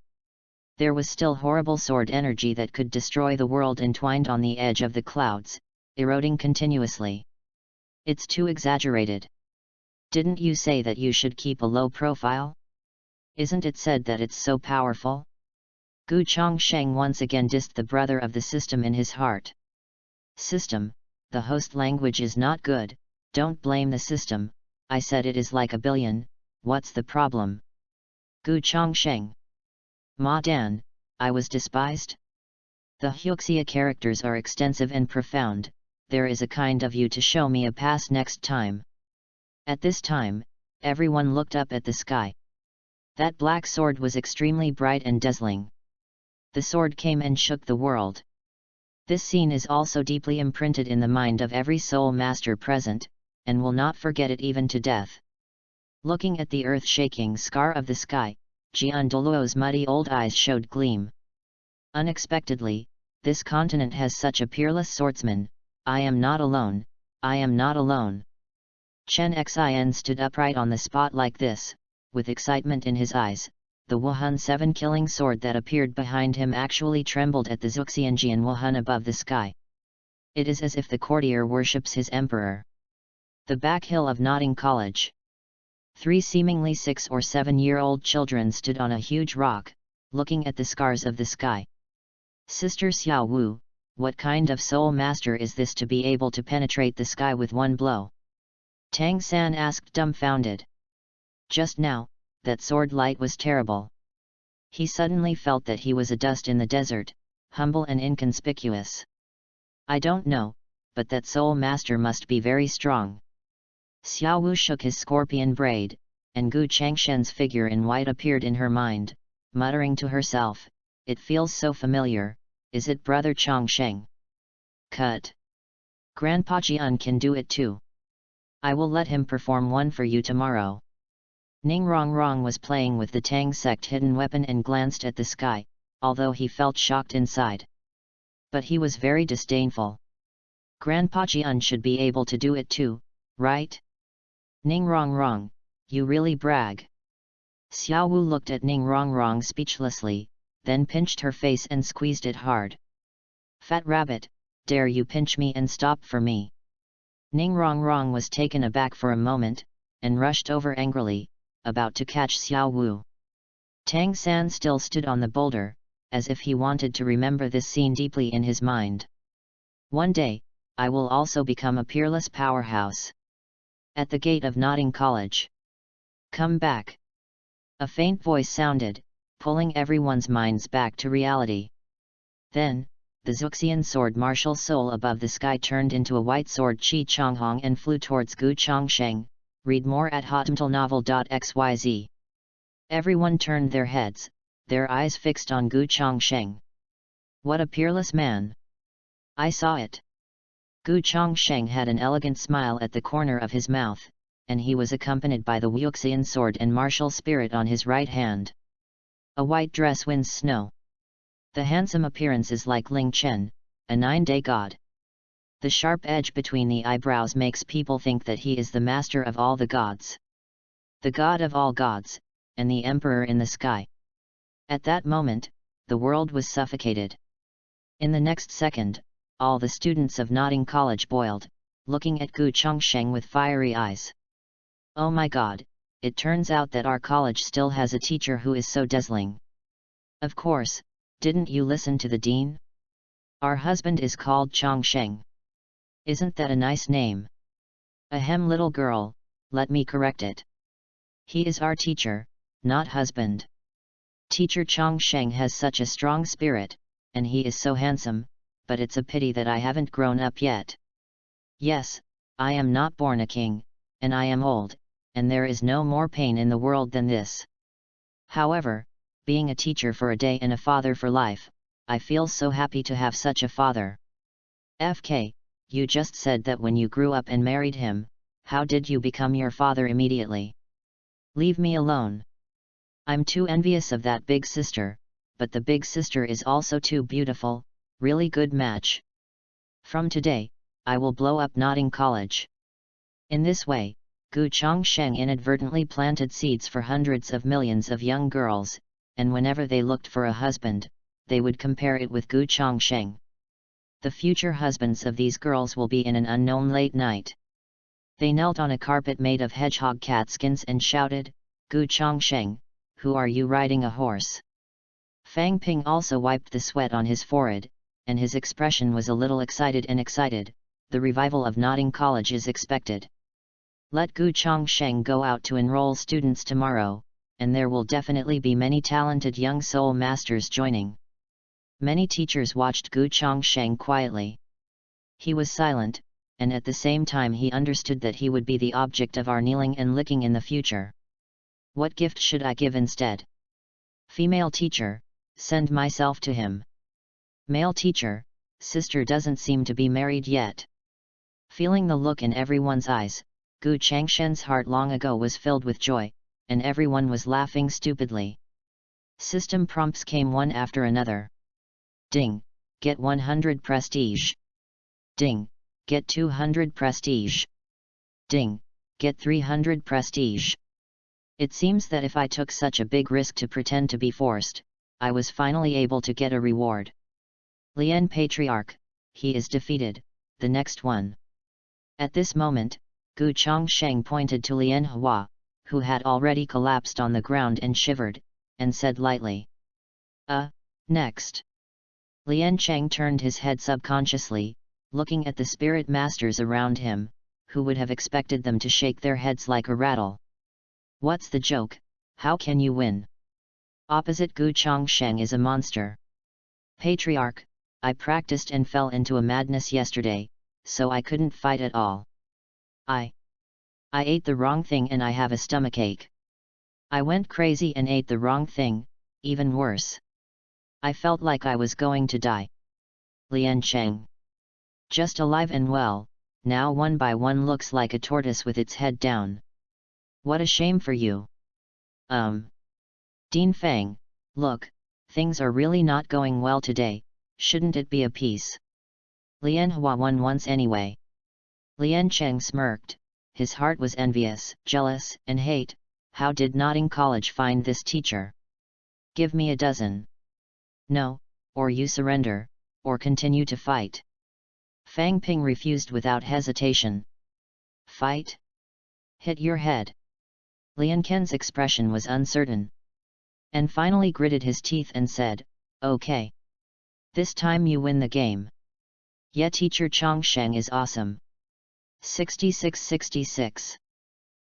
There was still horrible sword energy that could destroy the world entwined on the edge of the clouds, eroding continuously. It's too exaggerated. Didn't you say that you should keep a low profile? Isn't it said that it's so powerful? Gu Chongsheng once again dissed the brother of the system in his heart. System, the host language is not good, don't blame the system, I said it is like a billion, what's the problem? Gu Chongsheng. Ma Dan, I was despised? The Huxia characters are extensive and profound, there is a kind of you to show me a pass next time. At this time, everyone looked up at the sky. That black sword was extremely bright and dazzling. The sword came and shook the world. This scene is also deeply imprinted in the mind of every soul master present, and will not forget it even to death. Looking at the earth-shaking scar of the sky, Douluo's muddy old eyes showed gleam. Unexpectedly, this continent has such a peerless swordsman. I am not alone, I am not alone. Chen Xin stood upright on the spot like this, with excitement in his eyes. The Wuhan 7 killing sword that appeared behind him actually trembled at the Zuxianjian Wuhan above the sky. It is as if the courtier worships his emperor. The back hill of Notting College. 3 seemingly 6 or 7-year-old children stood on a huge rock, looking at the scars of the sky. Sister Xiao Wu, what kind of soul master is this to be able to penetrate the sky with one blow? Tang San asked dumbfounded. Just now, that sword light was terrible. He suddenly felt that he was a dust in the desert, humble and inconspicuous. I don't know, but that soul master must be very strong. Xiao Wu shook his scorpion braid, and Gu Changshen's figure in white appeared in her mind, muttering to herself, "It feels so familiar, is it Brother Chongsheng? Cut. Grandpa Jian can do it too. I will let him perform one for you tomorrow." Ning Rongrong was playing with the Tang sect hidden weapon and glanced at the sky, although he felt shocked inside. But he was very disdainful. Grandpa Jian should be able to do it too, right? Ning Rongrong, you really brag. Xiao Wu looked at Ning Rongrong speechlessly, then pinched her face and squeezed it hard. Fat rabbit, dare you pinch me and stop for me? Ning Rongrong was taken aback for a moment, and rushed over angrily, about to catch Xiao Wu. Tang San still stood on the boulder, as if he wanted to remember this scene deeply in his mind. One day, I will also become a peerless powerhouse. At the gate of Notting College. Come back. A faint voice sounded, pulling everyone's minds back to reality. Then, the Zuxian sword martial soul above the sky turned into a white sword Qi Chonghong and flew towards Gu Chongsheng. Read more at hotmtlnovel.xyz. Everyone turned their heads, their eyes fixed on Gu Chongsheng. What a peerless man! I saw it. Gu Chongsheng had an elegant smile at the corner of his mouth, and he was accompanied by the Wuxian sword and martial spirit on his right hand. A white dress wins snow. The handsome appearance is like Ling Chen, a 9-day god. The sharp edge between the eyebrows makes people think that he is the master of all the gods. The god of all gods, and the emperor in the sky. At that moment, the world was suffocated. In the next second, all the students of Notting College boiled, looking at Gu Chongsheng with fiery eyes. Oh my god, it turns out that our college still has a teacher who is so dazzling. Of course, didn't you listen to the dean? Our husband is called Chongsheng. Isn't that a nice name? Ahem, little girl, let me correct it. He is our teacher, not husband. Teacher Chongsheng has such a strong spirit, and he is so handsome, but it's a pity that I haven't grown up yet. Yes, I am not born a king, and I am old, and there is no more pain in the world than this. However, being a teacher for a day and a father for life, I feel so happy to have such a father. FK, you just said that when you grew up and married him, how did you become your father immediately? Leave me alone. I'm too envious of that big sister, but the big sister is also too beautiful, really good match. From today, I will blow up Notting College. In this way, Gu Chongsheng inadvertently planted seeds for hundreds of millions of young girls, and whenever they looked for a husband, they would compare it with Gu Chongsheng. The future husbands of these girls will be in an unknown late night. They knelt on a carpet made of hedgehog cat skins and shouted, Gu Chongsheng, who are you riding a horse? Fang Ping also wiped the sweat on his forehead, and his expression was a little excited. The revival of Notting College is expected. Let Gu Chongsheng go out to enroll students tomorrow, and there will definitely be many talented young soul masters joining. Many teachers watched Gu Chongsheng quietly. He was silent, and at the same time he understood that he would be the object of our kneeling and licking in the future. What gift should I give instead? Female teacher, send myself to him. Male teacher, sister doesn't seem to be married yet. Feeling the look in everyone's eyes, Gu Changshen's heart long ago was filled with joy, and everyone was laughing stupidly. System prompts came one after another. Ding, get 100 prestige. Ding, get 200 prestige. Ding, get 300 prestige. It seems that if I took such a big risk to pretend to be forced, I was finally able to get a reward. Lien Patriarch, he is defeated, the next one. At this moment, Gu Chongsheng pointed to Lien Hua, who had already collapsed on the ground and shivered, and said lightly. Next. Lien Cheng turned his head subconsciously, looking at the spirit masters around him, who would have expected them to shake their heads like a rattle. What's the joke? How can you win? Opposite Gu Chongsheng is a monster. Patriarch, I practiced and fell into a madness yesterday, so I couldn't fight at all. I ate the wrong thing and I have a stomachache. I went crazy and ate the wrong thing, even worse. I felt like I was going to die. Lien Cheng. Just alive and well, now one by one looks like a tortoise with its head down. What a shame for you. Dean Feng, look, things are really not going well today, shouldn't it be a peace? Lien Hua won once anyway. Lien Cheng smirked, his heart was envious, jealous, and hate. How did Notting College find this teacher? Give me a dozen. No, or you surrender, or continue to fight. Fang Ping refused without hesitation. Fight? Hit your head. Lien Ken's expression was uncertain. And finally gritted his teeth and said, okay. This time you win the game. Yeah, teacher Chongsheng is awesome. 66-66.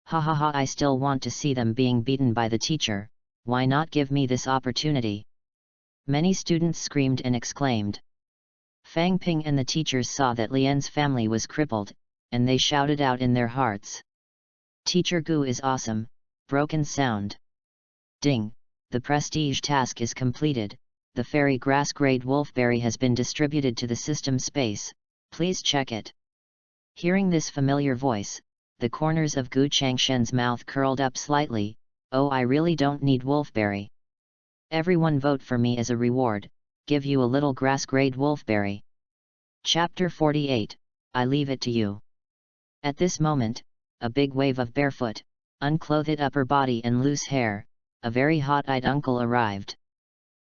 Ha ha ha, I still want to see them being beaten by the teacher, why not give me this opportunity? Many students screamed and exclaimed. Fang Ping and the teachers saw that Lien's family was crippled, and they shouted out in their hearts. Teacher Gu is awesome, broken sound. Ding, the prestige task is completed, the fairy grass grade wolfberry has been distributed to the system space, please check it. Hearing this familiar voice, the corners of Gu Changshen's mouth curled up slightly. Oh, I really don't need wolfberry. Everyone vote for me as a reward, give you a little grass grade wolfberry. Chapter 48, I leave it to you. At this moment, a big wave of barefoot, unclothed upper body and loose hair, a very hot-eyed uncle arrived.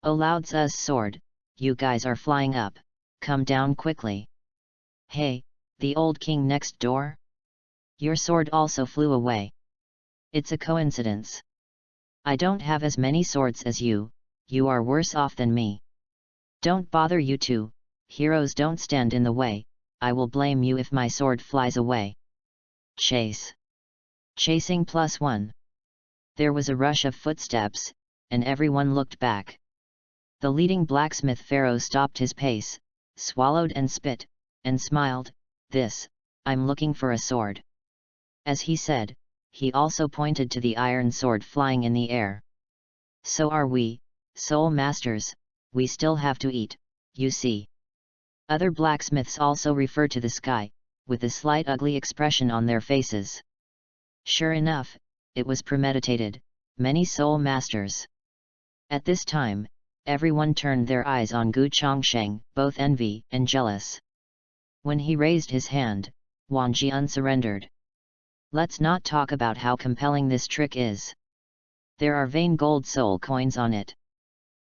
Oh, Lao Tzu's sword, you guys are flying up, come down quickly. Hey, the old king next door? Your sword also flew away. It's a coincidence. I don't have as many swords as you are worse off than me. Don't bother you two, heroes don't stand in the way, I will blame you if my sword flies away. Chase. Chasing +1. There was a rush of footsteps, and everyone looked back. The leading blacksmith pharaoh stopped his pace, swallowed and spit, and smiled, I'm looking for a sword. As he said, he also pointed to the iron sword flying in the air. So are we, soul masters, we still have to eat, you see. Other blacksmiths also refer to the sky, with a slight ugly expression on their faces. Sure enough, it was premeditated, many soul masters. At this time, everyone turned their eyes on Gu Chongsheng, both envy and jealous. When he raised his hand, Wang Jian surrendered. Let's not talk about how compelling this trick is. There are vain gold soul coins on it.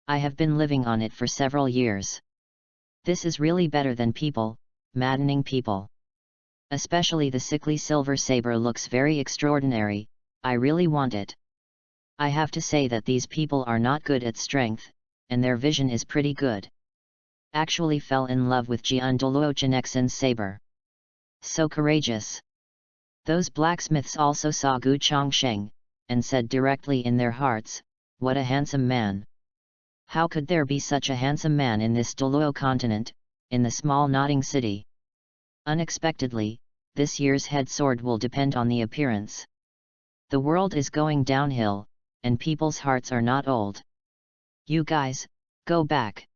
I have been living on it for several years. This is really better than people, maddening people. Especially the sickly silver saber looks very extraordinary, I really want it. I have to say that these people are not good at strength, and their vision is pretty good. Actually fell in love with Jian Douluo Chenexen's saber. So courageous. Those blacksmiths also saw Gu Chongsheng, and said directly in their hearts, what a handsome man. How could there be such a handsome man in this Douluo continent, in the small nodding city? Unexpectedly, this year's head sword will depend on the appearance. The world is going downhill, and people's hearts are not old. You guys, go back.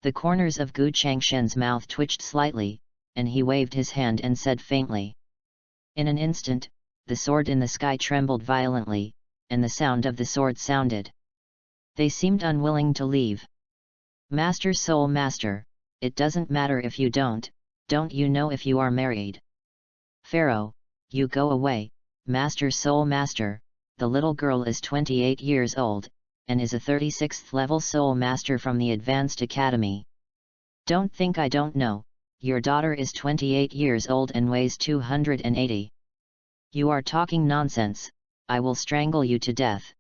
The corners of Gu Changshen's mouth twitched slightly, and he waved his hand and said faintly. In an instant, the sword in the sky trembled violently, and the sound of the sword sounded. They seemed unwilling to leave. Master Soul Master, it doesn't matter if you don't you know if you are married? Pharaoh, you go away, Master Soul Master, the little girl is 28 years old, and is a 36th level Soul Master from the Advanced Academy. Don't think I don't know, your daughter is 28 years old and weighs 280. You are talking nonsense, I will strangle you to death.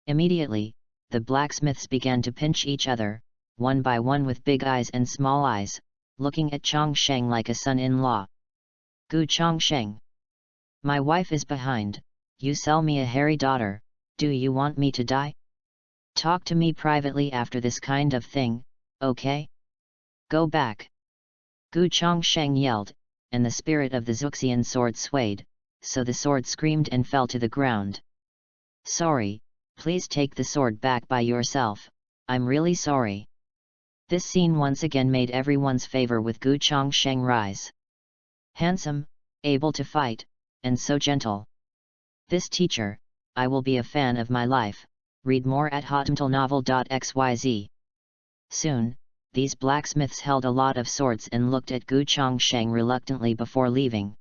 Immediately, the blacksmiths began to pinch each other, one by one with big eyes and small eyes, looking at Chongsheng like a son-in-law. Gu Chongsheng. My wife is behind, you sell me a hairy daughter, do you want me to die? Talk to me privately after this kind of thing, okay? Go back. Gu Chongsheng yelled, and the spirit of the Zuxian sword swayed, so the sword screamed and fell to the ground. Sorry, please take the sword back by yourself, I'm really sorry. This scene once again made everyone's favor with Gu Chongsheng rise. Handsome, able to fight, and so gentle. This teacher, I will be a fan of my life. Read more at hotmtlnovel.xyz. Soon, these blacksmiths held a lot of swords and looked at Gu Chongsheng reluctantly before leaving.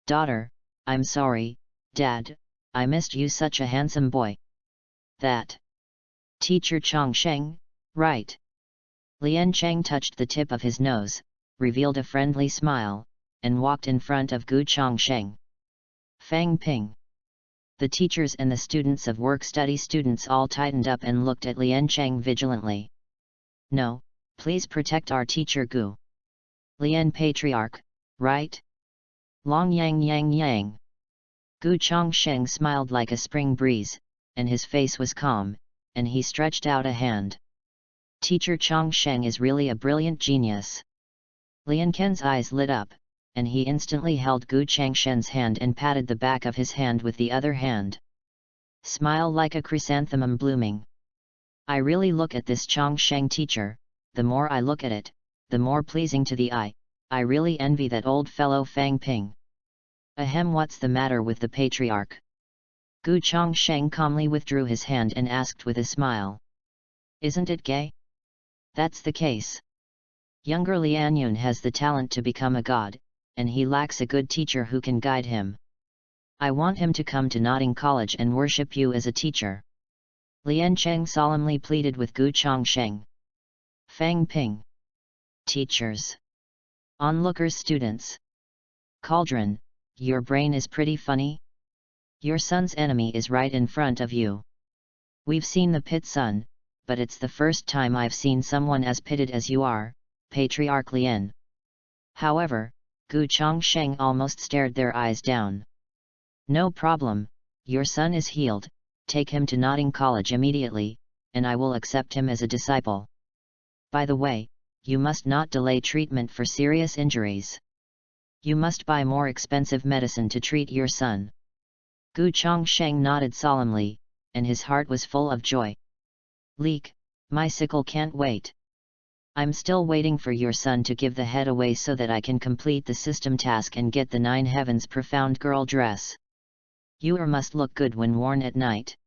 Daughter, I'm sorry, Dad, I missed you, such a handsome boy. That. Teacher Chongsheng, right. Lian Cheng touched the tip of his nose, revealed a friendly smile, and walked in front of Gu Chongsheng. Fang Ping. The teachers and the students of work-study students all tightened up and looked at Lian Cheng vigilantly. No, please protect our teacher Gu. Lian Patriarch, right? Long Yang Yang Yang. Gu Chongsheng smiled like a spring breeze, and his face was calm, and he stretched out a hand. Teacher Chongsheng is really a brilliant genius. Lian Ken's eyes lit up, and he instantly held Gu Changshen's hand and patted the back of his hand with the other hand. Smile like a chrysanthemum blooming. I really look at this Chongsheng teacher, the more I look at it, the more pleasing to the eye, I really envy that old fellow Fang Ping. Ahem, what's the matter with the patriarch? Gu Chongsheng calmly withdrew his hand and asked with a smile. Isn't it gay? That's the case. Younger Lian Yun has the talent to become a god, and he lacks a good teacher who can guide him. I want him to come to Notting College and worship you as a teacher. Lian Cheng solemnly pleaded with Gu Chongsheng. Fang Ping. Teachers. Onlookers, students. Cauldron, your brain is pretty funny. Your son's enemy is right in front of you. We've seen the pit, son, but it's the first time I've seen someone as pitted as you are, Patriarch Lian. However, Gu Chongsheng almost stared their eyes down. No problem, your son is healed, take him to Notting College immediately, and I will accept him as a disciple. By the way, you must not delay treatment for serious injuries. You must buy more expensive medicine to treat your son. Gu Chongsheng nodded solemnly, and his heart was full of joy. Leek, my sickle can't wait. I'm still waiting for your son to give the head away so that I can complete the system task and get the 9 heavens profound girl dress. You must look good when worn at night.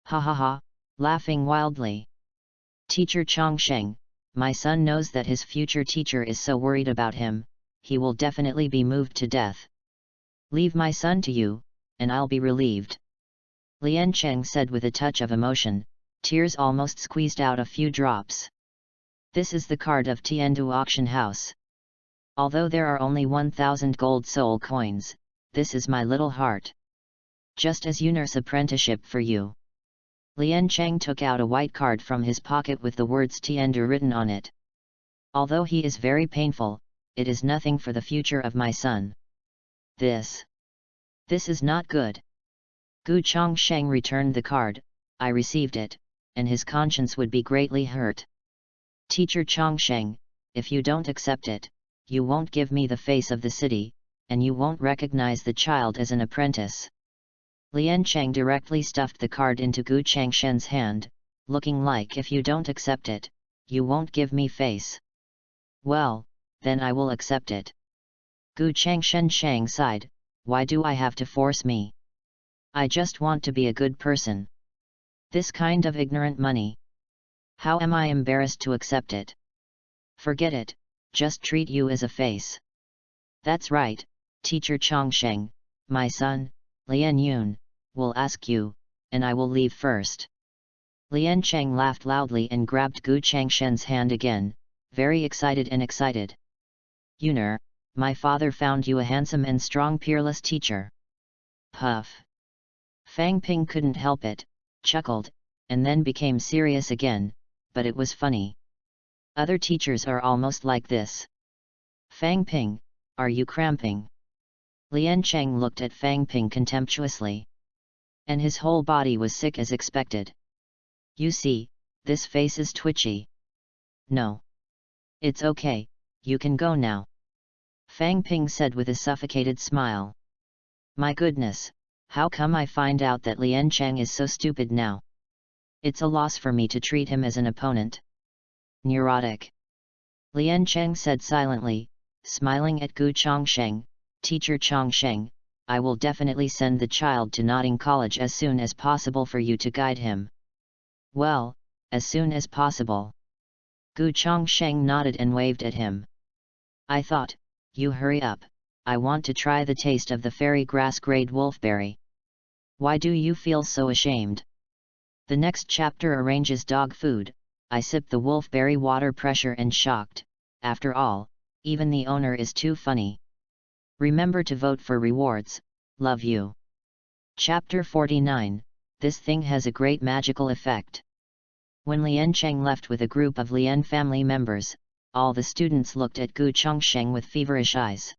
Ha ha ha, laughing wildly. Teacher Chongsheng, my son knows that his future teacher is so worried about him, he will definitely be moved to death. Leave my son to you, and I'll be relieved. Lian Cheng said with a touch of emotion, tears almost squeezed out a few drops. This is the card of Tiandu auction house. Although there are only 1,000 gold soul coins, this is my little heart. Just as you nurse apprenticeship for you. Lian Cheng took out a white card from his pocket with the words Tiandu written on it. Although he is very painful, it is nothing for the future of my son. This is not good. Gu Chongsheng returned the card. I received it, and his conscience would be greatly hurt. Teacher Chongsheng, if you don't accept it, you won't give me the face of the city, and you won't recognize the child as an apprentice. Lian Cheng directly stuffed the card into Gu Changshen's hand, looking like, if you don't accept it, you won't give me face. Well, then I will accept it. Gu Changshen sighed, why do I have to force me? I just want to be a good person. This kind of ignorant money. How am I embarrassed to accept it? Forget it, just treat you as a face. That's right, Teacher Chongsheng, my son, Lian Yun, will ask you, and I will leave first. Lian Cheng laughed loudly and grabbed Gu Changshen's hand again, very excited. Yuner, my father found you a handsome and strong peerless teacher. Puff. Fang Ping couldn't help it, chuckled, and then became serious again, but it was funny. Other teachers are almost like this. Fang Ping, are you cramping? Lian Cheng looked at Fang Ping contemptuously. And his whole body was sick as expected. You see, this face is twitchy. No. It's okay, you can go now. Fang Ping said with a suffocated smile. My goodness, how come I find out that Lian Cheng is so stupid now? It's a loss for me to treat him as an opponent. Neurotic. Lian Cheng said silently, smiling at Gu Chongsheng, Teacher Chongsheng, I will definitely send the child to Notting College as soon as possible for you to guide him. Well, as soon as possible. Gu Chongsheng nodded and waved at him. I thought, you hurry up, I want to try the taste of the fairy grass grade wolfberry. Why do you feel so ashamed? The next chapter arranges dog food. I sip the wolfberry water pressure and shocked, after all, even the owner is too funny. Remember to vote for rewards, love you. Chapter 49, this thing has a great magical effect. When Lian Cheng left with a group of Lian family members, all the students looked at Gu Chongsheng with feverish eyes.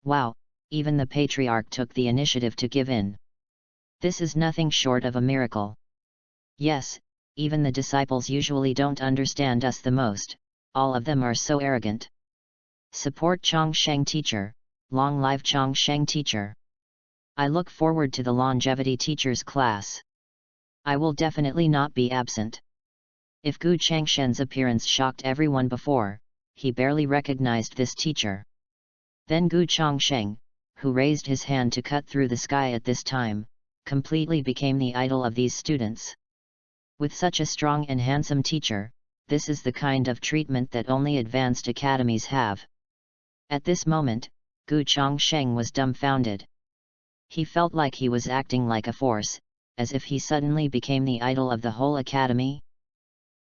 Wow, even the patriarch took the initiative to give in. This is nothing short of a miracle. Yes, even the disciples usually don't understand us the most, all of them are so arrogant. Support Chongsheng teacher, long live Chongsheng teacher. I look forward to the longevity teachers class. I will definitely not be absent. If Gu Changshen's appearance shocked everyone before, he barely recognized this teacher. Then Gu Chongsheng, who raised his hand to cut through the sky at this time, completely became the idol of these students. With such a strong and handsome teacher, this is the kind of treatment that only advanced academies have. At this moment, Gu Chongsheng was dumbfounded. He felt like he was acting like a force, as if he suddenly became the idol of the whole academy.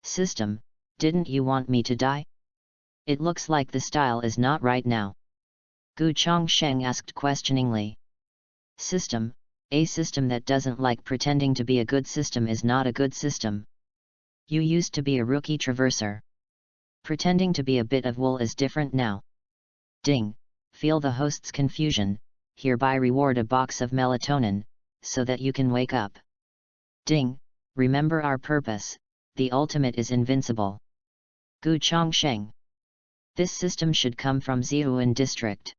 System, didn't you want me to die? It looks like the style is not right now. Gu Chongsheng asked questioningly. System, a system that doesn't like pretending to be a good system is not a good system. You used to be a rookie traverser. Pretending to be a bit of wool is different now. Ding, feel the host's confusion, hereby reward a box of melatonin, so that you can wake up. Ding, remember our purpose, the ultimate is invincible. Gu Chongsheng. This system should come from Ziyuan district.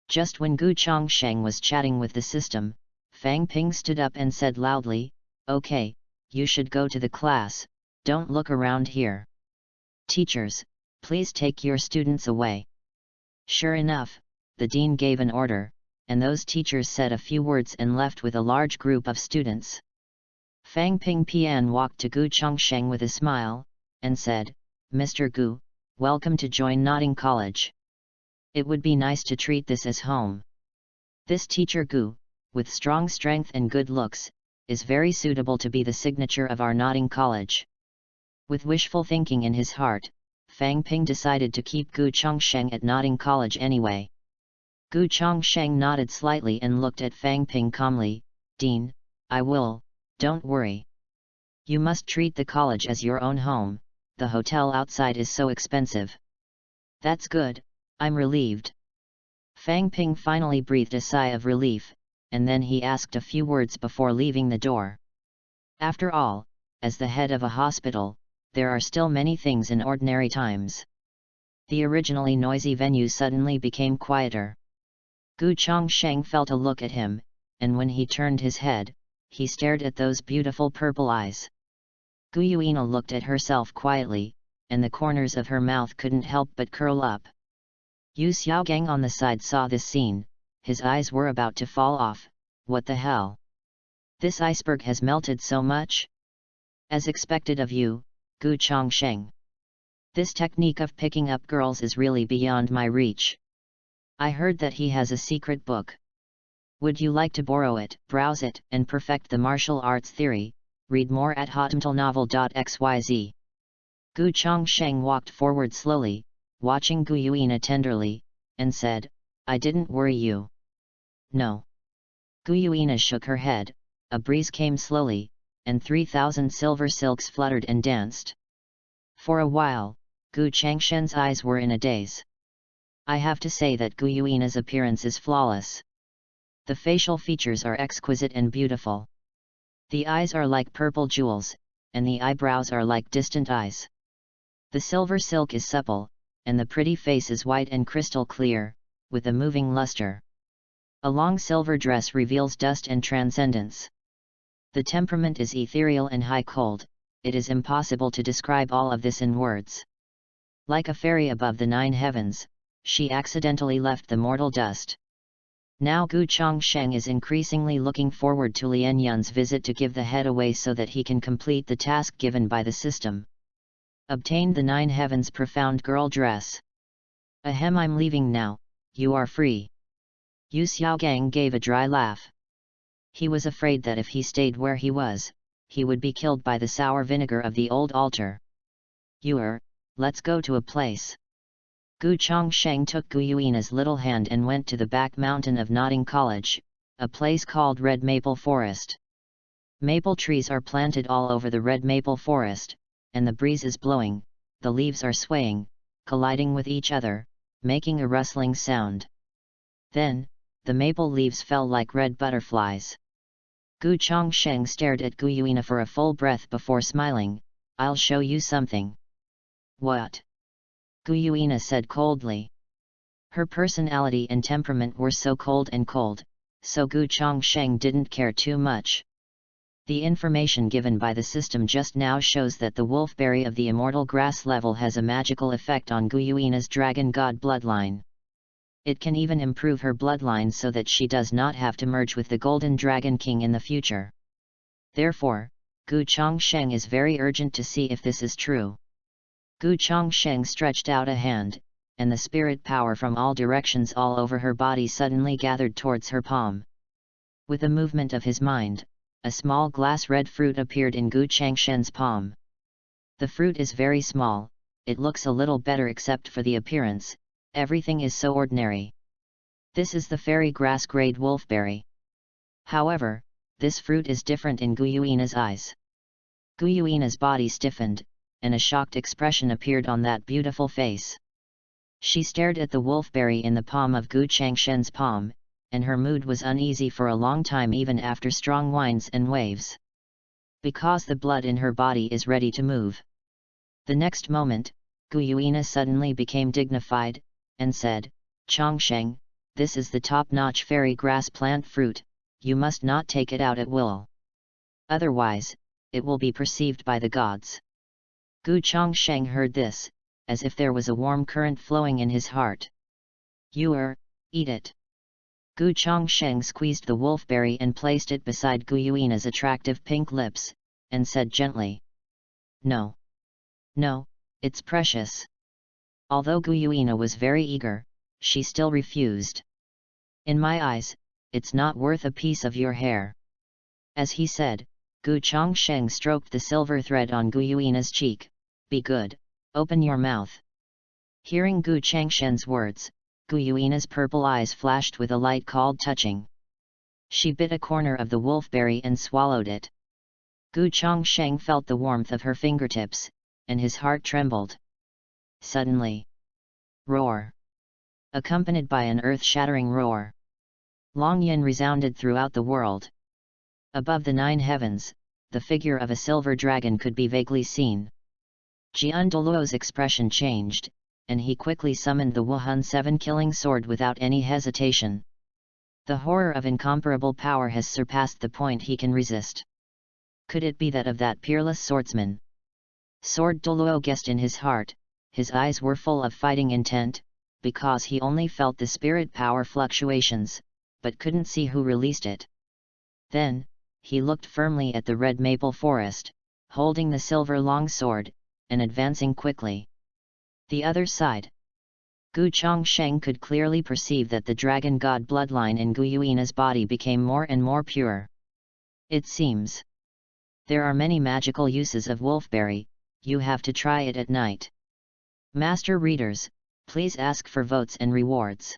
Just when Gu Chongsheng was chatting with the system, Fang Ping stood up and said loudly, okay, you should go to the class, don't look around here. Teachers, please take your students away. Sure enough, the dean gave an order, and those teachers said a few words and left with a large group of students. Fang Ping Pian walked to Gu Chongsheng with a smile, and said, Mr. Gu, welcome to join Notting College. It would be nice to treat this as home. This teacher Gu, with strong strength and good looks, is very suitable to be the signature of our Notting College. With wishful thinking in his heart, Fang Ping decided to keep Gu Chongsheng at Notting College anyway. Gu Chongsheng nodded slightly and looked at Fang Ping calmly, Dean, I will, don't worry. You must treat the college as your own home, the hotel outside is so expensive. That's good, I'm relieved. Fang Ping finally breathed a sigh of relief, and then he asked a few words before leaving the door. After all, as the head of a hospital, there are still many things in ordinary times. The originally noisy venue suddenly became quieter. Gu Chongsheng felt a look at him, and when he turned his head, he stared at those beautiful purple eyes. Gu Yuina looked at herself quietly, and the corners of her mouth couldn't help but curl up. Yu Xiaogang on the side saw this scene, his eyes were about to fall off. What the hell? This iceberg has melted so much? As expected of you, Gu Chongsheng. This technique of picking up girls is really beyond my reach. I heard that he has a secret book. Would you like to borrow it, browse it, and perfect the martial arts theory? Read more at hotmtalnovel.xyz. Gu Chongsheng walked forward slowly, watching Gu Yuina tenderly, and said, I didn't worry you. No. Gu Yuina shook her head, a breeze came slowly, and 3,000 silver silks fluttered and danced. For a while, Gu Changshen's eyes were in a daze. I have to say that Gu Yuina's appearance is flawless. The facial features are exquisite and beautiful. The eyes are like purple jewels, and the eyebrows are like distant eyes. The silver silk is supple, and the pretty face is white and crystal clear, with a moving luster. A long silver dress reveals dust and transcendence. The temperament is ethereal and high-cold, it is impossible to describe all of this in words. Like a fairy above the 9 heavens, she accidentally left the mortal dust. Now Gu Chongsheng is increasingly looking forward to Lian Yun's visit to give the head away so that he can complete the task given by the system. Obtain the 9 heavens profound girl dress. Ahem, I'm leaving now, you are free. Yu Xiaogang gave a dry laugh. He was afraid that if he stayed where he was, he would be killed by the sour vinegar of the old altar. Let's go to a place. Gu Chongsheng took Gu Yuina's little hand and went to the back mountain of Nodding College, a place called Red Maple Forest. Maple trees are planted all over the red maple forest, and the breeze is blowing, the leaves are swaying, colliding with each other, making a rustling sound. Then, the maple leaves fell like red butterflies. Gu Chongsheng stared at Gu Yuina for a full breath before smiling. I'll show you something. What? Gu Yuina said coldly. Her personality and temperament were so cold, so Gu Chongsheng didn't care too much. The information given by the system just now shows that the wolfberry of the immortal grass level has a magical effect on Gu Yuina's dragon god bloodline. It can even improve her bloodline so that she does not have to merge with the Golden Dragon King in the future. Therefore, Gu Chongsheng is very urgent to see if this is true. Gu Chongsheng stretched out a hand, and the spirit power from all directions all over her body suddenly gathered towards her palm. With a movement of his mind, a small glass red fruit appeared in Gu Changshen's palm. The fruit is very small, it looks a little better except for the appearance, everything is so ordinary. This is the fairy grass grade wolfberry. However, this fruit is different in Gu Yuina's eyes. Gu Yuina's body stiffened, and a shocked expression appeared on that beautiful face. She stared at the wolfberry in the palm of Gu Changshen's palm, and her mood was uneasy for a long time even after strong winds and waves. Because the blood in her body is ready to move. The next moment, Gu Yuina suddenly became dignified, and said, Chongsheng, this is the top-notch fairy grass plant fruit, you must not take it out at will. Otherwise, it will be perceived by the gods. Gu Chongsheng heard this, as if there was a warm current flowing in his heart. Eat it. Gu Chongsheng squeezed the wolfberry and placed it beside Gu Yuina's attractive pink lips, and said gently. No. No, it's precious. Although Gu Yuina was very eager, she still refused. In my eyes, it's not worth a piece of your hair. As he said, Gu Chongsheng stroked the silver thread on Gu Yuina's cheek. Be good, open your mouth. Hearing Gu Changshen's words, Gu Yuina's purple eyes flashed with a light called touching. She bit a corner of the wolfberry and swallowed it. Gu Chongsheng felt the warmth of her fingertips, and his heart trembled. Suddenly, roar! Accompanied by an earth-shattering roar, Long Yin resounded throughout the world. Above the 9 heavens, the figure of a silver dragon could be vaguely seen. Jian Douluo's expression changed, and he quickly summoned the Wuhan 7 killing sword without any hesitation. The horror of incomparable power has surpassed the point he can resist. Could it be that of that peerless swordsman? Sword Douluo guessed in his heart, his eyes were full of fighting intent, because he only felt the spirit power fluctuations, but couldn't see who released it. Then, he looked firmly at the red maple forest, holding the silver long sword, and advancing quickly. The other side. Gu Chongsheng could clearly perceive that the dragon god bloodline in Gu Yuina's body became more and more pure. It seems there are many magical uses of wolfberry, you have to try it at night. Master readers, please ask for votes and rewards.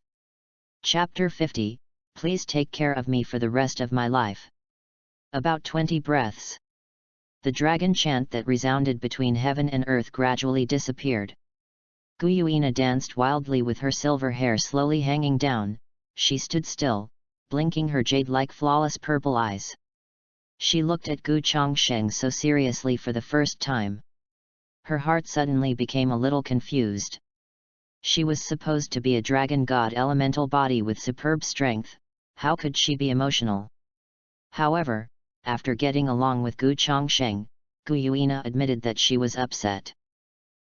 Chapter 50, please take care of me for the rest of my life. About 20 breaths. The dragon chant that resounded between heaven and earth gradually disappeared. Gu Yuina danced wildly with her silver hair slowly hanging down. She stood still, blinking her jade-like flawless purple eyes. She looked at Gu Chongsheng so seriously for the first time. Her heart suddenly became a little confused. She was supposed to be a dragon god elemental body with superb strength, how could she be emotional? However, after getting along with Gu Chongsheng, Gu Yuina admitted that she was upset.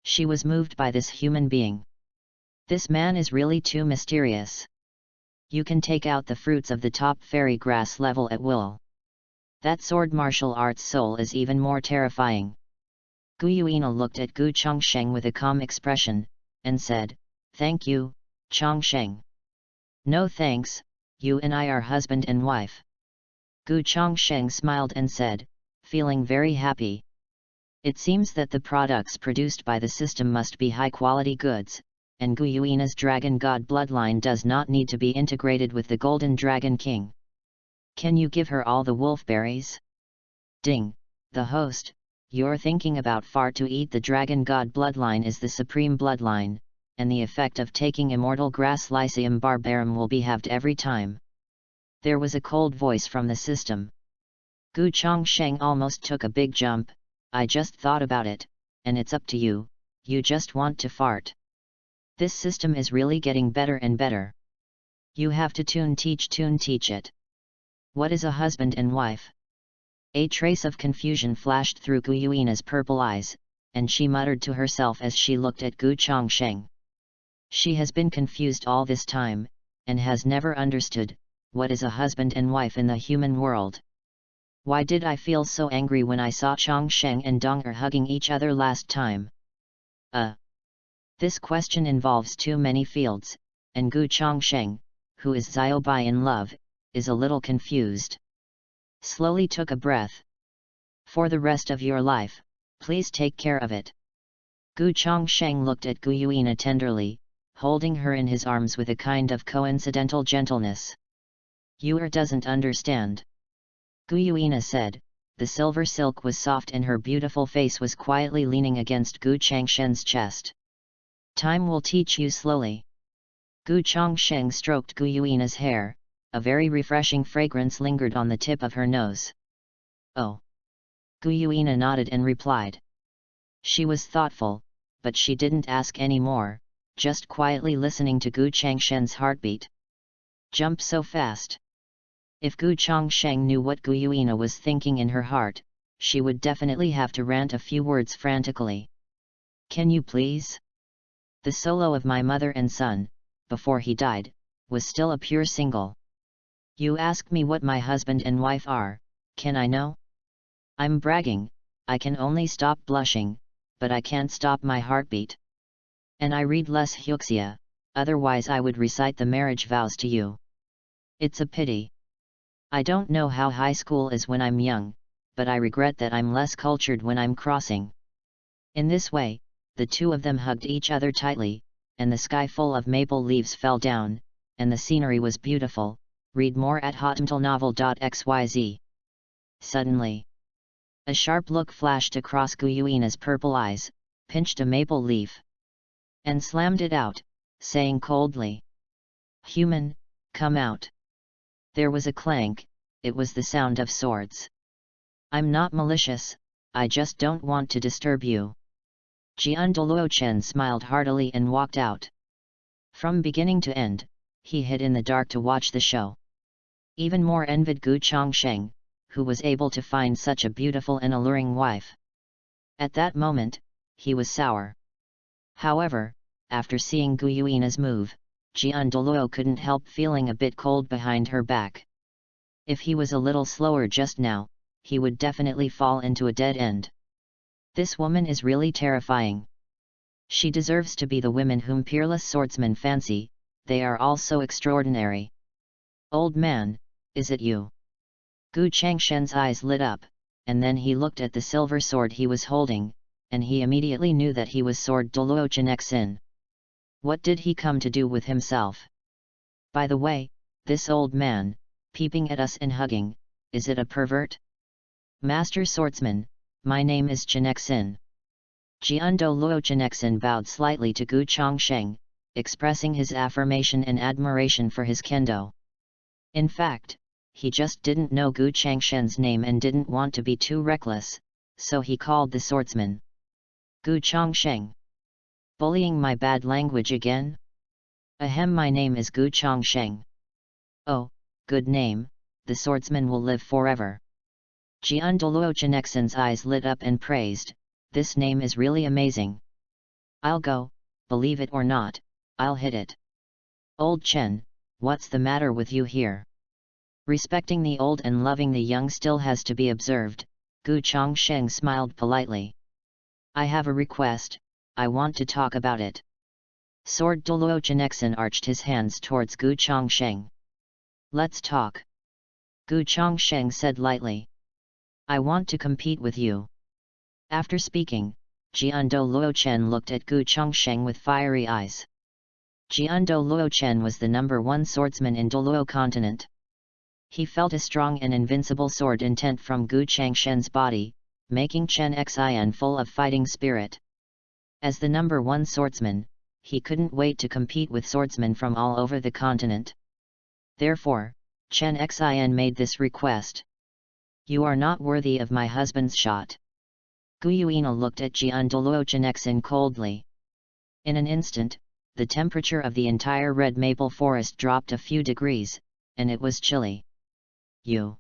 She was moved by this human being. This man is really too mysterious. You can take out the fruits of the top fairy grass level at will. That sword martial arts soul is even more terrifying. Gu Yuina looked at Gu Chongsheng with a calm expression, and said, "Thank you, Chongsheng." "No thanks, you and I are husband and wife." Gu Chongsheng smiled and said, feeling very happy. It seems that the products produced by the system must be high-quality goods, and Gu Yuina's dragon god bloodline does not need to be integrated with the Golden Dragon King. Can you give her all the wolfberries? Ding, the host, you're thinking about far to eat. The dragon god bloodline is the supreme bloodline, and the effect of taking immortal grass Lycium barbarum will be halved every time. There was a cold voice from the system. Gu Chongsheng almost took a big jump. I just thought about it, and it's up to you, you just want to fart. This system is really getting better and better. You have to tune teach it. What is a husband and wife? A trace of confusion flashed through Gu Yuina's purple eyes, and she muttered to herself as she looked at Gu Chongsheng. She has been confused all this time, and has never understood, what is a husband and wife in the human world. Why did I feel so angry when I saw Chongsheng and Dong'er hugging each other last time? This question involves too many fields, and Gu Chongsheng, who is Xiaobai in love, is a little confused. Slowly took a breath. For the rest of your life, please take care of it. Gu Chongsheng looked at Gu Yuina tenderly, holding her in his arms with a kind of coincidental gentleness. You doesn't understand. Gu Yuina said. The silver silk was soft and her beautiful face was quietly leaning against Gu Chongsheng's chest. Time will teach you slowly. Gu Chongsheng stroked Gu Yuina's hair, a very refreshing fragrance lingered on the tip of her nose. Oh. Gu Yuina nodded and replied. She was thoughtful, but she didn't ask any more, just quietly listening to Gu Chongsheng's heartbeat. Jump so fast. If Gu Chongsheng knew what Gu Yuina was thinking in her heart, she would definitely have to rant a few words frantically. Can you please? The solo of my mother and son, before he died, was still a pure single. You ask me what my husband and wife are, can I know? I'm bragging, I can only stop blushing, but I can't stop my heartbeat. And I read less Huxia, otherwise I would recite the marriage vows to you. It's a pity. I don't know how high school is when I'm young, but I regret that I'm less cultured when I'm crossing. In this way, the two of them hugged each other tightly, and the sky full of maple leaves fell down, and the scenery was beautiful. Read more at hotmtlenovel.xyz. Suddenly, a sharp look flashed across Gu Yuina's purple eyes, pinched a maple leaf, and slammed it out, saying coldly, "Human, come out." There was a clank, it was the sound of swords. I'm not malicious, I just don't want to disturb you. Jian Doluochen smiled heartily and walked out. From beginning to end, he hid in the dark to watch the show. even more envied Gu Chongsheng, who was able to find such a beautiful and alluring wife. At that moment, he was sour. However, after seeing Gu Yuina's move, Jian Douluo couldn't help feeling a bit cold behind her back. If he was a little slower just now, he would definitely fall into a dead end. This woman is really terrifying. She deserves to be the women whom peerless swordsmen fancy, they are all so extraordinary. Old man, is it you? Gu Changshen's eyes lit up, and then he looked at the silver sword he was holding, and he immediately knew that he was Sword Douluo Chenexin. What did he come to do with himself? By the way, this old man, peeping at us and hugging, is it a pervert? Master Swordsman, my name is Chenexin. Jian Douluo Chenexin bowed slightly to Gu Chongsheng, expressing his affirmation and admiration for his kendo. In fact, he just didn't know Gu Changshen's name and didn't want to be too reckless, so he called the swordsman. Gu Chongsheng. Bullying my bad language again? Ahem, my name is Gu Chongsheng. Oh, good name, the swordsman will live forever. Jian Douluo Chenexin's eyes lit up and praised, this name is really amazing. I'll go, believe it or not, I'll hit it. Old Chen, what's the matter with you here? Respecting the old and loving the young still has to be observed, Gu Chongsheng smiled politely. I have a request, I want to talk about it. Sword Douluo Chenexin arched his hands towards Gu Chongsheng. Let's talk. Gu Chongsheng said lightly. I want to compete with you. After speaking, Jian Douluo Chen looked at Gu Chongsheng with fiery eyes. Jian Douluo Chen was the #1 swordsman in Douluo continent. He felt a strong and invincible sword intent from Gu Changshen's body, making Chen Xin full of fighting spirit. As the #1 swordsman, he couldn't wait to compete with swordsmen from all over the continent. Therefore, Chen Xin made this request. You are not worthy of my husband's shot. Gu Yuina looked at Jian Douluo Chenexin coldly. In an instant, the temperature of the entire red maple forest dropped a few degrees, and it was chilly. You.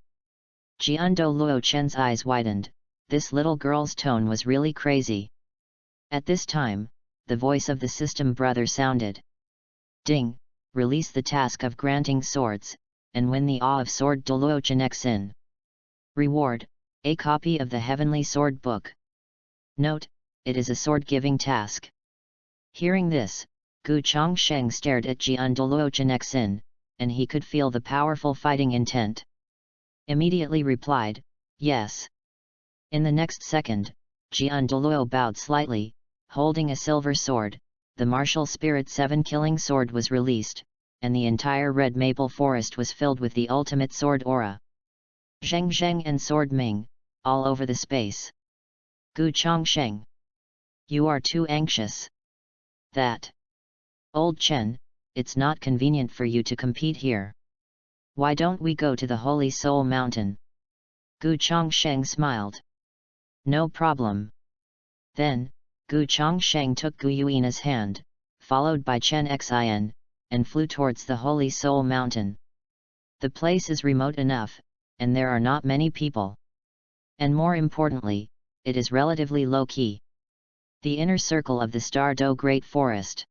Jian Douluo Chen's eyes widened, this little girl's tone was really crazy. At this time, the voice of the system brother sounded. Ding, release the task of granting swords, and win the awe of Sword Douluo Chenexin. Reward, a copy of the Heavenly Sword Book. Note, it is a sword-giving task. Hearing this, Gu Chongsheng stared at Jian Douluo Chenexin, and he could feel the powerful fighting intent. Immediately replied, yes. In the next second, Jian Douluo bowed slightly, holding a silver sword, the martial spirit 7 killing sword was released, and the entire red maple forest was filled with the ultimate sword aura. Zheng Zheng and Sword Ming, all over the space. Gu Chongsheng. You are too anxious. That. Old Chen, it's not convenient for you to compete here. Why don't we go to the Holy Soul Mountain? Gu Chongsheng smiled. No problem. Then, Gu Chongsheng took Gu Yuina's hand, followed by Chen Xin, and flew towards the Holy Soul Mountain. The place is remote enough, and there are not many people. And more importantly, it is relatively low-key. The inner circle of the Star Do Great Forest.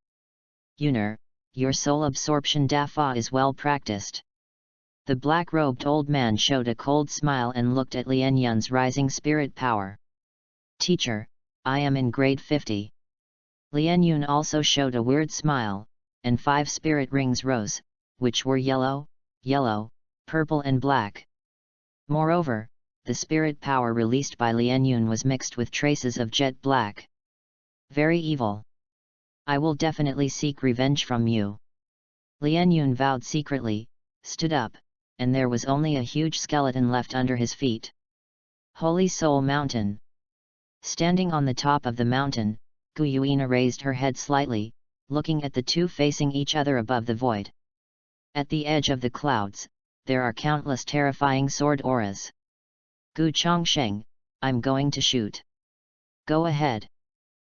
Yuner, your soul absorption Dafa is well practiced. The black-robed old man showed a cold smile and looked at Lian Yun's rising spirit power. Teacher, I am in grade 50. Lian Yun also showed a weird smile, and 5 spirit rings rose, which were yellow, purple and black. Moreover, the spirit power released by Lian Yun was mixed with traces of jet black. Very evil. I will definitely seek revenge from you. Lian Yun vowed secretly, stood up, and there was only a huge skeleton left under his feet. Holy Soul Mountain. Standing on the top of the mountain, Gu Yuina raised her head slightly, looking at the two facing each other above the void. At the edge of the clouds, there are countless terrifying sword auras. Gu Chongsheng, I'm going to shoot. Go ahead.